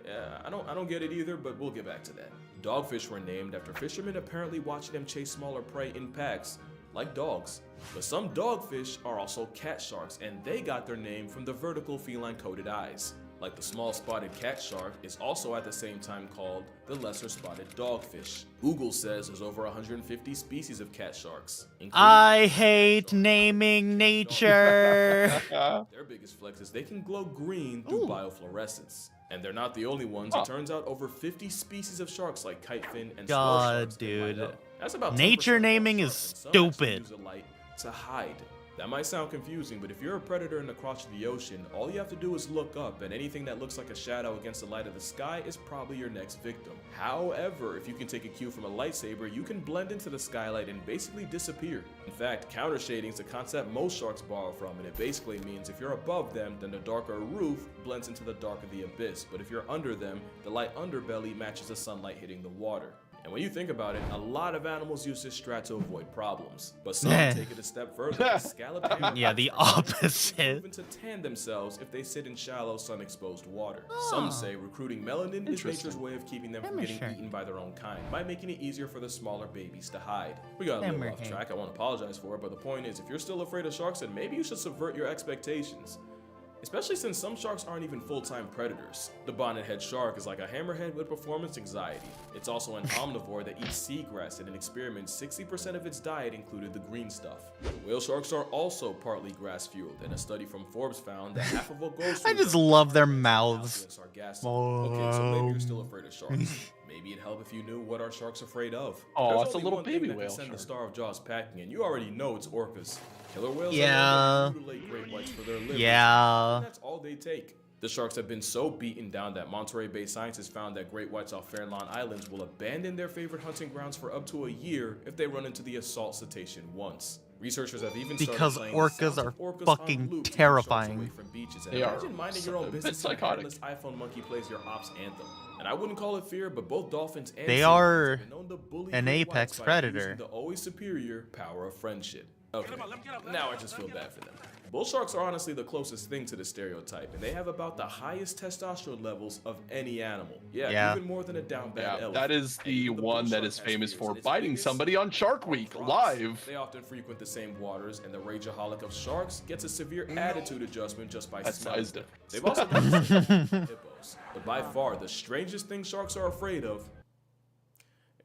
Yeah, I don't get it either, but we'll get back to that. Dogfish were named after fishermen apparently watching them chase smaller prey in packs, like dogs. But some dogfish are also cat sharks, and they got their name from the vertical feline-coated eyes. Like the small spotted cat shark is also at the same time called the lesser spotted dogfish. Google says there's over 150 species of cat sharks. including I hate naming nature. Their biggest flex is they can glow green through biofluorescence. And they're not the only ones. It turns out over 50 species of sharks like kitefin and swirl God, sharks can light dude. up. That's about 10% Nature of all naming sharks, is and some actually stupid. use the light to hide. That might sound confusing, but if you're a predator in the crotch of the ocean, all you have to do is look up, and anything that looks like a shadow against the light of the sky is probably your next victim. However, if you can take a cue from a lightsaber, you can blend into the skylight and basically disappear. In fact, counter shading is a concept most sharks borrow from, and it basically means if you're above them, then the darker roof blends into the dark of the abyss, but if you're under them, the light underbelly matches the sunlight hitting the water. And when you think about it, a lot of animals use this strat to avoid problems. But some take it a step further. The scalloped Yeah, the opposite. Proven to tan themselves if they sit in shallow, sun-exposed water. Some say recruiting melanin is nature's way of keeping them from getting eaten by their own kind, by making it easier for the smaller babies to hide. We got a little off track, I won't apologize for it, but the point is, if you're still afraid of sharks, then maybe you should subvert your expectations. Especially since some sharks aren't even full-time predators. The bonnethead shark is like a hammerhead with performance anxiety. It's also an omnivore that eats seagrass, and in experiments, 60% of its diet included the green stuff. Whale sharks are also partly grass-fueled, and a study from Forbes found that half of a ghost I just love their mouths. Okay, so maybe you're still afraid of sharks. Maybe it'd help if you knew what our sharks afraid of. Oh, There's it's a only little one thing baby that can whale send the shark. Star of Jaws packing, and you already know it's orcas. Killer whales Yeah. mutilate great whites for their livers. Yeah. And that's all they take. The sharks have been so beaten down that Monterey-based scientists found that great whites off Farallon Islands will abandon their favorite hunting grounds for up to a year if they run into the assault cetacean once. Researchers have even started Because playing the orcas sounds are of orcas fucking on loop to keep terrifying. sharks away from beaches. And They are imagine minding your own a bit business and a psychotic. headless iPhone monkey plays your ops anthem. And I wouldn't call it fear, but both dolphins and They sea are lions have been known to bully an great apex whites by predator. using the always superior power of friendship. Okay, now I just feel bad for them. Bull sharks are honestly the closest thing to the stereotype, and they have about the highest testosterone levels of any animal. Yeah. Even more than a down bad elephant. That is And the even bull one that shark is has famous fears, for and its biting biggest somebody on Shark Week frogs. live. They often frequent the same waters, and the rageaholic of sharks gets a severe attitude adjustment just by That's smelling size them. difference. They've also got hippos. But by far, the strangest thing sharks are afraid of,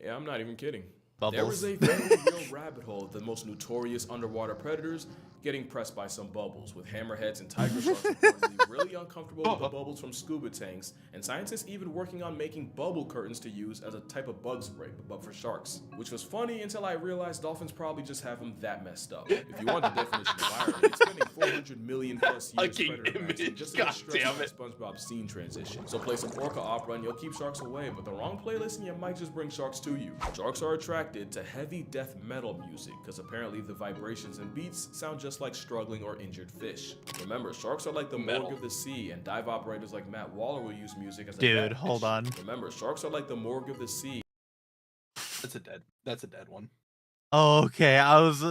yeah, I'm not even kidding. There Bubbles. is a very real rabbit hole of the most notorious underwater predators getting pressed by some bubbles, with hammerheads and tiger sharks reportedly really uncomfortable with the bubbles from scuba tanks, and scientists even working on making bubble curtains to use as a type of bug spray, but for sharks. Which was funny until I realized dolphins probably just have them that messed up. If you want the definition of irony, it's spending 400 million plus years Fucking predator matching image, just to get God stressed damn by it. SpongeBob scene transition. So play some orca opera and you'll keep sharks away, but the wrong playlist and you might just bring sharks to you. Sharks are attracted to heavy death metal music because apparently the vibrations and beats sound just like struggling or injured fish. Remember, sharks are like the Metal. morgue of the sea, and dive operators like Matt Waller will use music as a Dude, catfish. hold on. Remember, sharks are like the morgue of the sea. That's a dead one. Oh, okay. I was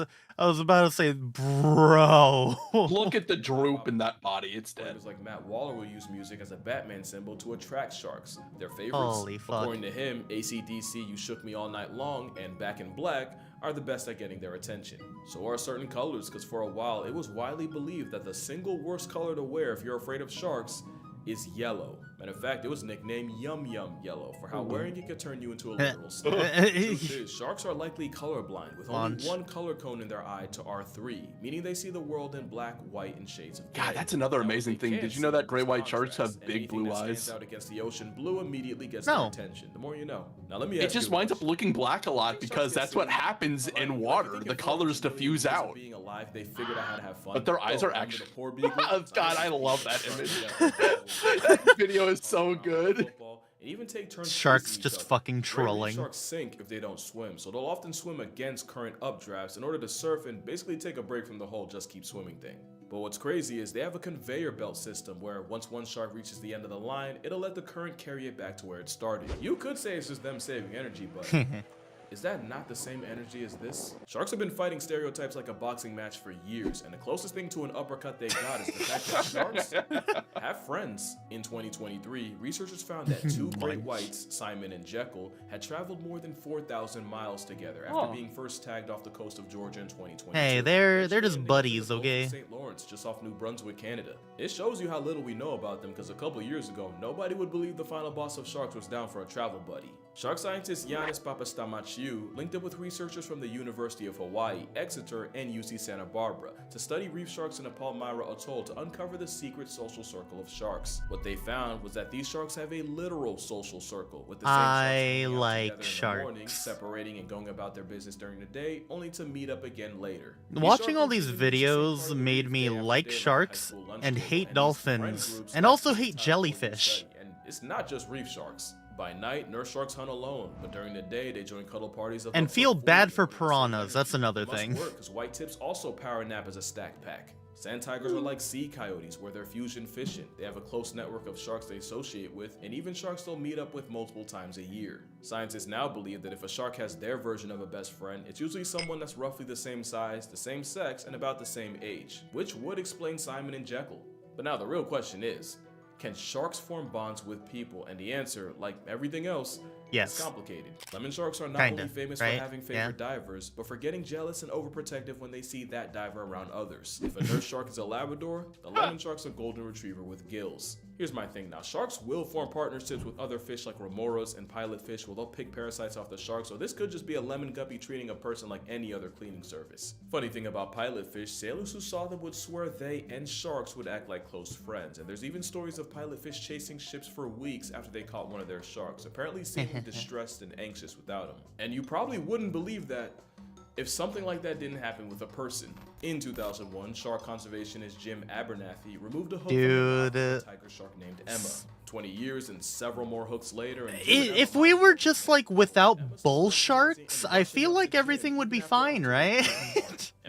about to say, bro. Look at the droop in that body. It's dead. Operators like Matt Waller will use music as a Batman symbol to attract sharks. Their favorites, Holy fuck. according to him, AC/DC, You Shook Me All Night Long, and Back in Black are the best at getting their attention. So are certain colors, because for a while it was widely believed that the single worst color to wear if you're afraid of sharks is yellow. Matter of fact, it was nicknamed Yum Yum Yellow for how wearing it could turn you into a literal snake. The truth is, sharks are likely colorblind with only Launch. one color cone in their eye to R3, meaning they see the world in black, white, and shades of gray. God, that's another Now, amazing what they thing. can't Did you know see that great is white sharks have contrast, and big anything blue that stands eyes? out against the ocean blue immediately gets No. their attention. The more you know. Now let me It ask just you a winds up question. looking black a lot Think because sharks get that's what silly? happens Like, in you water. think The if colors 400 million diffuse years of out. Being alive, they figured out how to have fun. But their eyes are remember actually- the poor beagle? God, I love that Sharks image. definitely That video is so good. Football, and even take turns Sharks chasing each just other. fucking Great reef trolling. Sharks sink if they don't swim, so they'll often swim against current updrafts in order to surf and basically take a break from the whole just keep swimming thing. But what's crazy is they have a conveyor belt system where once one shark reaches the end of the line, it'll let the current carry it back to where it started. You could say it's just them saving energy, but is that not the same energy as this? Sharks have been fighting stereotypes like a boxing match for years, and the closest thing to an uppercut they got is the fact that sharks have friends. In 2023, researchers found that two great whites, Simon and Jekyll, had traveled more than 4,000 miles together after Oh. being first tagged off the coast of Georgia in 2022. Hey, they're Eventually, just they got to buddies, the Gulf of okay? St. Lawrence, just off New Brunswick, Canada. It shows you how little we know about them because a couple years ago, nobody would believe the final boss of sharks was down for a travel buddy. Shark scientist Yannis Papastamacci USU linked up with researchers from the University of Hawaii, Exeter, and UC Santa Barbara to study reef sharks in the Palmyra Atoll to uncover the secret social circle of sharks. What they found was that these sharks have a literal social circle, with the same sharks hanging out like together in the morning, sharks. separating and going about their business during the day, only to meet up again later. Watching all these videos made me like sharks and hate dolphins, and also hate jellyfish. And it's not just reef sharks. By night, nurse sharks hunt alone, but during the day, they join cuddle parties of And up to feel 40 bad for in the same piranhas, energy. that's another It must thing. work, 'cause white tips also power nap as a stack pack. Sand tigers are like sea coyotes, where they're fusion fishing. They have a close network of sharks they associate with, and even sharks they'll meet up with multiple times a year. Scientists now believe that if a shark has their version of a best friend, it's usually someone that's roughly the same size, the same sex, and about the same age, which would explain Simon and Jekyll. But now the real question is, can sharks form bonds with people? And the answer, like everything else, Yes. is complicated. Lemon sharks are not Kinda, only famous right? for having favorite divers, but for getting jealous and overprotective when they see that diver around others. If a nurse shark is a Labrador, the lemon shark's a golden retriever with gills. Here's my thing now, sharks will form partnerships with other fish like remoras and pilotfish where they'll pick parasites off the shark, so this could just be a lemon guppy treating a person like any other cleaning service. Funny thing about pilotfish, sailors who saw them would swear they and sharks would act like close friends, and there's even stories of pilotfish chasing ships for weeks after they caught one of their sharks, apparently seeming distressed and anxious without him. And you probably wouldn't believe that if something like that didn't happen with a person. In 2001, shark conservationist Jim Abernathy removed a hook from a tiger shark named Emma. 20 years and several more hooks later, and If we were just like without bull sharks, I feel like everything would be fine, right?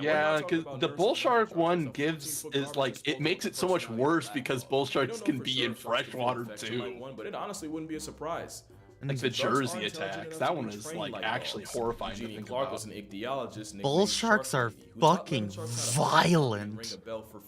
Yeah, because the bull shark one is like, it makes it so much worse because bull sharks can be in freshwater too. But it honestly wouldn't be a surprise. Like the Jersey attacks, that one is like actually horrifying to think Clark about. was an ichthyologist. Bull sharks are fucking violent.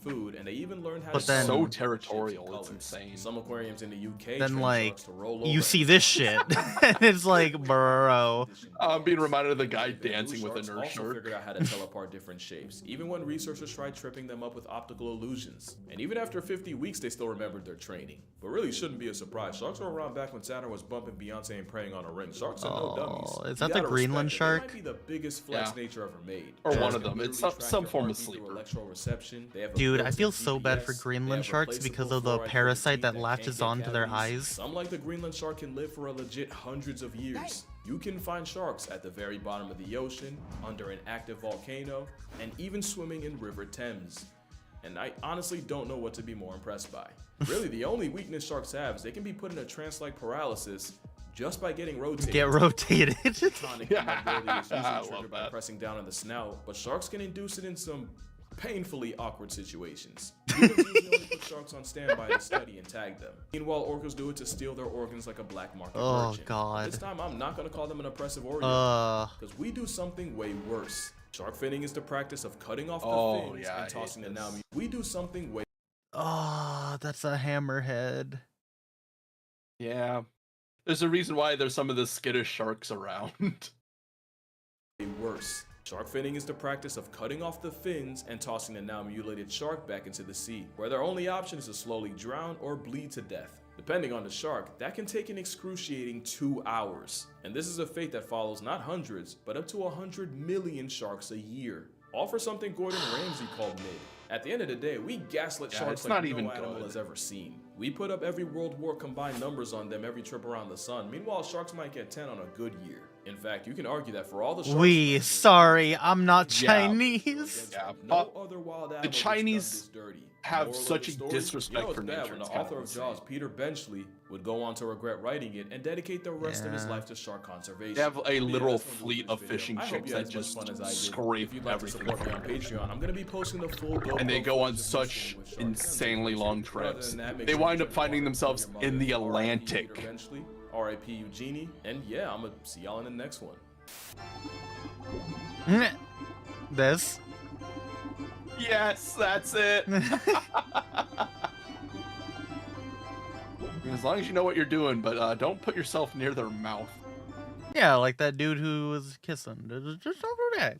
And they even learned how But to then- So territorial, it's insane. Some aquariums in the UK Then train like, sharks to roll you over see and this shit, and it's like, bro. I'm being reminded of the guy Blue dancing with a sharks nurse also shark. figured out how to tell apart different shapes, even when researchers tried tripping them up with optical illusions. And even after 50 weeks, they still remembered their training. But really shouldn't be a surprise. Sharks were around back when Saturn was bumping Beyonce and praying on a ring. Sharks are no dummies. Oh, is You that the gotta Greenland respect it. They shark? might be the biggest flex Yeah. nature ever made. Or one Sharks of can them. It's literally track some your form of heartbeat through sleeper. electro reception. They have a Dude, I built-in feel so bad for GPS. Greenland They have sharks because of the replaceable parasite fluoride that can't latches get onto their cavities. eyes. Some like the Greenland shark can live for a legit hundreds of years. You can find sharks at the very bottom of the ocean, under an active volcano, and even swimming in River Thames. And I honestly don't know what to be more impressed by. Really, the only weakness sharks have is they can be put in a trance-like paralysis just by getting rotated. Get rotated. Tonic ability is I usually love triggered by that. pressing down on the snout, but sharks can induce it in some painfully awkward situations. Humans usually only put sharks on standby to study and tag them. Meanwhile, orcas do it to steal their organs like a black market Oh, merchant. God. This time, I'm not gonna call them an oppressive Oreo, because we do something way worse. Shark finning is the practice of cutting off the Oh, fins yeah, I and hate tossing them this. down. We do something way Oh, that's a hammerhead. Yeah. There's a reason why there's some of the skittish sharks around. worse. Shark finning is the practice of cutting off the fins and tossing the now mutilated shark back into the sea, where their only option is to slowly drown or bleed to death. Depending on the shark, that can take an excruciating 2 hours. And this is a fate that follows not hundreds, but up to 100 million sharks a year. All for something Gordon Ramsay called mid. At the end of the day, we gaslit Yeah, sharks it's like not no even animal good. has ever seen. We put up every World War combined numbers on them every trip around the sun. Meanwhile, sharks might get 10 on a good year. In fact, you can argue that for all the sharks, Sorry, I'm not Yeah. Chinese. Yeah, no other wild animal gets done Chinese this dirty. have Moral of such the a story, disrespect you know for it's bad nature, when it's the kinda author of insane. Jaws, Peter Benchley, would go on to regret writing it and dedicate the rest of his Yeah. life to shark conservation. They have a But yeah, literal that's gonna do it fleet for of this video. fishing I hope ships you had that as much just fun as I did. scrape If you'd like to everything support me on from Patreon, I'm going to be posting the full GoPro And they go on footage of such me swimming with sharks. insanely long But other trips. than that, make They sure you wind up check finding out themselves Your in the Mother, R.I.P. Atlantic. Peter Benchley, R.I.P. Eugenie, and yeah, I'm going to see y'all in the next one. This. Yes, that's it. As long as you know what you're doing, but don't put yourself near their mouth. Yeah, like that dude who was kissing. Just don't do that.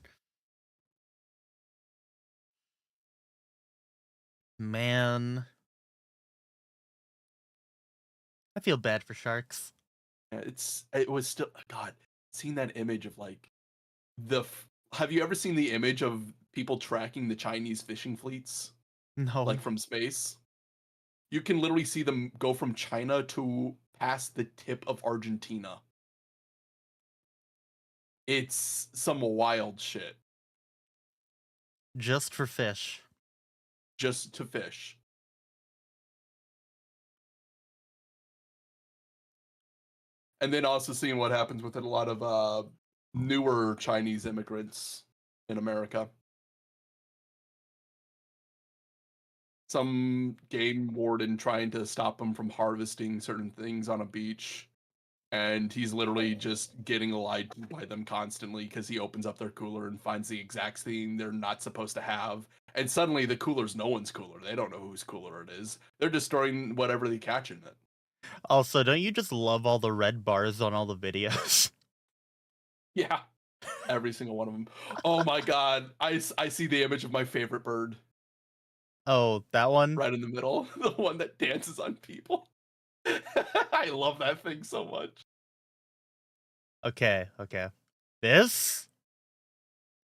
Man. I feel bad for sharks. Yeah, it was still God. seen that image of like have you ever seen the image of people tracking the Chinese fishing fleets No. like from space? You can literally see them go from China to past the tip of Argentina. It's some wild shit. Just for fish. Just to fish. And then also seeing what happens with it, a lot of newer Chinese immigrants in America. Some game warden trying to stop them from harvesting certain things on a beach. And he's literally just getting lied to by them constantly because he opens up their cooler and finds the exact thing they're not supposed to have. And suddenly the cooler's no one's cooler. They don't know whose cooler it is. They're destroying whatever they catch in it. Also, don't you just love all the red bars on all the videos? Yeah. Every single one of them. Oh my god. I see the image of my favorite bird. Oh, that one? Right in the middle. The one that dances on people. I love that thing so much. Okay. This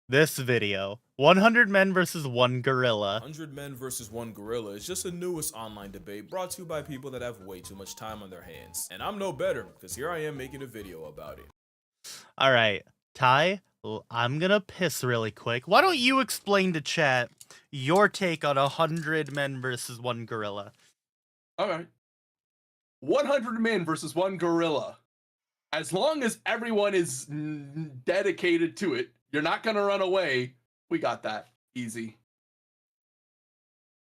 video. 100 men versus 1 gorilla. 100 men versus 1 gorilla is just the newest online debate brought to you by people that have way too much time on their hands. And I'm no better, because here I am making a video about it. Alright, Ty, I'm gonna piss really quick. Why don't you explain to chat your take on 100 men versus 1 gorilla? Alright. 100 men versus 1 gorilla. As long as everyone is dedicated to it, you're not gonna run away. We got that. Easy.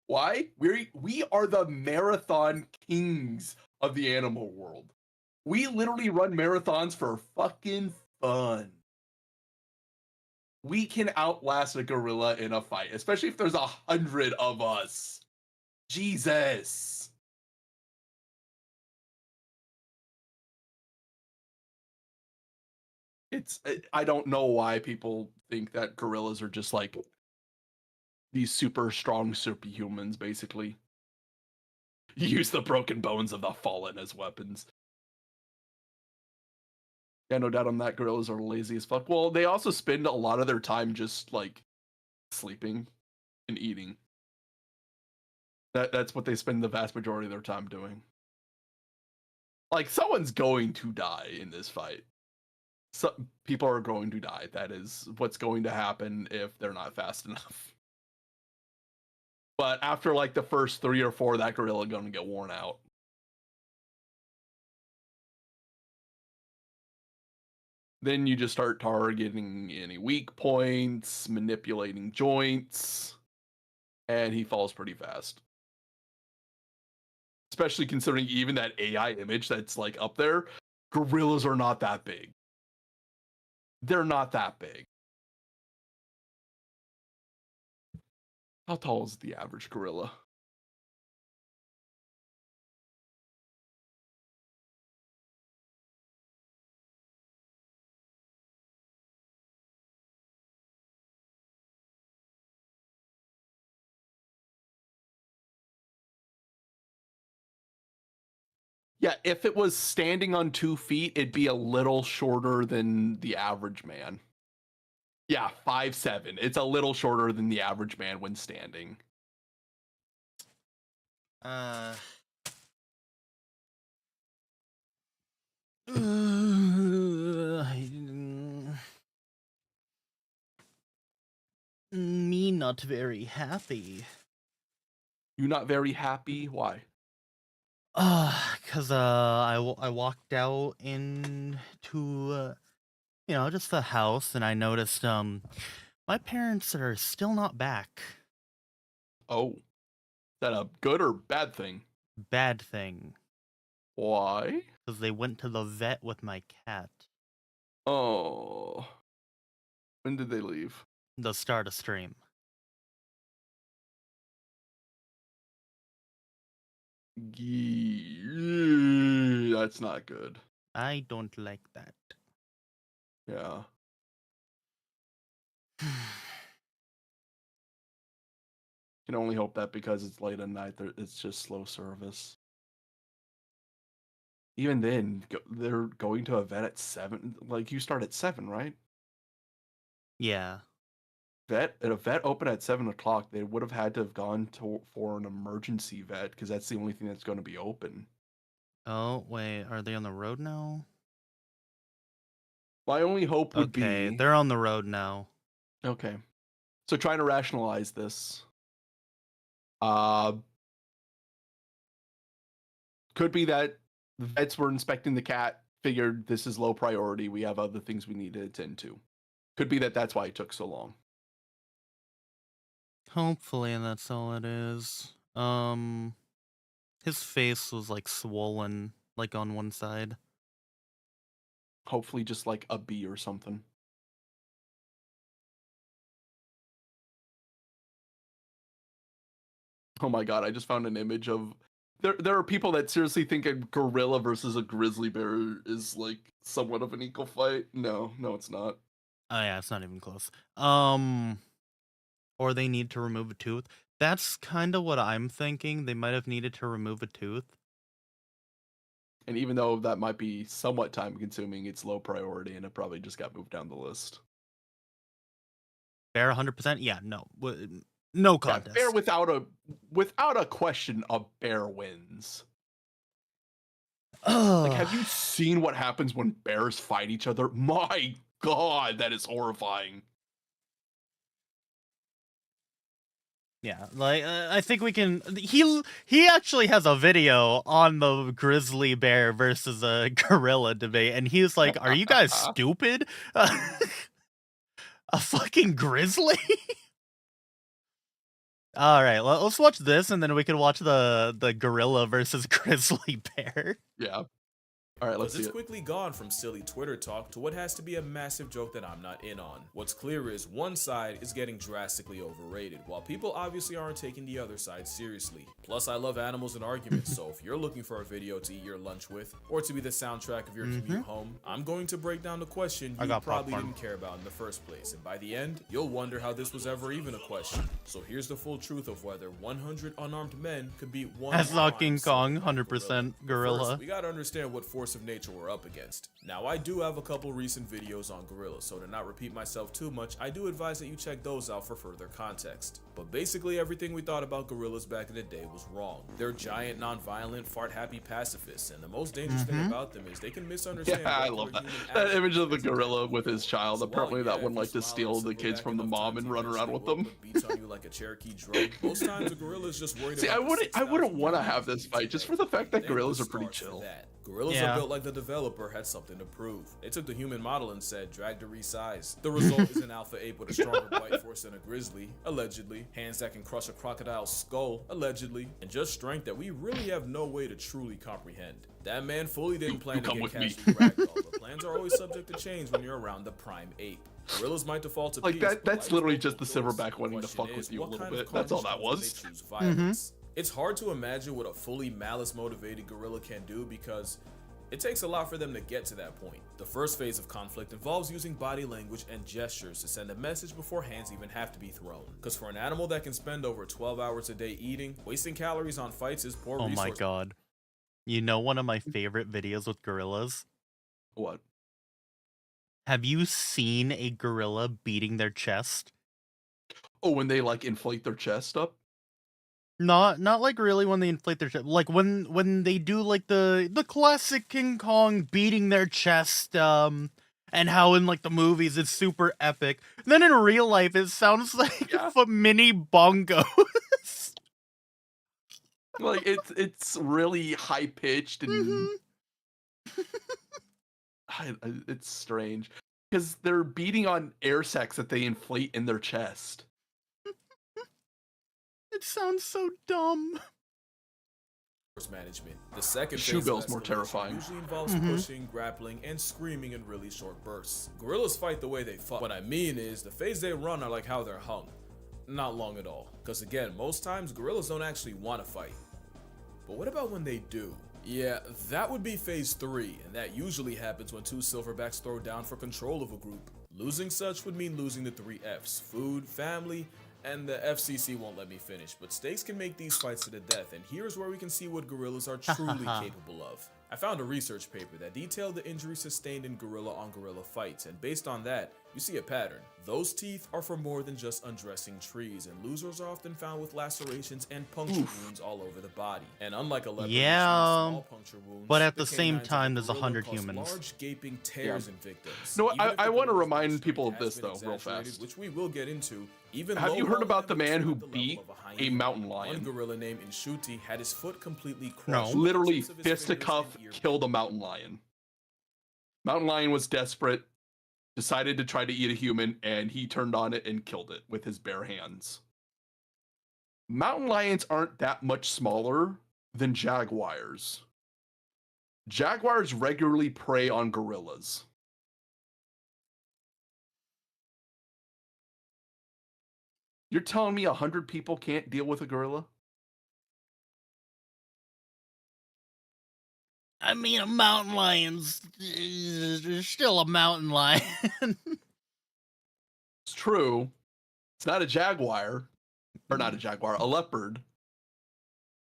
Why? We are the marathon kings of the animal world. We literally run marathons for fucking fun. We can outlast a gorilla in a fight, especially if there's 100 of us. Jesus. I don't know why people think that gorillas are just like these super strong superhumans, basically. Use the broken bones of the fallen as weapons. Yeah, no doubt on that. Gorillas are lazy as fuck. Well, they also spend a lot of their time just like sleeping and eating. That's what they spend the vast majority of their time doing. Like, someone's going to die in this fight. Some people are going to die. That is what's going to happen if they're not fast enough. But after like the first 3 or 4, that gorilla gonna get worn out. Then you just start targeting any weak points, manipulating joints, and he falls pretty fast. Especially considering even that AI image that's like up there, gorillas are not that big. They're not that big. How tall is the average gorilla? Yeah, if it was standing on 2 feet, it'd be a little shorter than the average man. Yeah, 5'7". It's a little shorter than the average man when standing. Me not very happy. You not very happy? Why? Cause I walked out into just the house, and I noticed my parents are still not back. Oh, is that a good or bad thing? Bad thing. Why? Cause they went to the vet with my cat. Oh. When did they leave? The start of stream. That's not good. I don't like that. Yeah. Can only hope that because it's late at night, it's just slow service. Even then, they're going to a vet at 7. Like, you start at 7, right? Yeah. A vet open at 7 o'clock. They would have had to have gone for an emergency vet because that's the only thing that's going to be open. Oh, wait, are they on the road now? My only hope would Okay, be they're on the road now. okay. So trying to rationalize this. Uh, could be that the vets were inspecting the cat, figured this is low priority. We have other things we need to attend to. Could be that that's why it took so long. Hopefully that's all it is. His face was like swollen, like on one side. Hopefully just like a bee or something. Oh my god, I just found an image of there are people that seriously think a gorilla versus a grizzly bear is like somewhat of an equal fight. No, it's not. Oh yeah, it's not even close. Or they need to remove a tooth. That's kind of what I'm thinking. They might have needed to remove a tooth. And even though that might be somewhat time consuming, it's low priority and it probably just got moved down the list. Bear 100%? Yeah, no. No contest. Yeah, bear without a question, a bear wins. Like, have you seen what happens when bears fight each other? My god, that is horrifying. Yeah, like I think we can. He actually has a video on the grizzly bear versus a gorilla debate, and he's like, "Are you guys stupid? A fucking grizzly?" All right, let's watch this, and then we can watch the gorilla versus grizzly bear. Yeah. All right, let's see it's it. quickly gone from silly Twitter talk to what has to be a massive joke that I'm not in on. What's clear is one side is getting drastically overrated, while people obviously aren't taking the other side seriously. Plus, I love animals and arguments, so if you're looking for a video to eat your lunch with, or to be the soundtrack of your commute home, I'm going to break down the question you probably didn't care about in the first place, and by the end, you'll wonder how this was ever even a question. So here's the full truth of whether 100 unarmed men could beat one That's not King Kong, unarmed 100% gorilla. First, we gotta understand what force of nature we're up against. Now, I do have a couple recent videos on gorillas, so to not repeat myself too much, I do advise that you check those out for further context. But basically, everything we thought about gorillas back in the day was wrong. They're giant, non-violent, fart-happy pacifists, and the most dangerous thing about them is they can misunderstand. Yeah, I love that. That image of the gorilla with his child. Apparently, that one liked to steal the kids from the mom and run around with them. Beats on you like a Cherokee drum. Most times, a gorilla is just worried See, about I wouldn't want to have this fight just for the fact that gorillas are pretty chill. Gorillas are built like the developer had something to prove. They took the human model and said, drag to resize. The result is an alpha ape with a stronger bite force than a grizzly, allegedly. Hands that can crush a crocodile's skull, allegedly. And just strength that we really have no way to truly comprehend. That man fully didn't plan to get casually ragdoll, but plans are always subject to change when you're around the prime ape. Gorillas might default to like peace, that's literally just the silverback wanting to fuck with you a little bit. That's all that was. It's hard to imagine what a fully malice-motivated gorilla can do because it takes a lot for them to get to that point. The first phase of conflict involves using body language and gestures to send a message before hands even have to be thrown. Because for an animal that can spend over 12 hours a day eating, wasting calories on fights is poor resource. Oh my god. You know one of my favorite videos with gorillas? What? Have you seen a gorilla beating their chest? Oh, when they like inflate their chest up? Not like really when they inflate their chest. Like when they do like the classic King Kong beating their chest, and how in like the movies it's super epic. Then in real life it sounds like mini bongos. Like it's really high pitched and it's strange because they're beating on air sacs that they inflate in their chest. It sounds so dumb. Management. The second Shoe phase bill's more terrifying. usually involves pushing, grappling, and screaming in really short bursts. Gorillas fight the way they fuck. What I mean is, the phase they run are like how they're hung. Not long at all. Because again, most times gorillas don't actually want to fight. But what about when they do? Yeah, that would be phase 3, and that usually happens when two silverbacks throw down for control of a group. Losing such would mean losing the 3 Fs: food, family, and the FCC won't let me finish, but stakes can make these fights to the death, and here's where we can see what gorillas are truly capable of. I found a research paper that detailed the injuries sustained in gorilla-on-gorilla fights, and based on that, you see a pattern. Those teeth are for more than just undressing trees, and losers are often found with lacerations and puncture wounds all over the body. And unlike a leopard, which needs small puncture wounds, but at the the same canines of a time, there's gorilla 100 cause humans. large gaping tears in victims. No, Even if the I want to gorilla's remind strength people of has this been though, real exaggerated, fast. which we will get into. Even Have you low heard bone about the man elephants who are at the level beat of a a hyena. mountain One lion? gorilla named Inshuti had his foot completely No. crushed. with the Literally tips of his fingers fisticuff and ear killed a mountain lion. Mountain lion was desperate, decided to try to eat a human, and he turned on it and killed it with his bare hands. Mountain lions aren't that much smaller than jaguars. Jaguars regularly prey on gorillas. You're telling me 100 people can't deal with a gorilla? I mean, a mountain lion's still a mountain lion. It's true. It's not a jaguar. Or not a jaguar, a leopard.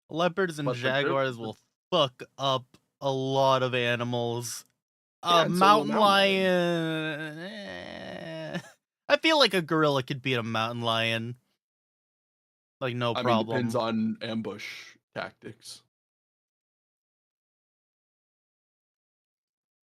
Leopards and But the jaguars will fuck up a lot of animals. Yeah, A and so will mountain mountain lion. I feel like a gorilla could beat a mountain lion. Like, no I mean, problem. depends on ambush tactics.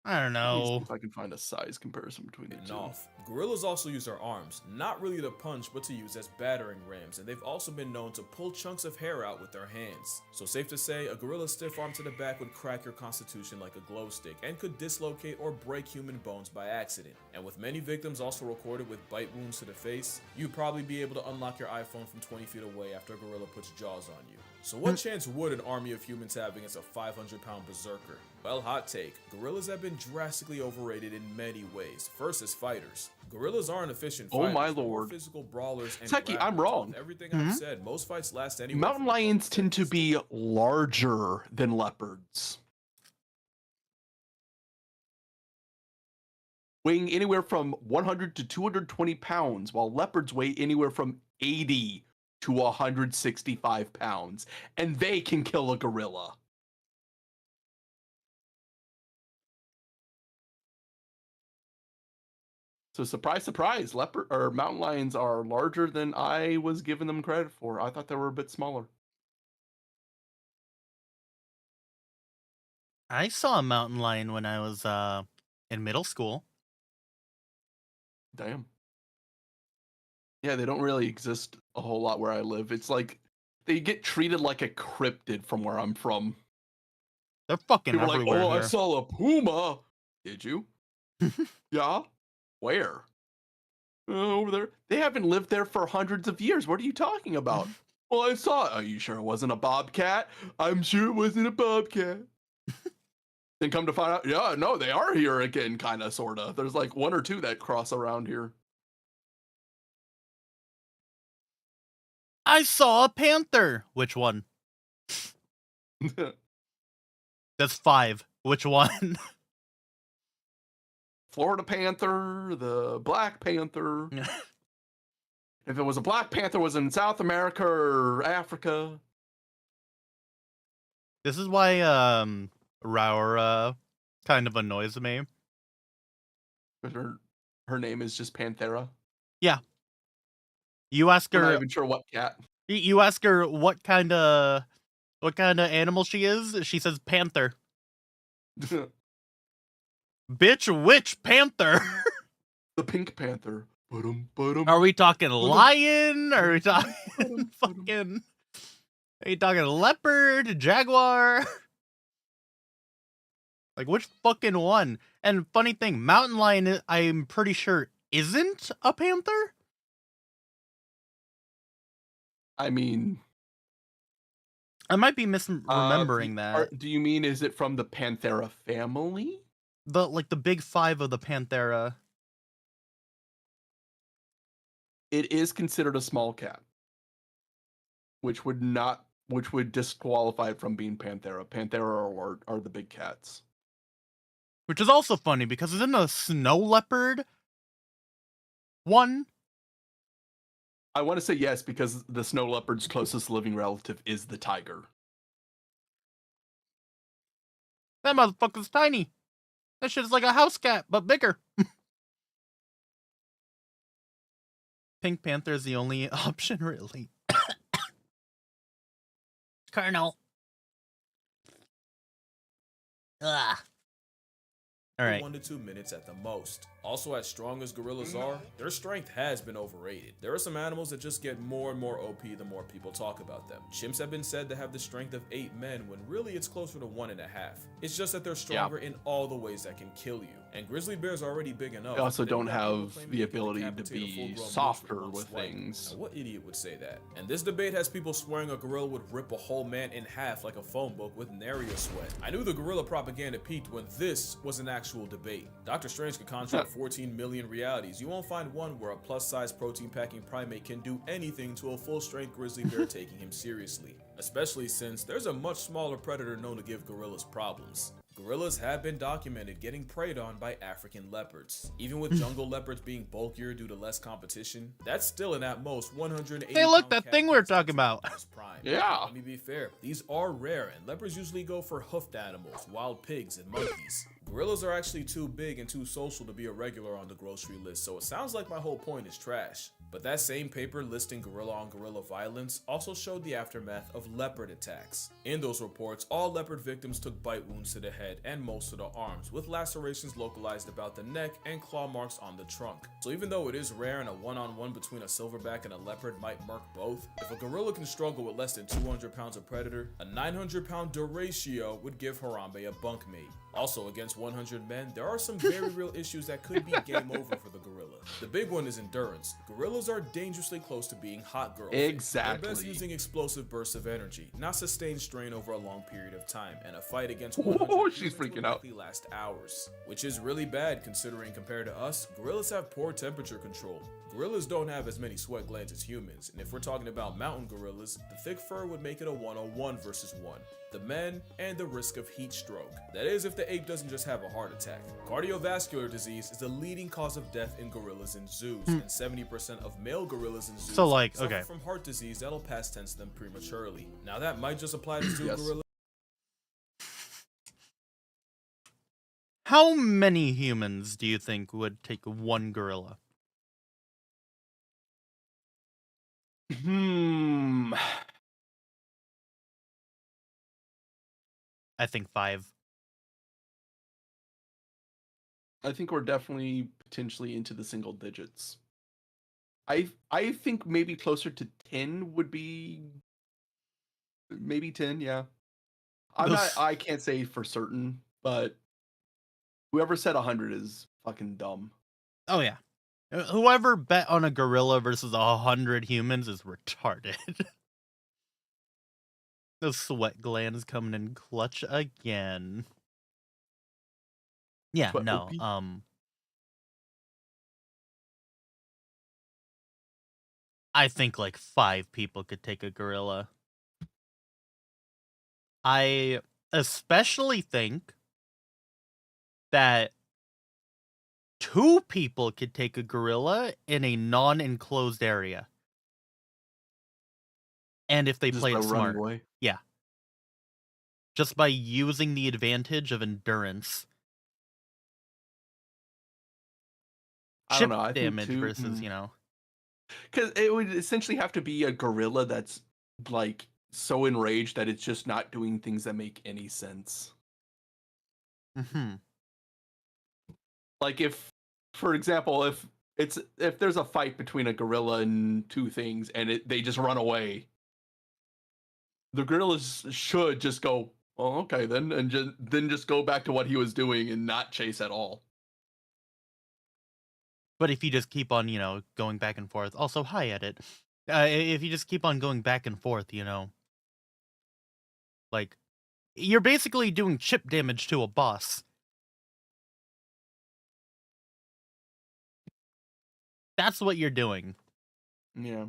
I don't Let me see know. if I can find a size comparison between the two. off. Gorillas also use their arms, not really to punch, but to use as battering rams, and they've also been known to pull chunks of hair out with their hands. So safe to say, a gorilla's stiff arm to the back would crack your constitution like a glow stick, and could dislocate or break human bones by accident. And with many victims also recorded with bite wounds to the face, you'd probably be able to unlock your iPhone from 20 feet away after a gorilla puts jaws on you. So what chance would an army of humans have against a 500-pound berserker? Well, hot take. Gorillas have been drastically overrated in many ways. First, as fighters. Gorillas aren't efficient Oh fighters. my but more lord. physical brawlers and Seki, I'm grapplers. wrong. With everything I've said, most fights last anywhere Mountain from lions 12 tend to seconds. be larger than leopards. Weighing anywhere from 100 to 220 pounds, while leopards weigh anywhere from 80 to 165 pounds. And they can kill a gorilla. So surprise, surprise, leopard or mountain lions are larger than I was giving them credit for. I thought they were a bit smaller. I saw a mountain lion when I was in middle school. Damn. Yeah, they don't really exist a whole lot where I live. It's like they get treated like a cryptid from where I'm from. They're fucking People are like, everywhere oh, I here. saw a puma. Did you? Yeah. Where? Over there. They haven't lived there for hundreds of years. What are you talking about? Well, I saw it. Are you sure it wasn't a bobcat? I'm sure it wasn't a bobcat. Then come to find out, yeah, no, they are here again, kind of, sort of. There's like one or two that cross around here. I saw a panther. Which one? That's 5. Which one? Florida panther, the black panther. If it was a black panther, it was in South America or Africa. This is why Raura kind of annoys me. But her name is just Panthera. Yeah. You ask I'm not her. even sure what cat. You ask her what kind of animal she is. She says panther. Bitch, which panther? The pink panther. Are we talking lion? Are we talking fucking? Are you talking leopard, jaguar? Like, which fucking one? And funny thing, mountain lion, I'm pretty sure isn't a panther. I mean, I might be misremembering that. Do you mean is it from the Panthera family? The big 5 of the Panthera. It is considered a small cat, which would disqualify it from being Panthera. Panthera are the big cats. Which is also funny because isn't a snow leopard one? I want to say yes because the snow leopard's closest living relative is the tiger. That motherfucker's tiny. That shit's like a house cat, but bigger. Pink Panther is the only option, really. Colonel. Ugh. All right. 1 to 2 minutes at the most. Also, as strong as gorillas are, their strength has been overrated. There are some animals that just get more and more OP the more people talk about them. Chimps have been said to have the strength of 8 men when really it's closer to 1.5. It's just that they're stronger in all the ways that can kill you. And grizzly bears are already big enough. They also that don't you got people have claiming the they can ability to decapitate a be full-grown moose softer one with swipe. things. Now, what idiot would say that? And this debate has people swearing a gorilla would rip a whole man in half like a phone book with nary a sweat. I knew the gorilla propaganda peaked when this was an actual debate. Dr. Strange could conjure 14 million realities. You won't find one where a plus-size protein-packing primate can do anything to a full-strength grizzly bear taking him seriously. Especially since there's a much smaller predator known to give gorillas problems. Gorillas have been documented getting preyed on by African leopards. Even with jungle leopards being bulkier due to less competition, that's still an at most 180 Hey, look, pound that thing we were talking cat about. in its prime. Yeah. Let me be fair, these are rare, and leopards usually go for hoofed animals, wild pigs, and monkeys. Gorillas are actually too big and too social to be a regular on the grocery list, so it sounds like my whole point is trash. But that same paper listing gorilla on gorilla violence also showed the aftermath of leopard attacks. In those reports, all leopard victims took bite wounds to the head and most of the arms, with lacerations localized about the neck and claw marks on the trunk. So even though it is rare and a one-on-one between a silverback and a leopard might mark both, if a gorilla can struggle with less than 200 pounds of predator, a 900-pound duratio would give Harambe a bunkmate. Also, against 100 men, there are some very real issues that could be game over for the gorilla. The big one is endurance. Gorillas are dangerously close to being hot girls. Exactly. They're best using explosive bursts of energy, not sustained strain over a long period of time, and a fight against 100 she's humans will freaking out. likely last hours. Which is really bad considering compared to us, gorillas have poor temperature control. Gorillas don't have as many sweat glands as humans, and if we're talking about mountain gorillas, the thick fur would make it a 1-on-1 versus 1. The men, and the risk of heat stroke. That is if the ape doesn't just have a heart attack. Cardiovascular disease is the leading cause of death in gorillas in zoos, and 70% of male gorillas in zoos suffer from heart disease that'll pass tense them prematurely. Now that might just apply to zoo gorillas. How many humans do you think would take one gorilla? I think 5. I think we're definitely potentially into the single digits. I think maybe closer to 10 would be maybe 10, yeah. I can't say for certain, but whoever said 100 is fucking dumb. Oh yeah. Whoever bet on a gorilla versus 100 humans is retarded. Those sweat glands coming in clutch again. Yeah, But no. I think like 5 people could take a gorilla. I especially think that 2 people could take a gorilla in a non-enclosed area. And if they play it smart. Yeah. Just by using the advantage of endurance. I don't know. I damage think versus, you know. Because it would essentially have to be a gorilla that's like so enraged that it's just not doing things that make any sense. Like if, for example, if there's a fight between a gorilla and 2 things and they just run away, the gorillas should just go, oh, okay, then, and then just go back to what he was doing and not chase at all. But if you just keep on, you know, going back and forth, also, hi, Edit. If you just keep on going back and forth, you know, like, you're basically doing chip damage to a boss. That's what you're doing. Yeah.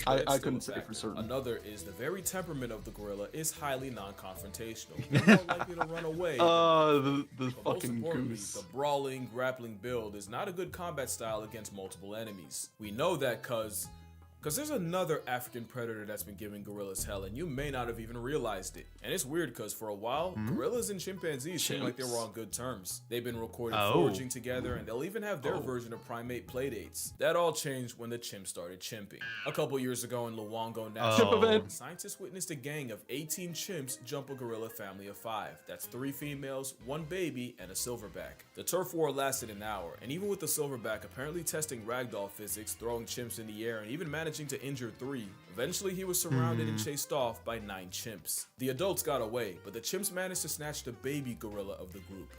I couldn't say for certain. Another is the very temperament of the gorilla is highly non-confrontational. They're more likely to run away. The But fucking goose. The brawling, grappling build is not a good combat style against multiple enemies. We know that cause Because there's another African predator that's been giving gorillas hell, and you may not have even realized it. And it's weird because for a while, gorillas and chimpanzees seem like they were on good terms. They've been recorded foraging together, and they'll even have their version of primate playdates. That all changed when the chimp started chimping. A couple years ago in Luongo National Park, scientists witnessed a gang of 18 chimps jump a gorilla family of 5. That's 3 females, 1 baby, and a silverback. The turf war lasted an hour, and even with the silverback apparently testing ragdoll physics, throwing chimps in the air, and even managing to injure 3. Eventually, he was surrounded and chased off by 9 chimps. The adults got away, but the chimps managed to snatch the baby gorilla of the group,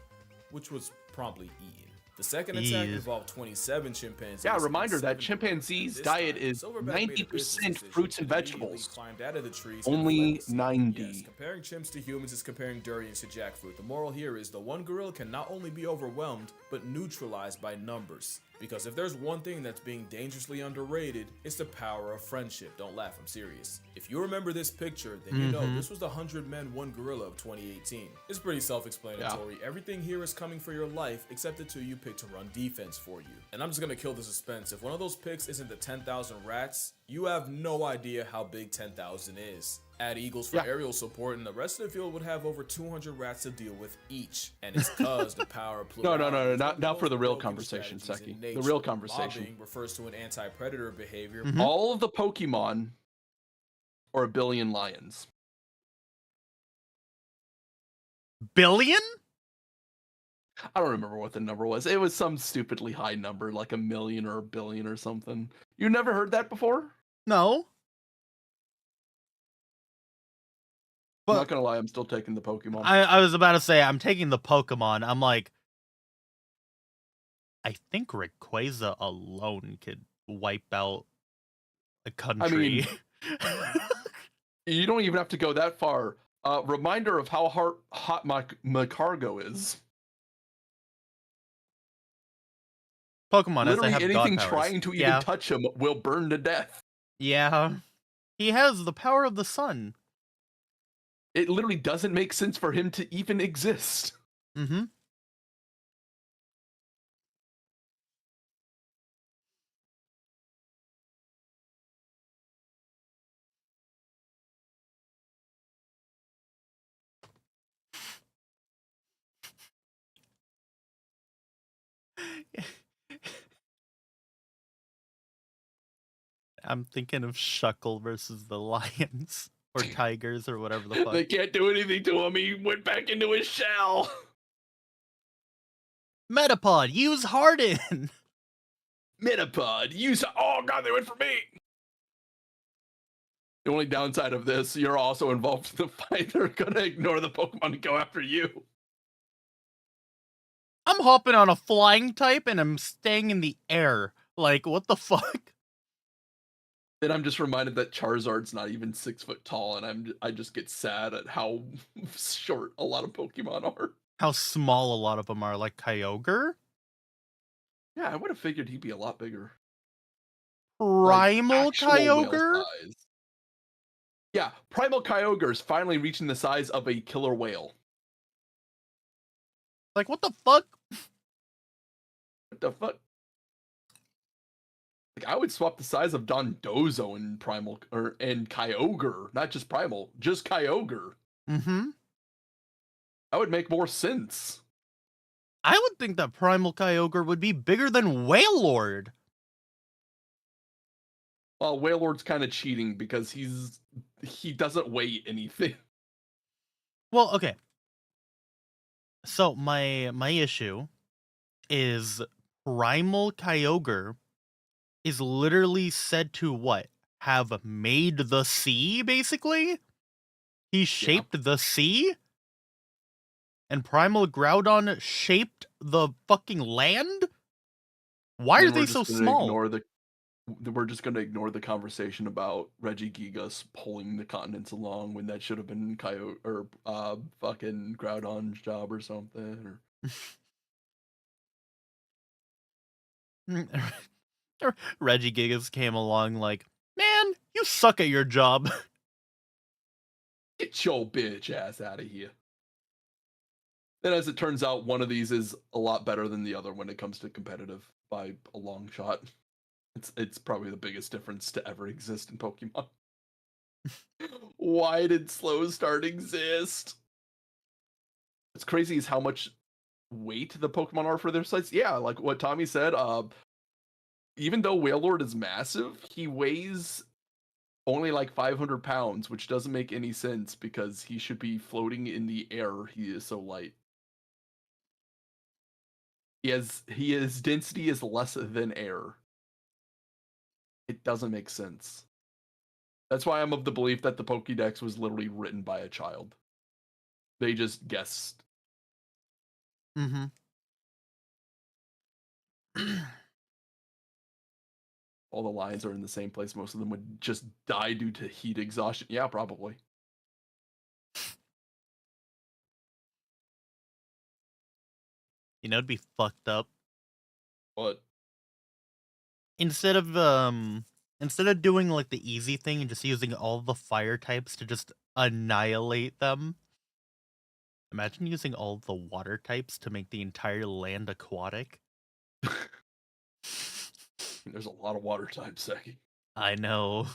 which was promptly eaten. The second attack involved 27 chimpanzees. Yeah, reminder that chimpanzees' diet is 90% fruits and vegetables. Climbed out of the trees. Only 90. Yes, comparing chimps to humans is comparing durians to jackfruit. The moral here is the one gorilla can not only be overwhelmed, but neutralized by numbers. Because if there's one thing that's being dangerously underrated, it's the power of friendship. Don't laugh, I'm serious. If you remember this picture, then you know this was the 100 Men, 1 Gorilla of 2018. It's pretty self-explanatory. Yeah. Everything here is coming for your life, except the 2 you picked to run defense for you. And I'm just gonna kill the suspense. If one of those picks isn't the 10,000 rats, you have no idea how big 10,000 is. Add eagles for aerial support, and the rest of the field would have over 200 rats to deal with each. And it's cause the power of No, not for the real conversation, Seki. The real conversation. Mobbing refers to an anti-predator behavior. All of the Pokemon are 1 billion lions. Billion? I don't remember what the number was. It was some stupidly high number, like 1 million or 1 billion or something. You never heard that before? No. I'm not gonna lie, I'm still taking the Pokemon. I was about to say, I'm taking the Pokemon. I'm like, I think Rayquaza alone could wipe out a country. I mean, you don't even have to go that far. Reminder of how hot my cargo is. Pokemon, literally as they have anything god powers. trying to even touch him will burn to death. Yeah, he has the power of the sun. It literally doesn't make sense for him to even exist. Mm-hmm. I'm thinking of Shuckle versus the lions. Or tigers, or whatever the fuck. They can't do anything to him. He went back into his shell. Metapod, use Harden. Metapod, use. Oh god, they went for me. The only downside of this, you're also involved in the fight. They're gonna ignore the Pokemon and go after you. I'm hopping on a flying type and I'm staying in the air. Like, what the fuck? Then I'm just reminded that Charizard's not even 6 foot tall, and I just get sad at how short a lot of Pokemon are. How small a lot of them are, like Kyogre? Yeah, I would have figured he'd be a lot bigger. Primal like Kyogre? Yeah, Primal Kyogre is finally reaching the size of a killer whale. Like, what the fuck? What the fuck? Like, I would swap the size of Dondozo and Primal and Kyogre, not just Primal, just Kyogre. Mm-hmm. That would make more sense. I would think that Primal Kyogre would be bigger than Wailord. Well, Wailord's kind of cheating because he doesn't weigh anything. Well, okay. So my issue is Primal Kyogre is literally said to what? Have made the sea, basically? He shaped the sea? And Primal Groudon shaped the fucking land? Why are they so small? We're just going to ignore the conversation about Regigigas pulling the continents along when that should have been Coyote or fucking Groudon's job or something. Regigigas came along like, man, you suck at your job. Get your bitch ass out of here. And as it turns out, one of these is a lot better than the other when it comes to competitive by a long shot. It's probably the biggest difference to ever exist in Pokemon. Why did slow start exist? What's crazy is how much weight the Pokemon are for their size. Yeah, like what Tommy said, even though Wailord is massive, he weighs only like 500 pounds, which doesn't make any sense because he should be floating in the air. He is so light. His density is less than air. It doesn't make sense. That's why I'm of the belief that the Pokédex was literally written by a child. They just guessed. Mm-hmm. All the lines are in the same place. Most of them would just die due to heat exhaustion. Yeah, probably. You know, it'd be fucked up. But Instead of doing like the easy thing and just using all the fire types to just annihilate them, imagine using all the water types to make the entire land aquatic. there's a lot of water types, Seki. I know.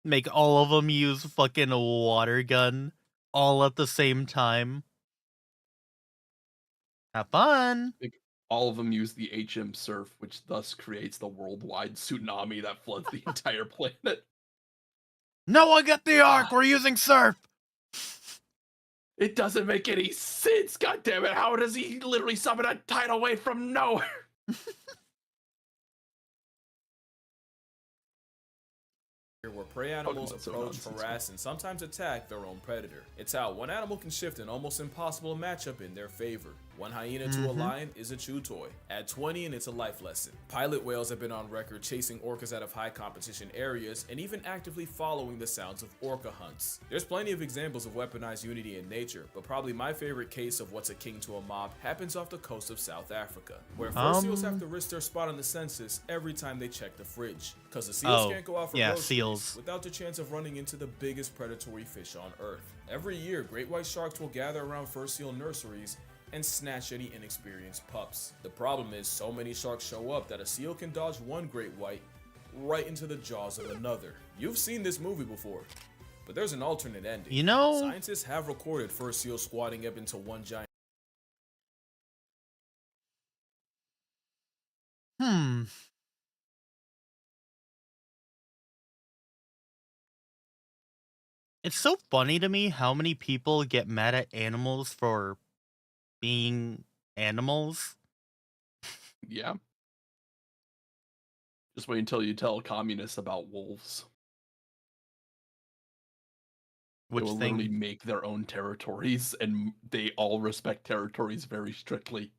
Make all of them use fucking a water gun all at the same time. Have fun. All of them use the HM surf, which thus creates the worldwide tsunami that floods the entire planet. No one get the arc. We're using surf. It doesn't make any sense. God damn it! How does he literally summon a tidal wave from nowhere? Where prey animals Pokemon's so approach, nonsense. harass, and sometimes attack their own predator. It's how one animal can shift an almost impossible matchup in their favor. One hyena to a lion is a chew toy. Add 20 and it's a life lesson. Pilot whales have been on record chasing orcas out of high competition areas and even actively following the sounds of orca hunts. There's plenty of examples of weaponized unity in nature, but probably my favorite case of what's akin to a mob happens off the coast of South Africa, where fur seals have to risk their spot on the census every time they check the fridge. Because the seals can't go out for groceries seals. without the chance of running into the biggest predatory fish on Earth. Every year, great white sharks will gather around fur seal nurseries and snatch any inexperienced pups. The problem is so many sharks show up that a seal can dodge one great white right into the jaws of another. You've seen this movie before, but there's an alternate ending. You know, Scientists have recorded fur seals squatting up into one giant It's so funny to me how many people get mad at animals for being animals. Yeah. Just wait until you tell communists about wolves. Which they will thing? literally make their own territories, and they all respect territories very strictly.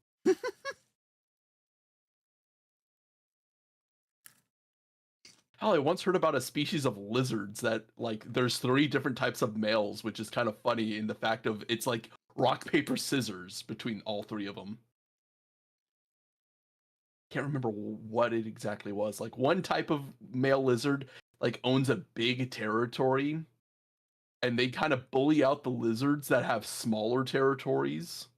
Hell, I once heard about a species of lizards that, like, there's 3 different types of males, which is kind of funny in the fact of it's like rock, paper, scissors between all 3 of them. Can't remember what it exactly was. Like, one type of male lizard, like, owns a big territory, and they kind of bully out the lizards that have smaller territories.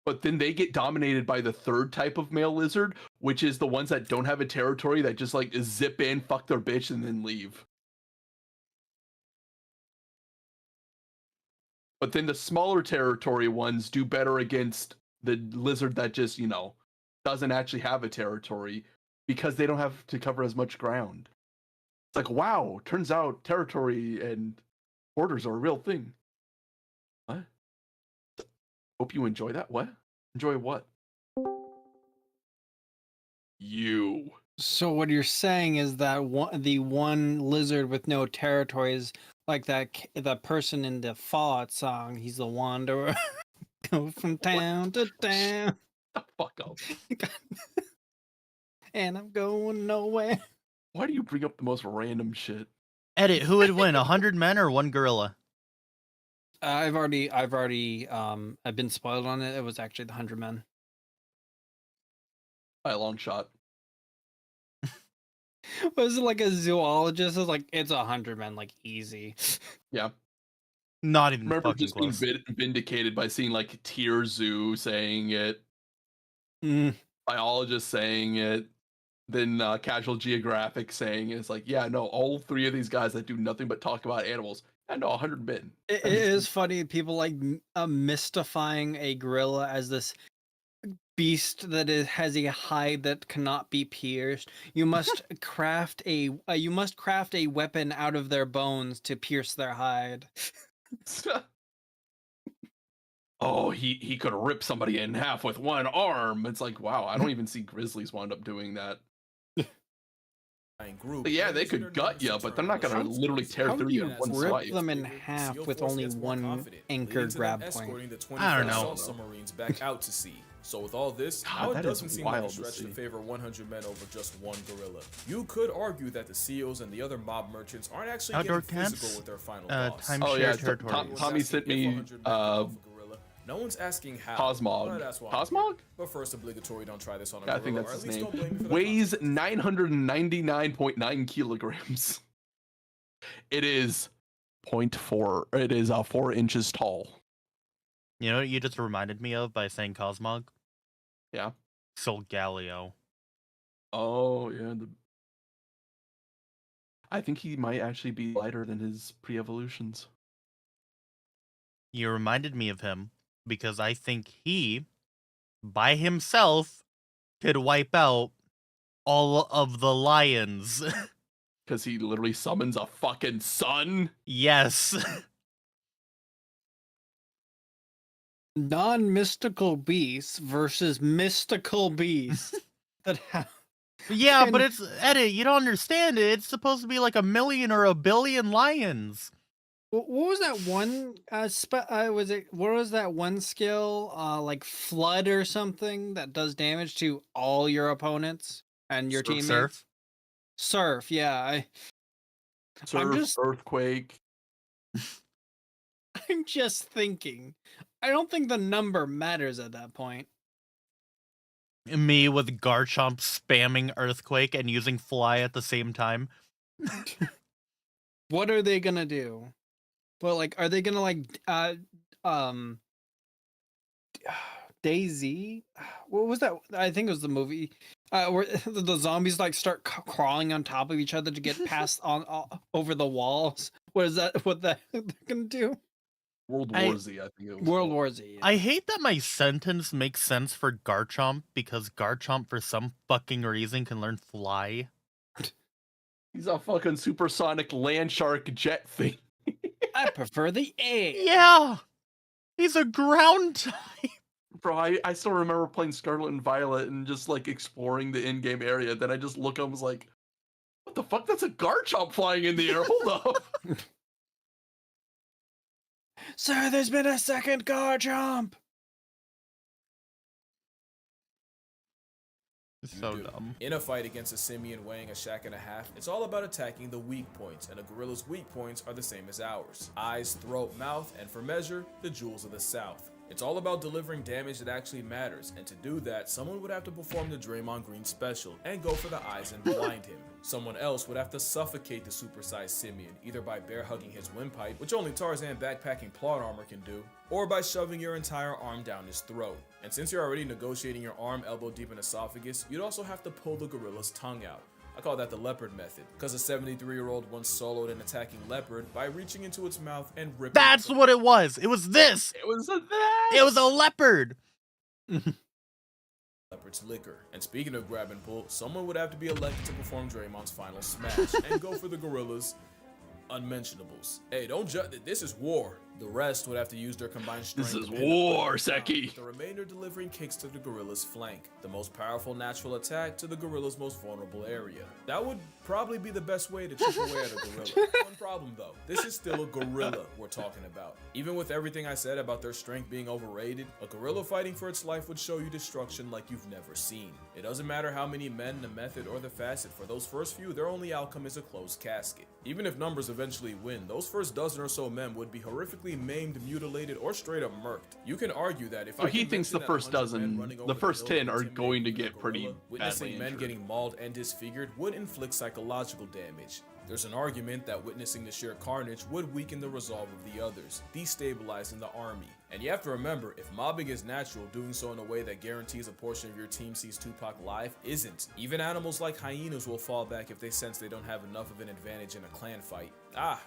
But then they get dominated by the 3rd type of male lizard, which is the ones that don't have a territory that just like zip in, fuck their bitch, and then leave. But then the smaller territory ones do better against the lizard that just, doesn't actually have a territory because they don't have to cover as much ground. It's like, wow, turns out territory and borders are a real thing. What? Hope you enjoy that. What? Enjoy what? You. So what you're saying is that the one lizard with no territory is like that person in the Fallout song. He's the wanderer, go from town to town. The fuck up. And I'm going nowhere. Why do you bring up the most random shit? Edit, who would win, 100 men or 1 gorilla? I've been spoiled on it. It was actually the 100 Men. By a long shot. Was it like a zoologist? It was like, it's 100 Men, like easy. Yeah. Not even Remember fucking just close. being vindicated by seeing like Tier Zoo saying it, biologists saying it. than Casual Geographic saying it's like, yeah, no, all three of these guys that do nothing but talk about animals. I know 100 been. It is funny people like mystifying a gorilla as this beast that has a hide that cannot be pierced. You must craft a weapon out of their bones to pierce their hide. Oh, he could rip somebody in half with one arm. It's like, wow, I don't even see grizzlies wind up doing that. But yeah, they could gut you, but they're not gonna literally tear through you in one swipe. Rip them in half with only one anchor grab point. I don't know. Submarines back out to sea. So with all this, God, now it that doesn't is seem like a wild to stretch to see. favor 100 men over just one gorilla. You could argue that the CEOs and the other mob merchants aren't actually Outdoor getting physical camps, with their final boss. timeshare Oh yeah, territories. Tommy sent me No one's asking how. Cosmog. but that's why I'm Cosmog? here. But first, obligatory, don't try this on a Yeah, I gorilla, think or that's at his least name. don't blame me for the Weighs consequences. 999.9 kilograms. It is 0.4. It is 4 inches tall. You know what you just reminded me of by saying Cosmog? Yeah. Solgaleo. Oh yeah. I think he might actually be lighter than his pre-evolutions. You reminded me of him because I think he, by himself, could wipe out all of the lions. Because he literally summons a fucking sun. Yes. Non-mystical beasts versus mystical beasts that have. Yeah, but it's Edit. You don't understand it. It's supposed to be like 1,000,000 or 1,000,000,000 lions. What was that one? Was it? What was that one skill? Like flood or something that does damage to all your opponents and your teammates. Surf. Surf. Yeah. Surf, earthquake. I'm just thinking. I don't think the number matters at that point. Me with Garchomp spamming Earthquake and using Fly at the same time. What are they gonna do? Well, like, are they gonna Daisy? What was that? I think it was the movie where the zombies like start crawling on top of each other to get past over the walls. What is that? What they're gonna do? World War Z, I think it was. World War Z. Yeah. I hate that my sentence makes sense for Garchomp because Garchomp, for some fucking reason, can learn Fly. He's a fucking supersonic land shark jet thing. I prefer the air. Yeah! He's a ground type. Bro, I still remember playing Scarlet and Violet and just like exploring the in-game area. Then I just look up and was like, what the fuck? That's a Garchomp flying in the air. Hold up. Sir, there's been a second Garchomp. So dumb. In a fight against a simian weighing a shack and a half, it's all about attacking the weak points, and a gorilla's weak points are the same as ours. Eyes, throat, mouth, and for measure, the jewels of the south. It's all about delivering damage that actually matters, and to do that, someone would have to perform the Draymond Green special and go for the eyes and blind him. Someone else would have to suffocate the supersized simian, either by bear hugging his windpipe, which only Tarzan backpacking plot armor can do, or by shoving your entire arm down his throat. And since you're already negotiating your arm elbow deep in esophagus, you'd also have to pull the gorilla's tongue out. I call that the leopard method, because a 73-year-old once soloed an attacking leopard by reaching into its mouth and ripping. That's what it was! It was this! It was a that! It was a leopard! Leopard's liquor. And speaking of grab and pull, someone would have to be elected to perform Draymond's final smash and go for the gorilla's unmentionables. Hey, don't judge. This is war. The rest would have to use their combined strength. This is to pin the war, gorilla down, Seki. with the remainder delivering kicks to the gorilla's flank, the most powerful natural attack to the gorilla's most vulnerable area. That would probably be the best way to chip away at a gorilla. One problem though, this is still a gorilla we're talking about. Even with everything I said about their strength being overrated, a gorilla fighting for its life would show you destruction like you've never seen. It doesn't matter how many men, the method, or the facet, for those first few, their only outcome is a closed casket. Even if numbers eventually win, those first dozen or so men would be horrifically maimed, mutilated, or straight up murked. You can argue that if So he thinks the first dozen, the first 10 are going to get pretty witnessing badly men injured. getting mauled and disfigured would inflict psychological damage. There's an argument that witnessing the sheer carnage would weaken the resolve of the others, destabilizing the army. And you have to remember, if mobbing is natural, doing so in a way that guarantees a portion of your team sees Tupac live isn't. Even animals like hyenas will fall back if they sense they don't have enough of an advantage in a clan fight. Ah,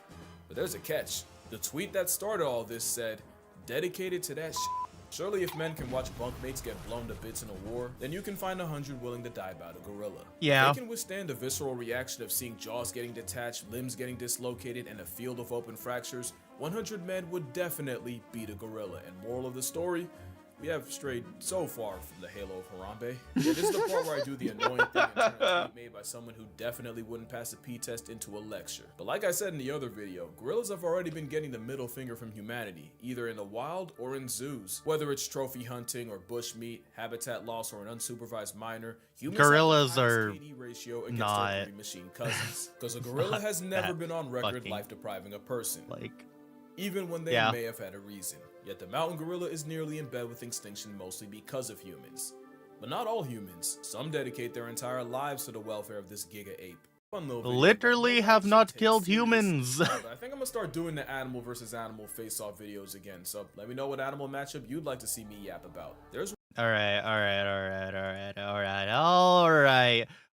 but there's a catch. The tweet that started all this said, "Dedicated to that shit. Surely if men can watch bunkmates get blown to bits in a war, then you can find 100 willing to die about a gorilla." Yeah. They can withstand the visceral reaction of seeing jaws getting detached, limbs getting dislocated, and a field of open fractures. 100 men would definitely beat a gorilla. And moral of the story, we have strayed so far from the halo of Harambe. Yeah, this is the part where I do the annoying thing and turn a tweet made by someone who definitely wouldn't pass a P test into a lecture. But like I said in the other video, gorillas have already been getting the middle finger from humanity, either in the wild or in zoos. Whether it's trophy hunting or bushmeat, habitat loss, or an unsupervised minor, humans Gorillas have the are highest KD ratio against not their three machine cousins. Because a gorilla has never that been on record fucking, life depriving a person. like, Even when they yeah. may have had a reason. Yet the mountain gorilla is nearly in bed with extinction mostly because of humans. But not all humans. Some dedicate their entire lives to the welfare of this giga ape. Fun little video, literally but have nobody not should take killed seriously. humans. But I think I'm gonna start doing the animal versus animal face-off videos again. So let me know what animal matchup you'd like to see me yap about. There's Alright.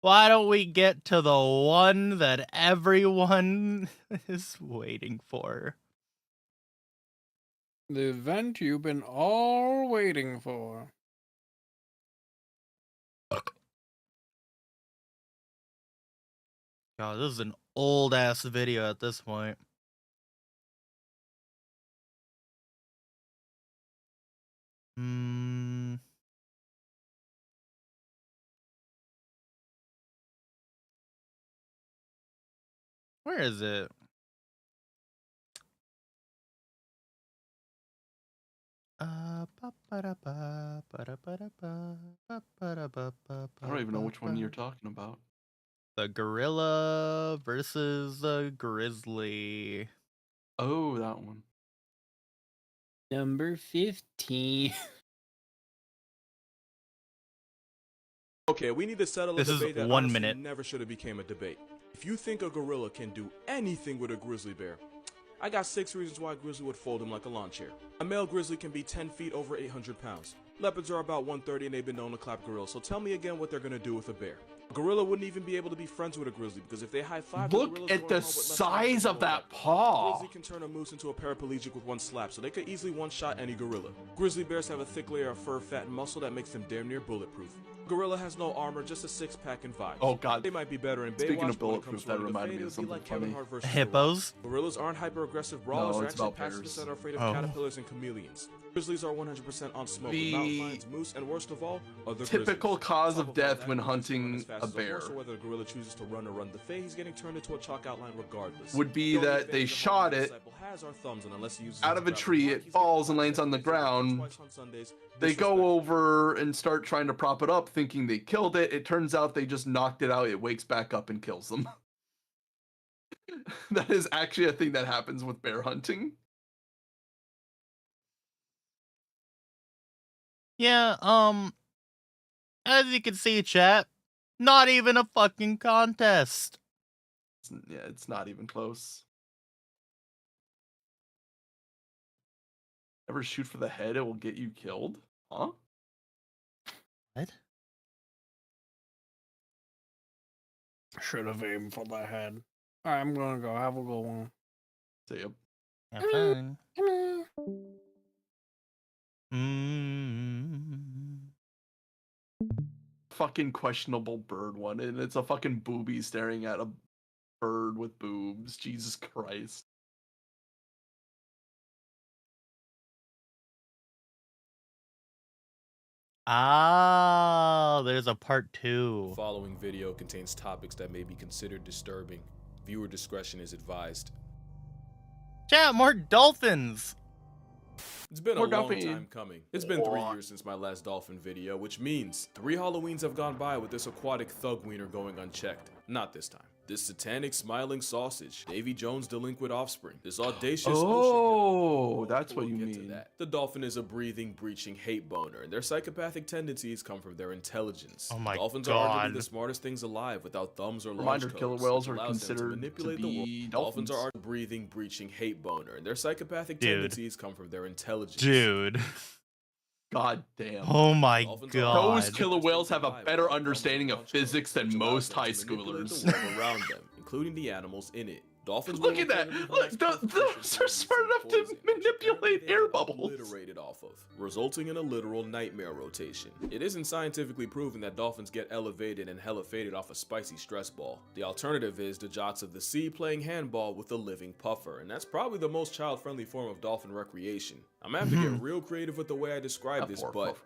Why don't we get to the one that everyone is waiting for? The event you've been all waiting for. God, this is an old ass video at this point. Where is it? I don't even know which one you're talking about. The gorilla versus the grizzly. Oh, that one. Number 15. Okay, we need to settle a This is debate that 1 honestly minute. never should have became a debate. If you think a gorilla can do anything with a grizzly bear, I got 6 reasons why a grizzly would fold him like a lawn chair. A male grizzly can be 10 feet over 800 pounds. Leopards are about 130 and they've been known to clap gorillas, so tell me again what they're gonna do with a bear. A gorilla wouldn't even be able to be friends with a grizzly because if they high five, Look at the size of that paw. Grizzly can turn a moose into a paraplegic with one slap, so they could easily one-shot any gorilla. Grizzly bears have a thick layer of fur, fat, and muscle that makes them damn near bulletproof. Gorilla has no armor, just a six-pack and vibes. Oh god. They might be better in Baywatch. Speaking of but when it comes bulletproof, to that running the reminded fade, me it of would be something like Kevin funny. Hart versus The Rock. Hippos? Gorillas aren't hyper-aggressive brawlers, No, they're it's actually about pacifists bears. that are afraid of Oh. caterpillars and chameleons. Grizzlies are 100% on smoke, The with mountain lions, moose, and worst of all, other typical grizzlies. cause On of top death that, when grizzlies run hunting as fast a as bear horse, so whether the gorilla chooses to run or run the fade, he's getting turned into a chalk outline regardless. would be The only that they advantage a shot Harambe it disciple has are thumbs, and unless he uses out his of a grappling tree, hook, it he's falls getting and lands on the twice ground. on Sundays. They Disrespectful. go over and start trying to prop it up thinking they killed it. It turns out they just knocked it out. It wakes back up and kills them. That is actually a thing that happens with bear hunting. Yeah, as you can see, chat, not even a fucking contest. Yeah, it's not even close. Ever shoot for the head, it will get you killed? Huh? What? Should have aimed for the head. Alright, I'm gonna go. Have a good one. See ya. Have fun. Mm. Fucking questionable bird one, and it's a fucking booby staring at a bird with boobs. Jesus Christ. Ah, there's a part The 2. following video contains topics that may be considered disturbing. Viewer discretion is advised. Chat, more dolphins. It's been a More long dolphin. time coming. It's been 3 years since my last dolphin video, which means 3 Halloweens have gone by with this aquatic thug wiener going unchecked. Not this time. This satanic smiling sausage, Davy Jones' delinquent offspring. This audacious Oh, ocean that's what we'll you get to mean. that. The dolphin is a breathing, breaching hate boner, and their psychopathic tendencies come from their intelligence. Oh my Dolphins are arguably God. the smartest things alive without thumbs or Reminder, launch killer codes, whales which are allows them considered to manipulate the world. be Dolphins dolphins. are a breathing, breaching hate boner, and their psychopathic Dude. tendencies come from their intelligence. Dude. God damn. Oh my Dolphins are God. Those killer whales have a better understanding of physics than most high schoolers. The world around them, including the animals in it. Dolphins Look at that! Look, those are smart enough to manipulate air bubbles. Obliterated off of, resulting in a literal nightmare rotation. It isn't scientifically proven that dolphins get elevated and hella faded off a spicy stress ball. The alternative is the Jots of the sea playing handball with a living puffer, and that's probably the most child-friendly form of dolphin recreation. I'm gonna have to get real creative with the way I describe this, but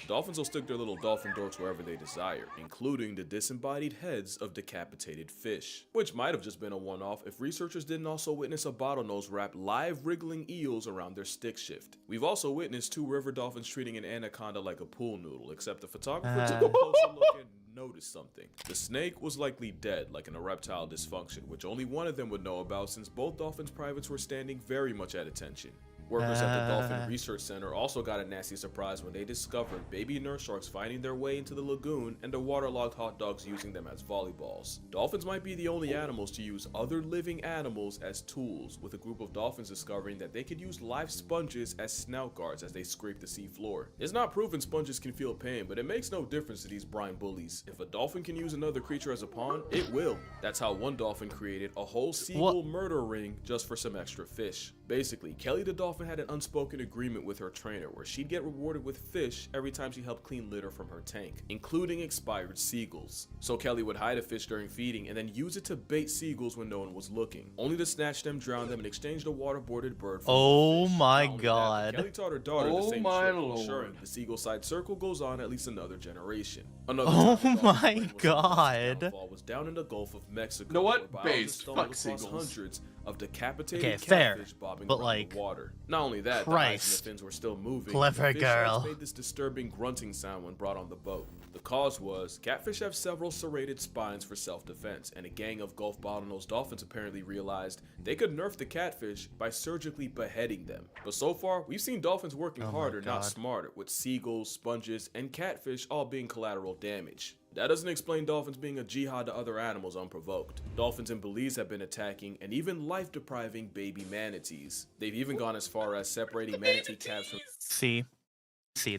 dolphins will stick their little dolphin dorks wherever they desire, including the disembodied heads of decapitated fish, which might have just been a one-off if researchers didn't also witness a bottlenose wrap live wriggling eels around their stick shift. We've also witnessed 2 river dolphins treating an anaconda like a pool noodle, except the photographer took a closer look and noticed something. The snake was likely dead, like an erectile dysfunction, which only one of them would know about since both dolphins' privates were standing very much at attention. Workers at the Dolphin Research Center also got a nasty surprise when they discovered baby nurse sharks finding their way into the lagoon and the waterlogged hot dogs using them as volleyballs. Dolphins might be the only animals to use other living animals as tools, with a group of dolphins discovering that they could use live sponges as snout guards as they scrape the sea floor. It's not proven sponges can feel pain, but it makes no difference to these brine bullies. If a dolphin can use another creature as a pawn, it will. That's how one dolphin created a whole seagull murder ring just for some extra fish. Basically, Kelly the dolphin had an unspoken agreement with her trainer where she'd get rewarded with fish every time she helped clean litter from her tank, including expired seagulls. So Kelly would hide a fish during feeding and then use it to bait seagulls when no one was looking, only to snatch them, drown them, and exchange the waterboarded bird for Oh fish. my Not only that, God. Kelly taught her daughter the Oh same my trick, Lord. ensuring the seagull side circle goes on at least another generation. Another Oh time the dolphin my plane was God. downfall was down in the Gulf of Mexico. You know what? where Based. biologists Fuck stumbled across seagulls. hundreds of decapitated Okay, fair, catfish bobbing but around like, the water. Not only that, the eyes and Christ. the fins were still moving. Clever and the fish eyes girl. made this disturbing grunting sound when brought on the boat. The cause was catfish have several serrated spines for self-defense, and a gang of Gulf bottlenose dolphins apparently realized they could nerf the catfish by surgically beheading them. But so far, we've seen dolphins working Oh my harder, not God. smarter, with seagulls, sponges, and catfish all being collateral damage. That doesn't explain dolphins being a jihad to other animals unprovoked. Dolphins in Belize have been attacking and even life-depriving baby manatees. They've even gone as far as separating manatee calves from... See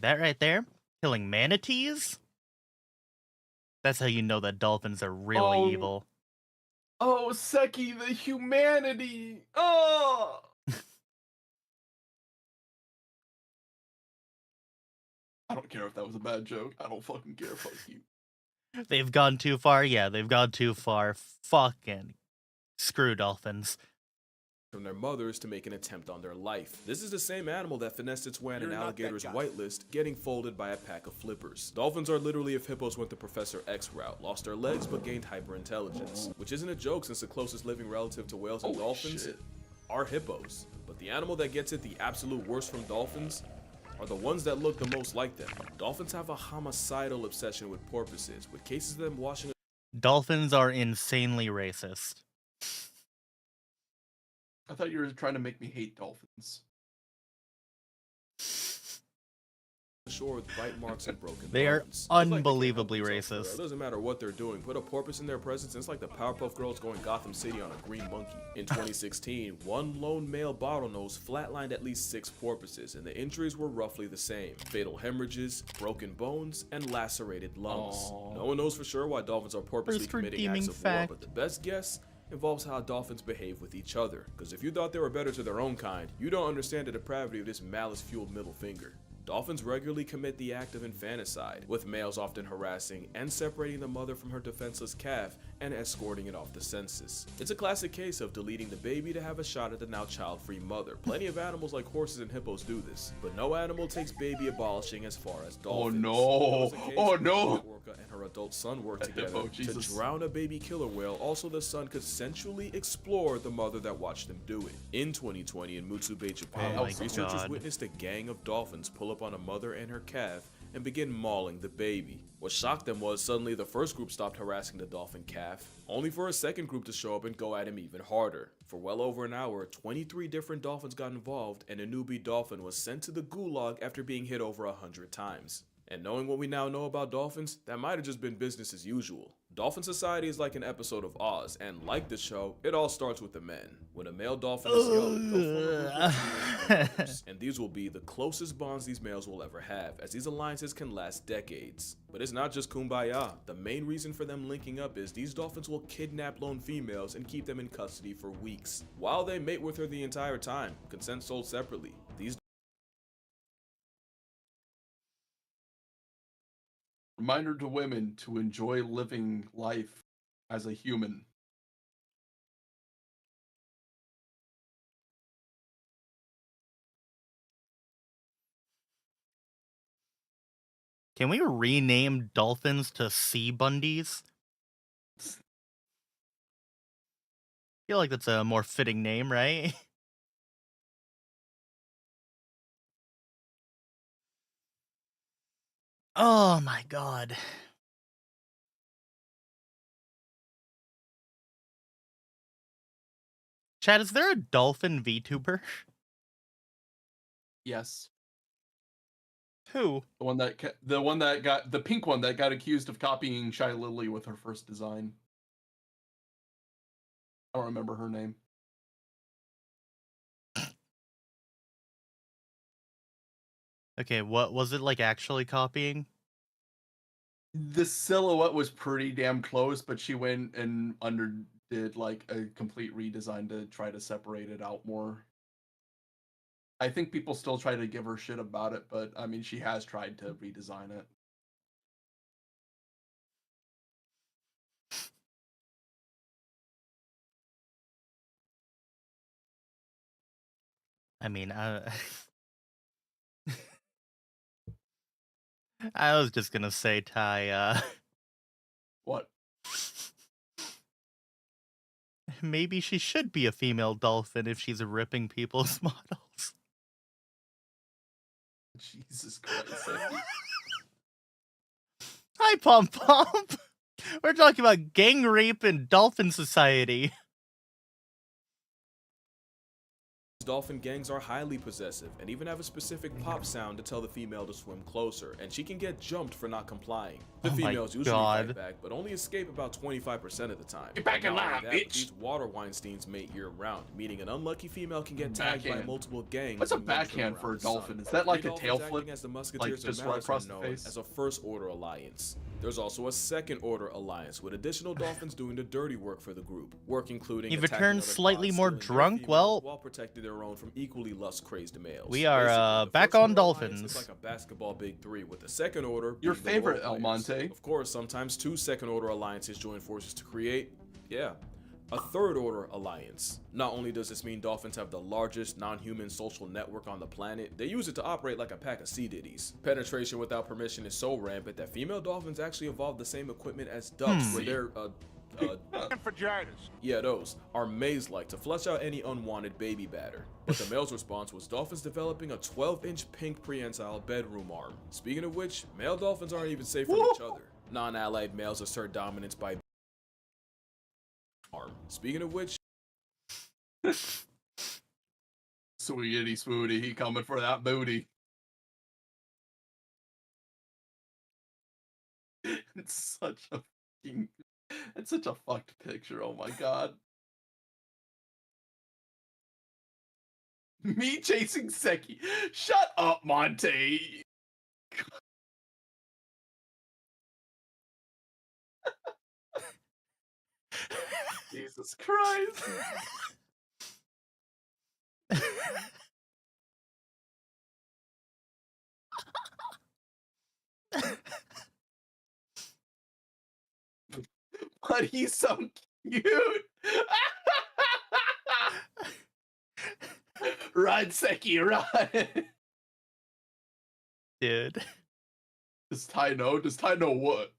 that right there? Killing manatees? That's how you know that dolphins are really Oh. evil. Oh, Seki, the humanity! Oh! I don't care if that was a bad joke. I don't fucking care. Fuck you. They've gone too far? Yeah, they've gone too far. Fucking screw dolphins. from their mothers to make an attempt on their life. This is the same animal that finessed its way on an You're not that alligator's guy. whitelist, getting folded by a pack of flippers. Dolphins are literally if hippos went the Professor X route, lost their legs but gained hyperintelligence, which isn't a joke since the closest living relative to whales and dolphins are hippos. But the animal that gets it the absolute worst from dolphins are the ones that look the most like them. Dolphins have a homicidal obsession with porpoises, with cases of them washing Dolphins are insanely racist. I thought you were trying to make me hate dolphins. ashore with bite marks and broken They are bones. It's like they can't unbelievably help themselves, racist. It doesn't matter what they're doing. Put a porpoise in their presence, and it's like the Powerpuff Girls going Gotham City on a green monkey. In 2016, one lone male bottlenose flatlined at least 6 porpoises, and the injuries were roughly the same. Fatal hemorrhages, broken bones, and lacerated lungs. Aww. No one knows for sure why dolphins are purposely First committing acts redeeming of fact. war, but the best guess involves how dolphins behave with each other. Because if you thought they were better to their own kind, you don't understand the depravity of this malice-fueled middle finger. Dolphins regularly commit the act of infanticide, with males often harassing and separating the mother from her defenseless calf and escorting it off the census. It's a classic case of deleting the baby to have a shot at the now child-free mother. Plenty of animals like horses and hippos do this, but no animal takes baby abolishing as far as dolphins. no. There was a case Oh, where no. an orca and her adult son worked That together hippo, to Jesus. drown a baby killer whale. Also, the son could sensually explore the mother that watched them do it. In 2020, in Mutsu Bay, Japan, Oh my researchers God. witnessed a gang of dolphins pull up on a mother and her calf and begin mauling the baby. What shocked them was suddenly the first group stopped harassing the dolphin calf, only for a second group to show up and go at him even harder. For well over an hour, 23 different dolphins got involved, and a newbie dolphin was sent to the gulag after being hit over 100 times. And knowing what we now know about dolphins, that might have just been business as usual. Dolphin Society is like an episode of Oz, and like the show, it all starts with the men. When a male dolphin is young, they'll form a group of female brothers, and these will be the closest bonds these males will ever have, as these alliances can last decades. But it's not just kumbaya. The main reason for them linking up is these dolphins will kidnap lone females and keep them in custody for weeks, while they mate with her the entire time, consent sold separately. These Reminder to women to enjoy living life as a human. Can we rename dolphins to sea bundies? Feel like that's a more fitting name, right? Oh my god. Chad, is there a dolphin VTuber? Yes. Who? The one that got the pink one that got accused of copying Shy Lily with her first design. I don't remember her name. Okay, what was it like actually copying? The silhouette was pretty damn close, but she went and did like a complete redesign to try to separate it out more. I think people still try to give her shit about it, but I mean, she has tried to redesign it. I mean, I was just gonna say, Ty, What? maybe she should be a female dolphin if she's ripping people's models. Jesus Christ. Seki. Hi, Pom Pom! We're talking about gang rape in Dolphin Society. dolphin gangs are highly possessive and even have a specific pop sound to tell the female to swim closer, and she can get jumped for not complying. The females usually fight back, but only escape about 25% of the time. Get back in line, bitch! These water Weinsteins mate year-round, meaning an unlucky female can get tagged by multiple gangs. What's a backhand for a dolphin? Is that like a tail flip? Like just right across the face? As a first-order alliance. There's also a second-order alliance, with additional dolphins doing the dirty work for the group. Work including You've returned slightly more drunk, well, while protecting their own from equally lust-crazed males. We are back on dolphins. It's like a basketball big three, with the second order. Your favorite, El Monte. Of course, sometimes two second-order alliances join forces to create, a third-order alliance. Not only does this mean dolphins have the largest non-human social network on the planet, they use it to operate like a pack of sea ditties. Penetration without permission is so rampant that female dolphins actually evolved the same equipment as ducks, where they're, those are maze-like to flush out any unwanted baby batter. But the male's response was dolphins developing a 12-inch pink prehensile bedroom arm. Speaking of which, male dolphins aren't even safe from each other. Non-allied males assert dominance by arm. Speaking of which, Sweetie Swooty, he coming for that booty. It's such a fucking, it's such a fucked picture. Oh my god. Me chasing Seki. Shut up, Monte. Jesus Christ. But he's so cute. Run, Seki, run. Dude. Does Ty know? Does Ty know what?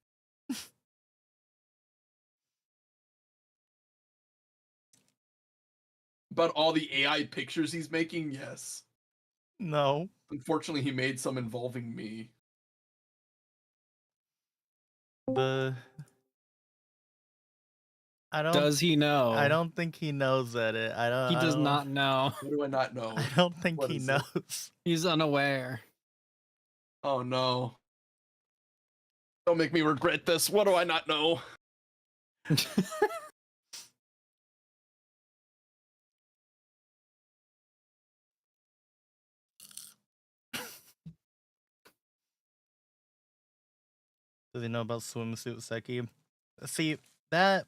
About all the AI pictures he's making? Yes. No. Unfortunately, he made some involving me. The I don't Does he know? I don't think he knows that it. I don't. He I does don't- not know. What do I not know? I don't think What he is it? knows. He's unaware. Oh no. Don't make me regret this. What do I not know? Does he know about swimsuit Seki? See that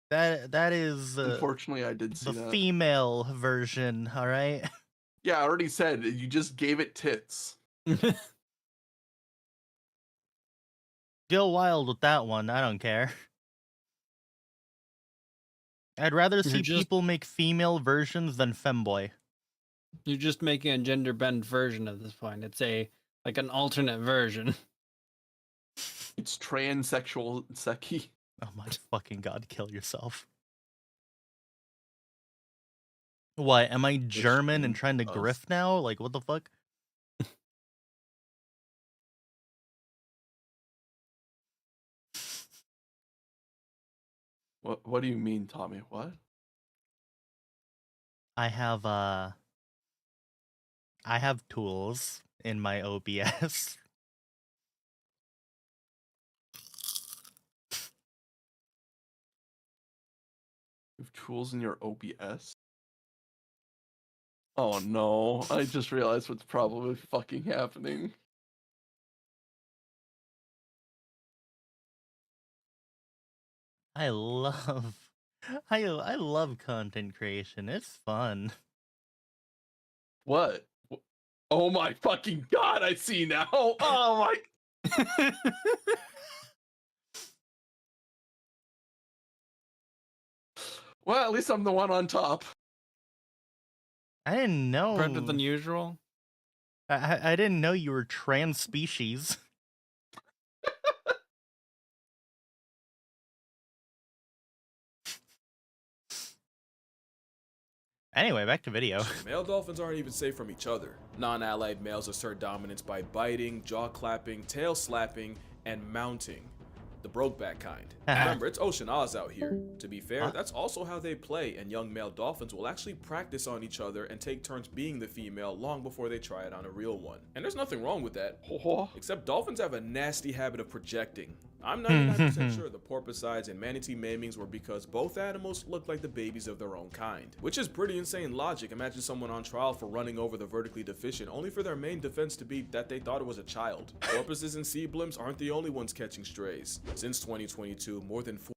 is Unfortunately, I did see the that. female version. All right. Yeah, I already said you just gave it tits. Go wild with that one. I don't care. I'd rather see just- people make female versions than femboy. You're just making a gender bend version at this point. It's like an alternate version. It's transsexual Seki. Oh my fucking god, kill yourself. What, am I German and trying to does. grift now? Like, what the fuck? What do you mean, Tommy? What? I have tools in my OBS. You have tools in your OBS? Oh no, I just realized what's probably fucking happening. I love content creation. It's fun. What? Oh my fucking god, I see now. Oh my. Well, at least I'm the one on top. I didn't know. Better than usual. I didn't know you were trans species. Anyway, back to video. Male dolphins aren't even safe from each other. Non-allied males assert dominance by biting, jaw clapping, tail slapping, and mounting. The Brokeback kind. Remember, it's Ocean Oz out here. To be fair, that's also how they play, and young male dolphins will actually practice on each other and take turns being the female long before they try it on a real one. And there's nothing wrong with that. Except dolphins have a nasty habit of projecting. I'm 99% sure the porpoisides and manatee maimings were because both animals look like the babies of their own kind. Which is pretty insane logic. Imagine someone on trial for running over the vertically deficient, only for their main defense to be that they thought it was a child. Porpoises and sea blimps aren't the only ones catching strays. Since 2022, more than 4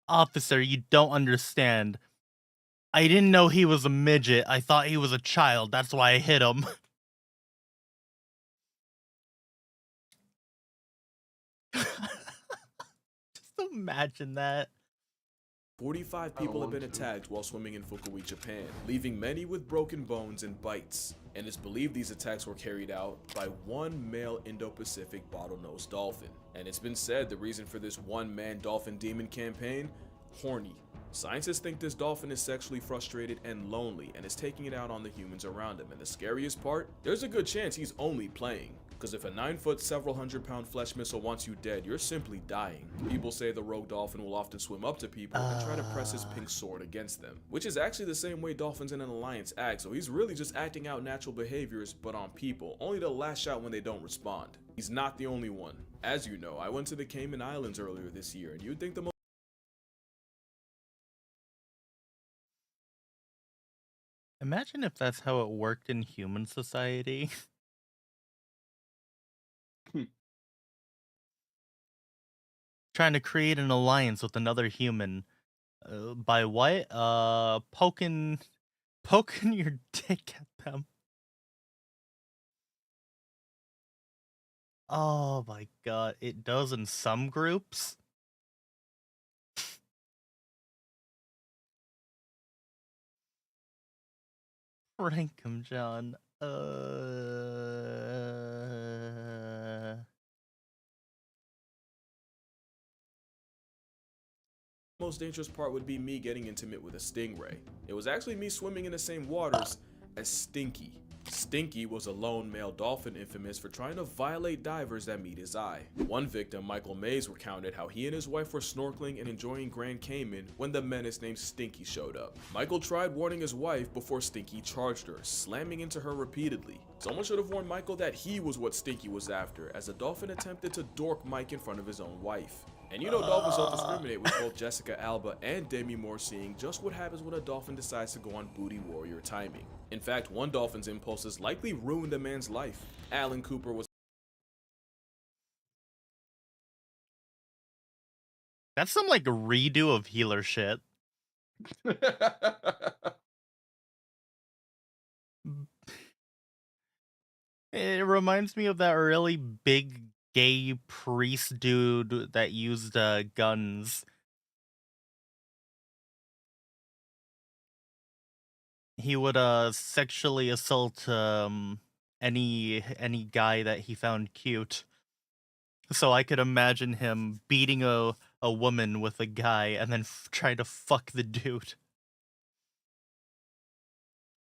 Officer, you don't understand. I didn't know he was a midget. I thought he was a child. That's why I hit him. Just imagine that. 45 people have been attacked while swimming in Fukui, Japan, leaving many with broken bones and bites. And it's believed these attacks were carried out by one male Indo-Pacific bottlenose dolphin. And it's been said the reason for this one-man dolphin demon campaign? Horny. Scientists think this dolphin is sexually frustrated and lonely and is taking it out on the humans around him. And the scariest part? There's a good chance he's only playing. Because if a 9-foot, several hundred-pound flesh missile wants you dead, you're simply dying. People say the rogue dolphin will often swim up to people and try to press his pink sword against them, which is actually the same way dolphins in an alliance act, so he's really just acting out natural behaviors but on people, only to lash out when they don't respond. He's not the only one. As you know, I went to the Cayman Islands earlier this year, and you'd think the most Imagine if that's how it worked in human society. Trying to create an alliance with another human. By what? Poking your dick at them. Oh my god, it does in some groups. Rank him, John. most dangerous part would be me getting intimate with a stingray. It was actually me swimming in the same waters as Stinky. Stinky was a lone male dolphin infamous for trying to violate divers that meet his eye. One victim, Michael Mays, recounted how he and his wife were snorkeling and enjoying Grand Cayman when the menace named Stinky showed up. Michael tried warning his wife before Stinky charged her, slamming into her repeatedly. Someone should have warned Michael that he was what Stinky was after, as the dolphin attempted to dork Mike in front of his own wife. And you know dolphins don't discriminate, with both Jessica Alba and Demi Moore seeing just what happens when a dolphin decides to go on booty warrior timing. In fact, one dolphin's impulses likely ruined a man's life. Alan Cooper was That's some like redo of healer shit. It reminds me of that really big gay priest dude that used guns. He would sexually assault any guy that he found cute. So I could imagine him beating a woman with a guy and then trying to fuck the dude.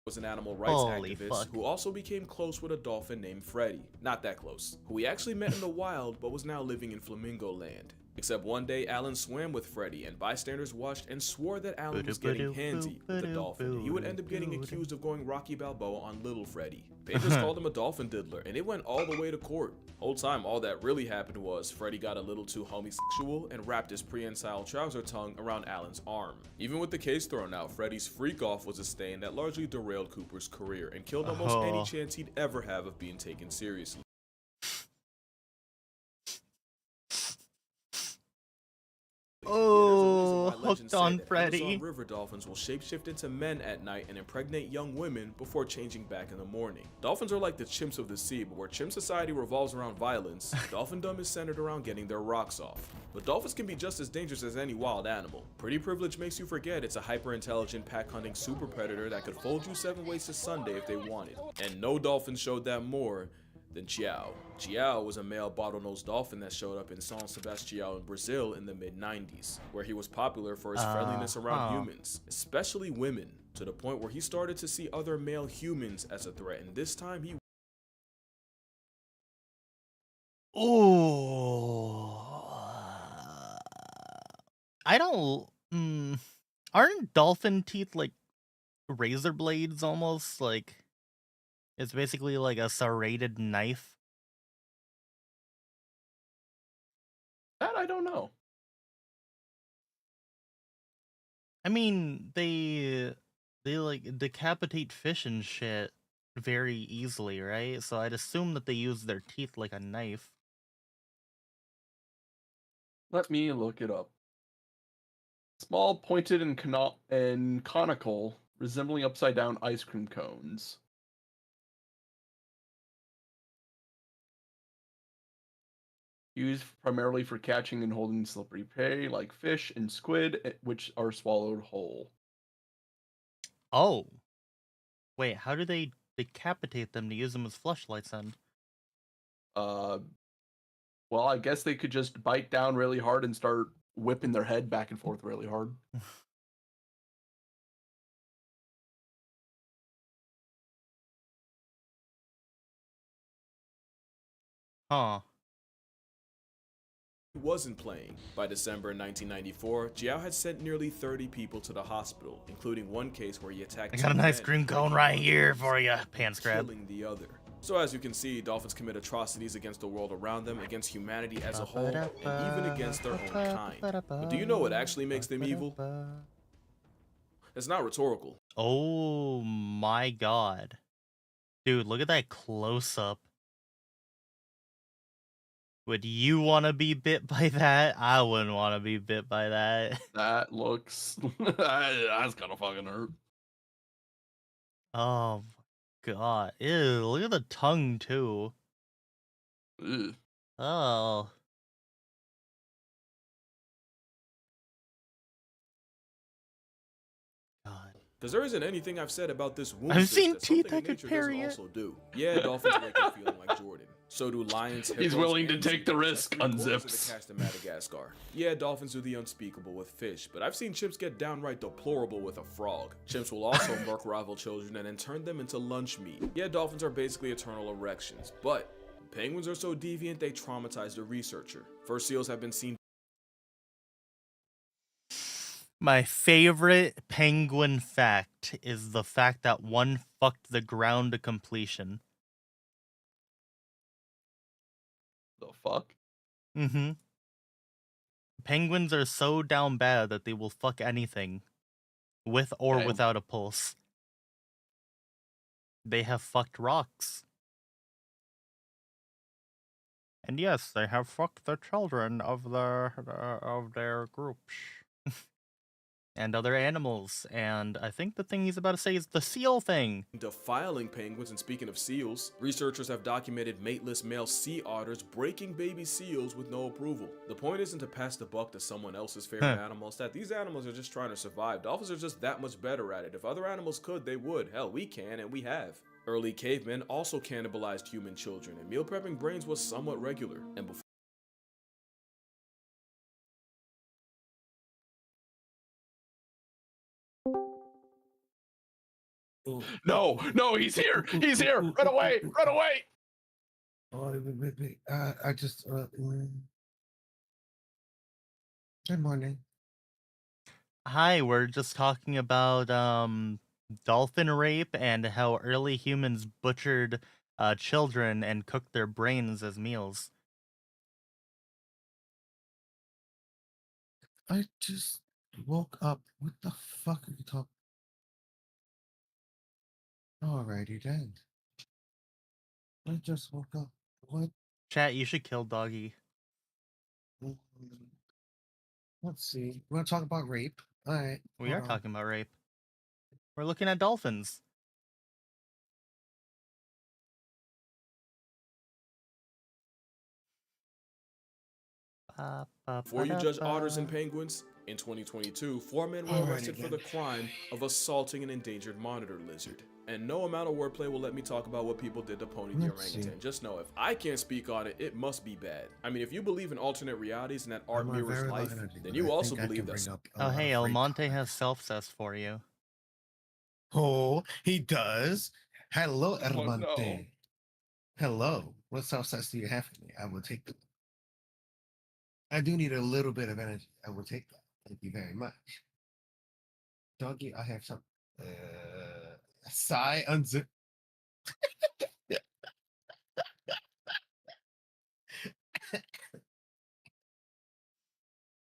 Was an animal rights Holy activist fuck. who also became close with a dolphin named Freddy. Not that close. Who he actually met in the wild but was now living in Flamingo Land. Except one day, Alan swam with Freddy, and bystanders watched and swore that Alan was getting handsy with the dolphin, and he would end up getting accused of going Rocky Balboa on little Freddy. Papers called him a dolphin diddler, and it went all the way to court. Whole time, all that really happened was Freddy got a little too homosexual and wrapped his prehensile trouser tongue around Alan's arm. Even with the case thrown out, Freddy's freak-off was a stain that largely derailed Cooper's career and killed almost any chance he'd ever have of being taken seriously. Oh, hooked on Freddy. Amazon river dolphins will shapeshift into men at night and impregnate young women before changing back in the morning. Dolphins are like the chimps of the sea, but where chimp society revolves around violence, dolphindom is centered around getting their rocks off. But dolphins can be just as dangerous as any wild animal. Pretty privilege makes you forget it's a hyper-intelligent pack-hunting super predator that could fold you 7 ways to Sunday if they wanted. And no dolphin showed that more than Chiao. Chiao was a male bottlenose dolphin that showed up in São Sebastião in Brazil in the mid-90s, where he was popular for his friendliness around humans, especially women, to the point where he started to see other male humans as a threat, and this time he... Oh, I don't... aren't dolphin teeth like razor blades almost? Like, it's basically like a serrated knife. That I don't know. I mean, they like decapitate fish and shit very easily, right? So I'd assume that they use their teeth like a knife. Let me look it up. Small, pointed, and conical, resembling upside-down ice cream cones. Used primarily for catching and holding slippery prey like fish and squid, which are swallowed whole. Oh. Wait, how do they decapitate them to use them as fleshlights then? Well, I guess they could just bite down really hard and start whipping their head back and forth really hard. Huh. wasn't playing. By December 1994, Jiao had sent nearly 30 people to the hospital, including one case where he attacked I got an ice cream cone right here for you, pants grab. killing the other. So as you can see, dolphins commit atrocities against the world around them, against humanity as a whole, and even against their own kind. But do you know what actually makes them evil? It's not rhetorical. Oh my god. Dude, look at that close-up. Would you want to be bit by that? I wouldn't want to be bit by that. That looks... that's gonna fucking hurt. Oh my god. Ew, look at the tongue, too. Ugh. Oh. God. Because there isn't anything I've said about this wound I've seen that something teeth in that could nature parry doesn't it. also do. Yeah, dolphins wake up feeling like Jordan. So do lions, hippos, He's willing to and take the zebras. risk, That's 3/4 of unzips. the cast in Madagascar. Yeah, dolphins do the unspeakable with fish, but I've seen chimps get downright deplorable with a frog. Chimps will also murk rival children and then turn them into lunch meat. Yeah, dolphins are basically eternal erections, but penguins are so deviant they traumatize the researcher. First seals have been seen. My favorite penguin fact is the fact that one fucked the ground to completion. The fuck? Mm-hmm. Penguins are so down bad that they will fuck anything, with or Dang. without a pulse. They have fucked rocks. And yes, they have fucked the children of their groups. And other animals. And I think the thing he's about to say is the seal thing. Defiling penguins, and speaking of seals, researchers have documented mateless male sea otters breaking baby seals with no approval. The point isn't to pass the buck to someone else's favorite animal, it's that these animals are just trying to survive. Dolphins are just that much better at it. If other animals could, they would. Hell, we can, and we have. Early cavemen also cannibalized human children, and meal prepping brains was somewhat regular. And before No, no, he's here! He's here! Run away! Run away! Oh, wait. I just. Good morning. Hi, we're just talking about dolphin rape and how early humans butchered children and cooked their brains as meals. I just woke up. What the fuck are you talking? Alrighty then. I just woke up. What? Chat, you should kill Doggy. Mm, Let's see. You want to talk about rape? All right. We are hold on. talking about rape. We're looking at dolphins. Before you judge otters and penguins, in 2022, 4 men were arrested for the crime of assaulting an endangered monitor lizard. And no amount of wordplay will let me talk about what people did to Pony the Let's see. orangutan. Just know, if I can't speak on it, it must be bad. I mean, if you believe in alternate realities and that art I'm a mirrors very low life, energy, then but you I also think I believe can that. bring up a Oh, lot hey, of El rape Monte comments. has self-cess for you. Oh, he does. Hello, Oh, no. Hermante. Hello. What self-sass do you have for me? I will take them. I do need a little bit of energy. I will take that. Thank you very much. Doggy, I have some. Sigh, unzip.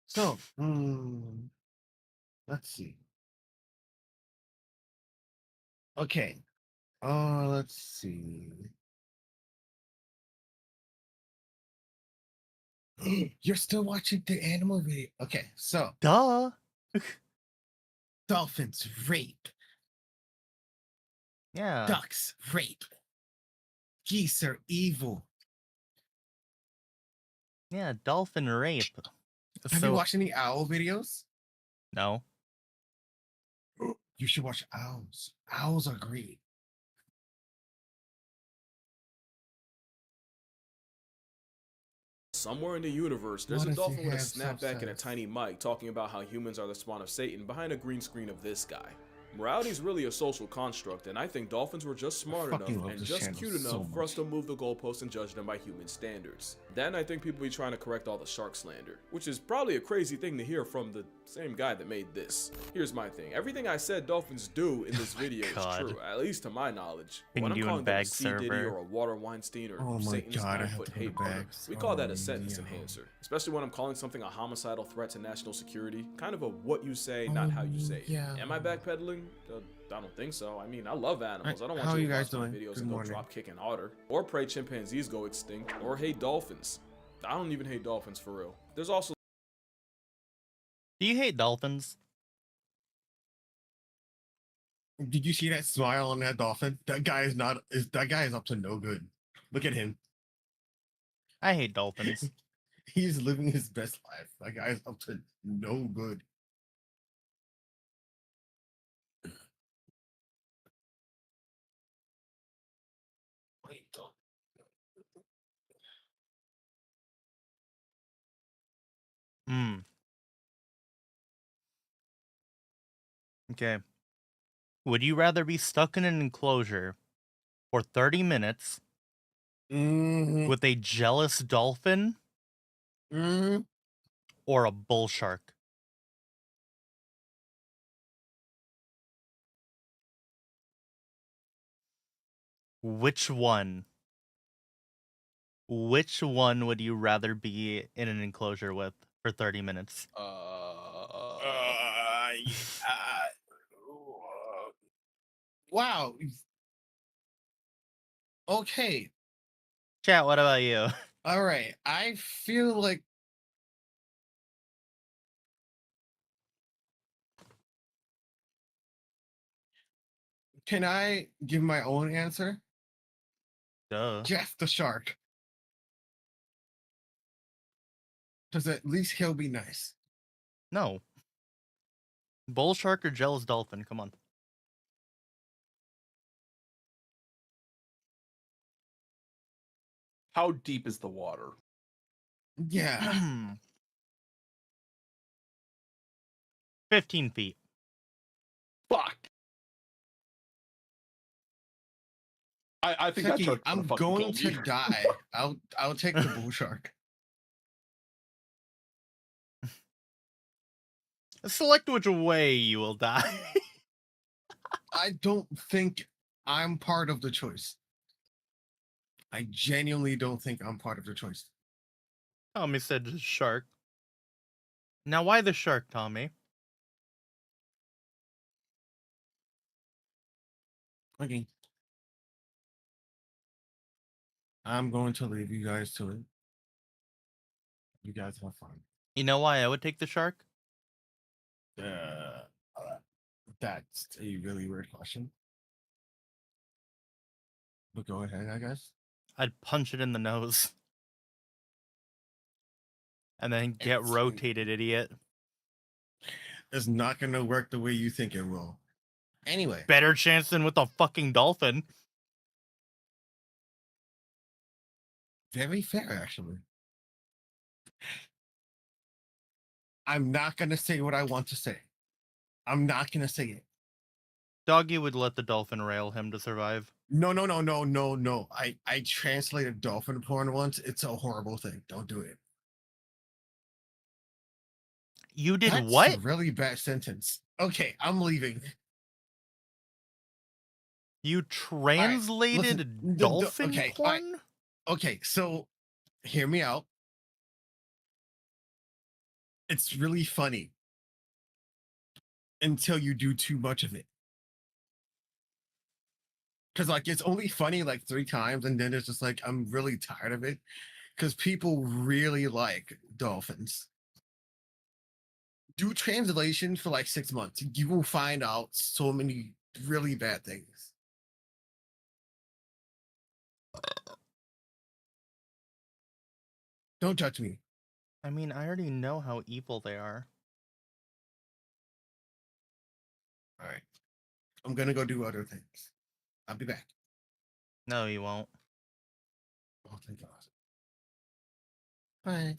So, let's see. Okay. Let's see. You're still watching the animal video. Okay, so Duh! dolphins rape, Yeah. ducks rape, geese are evil. Yeah, dolphin rape. Have you watched any owl videos? No. You should watch owls. Owls are great. Somewhere in the universe, there's What a if you dolphin with a have snapback and a self-sass? tiny mic talking about how humans are the spawn of Satan behind a green screen of this guy. Morality is really a social construct, and I think dolphins were just smart fucking enough love and this just channel cute so enough for us much. to move the goalposts and judge them by human standards. Then I think people be trying to correct all the shark slander, which is probably a crazy thing to hear from the same guy that made this. Here's my thing. Everything I said dolphins do in this video is God. true, at least to my knowledge. But when I'm Penguin calling them a bag C. Diddy server. or a Water Weinstein or Oh my Satan's God, I have 9-foot to go to hate murder, bags. we call that Oh, a sentence yeah. enhancer. Especially when I'm calling something a homicidal threat to national security. Kind of a what you say, not how you say it. yeah. Am I backpedaling? I don't think so. I mean, I love animals. I don't How want are you you to guys watch my doing? videos Good and go morning. drop kick an otter. Or pray chimpanzees go extinct. Or hate dolphins. I don't even hate dolphins for real. There's also Do you hate dolphins? Did you see that smile on that dolphin? That guy is not. That guy is up to no good. Look at him. I hate dolphins. He's living his best life. That guy is up to no good. Wait, Hmm. Okay. Would you rather be stuck in an enclosure for 30 minutes Mm-hmm. with a jealous dolphin Mm-hmm. or a bull shark? Which one? Which one would you rather be in an enclosure with for 30 minutes? Wow. Okay. Chat, what about you? All right. I feel like can I give my own answer? Duh. Jeff the shark. Because at least he'll be nice. No. Bull shark or jealous dolphin? Come on. How deep is the water? Yeah. 15 feet. Fuck. I think that Seki, shark's I'm gonna fucking going kill to me. die. I'll take the bull shark. Select which way you will die. I don't think I'm part of the choice. I genuinely don't think I'm part of the choice. Tommy said just shark. Now, why the shark, Tommy? Okay. I'm going to leave you guys to it. You guys have fun. You know why I would take the shark? Uh, that's a really weird question. But go ahead, I guess. I'd punch it in the nose. And then get rotated, idiot. It's not going to work the way you think it will. Anyway. Better chance than with a fucking dolphin. Very fair, actually. I'm not going to say what I want to say. I'm not going to say it. Doggy would let the dolphin rail him to survive. No. I translated dolphin porn once. It's a horrible thing. Don't do it. You did That's what? a really bad sentence. Okay, I'm leaving. You translated dolphin porn? Okay, so hear me out. It's really funny until you do too much of it. Because like it's only funny like 3 times, and then it's just like I'm really tired of it. Because people really like dolphins. Do translation for like 6 months. You will find out so many really bad things. Don't judge me. I mean, I already know how evil they are. All right. I'm going to go do other things. I'll be back. No, you won't. Oh, thank God. Bye.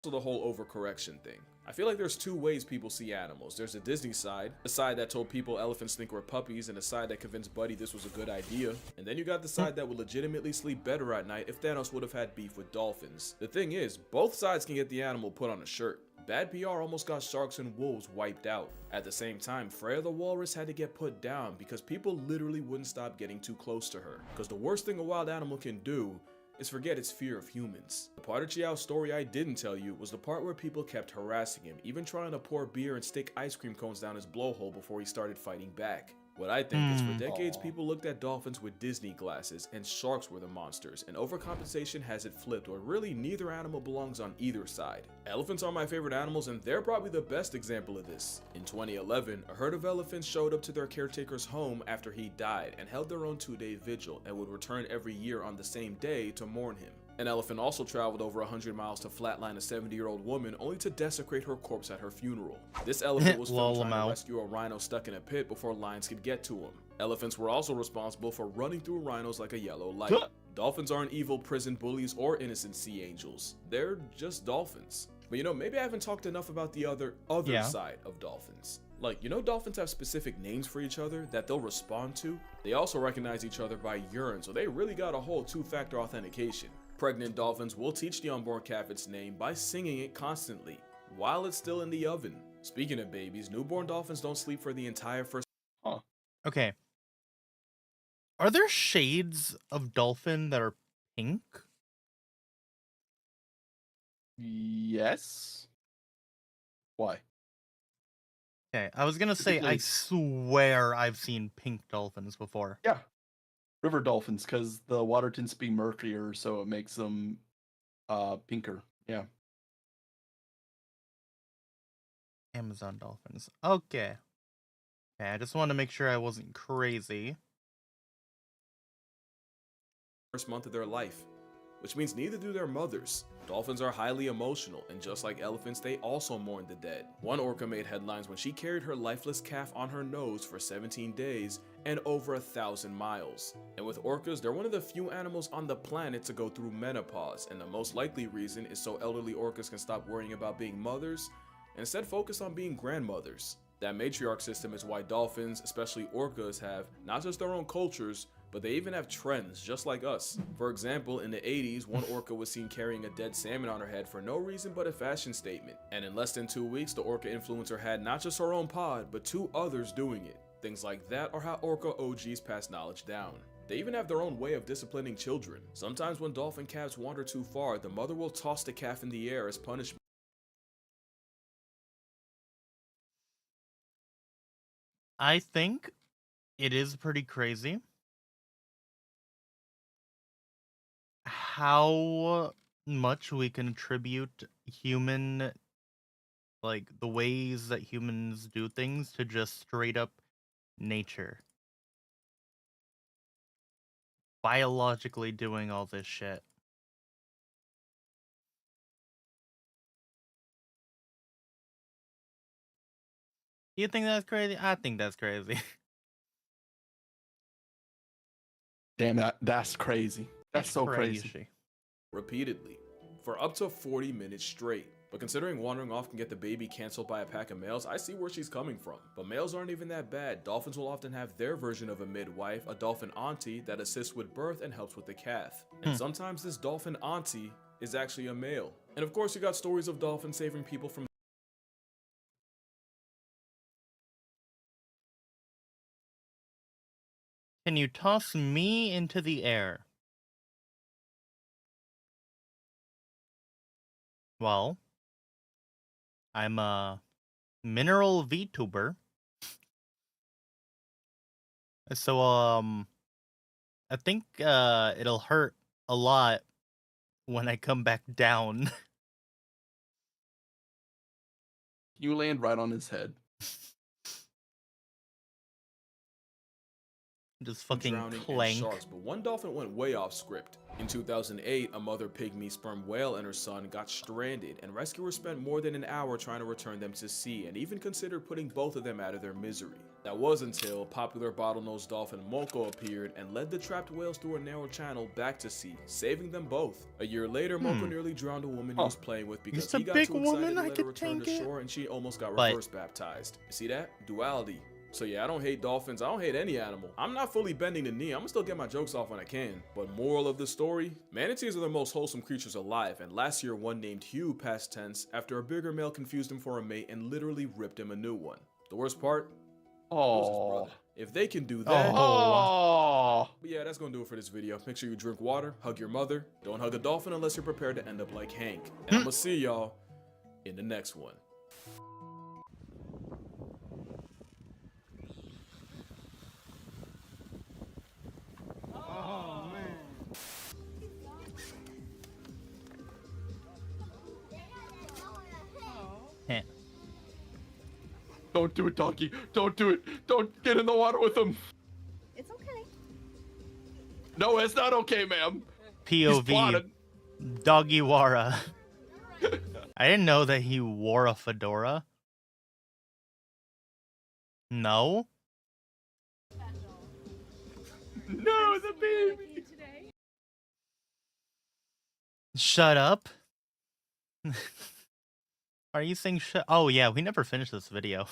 The whole overcorrection thing. I feel like there's 2 ways people see animals. There's the Disney side, the side that told people elephants think we're puppies, and the side that convinced Buddy this was a good idea. And then you got the side that would legitimately sleep better at night if Thanos would have had beef with dolphins. The thing is, both sides can get the animal put on a shirt. Bad PR almost got sharks and wolves wiped out. At the same time, Freya the walrus had to get put down because people literally wouldn't stop getting too close to her. Because the worst thing a wild animal can do is forget its fear of humans. The part of Chiao's story I didn't tell you was the part where people kept harassing him, even trying to pour beer and stick ice cream cones down his blowhole before he started fighting back. What I think is for decades people looked at dolphins with Disney glasses and sharks were the monsters, and overcompensation has it flipped where really neither animal belongs on either side. Elephants are my favorite animals and they're probably the best example of this. In 2011, a herd of elephants showed up to their caretaker's home after he died and held their own 2-day vigil and would return every year on the same day to mourn him. An elephant also traveled over 100 miles to flatline a 70-year-old woman only to desecrate her corpse at her funeral. This elephant was filmed trying to rescue a rhino stuck in a pit before lions could get to him. Elephants were also responsible for running through rhinos like a yellow light. Dolphins aren't evil prison bullies or innocent sea angels. They're just dolphins. But you know, maybe I haven't talked enough about the other Yeah. side of dolphins. Like, you know, dolphins have specific names for each other that they'll respond to. They also recognize each other by urine, so they really got a whole two-factor authentication. Pregnant dolphins will teach the unborn calf its name by singing it constantly while it's still in the oven. Speaking of babies, newborn dolphins don't sleep for the entire first. Okay. Are there shades of dolphin that are pink? Yes. Why? Okay, I was gonna say, I Typically- swear I've seen pink dolphins before. Yeah. River dolphins, because the water tends to be murkier, so it makes them pinker. Yeah. Amazon dolphins. Okay. Okay, I just wanted to make sure I wasn't crazy. First month of their life, which means neither do their mothers. Dolphins are highly emotional, and just like elephants, they also mourn the dead. One orca made headlines when she carried her lifeless calf on her nose for 17 days and over 1,000 miles. And with orcas, they're one of the few animals on the planet to go through menopause, and the most likely reason is so elderly orcas can stop worrying about being mothers and instead focus on being grandmothers. That matriarch system is why dolphins, especially orcas, have not just their own cultures, but they even have trends just like us. For example, in the 80s, one orca was seen carrying a dead salmon on her head for no reason but a fashion statement. And in less than 2 weeks, the orca influencer had not just her own pod, but 2 others doing it. Things like that are how orca OGs pass knowledge down. They even have their own way of disciplining children. Sometimes when dolphin calves wander too far, the mother will toss the calf in the air as punishment. I think it is pretty crazy how much we can attribute human, like, the ways that humans do things to just straight up nature. Biologically doing all this shit. You think that's crazy? I think that's crazy. Damn, that's crazy. That's so crazy. Repeatedly for up to 40 minutes straight. But considering wandering off can get the baby canceled by a pack of males, I see where she's coming from. But males aren't even that bad. Dolphins will often have their version of a midwife, a dolphin auntie that assists with birth and helps with the calf. And sometimes this dolphin auntie is actually a male. And of course you got stories of dolphins saving people from. Can you toss me into the air? Well, I'm a mineral vtuber. So, I think, it'll hurt a lot when I come back down. You land right on his head. Just fucking drowning clank. and sharks, but one dolphin went way off script. In 2008, a mother pygmy sperm whale and her son got stranded, and rescuers spent more than an hour trying to return them to sea, and even considered putting both of them out of their misery. That was until popular bottlenose dolphin Moko appeared and led the trapped whales through a narrow channel back to sea, saving them both. A year later, Moko nearly drowned a woman he was playing with because he got too excited to let her return to shore, and she almost got reverse baptized. You see that? Duality. So yeah, I don't hate dolphins, I don't hate any animal. I'm not fully bending the knee, I'm gonna still get my jokes off when I can. But moral of the story, manatees are the most wholesome creatures alive, and last year one named Hugh past tense after a bigger male confused him for a mate and literally ripped him a new one. The worst part? Oh, if they can do that. Oh. But yeah, that's gonna do it for this video. Make sure you drink water, hug your mother, don't hug a dolphin unless you're prepared to end up like Hank. And I'm gonna see y'all in the next one. Don't do it, doggy. Don't do it. Don't get in the water with him. It's okay. No, it's not okay, ma'am. POV. Doggiwara. I didn't know that he wore a fedora. No? No, the baby. Shut up. Are you saying shut? Oh yeah, we never finished this video.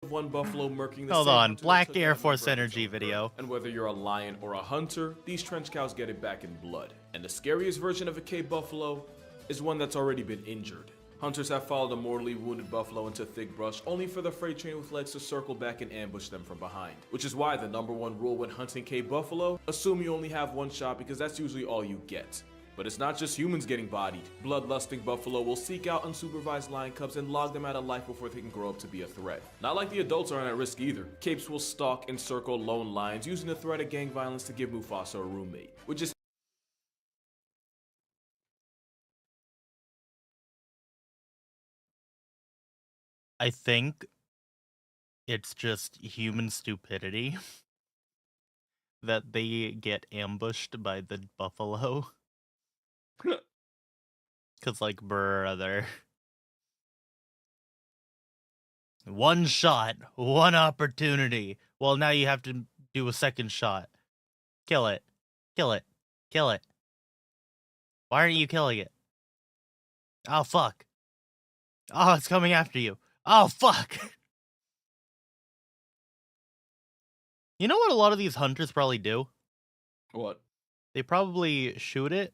One buffalo murking the Hold same on, hunter that Black took Air out Force number of its Energy own video. herd. And whether you're a lion or a hunter, these trench cows get it back in blood. And the scariest version of a cave buffalo is one that's already been injured. Hunters have followed a mortally wounded buffalo into thick brush, only for the freight train with legs to circle back and ambush them from behind. Which is why the #1 rule when hunting cave buffalo, assume you only have one shot because that's usually all you get. But it's not just humans getting bodied. Bloodlusting buffalo will seek out unsupervised lion cubs and log them out of life before they can grow up to be a threat. Not like the adults aren't at risk either. Capes will stalk and circle lone lions, using the threat of gang violence to give Mufasa a roommate, which is I think it's just human stupidity that they get ambushed by the buffalo. Cause like, brother. One shot, one opportunity. Well, now you have to do a second shot. Kill it. Kill it. Kill it. Why aren't you killing it? Oh, fuck. Oh, it's coming after you. Oh, fuck. You know what a lot of these hunters probably do? What? They probably shoot it,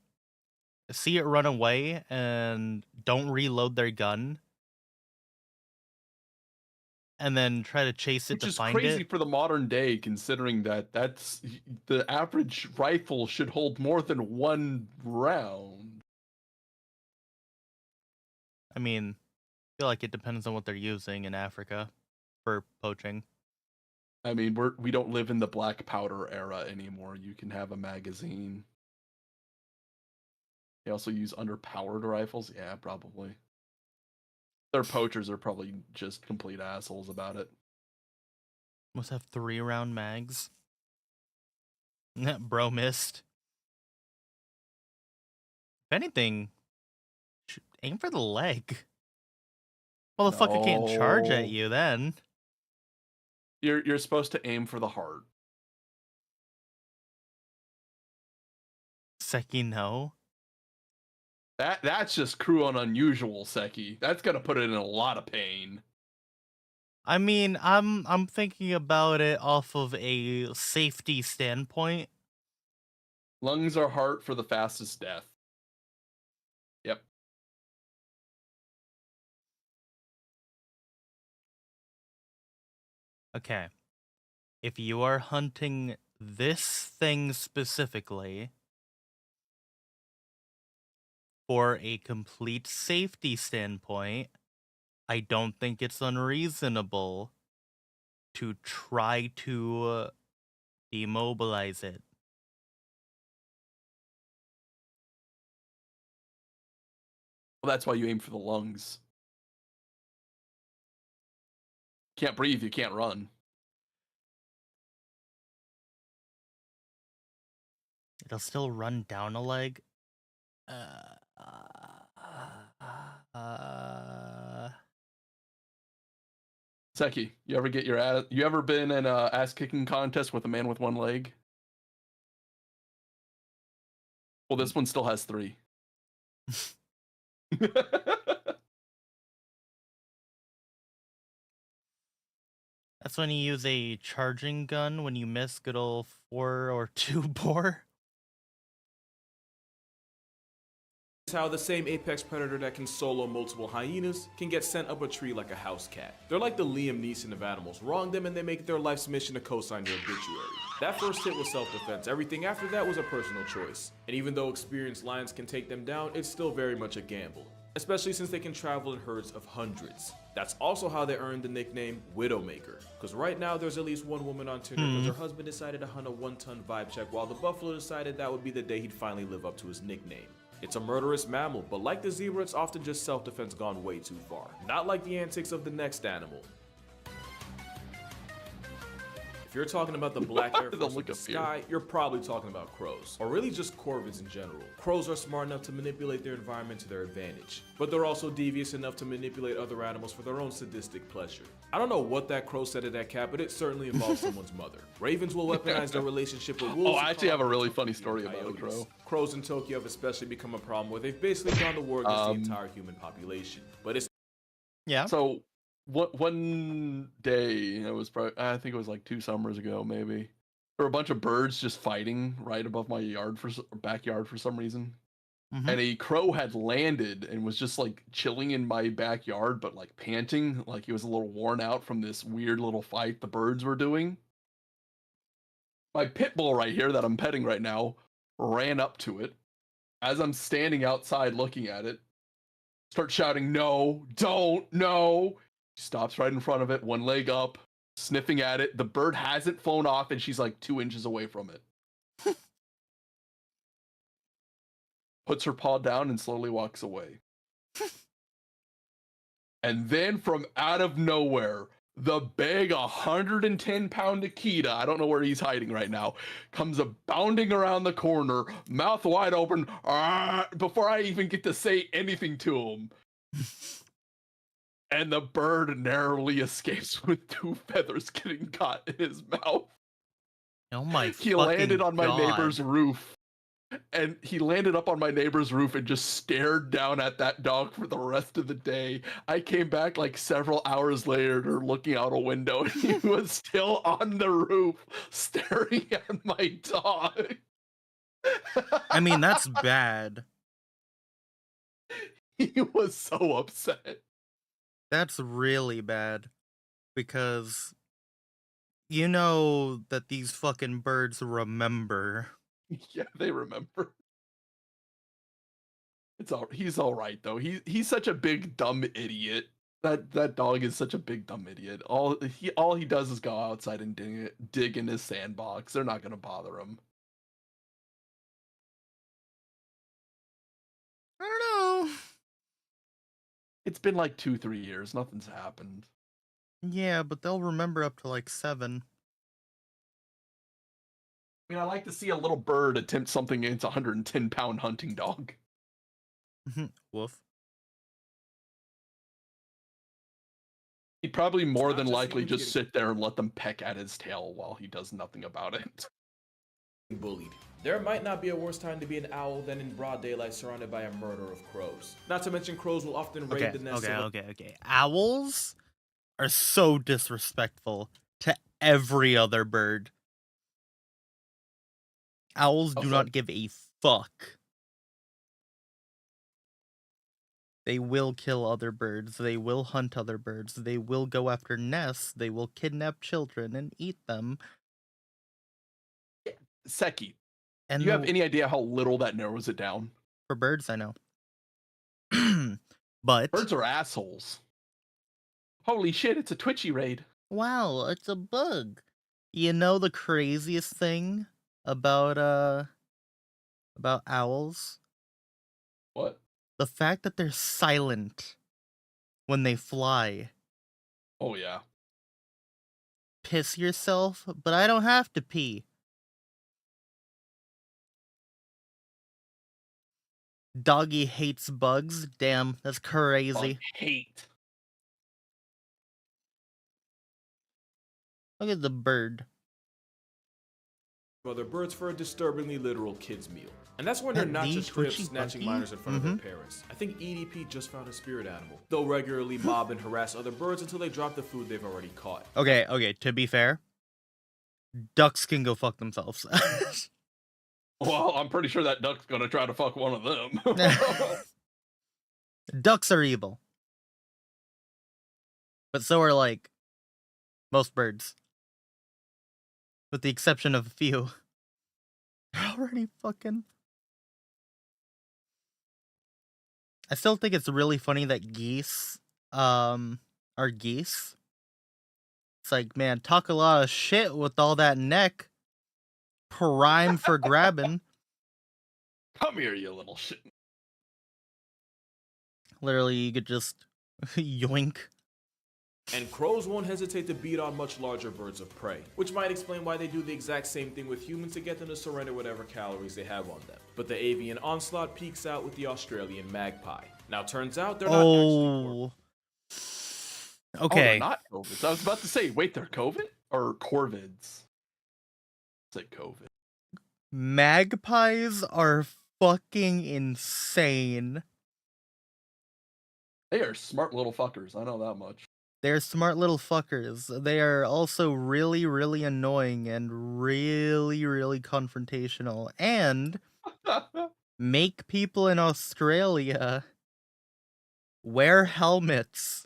see it run away, and don't reload their gun. And then try to chase it Which to is find crazy it. for the modern day, considering that that's the average rifle should hold more than one round. I mean, I feel like it depends on what they're using in Africa for poaching. I mean, we don't live in the black powder era anymore. You can have a magazine. They also use underpowered rifles. Yeah, probably. Their poachers are probably just complete assholes about it. Must have 3-round mags. Bro missed. If anything, aim for the leg. Well, the fucker can't charge at you then. You're supposed to aim for the heart. Seki, no. That's just cruel and unusual, Seki. That's gonna put it in a lot of pain. I mean, I'm thinking about it off of a safety standpoint. Lungs are heart for the fastest death. Yep. Okay. If you are hunting this thing specifically for a complete safety standpoint, I don't think it's unreasonable to try to demobilize it. Well, that's why you aim for the lungs. Can't breathe, you can't run. It'll still run down a leg. Seki, you ever get your ass? You ever been in a ass kicking contest with a man with one leg? Well, this one still has 3. That's when you use a charging gun when you miss good old 4 or 2 bore. how the same apex predator that can solo multiple hyenas can get sent up a tree like a house cat. They're like the Liam Neeson of animals. Wrong them and they make their life's mission to co-sign your obituary. That first hit was self-defense. Everything after that was a personal choice. And even though experienced lions can take them down, it's still very much a gamble. Especially since they can travel in herds of hundreds. That's also how they earned the nickname Widowmaker. Because right now there's at least one woman on Tinder because her husband decided to hunt a 1-ton vibe check while the buffalo decided that would be the day he'd finally live up to his nickname. It's a murderous mammal, but like the zebra, it's often just self-defense gone way too far. Not like the antics of the next animal. If you're talking about the black Air They'll Force of look the up here. sky, you're probably talking about crows, or really just corvids in general. Crows are smart enough to manipulate their environment to their advantage, but they're also devious enough to manipulate other animals for their own sadistic pleasure. I don't know what that crow said to that cat, but it certainly involves someone's mother. Ravens will weaponize their relationship with wolves. Oh, I actually have a really funny story about a crow. Crows in Tokyo have especially become a problem where they've basically gone to war against the entire human population. But it's So one day, it was probably, I think it was like 2 summers ago, maybe. There were a bunch of birds just fighting right above my backyard for some reason. And a crow had landed and was just like chilling in my backyard, but like panting, like he was a little worn out from this weird little fight the birds were doing. My pit bull right here that I'm petting right now ran up to it. As I'm standing outside looking at it, start shouting, "No, don't, no." Stops right in front of it, one leg up, sniffing at it. The bird hasn't flown off, and she's like 2 inches away from it. Puts her paw down and slowly walks away. And then from out of nowhere, the big 110-pound Akita, I don't know where he's hiding right now, comes bounding around the corner, mouth wide open, before I even get to say anything to him. And the bird narrowly escapes with 2 feathers getting caught in his mouth. Oh my He landed on my neighbor's roof. And he landed up on my neighbor's roof and just stared down at that dog for the rest of the day. I came back like several hours later looking out a window and he was still on the roof staring at my dog. I mean, that's bad. He was so upset. That's really bad. Because you know that these fucking birds remember. Yeah, they remember. He's all right though. He's such a big dumb idiot. That dog is such a big dumb idiot. All he does is go outside and dig in his sandbox. They're not gonna bother him. I don't know. It's been like 2-3 years. Nothing's happened. Yeah, but they'll remember up to like 7. I mean, I like to see a little bird attempt something against a 110-pound hunting dog. Woof. He'd probably more not than just likely humans just sit there and let them peck at his tail while he does nothing about it. bullied. There might not be a worse time to be an owl than in broad daylight surrounded by a murder of crows. Not to mention crows will often raid the nest of Okay. Owls are so disrespectful to every other bird. Owls do not give a fuck. They will kill other birds. They will hunt other birds. They will go after nests. They will kidnap children and eat them. Seki, And do you have any idea how little that narrows it down? For birds, I know. But birds are assholes. Holy shit, it's a Twitchy raid. Wow, it's a bug. You know the craziest thing about owls? What? The fact that they're silent when they fly. Oh yeah. Piss yourself, but I don't have to pee. Doggy hates bugs. Damn, that's crazy. Bug hate. Look at the bird. other birds for a disturbingly literal kids meal. And that's when they're not just straight up snatching minors in front of their parents. I think EDP just found a spirit animal. They'll regularly mob and harass other birds until they drop the food they've already caught. Okay, to be fair, ducks can go fuck themselves. Well, I'm pretty sure that duck's gonna try to fuck one of them. Ducks are evil. But so are, like, most birds. With the exception of a few. They're already fucking... I still think it's really funny that geese, are geese. It's like, man, talk a lot of shit with all that neck. Prime for grabbing. Come here, you little shit. Literally, you could just yoink. And crows won't hesitate to beat on much larger birds of prey, which might explain why they do the exact same thing with humans to get them to surrender whatever calories they have on them. But the avian onslaught peaks out with the Australian magpie. Now turns out they're not actually Oh, they're Okay. not COVIDs. I was about to say, wait, they're COVID or Corvids? Say COVID. Magpies are fucking insane. They are smart little fuckers. I know that much. They're smart little fuckers. They are also really, really annoying and really, really confrontational. And make people in Australia wear helmets.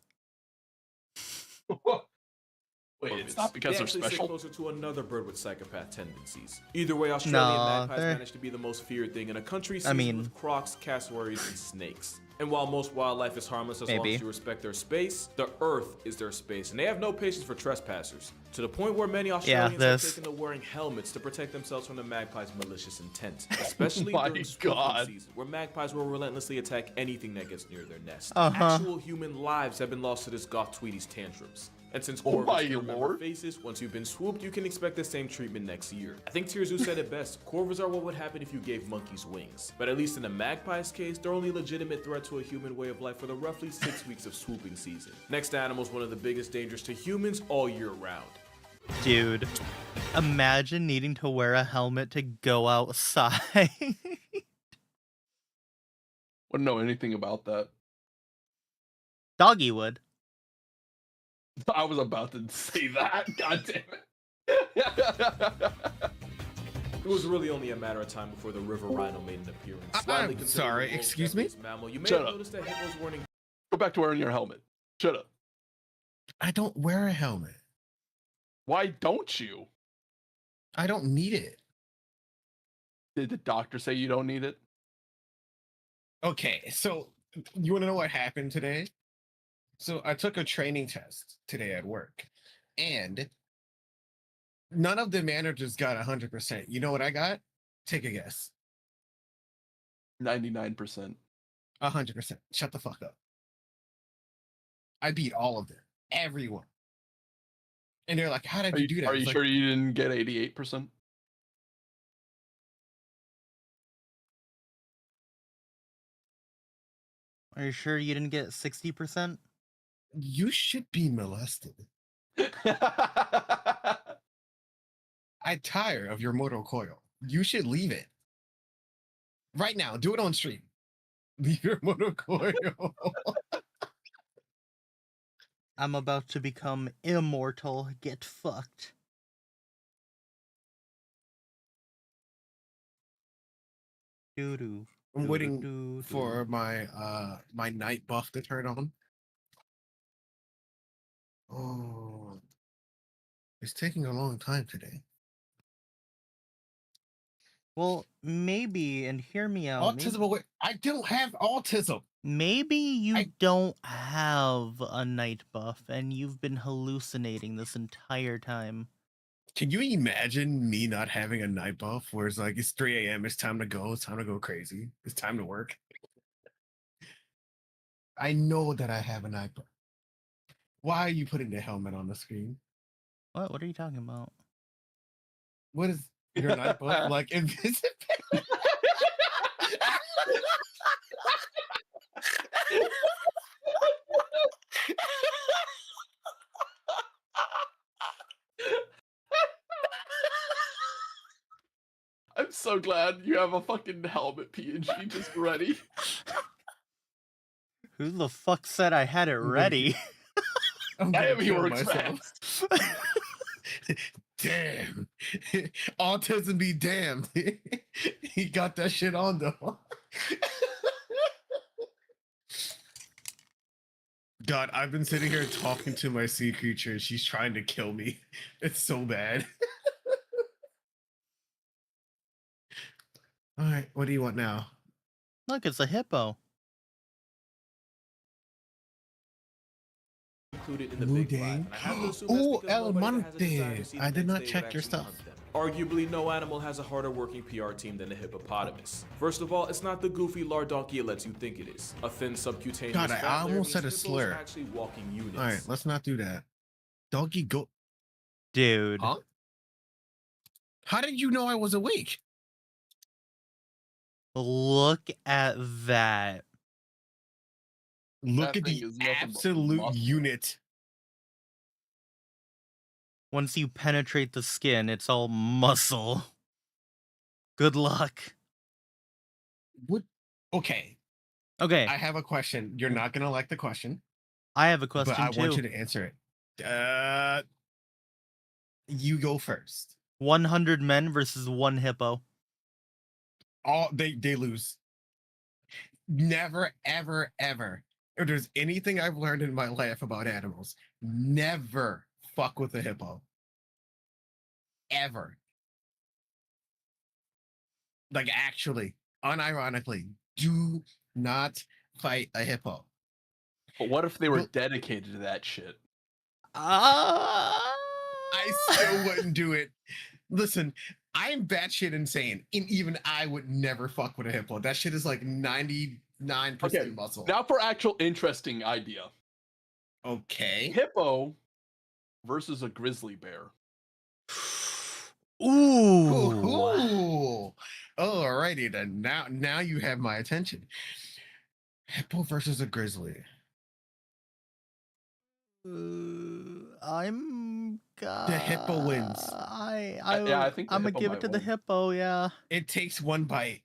Wait, it's not because they're actually special. Sit closer to another bird with psychopath tendencies. Either way, Australian magpies manage to be the most feared thing in a country seasoned with crocs, cassowaries, and snakes. And while most wildlife is harmless as long as you respect their space, the earth is their space, and they have no patience for trespassers. To the point where many Australians have taken to wearing helmets to protect themselves from the magpie's malicious intent, especially during swooping season, where magpies will relentlessly attack anything that gets near their nest. Actual human lives have been lost to this goth Tweety's tantrums. And since corvids can remember faces, once you've been swooped, you can expect the same treatment next year. I think Tirzu said it best, corvids are what would happen if you gave monkeys wings. But at least in the magpie's case, they're only a legitimate threat to a human way of life for the roughly 6 weeks of swooping season. Next animal is one of the biggest dangers to humans all year round. Dude, imagine needing to wear a helmet to go outside. Wouldn't know anything about that. Doggy would. I was about to say that. God damn it. It was really only a matter of time before the river rhino made an appearance. I'm sorry, excuse me? Mammal, you may Shut have up. noticed that hippos weren't in- Go back to wearing your helmet. Shut up. I don't wear a helmet. Why don't you? I don't need it. Did the doctor say you don't need it? Okay, so you want to know what happened today? So I took a training test today at work, and none of the managers got 100%. You know what I got? Take a guess. 99%. 100%. Shut the fuck up. I beat all of them. Everyone. And they're like, how did you do that? Are you It's sure like, you didn't get 88%? Are you sure you didn't get 60%? You should be molested. I'm tired of your mortal coil. You should leave it. Right now. Do it on stream. Leave your mortal coil. I'm about to become immortal. Get fucked. Doo-doo. I'm waiting for my my night buff to turn on. Oh, it's taking a long time today. Well, maybe, and hear me out. Autism aware. I don't have autism. Maybe you don't have a night buff and you've been hallucinating this entire time. Can you imagine me not having a night buff where it's like it's 3 a.m. It's time to go. It's time to go crazy. It's time to work. I know that I have a night buff. Why are you putting the helmet on the screen? What? What are you talking about? What is your night buff like? Invisible? I'm so glad you have a fucking helmet PNG just ready. Who the fuck said I had it ready? Damn, he works fast. Damn. Autism be damned. He got that shit on though. God, I've been sitting here talking to my sea creature. She's trying to kill me. It's so bad. All right, what do you want now? Look, it's a hippo. Included in the big five, and I have to assume that's Oh, because El nobody that has a desire to Monte. see the I did next not day check would your actually stuff. hunt them. Arguably, no animal has a harder working PR team than a hippopotamus. First of all, it's not the goofy lardonkey it lets you think it is. A thin subcutaneous God, I fat layer almost said a means hippos are slur. actually walking units. All right, let's not do that. Doggy go. Dude. Huh? How did you know I was awake? Look at that. Look That at thing the is nothing but absolute muscle. unit. Once you penetrate the skin, it's all muscle. Good luck. What? Okay. Okay, I have a question. You're not gonna like the question, I have a question but I want you too. to answer it. You go first. 100 men versus 1 hippo. All they lose. Never, ever, ever. If there's anything I've learned in my life about animals, never fuck with a hippo. Ever. Like actually, unironically, do not fight a hippo. But what if they were But- dedicated to that shit? I still wouldn't do it. Listen, I'm batshit insane, and even I would never fuck with a hippo. That shit is like 99% Okay, muscle. now for actual interesting idea. Okay. Hippo versus a grizzly bear. Ooh. Ooh. Alrighty then. Now you have my attention. Hippo versus a grizzly. I'm The hippo wins. I think the I'm gonna hippo give it might to the win. hippo, yeah. It takes one bite.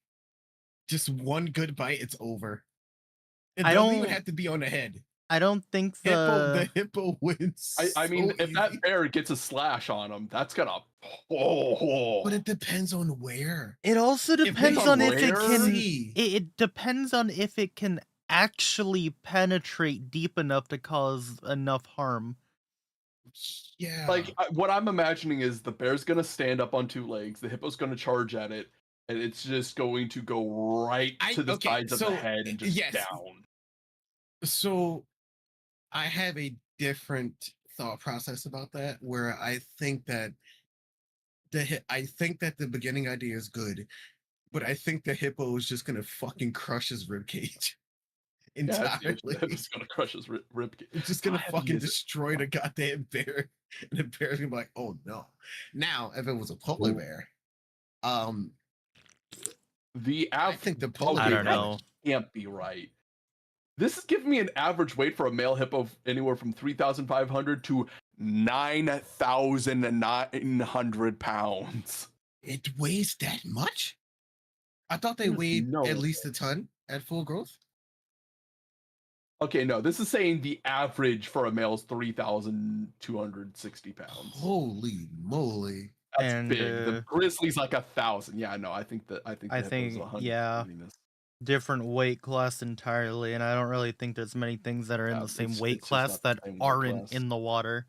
Just one good bite, it's over. It I doesn't even don't- have to be on the head. I don't think The hippo wins. I mean, so if that easy. bear gets a slash on him, that's gonna. Oh, But it depends on where. it also If depends they on if it rare- can see- it depends on if it can actually penetrate deep enough to cause enough harm. Yeah. like what I'm imagining is the bear's gonna stand up on 2 legs, the hippo's gonna charge at it, and it's just going to go right to the sides of the head and just yes. down. So I have a different thought process about that, where I think that the beginning idea is good, but I think the hippo is just gonna fucking crush his ribcage Yeah, entirely. it's gonna crush his rib. It's just gonna How heavy fucking is it? destroy the goddamn bear, and the bear's gonna be like, "Oh no!" Now, if it was a polar Ooh. bear, The I think the polar I bear don't know. can't be right. This is giving me an average weight for a male hippo of anywhere from 3,500 to 9,900 pounds. It weighs that much. I thought they weighed No. at least a ton at full growth. Okay, no, this is saying the average for a male is 3,260 pounds. Holy moly! That's And, big. The grizzly's like 1,000. Yeah, no, I think the hippo's 100 yeah. cleanliness. Different weight class entirely, and I don't really think there's many things that are in Yeah, the same it's weight just class not the that same weight aren't class. in the water.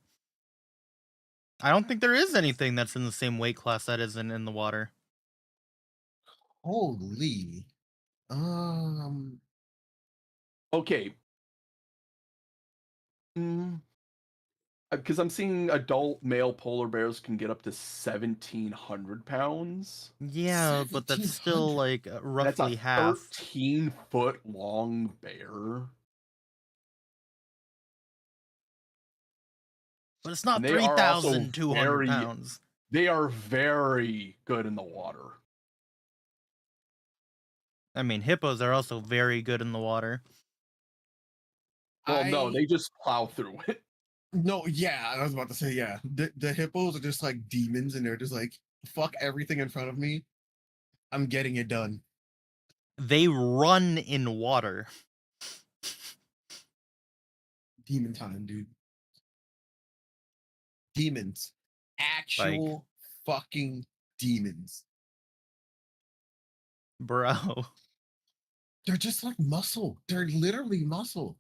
I don't think there is anything that's in the same weight class that isn't in the water. Holy. Okay. Because I'm seeing adult male polar bears can get up to 1,700 pounds. Yeah, but that's still 1700. like roughly That's a half. 13-foot long bear. But it's not And they are also 3,200 very- pounds. They are very good in the water. I mean, hippos are also very good in the water. Well, no, they just plow through it. No, yeah, I was about to say, yeah. The hippos are just like demons, and they're just like, fuck everything in front of me. I'm getting it done. They run in water. Demon time, dude. Demons. Actual fucking demons. Bro. They're just like muscle. They're literally muscle.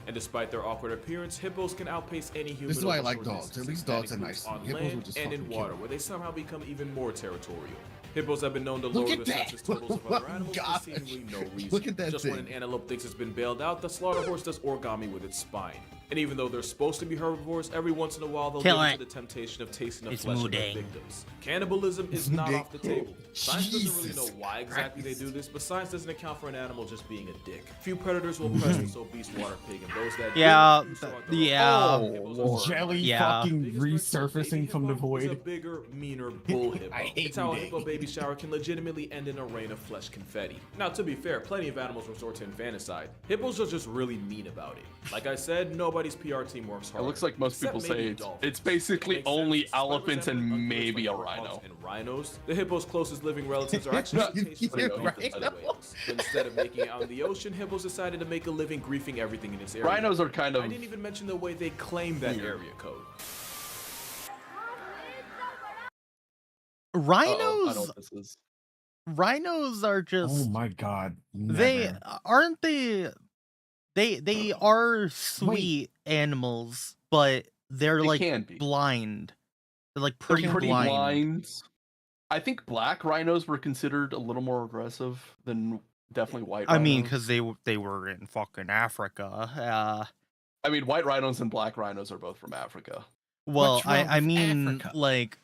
And despite their awkward appearance, hippos can outpace any human. This is why I over like short dogs. At distances. least That dogs are includes nice. on Hippos will land just and in fucking kill water, you. where they somehow become even more territorial. Hippos have been known to Look lower at the that. census totals of Oh other my animals God. for seemingly no reason. Look at that Just when an thing. antelope thinks it's been bailed out, the slaughter horse does origami with its spine. And even though they're supposed to be herbivores, every once in a while they'll Kill give it. into the temptation of tasting the It's flesh of their Mudang. victims. Cannibalism is not Mudang. off the table. Science doesn't really know Jesus why exactly they Christ. do this, but science doesn't account for an animal just being a dick. Few predators will press this obese water pig, and those that Yeah, do, so are the- yeah. Hippos are smart. Jelly Yeah. fucking Biggest threat to a resurfacing baby from the hippo is a void. bigger, meaner bull hippo. I hate It's how a Mudang. hippo baby shower can legitimately end in a rain of flesh confetti. Now, to be fair, plenty of animals resort to infanticide. Hippos are just really mean about it. Like I said, nobody's PR team works It hard. looks like most Except people maybe say it's dolphins. basically Makes only sense. Despite elephants and resembling maybe a unreal rhino. warthogs and rhinos, the hippo's closest living relatives are actually cetaceans Yeah, and dolphins and rhino. whales. But instead of making it out in the ocean, hippos decided to make a living griefing everything in its area. Rhinos are kind of I didn't even mention the way they claim that weird. area code. Uh-oh, I know Rhinos, what this is. rhinos are Oh just my god. they never. aren't they are sweet animals, but they're They like can be. blind. They're like They're pretty, pretty blind. blind. I think black rhinos were considered a little more aggressive than definitely white I rhinos. mean, because they were in fucking Africa. I mean, white rhinos and black rhinos are both from Africa. Well, What's wrong I with mean, Africa? like,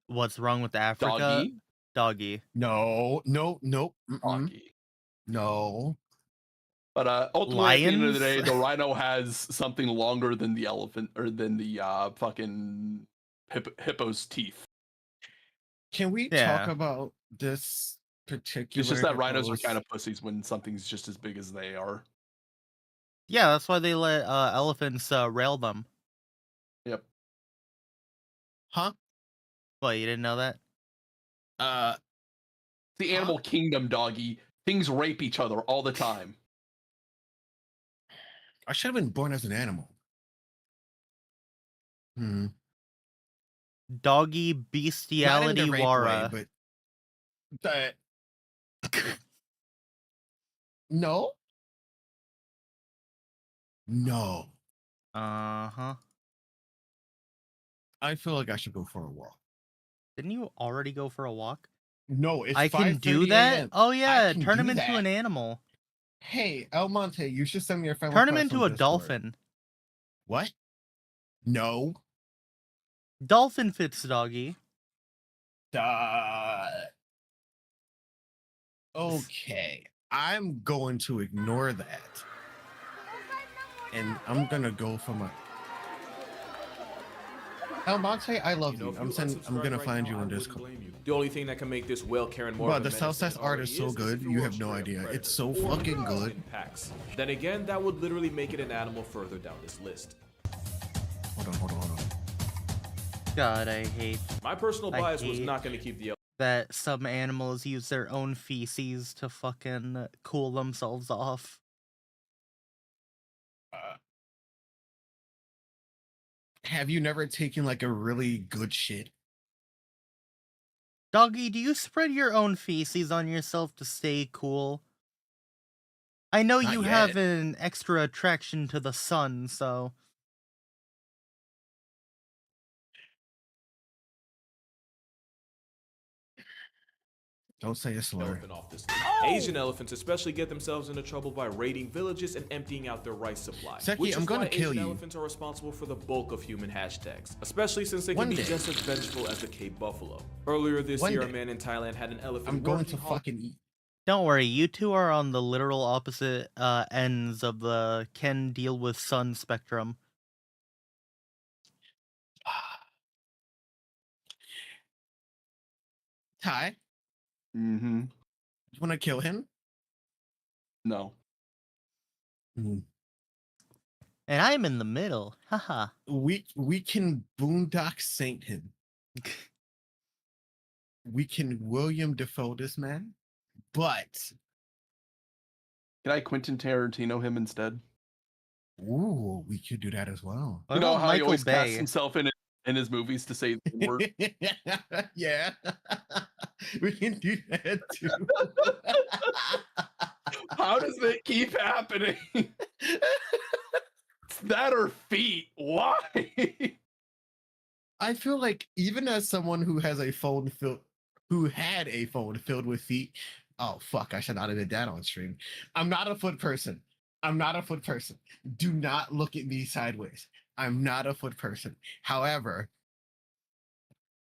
what's wrong with Africa? Doggy, Doggy. No, no, nope. doggy. No. But ultimately, at the end of the Lions? day, the rhino has something longer than the elephant or than the fucking hippo's teeth. Can we Yeah. talk about this particular? It's just that rhinos are hippo's- kind of pussies when something's just as big as they are. Yeah, that's why they let elephants rail them. Yep. Huh? What, you didn't know that? The animal kingdom, doggy. Things rape each other all the time. I should have been born as an animal. Hmm. Doggy Not in bestiality the rape wara. way, but no. No. Uh-huh. I feel like I should go for a walk. Didn't you already go for a walk? No, it's I can do 5:30 that? a.m. Oh yeah, can turn him do into that. an animal. Hey, El Monte, you should send me your friend Turn him request into on a Discord. dolphin. What? No. Dolphin fits, doggy. Okay. I'm going to ignore that. And I'm gonna go for my El Monte, I love you. I'm gonna find you on Discord. The only thing that can make this whale Karen more Bro, of a the menace Southside than it art already is so good, if you were have a no straight-up idea. predator, It's so or fucking good. in packs. Then again, that would literally make it an animal further down this list. Hold on. God, I hate My personal I bias was hate not going to keep the that some animals use their own feces to fucking cool themselves off. Have you never taken like a really good shit? Doggy, do you spread your own feces on yourself to stay cool? I know Not you yet. have an extra attraction to the sun, so... Don't say a slur. elephant off this list. Asian elephants especially get themselves into trouble by raiding villages and emptying out their rice supply. Seki, which I'm is gonna why kill Asian you. elephants are responsible for the bulk of human hashtags, especially since they One can be day. just as vengeful as the Cape buffalo. Earlier this One year, a day. man in Thailand had an elephant I'm going working to hard- fucking eat. Don't worry, you two are on the literal opposite ends of the can deal with sun spectrum. Ty, Mm-hmm. you wanna kill him? No. And I'm in the middle. Haha. We can boondock saint him. We can William Defoe this man, but Can I Quentin Tarantino him instead? ooh, we could do that as well. What You know about how he Michael always casts Bay? himself in his movies to say the word. Yeah, we can do that too. How does it keep happening? It's that or feet? Why? I feel like even as someone who had a phone filled with feet. Oh fuck! I should not have did that on stream. I'm not a foot person. I'm not a foot person. Do not look at me sideways. I'm not a foot person. However,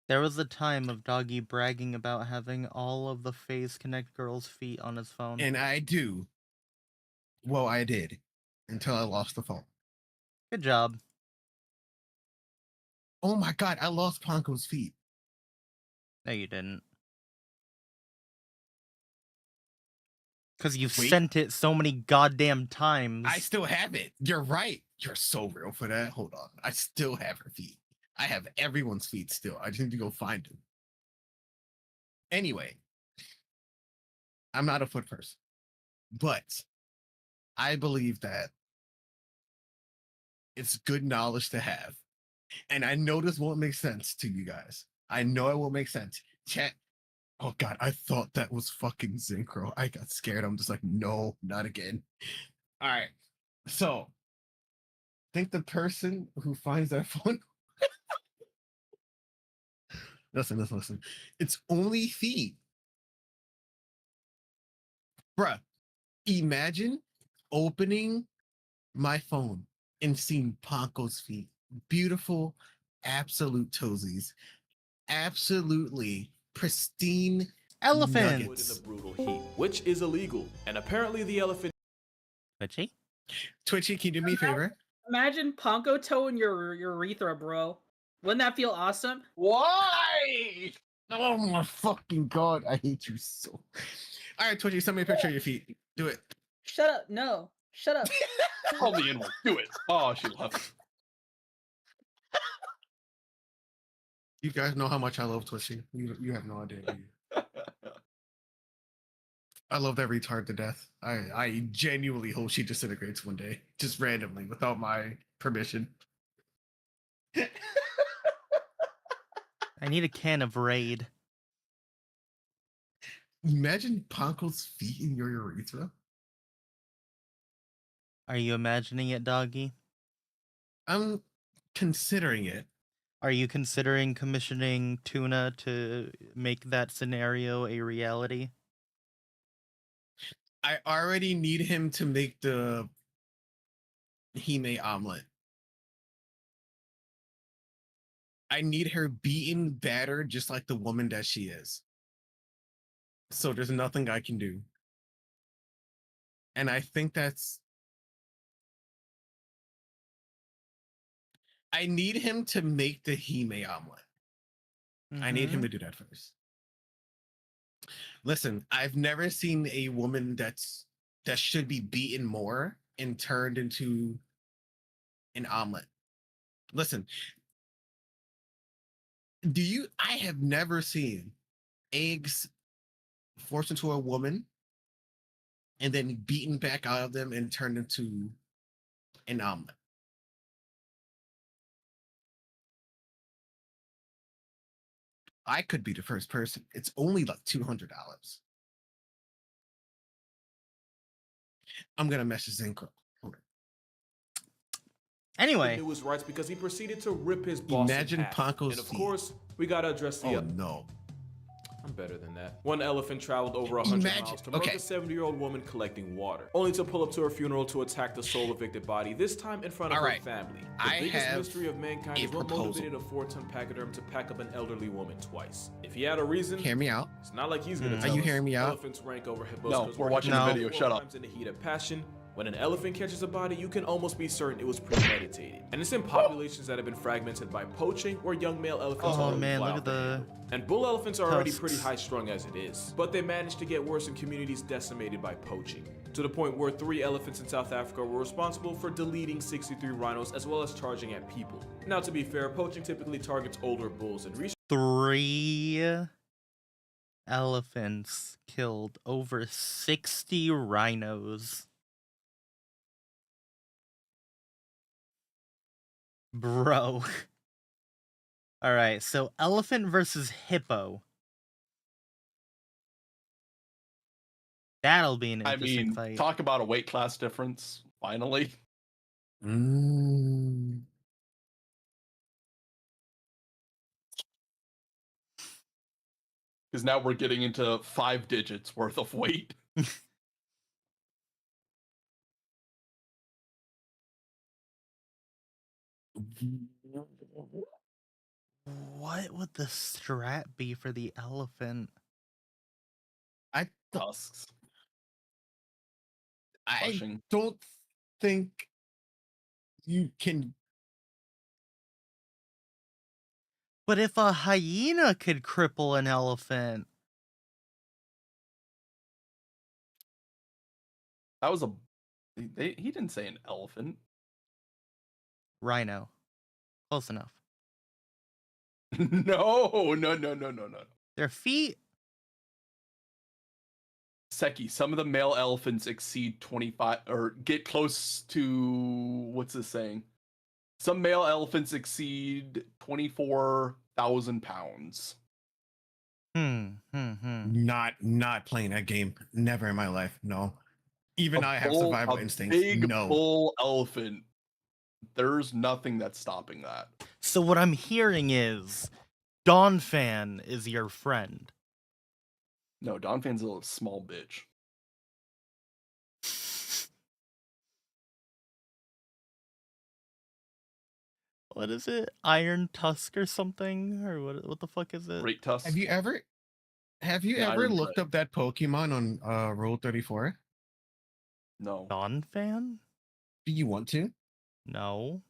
There was a time of Doggy bragging about having all of the Phase Connect girls' feet on his phone. and I do. Well, I did until I lost the phone. Good job. Oh my god, I lost Ponko's feet. No, you didn't. Because you've Wait. sent it so many goddamn times. I still have it. You're right. You're so real for that. Hold on. I still have her feet. I have everyone's feet still. I just need to go find them. Anyway, I'm not a foot person, but I believe that it's good knowledge to have. And I know this won't make sense to you guys. I know it won't make sense. Chat. Oh god, I thought that was fucking Synchro. I got scared. I'm just like, no, not again. All right. So, think the person who finds that phone. Listen. It's only feet. Bruh, imagine opening my phone and seeing Ponko's feet. Beautiful, absolute toesies. Absolutely pristine Elephant! In the nuggets. brutal heat, which is illegal. And apparently the elephant... Twitchy? Twitchy, can you do me a favor? Imagine Ponko toe in your urethra, bro. Wouldn't that feel awesome? Why? Oh my fucking god, I hate you so. All right, Twitchy, send me a picture of your feet. Do it. Shut up. No. Shut up. Call the N-word. Do it. Oh, she left. You guys know how much I love Twitchy. You have no idea. Do you? I love that retard to death. I genuinely hope she disintegrates one day, just randomly, without my permission. I need a can of Raid. Imagine Ponko's feet in your urethra. Are you imagining it, Doggy? I'm considering it. Are you considering commissioning Tuna to make that scenario a reality? I already need him to make the Hime omelet. I need her beaten, battered, just like the woman that she is. So there's nothing I can do. And I think that's... I need him to make the Hime omelet. I need him to do that first. Listen, I've never seen a woman that should be beaten more and turned into an omelet. Listen, I have never seen eggs forced into a woman and then beaten back out of them and turned into an omelet. I could be the first person. It's only like $200. I'm gonna message Zenko. Anyway, news rights because he proceeded to rip his boss Imagine in half. Ponko's And of feet. course, we gotta address the... Oh no. I'm better than that. One elephant traveled over 100 miles to murder a 70-year-old woman collecting water, only to pull up to her funeral to attack the sole evicted body, this time in front of her family. The biggest mystery of mankind is what motivated a 4-ton pachyderm to pack up an elderly woman twice. If he had a reason, hear me out. It's not like he's gonna tell Are you us. hearing me out? Elephants rank over hippos. No, we're watching the video. Shut up. In the heat of passion, when an elephant catches a body, you can almost be certain it was premeditated. And it's in populations that have been fragmented by poaching, where young male elephants oh already man, fly look off at the the... handle. And bull elephants are already tusks. pretty high-strung as it is. But they managed to get worse in communities decimated by poaching, to the point where 3 elephants in South Africa were responsible for deleting 63 rhinos as well as charging at people. Now, to be fair, poaching typically targets older bulls, and research 3 elephants killed over 60 rhinos. Bro. Alright, so elephant versus hippo. That'll be an I interesting mean, fight. talk about a weight class difference, finally. Because now we're getting into 5 digits worth of weight. What would the strat be for the elephant? Tusks. I Flushing. don't think you can. But if a hyena could cripple an elephant, That was a. He didn't say an elephant. rhino. Close enough. No. Their feet? Seki, some of the male elephants exceed 25 or get close to what's this saying? Some male elephants exceed 24,000 pounds. Not playing that game. Never in my life. No. Even I have survival instincts. Big No. bull elephant. There's nothing that's stopping that. So what I'm hearing is Donphan is your friend. No, Donphan's a little small bitch. What is it? Iron Tusk or something? Or what the fuck is it? Great Tusk. Have you ever Iron looked Thread. up that Pokemon on Rule 34? No. Donphan? Do you want to? No.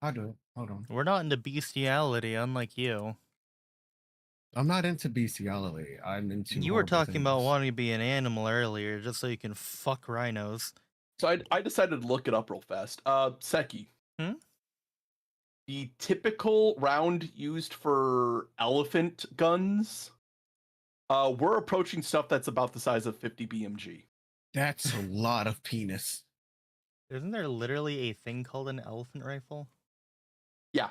I'll do it. Hold on. We're not into bestiality, unlike you. I'm not into bestiality. I'm into. You were horrible talking about things. wanting to be an animal earlier, just so you can fuck rhinos. So I decided to look it up real fast. Seki. Hmm? The typical round used for elephant guns, we're approaching stuff that's about the size of 50 BMG. That's a lot of penis. Isn't there literally a thing called an elephant rifle? Yeah.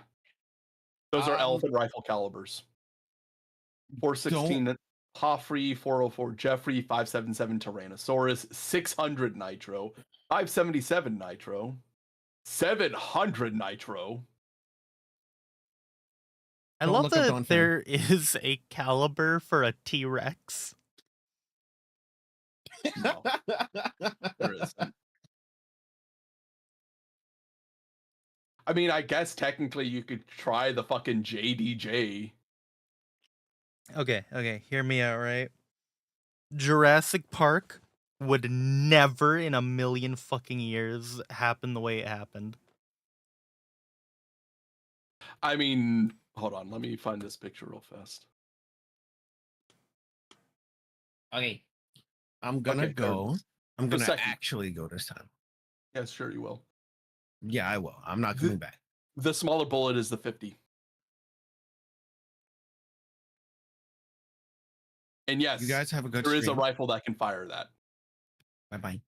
Those are elephant rifle calibers. 416 Hoffrey, 404 Jeffrey, 577 Tyrannosaurus, 600 Nitro, 577 Nitro, 700 Nitro. I Don't love look up that Donphan. there is a caliber for a T-Rex. No, there isn't. I mean, I guess technically you could try the fucking JDJ. Okay, hear me out, right? Jurassic Park would never in a million fucking years happen the way it happened. I mean, hold on, let me find this picture real fast. Okay. I'm gonna Okay, go. I'm For gonna Seki. actually go this time. Yes, sure you will. Yeah, I will. I'm not coming back. The smaller bullet is the 50. And yes, You guys have a good there is a stream. rifle that can fire that. Bye-bye.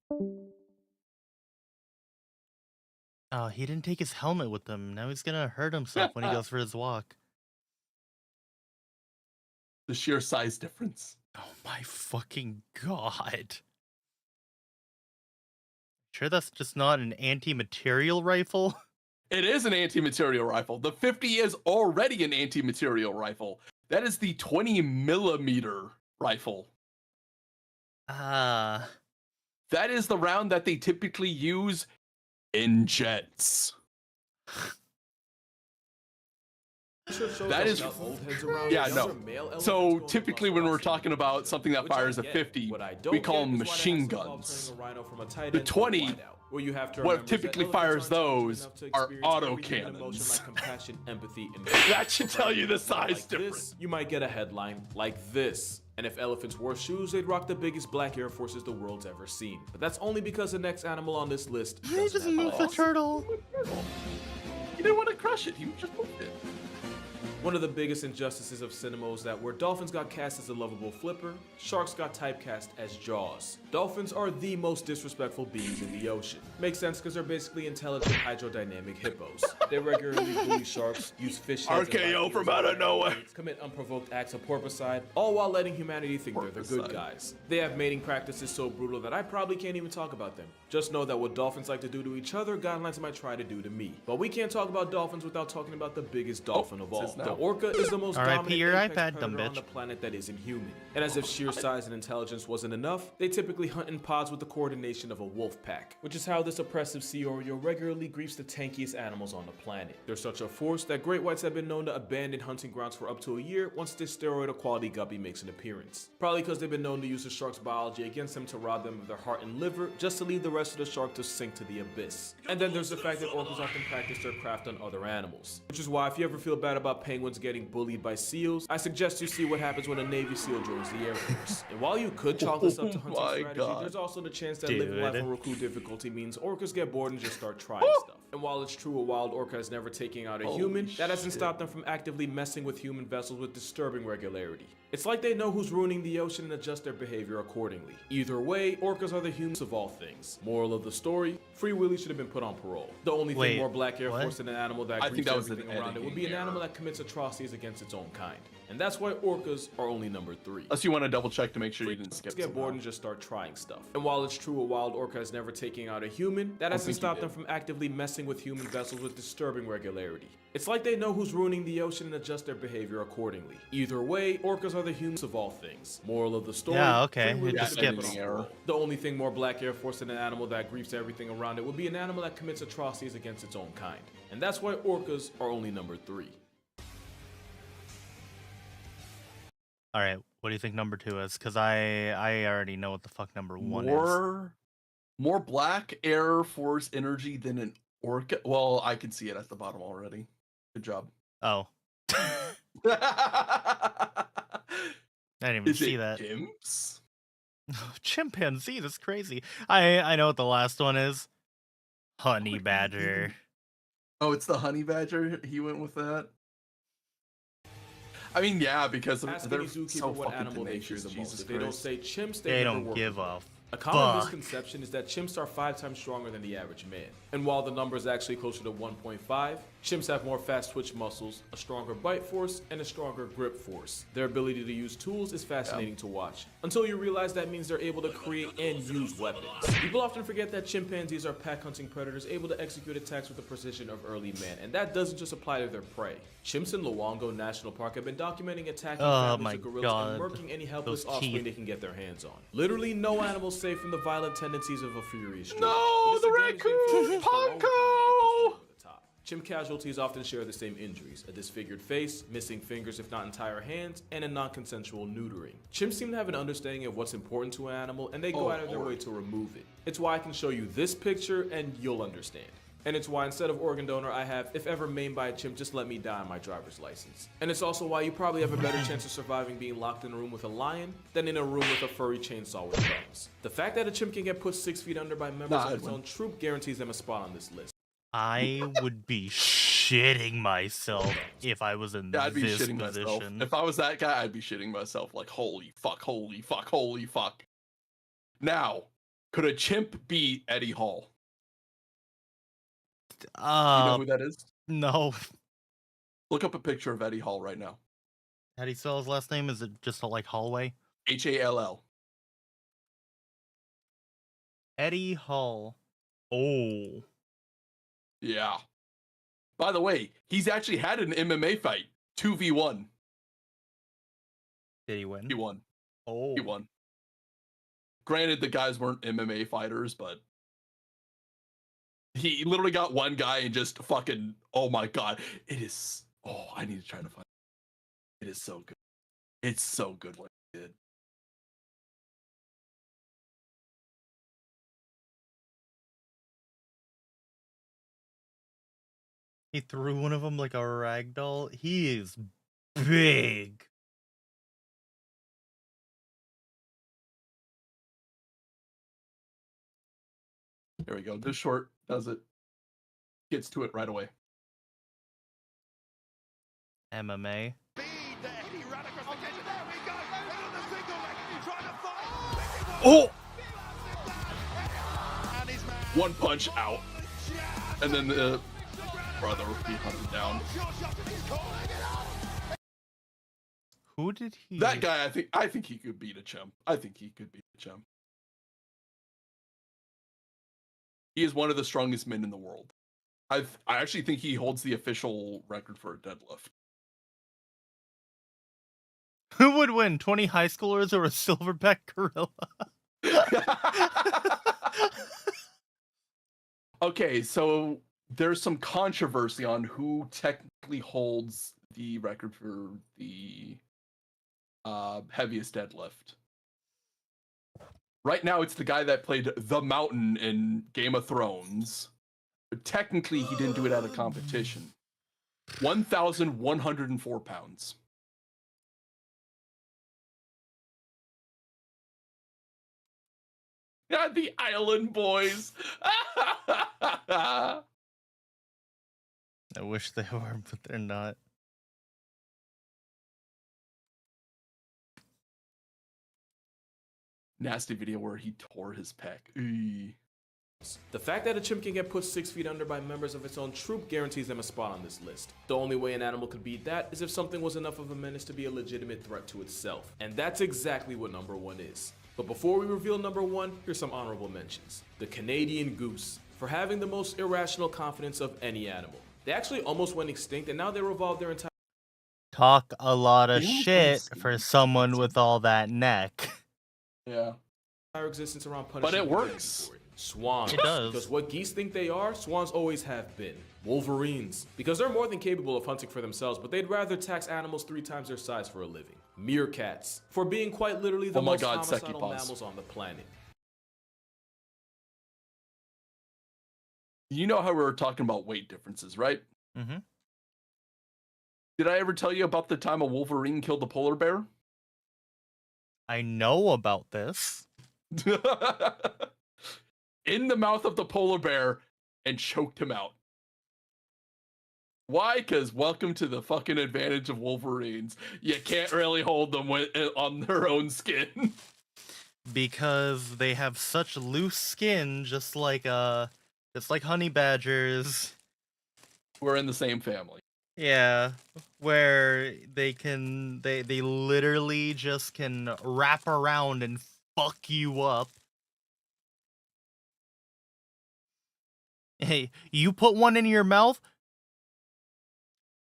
Oh, he didn't take his helmet with him. Now he's gonna hurt himself when he goes for his walk. The sheer size difference. Oh my fucking god. Sure that's just not an anti-material rifle? It is an anti-material rifle. The 50 is already an anti-material rifle. That is the 20 millimeter rifle. Ah. That is the round that they typically use in jets. That is, yeah, no. So typically when we're talking about something that fires a 50, we call them machine guns. The 20, what typically fires those are auto cannons. That should tell you the size difference. You might get a headline like this. And if elephants wore shoes, they'd rock the biggest black Air Forces the world's ever seen. But that's only because the next animal on this list He just moved the turtle. He didn't want to crush it, he just moved it. One of the biggest injustices of cinema is that where dolphins got cast as a lovable flipper, sharks got typecast as Jaws. Dolphins are the most disrespectful beings in the ocean. Makes sense because they're basically intelligent hydrodynamic hippos. They regularly bully sharks, use fish heads and RKO light from years out of as nowhere. baits, commit unprovoked acts of porpoiside, all while letting humanity think they're the good guys. They have mating practices so brutal that I probably can't even talk about them. Just know that what dolphins like to do to each other, guidelines might try to do to me. But we can't talk about dolphins without talking about the biggest dolphin of all, the Now, Orca is the most R.I.P. dominant your apex iPad, dumb predator on the bitch. planet that isn't human. And as if sheer size and intelligence wasn't enough, they typically hunt in pods with the coordination of a wolf pack, which is how this oppressive sea Oreo regularly griefs the tankiest animals on the planet. They're such a force that great whites have been known to abandon hunting grounds for up to a year once this steroid quality guppy makes an appearance. Probably because they've been known to use the shark's biology against them to rob them of their heart and liver, just to leave the rest of the shark to sink to the abyss. And then there's the fact that orcas often practice their craft on other animals, which is why if you ever feel bad about penguins getting bullied by seals, I suggest you see what happens when a Navy SEAL joins the Air Force. And while you could chalk this up to hunting strategy, there's also the chance that living life on recruit difficulty means orcas get bored and just start trying stuff. And while it's true a wild orca is never taking out a human, that hasn't stopped them from actively messing with human vessels with disturbing regularity. It's like they know who's ruining the ocean and adjust their behavior accordingly. Either way, orcas are the humans of all things. Moral of the story, Free Willy should have been put on parole. The only thing more Black Air Force than an animal that grieves everything around it would be an animal that commits atrocities against its own kind. And that's why orcas are only number 3. Unless you want to double check to make sure you didn't skip. Get bored and just start trying stuff. And while it's true a wild orca is never taking out a human, that hasn't stopped them from actively messing with human vessels with disturbing regularity. It's like they know who's ruining the ocean and adjust their behavior accordingly. Either way, orcas are the humans of all things. Moral of the story, it just skips. The only thing more Black Air Force than an animal that griefs everything around it would be an animal that commits atrocities against its own kind. And that's why orcas are only number 3. All right, what do you think number 2 is? Because I already know what the fuck number 1 is. More Black Air Force energy than an orca. Well, I can see it at the bottom already. Good job. Oh. I didn't even see that. Chimps? Chimpanzee, that's crazy. I know what the last one is. Honey badger. Oh, it's the honey badger? He went with that? I mean, yeah, because they're so what animal they fear the most. If they don't say chimps, they don't give a A common misconception is that chimps are 5 times stronger than the average man. And while the number is actually closer to 1.5, chimps have more fast twitch muscles, a stronger bite force, and a stronger grip force. Their ability to use tools is fascinating to watch, until you realize that means they're able to create and use weapons. People often forget that chimpanzees are pack hunting predators able to execute attacks with the precision of early man, and that doesn't just apply to their prey. Chimps in Luongo National Park have been documenting attacking families of gorillas and murking any helpless offspring they can get their hands on. Literally no animal safe from the violent tendencies of a furious streak. No, the raccoon! Ponko! Chimp casualties often share the same injuries: a disfigured face, missing fingers if not entire hands, and a non-consensual neutering. Chimps seem to have an understanding of what's important to an animal, and they go out of their way to remove it. It's why I can show you this picture and you'll understand. And it's why instead of organ donor, I have, if ever maimed by a chimp, just let me die on my driver's license. And it's also why you probably have a better chance of surviving being locked in a room with a lion than in a room with a furry chainsaw with thumbs. The fact that a chimp can get put 6 feet under by members of its own troop guarantees them a spot on this list. I would be shitting myself if I was in I'd be this shitting position. myself. If I was that guy, I'd be shitting myself. Like, holy fuck, holy fuck, holy fuck. Now, could a chimp beat Eddie Hall? You know who that is? No. Look up a picture of Eddie Hall right now. How do you spell his last name? Is it just like hallway? Hall. Eddie Hall. Oh. Yeah. By the way, he's actually had an MMA fight. 2v1. Did he win? He won. Oh. He won. Granted, the guys weren't MMA fighters, but he literally got one guy and just fucking, oh my god. It is, oh, I need to try to find it. It is so good. It's so good what he did. He threw one of them like a ragdoll. He is big. There we go. This short does it. Gets to it right away. MMA. Oh! One punch out. And then the brother will be hunted down. Who did he? That guy, I think he could beat a chimp. I think he could beat a chimp. He is one of the strongest men in the world. I actually think he holds the official record for a deadlift. Who would win, 20 high schoolers or a silverback gorilla? Okay, so there's some controversy on who technically holds the record for the heaviest deadlift. Right now, it's the guy that played the Mountain in Game of Thrones. But technically, he didn't do it at a competition. 1,104 pounds. Yeah, the Island Boys. I wish they were, but they're not. Nasty video where he tore his pec. Eey. The fact that a chimp can get put 6 feet under by members of its own troop guarantees them a spot on this list. The only way an animal could beat that is if something was enough of a menace to be a legitimate threat to itself. And that's exactly what number 1 is. But before we reveal number 1, here's some honorable mentions. The Canadian goose, for having the most irrational confidence of any animal. They actually almost went extinct and now they revolve their entire Talk a lot of shit for someone with all that neck. Yeah. existence around punishing. But it works. Swans. It does. Because what geese think they are, swans always have been. Wolverines. Because they're more than capable of hunting for themselves, but they'd rather tax animals 3 times their size for a living. Meerkats. For being quite literally the most homicidal mammals on the planet. You know how we were talking about weight differences, right? Mm-hmm. Did I ever tell you about the time a wolverine killed a polar bear? I know about this. In the mouth of the polar bear and choked him out. Why? Because welcome to the fucking advantage of wolverines. You can't really hold them on their own skin. Because they have such loose skin, just like honey badgers. We're in the same family. Yeah, where they literally just can wrap around and fuck you up. Hey, you put one in your mouth,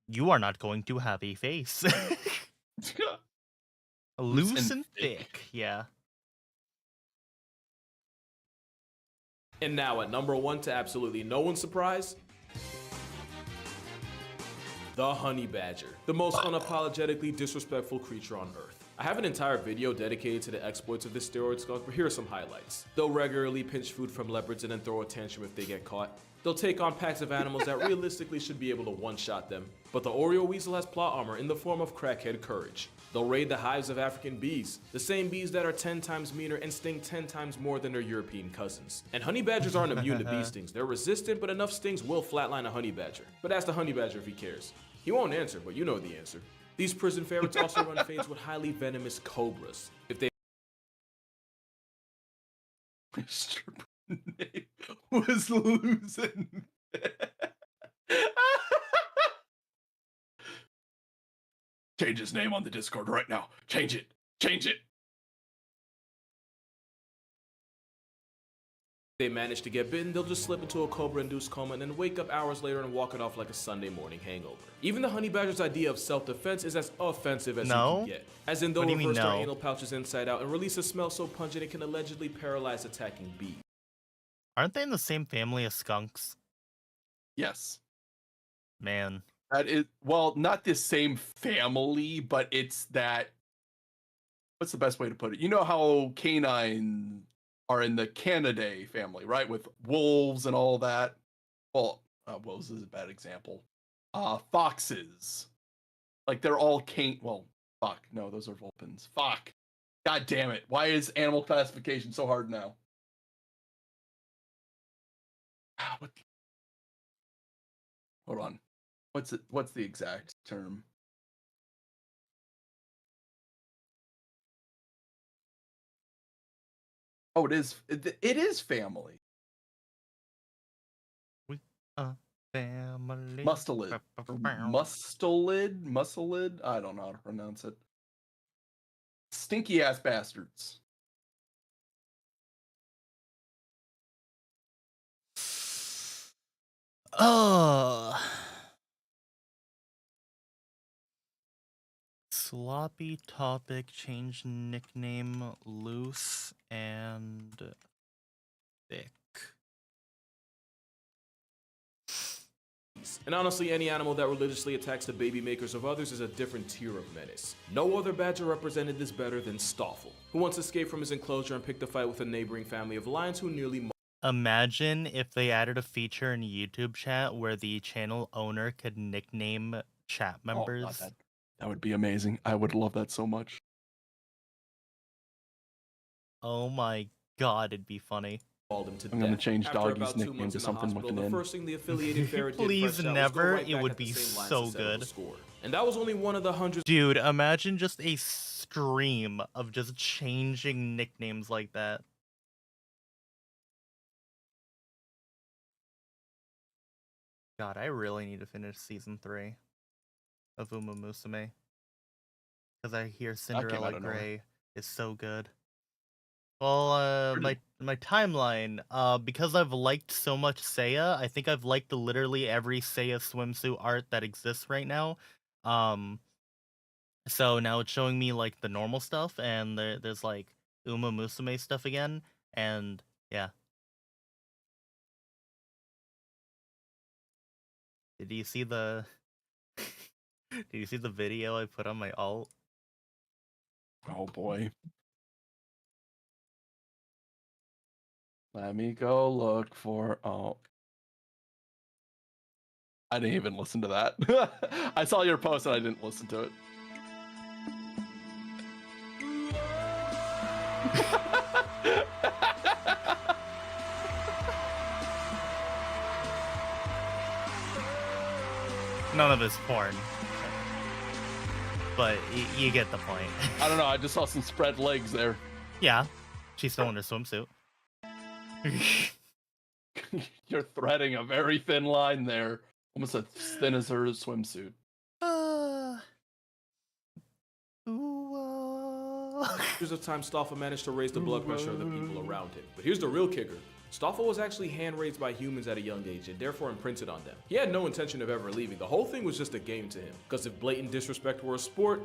you are not going to have a face. Loose and thick, yeah. And now at number 1, to absolutely no one's surprise, the honey badger, the most unapologetically disrespectful creature on Earth. I have an entire video dedicated to the exploits of this steroid skunk, but here are some highlights. They'll regularly pinch food from leopards and then throw a tantrum if they get caught. They'll take on packs of animals that realistically should be able to one-shot them. But the Oreo weasel has plot armor in the form of crackhead courage. They'll raid the hives of African bees, the same bees that are 10 times meaner and sting 10 times more than their European cousins. And honey badgers aren't immune to bee stings. They're resistant, but enough stings will flatline a honey badger. But ask the honey badger if he cares. He won't answer, but you know the answer. These prison ferrets also run fades with highly venomous cobras. If they Mr. Nate was losing. Change his name on the Discord right now. Change it. Change it. they manage to get bitten, they'll just slip into a cobra-induced coma and then wake up hours later and walk it off like a Sunday morning hangover. Even the honey badger's idea of self-defense is as offensive as you can get. As in, they'll reverse their anal pouches inside out and release a smell so pungent it can allegedly paralyze attacking bees. Aren't they in the same family as skunks? Yes. Man. That is, well, not the same family, but it's that, what's the best way to put it? You know how canine are in the Canidae family, right? With wolves and all that. Well, wolves is a bad example. Foxes. Like they're all well, fuck. No, those are vulpins. Fuck. God damn it. Why is animal classification so hard now? Hold on. What's the exact term? Oh, it is family. We family. Mustelid. Mustelid? I don't know how to pronounce it. Stinky ass bastards. Sloppy topic, change nickname loose and thick. And honestly, any animal that religiously attacks the baby makers of others is a different tier of menace. No other badger represented this better than Stoffel, who once escaped from his enclosure and picked a fight with a neighboring family of lions who nearly Imagine if they added a feature in YouTube chat where the channel owner could nickname chat members. Oh, God, that would be amazing. I would love that so much. Oh my god, it'd be funny. Mauled him to I'm gonna death. change After Doggy's about 2 nickname months to in the something with hospital, an the N. first thing the affiliated ferret did Please fresh out was go never, right it back would at the be same lines so to settle the good. score. And that was only one of the hundreds. Dude, imagine just a stream of just changing nicknames like that. God, I really need to finish season 3 of Uma Musume. Because I hear Cinderella out of nowhere. Grey is so good. Well, my timeline, because I've liked so much Seiya, I think I've liked literally every Seiya swimsuit art that exists right now. So now it's showing me like the normal stuff, and there's like Uma Musume stuff again, and yeah. Did you see the Did you see the video I put on my alt? Oh boy. Let me go look for. Oh. I didn't even listen to that. I saw your post and I didn't listen to it. None of it's porn. But you get the point. I don't know, I just saw some spread legs there. Yeah, she's still in her swimsuit. You're threading a very thin line there. Almost as thin as her swimsuit. Years of time, Stoffel managed to raise the blood pressure of the people around him. But here's the real kicker. Stoffel was actually hand-raised by humans at a young age and therefore imprinted on them. He had no intention of ever leaving. The whole thing was just a game to him. Because if blatant disrespect were a sport,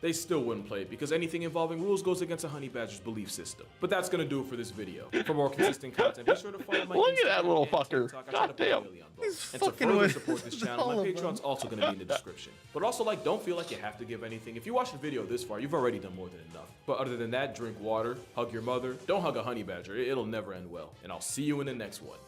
they still wouldn't play it because anything involving rules goes against a honey badger's belief system. But that's gonna do it for this video. For more consistent content, be sure to follow my Look at that Instagram little and fucker. TikTok. I try God to play damn. daily on both. And to further support this channel, my Patreon's also gonna be in the description. But also, like, don't feel like you have to give anything. If you watch the video this far, you've already done more than enough. But other than that, drink water, hug your mother, don't hug a honey badger, it'll never end well. And I'll see you in the next one.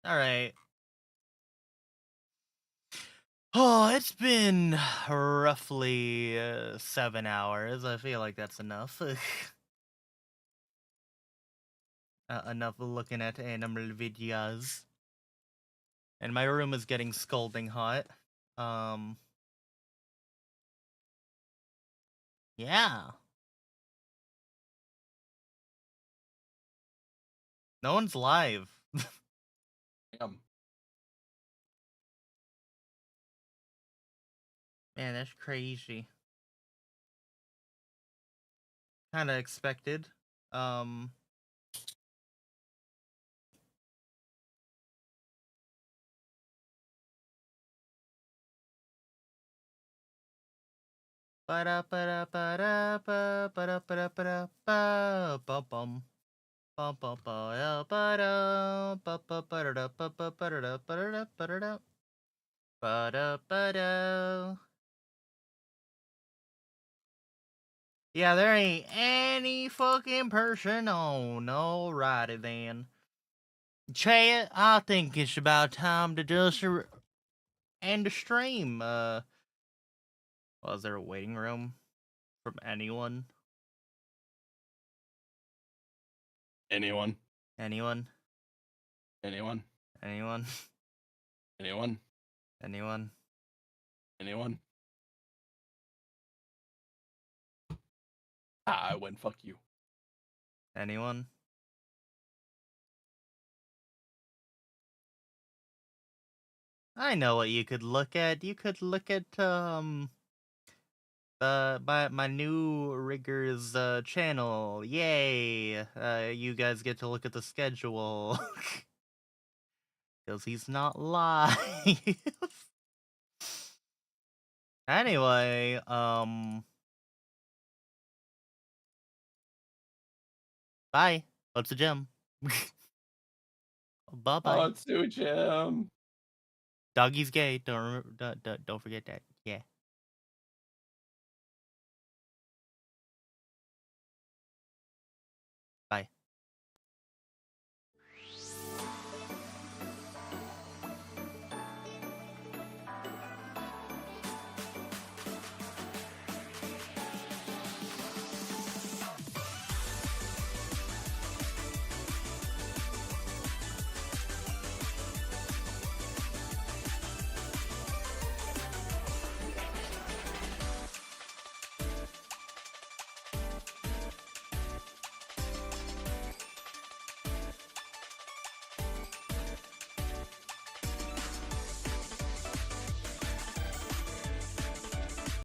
Alright. Oh, it's been roughly 7 hours. I feel like that's enough. Enough looking at animal videos. And my room is getting scalding hot. Yeah. No one's live. Damn. Man, that's crazy. Kinda expected. Yeah, there ain't any fucking person on. Alrighty then. Chad, I think it's about time to just end the stream. Was there a waiting room from anyone? Anyone? Anyone? Anyone? Anyone? Anyone? Anyone? Anyone? Ah, I win. Fuck you. Anyone? I know what you could look at. You could look at, the my new Riggers channel. Yay! You guys get to look at the schedule. Because he's not live. Anyway, bye. What's the gym? Bye bye. Zatsu Jim. Doggy's gay. Don't forget that.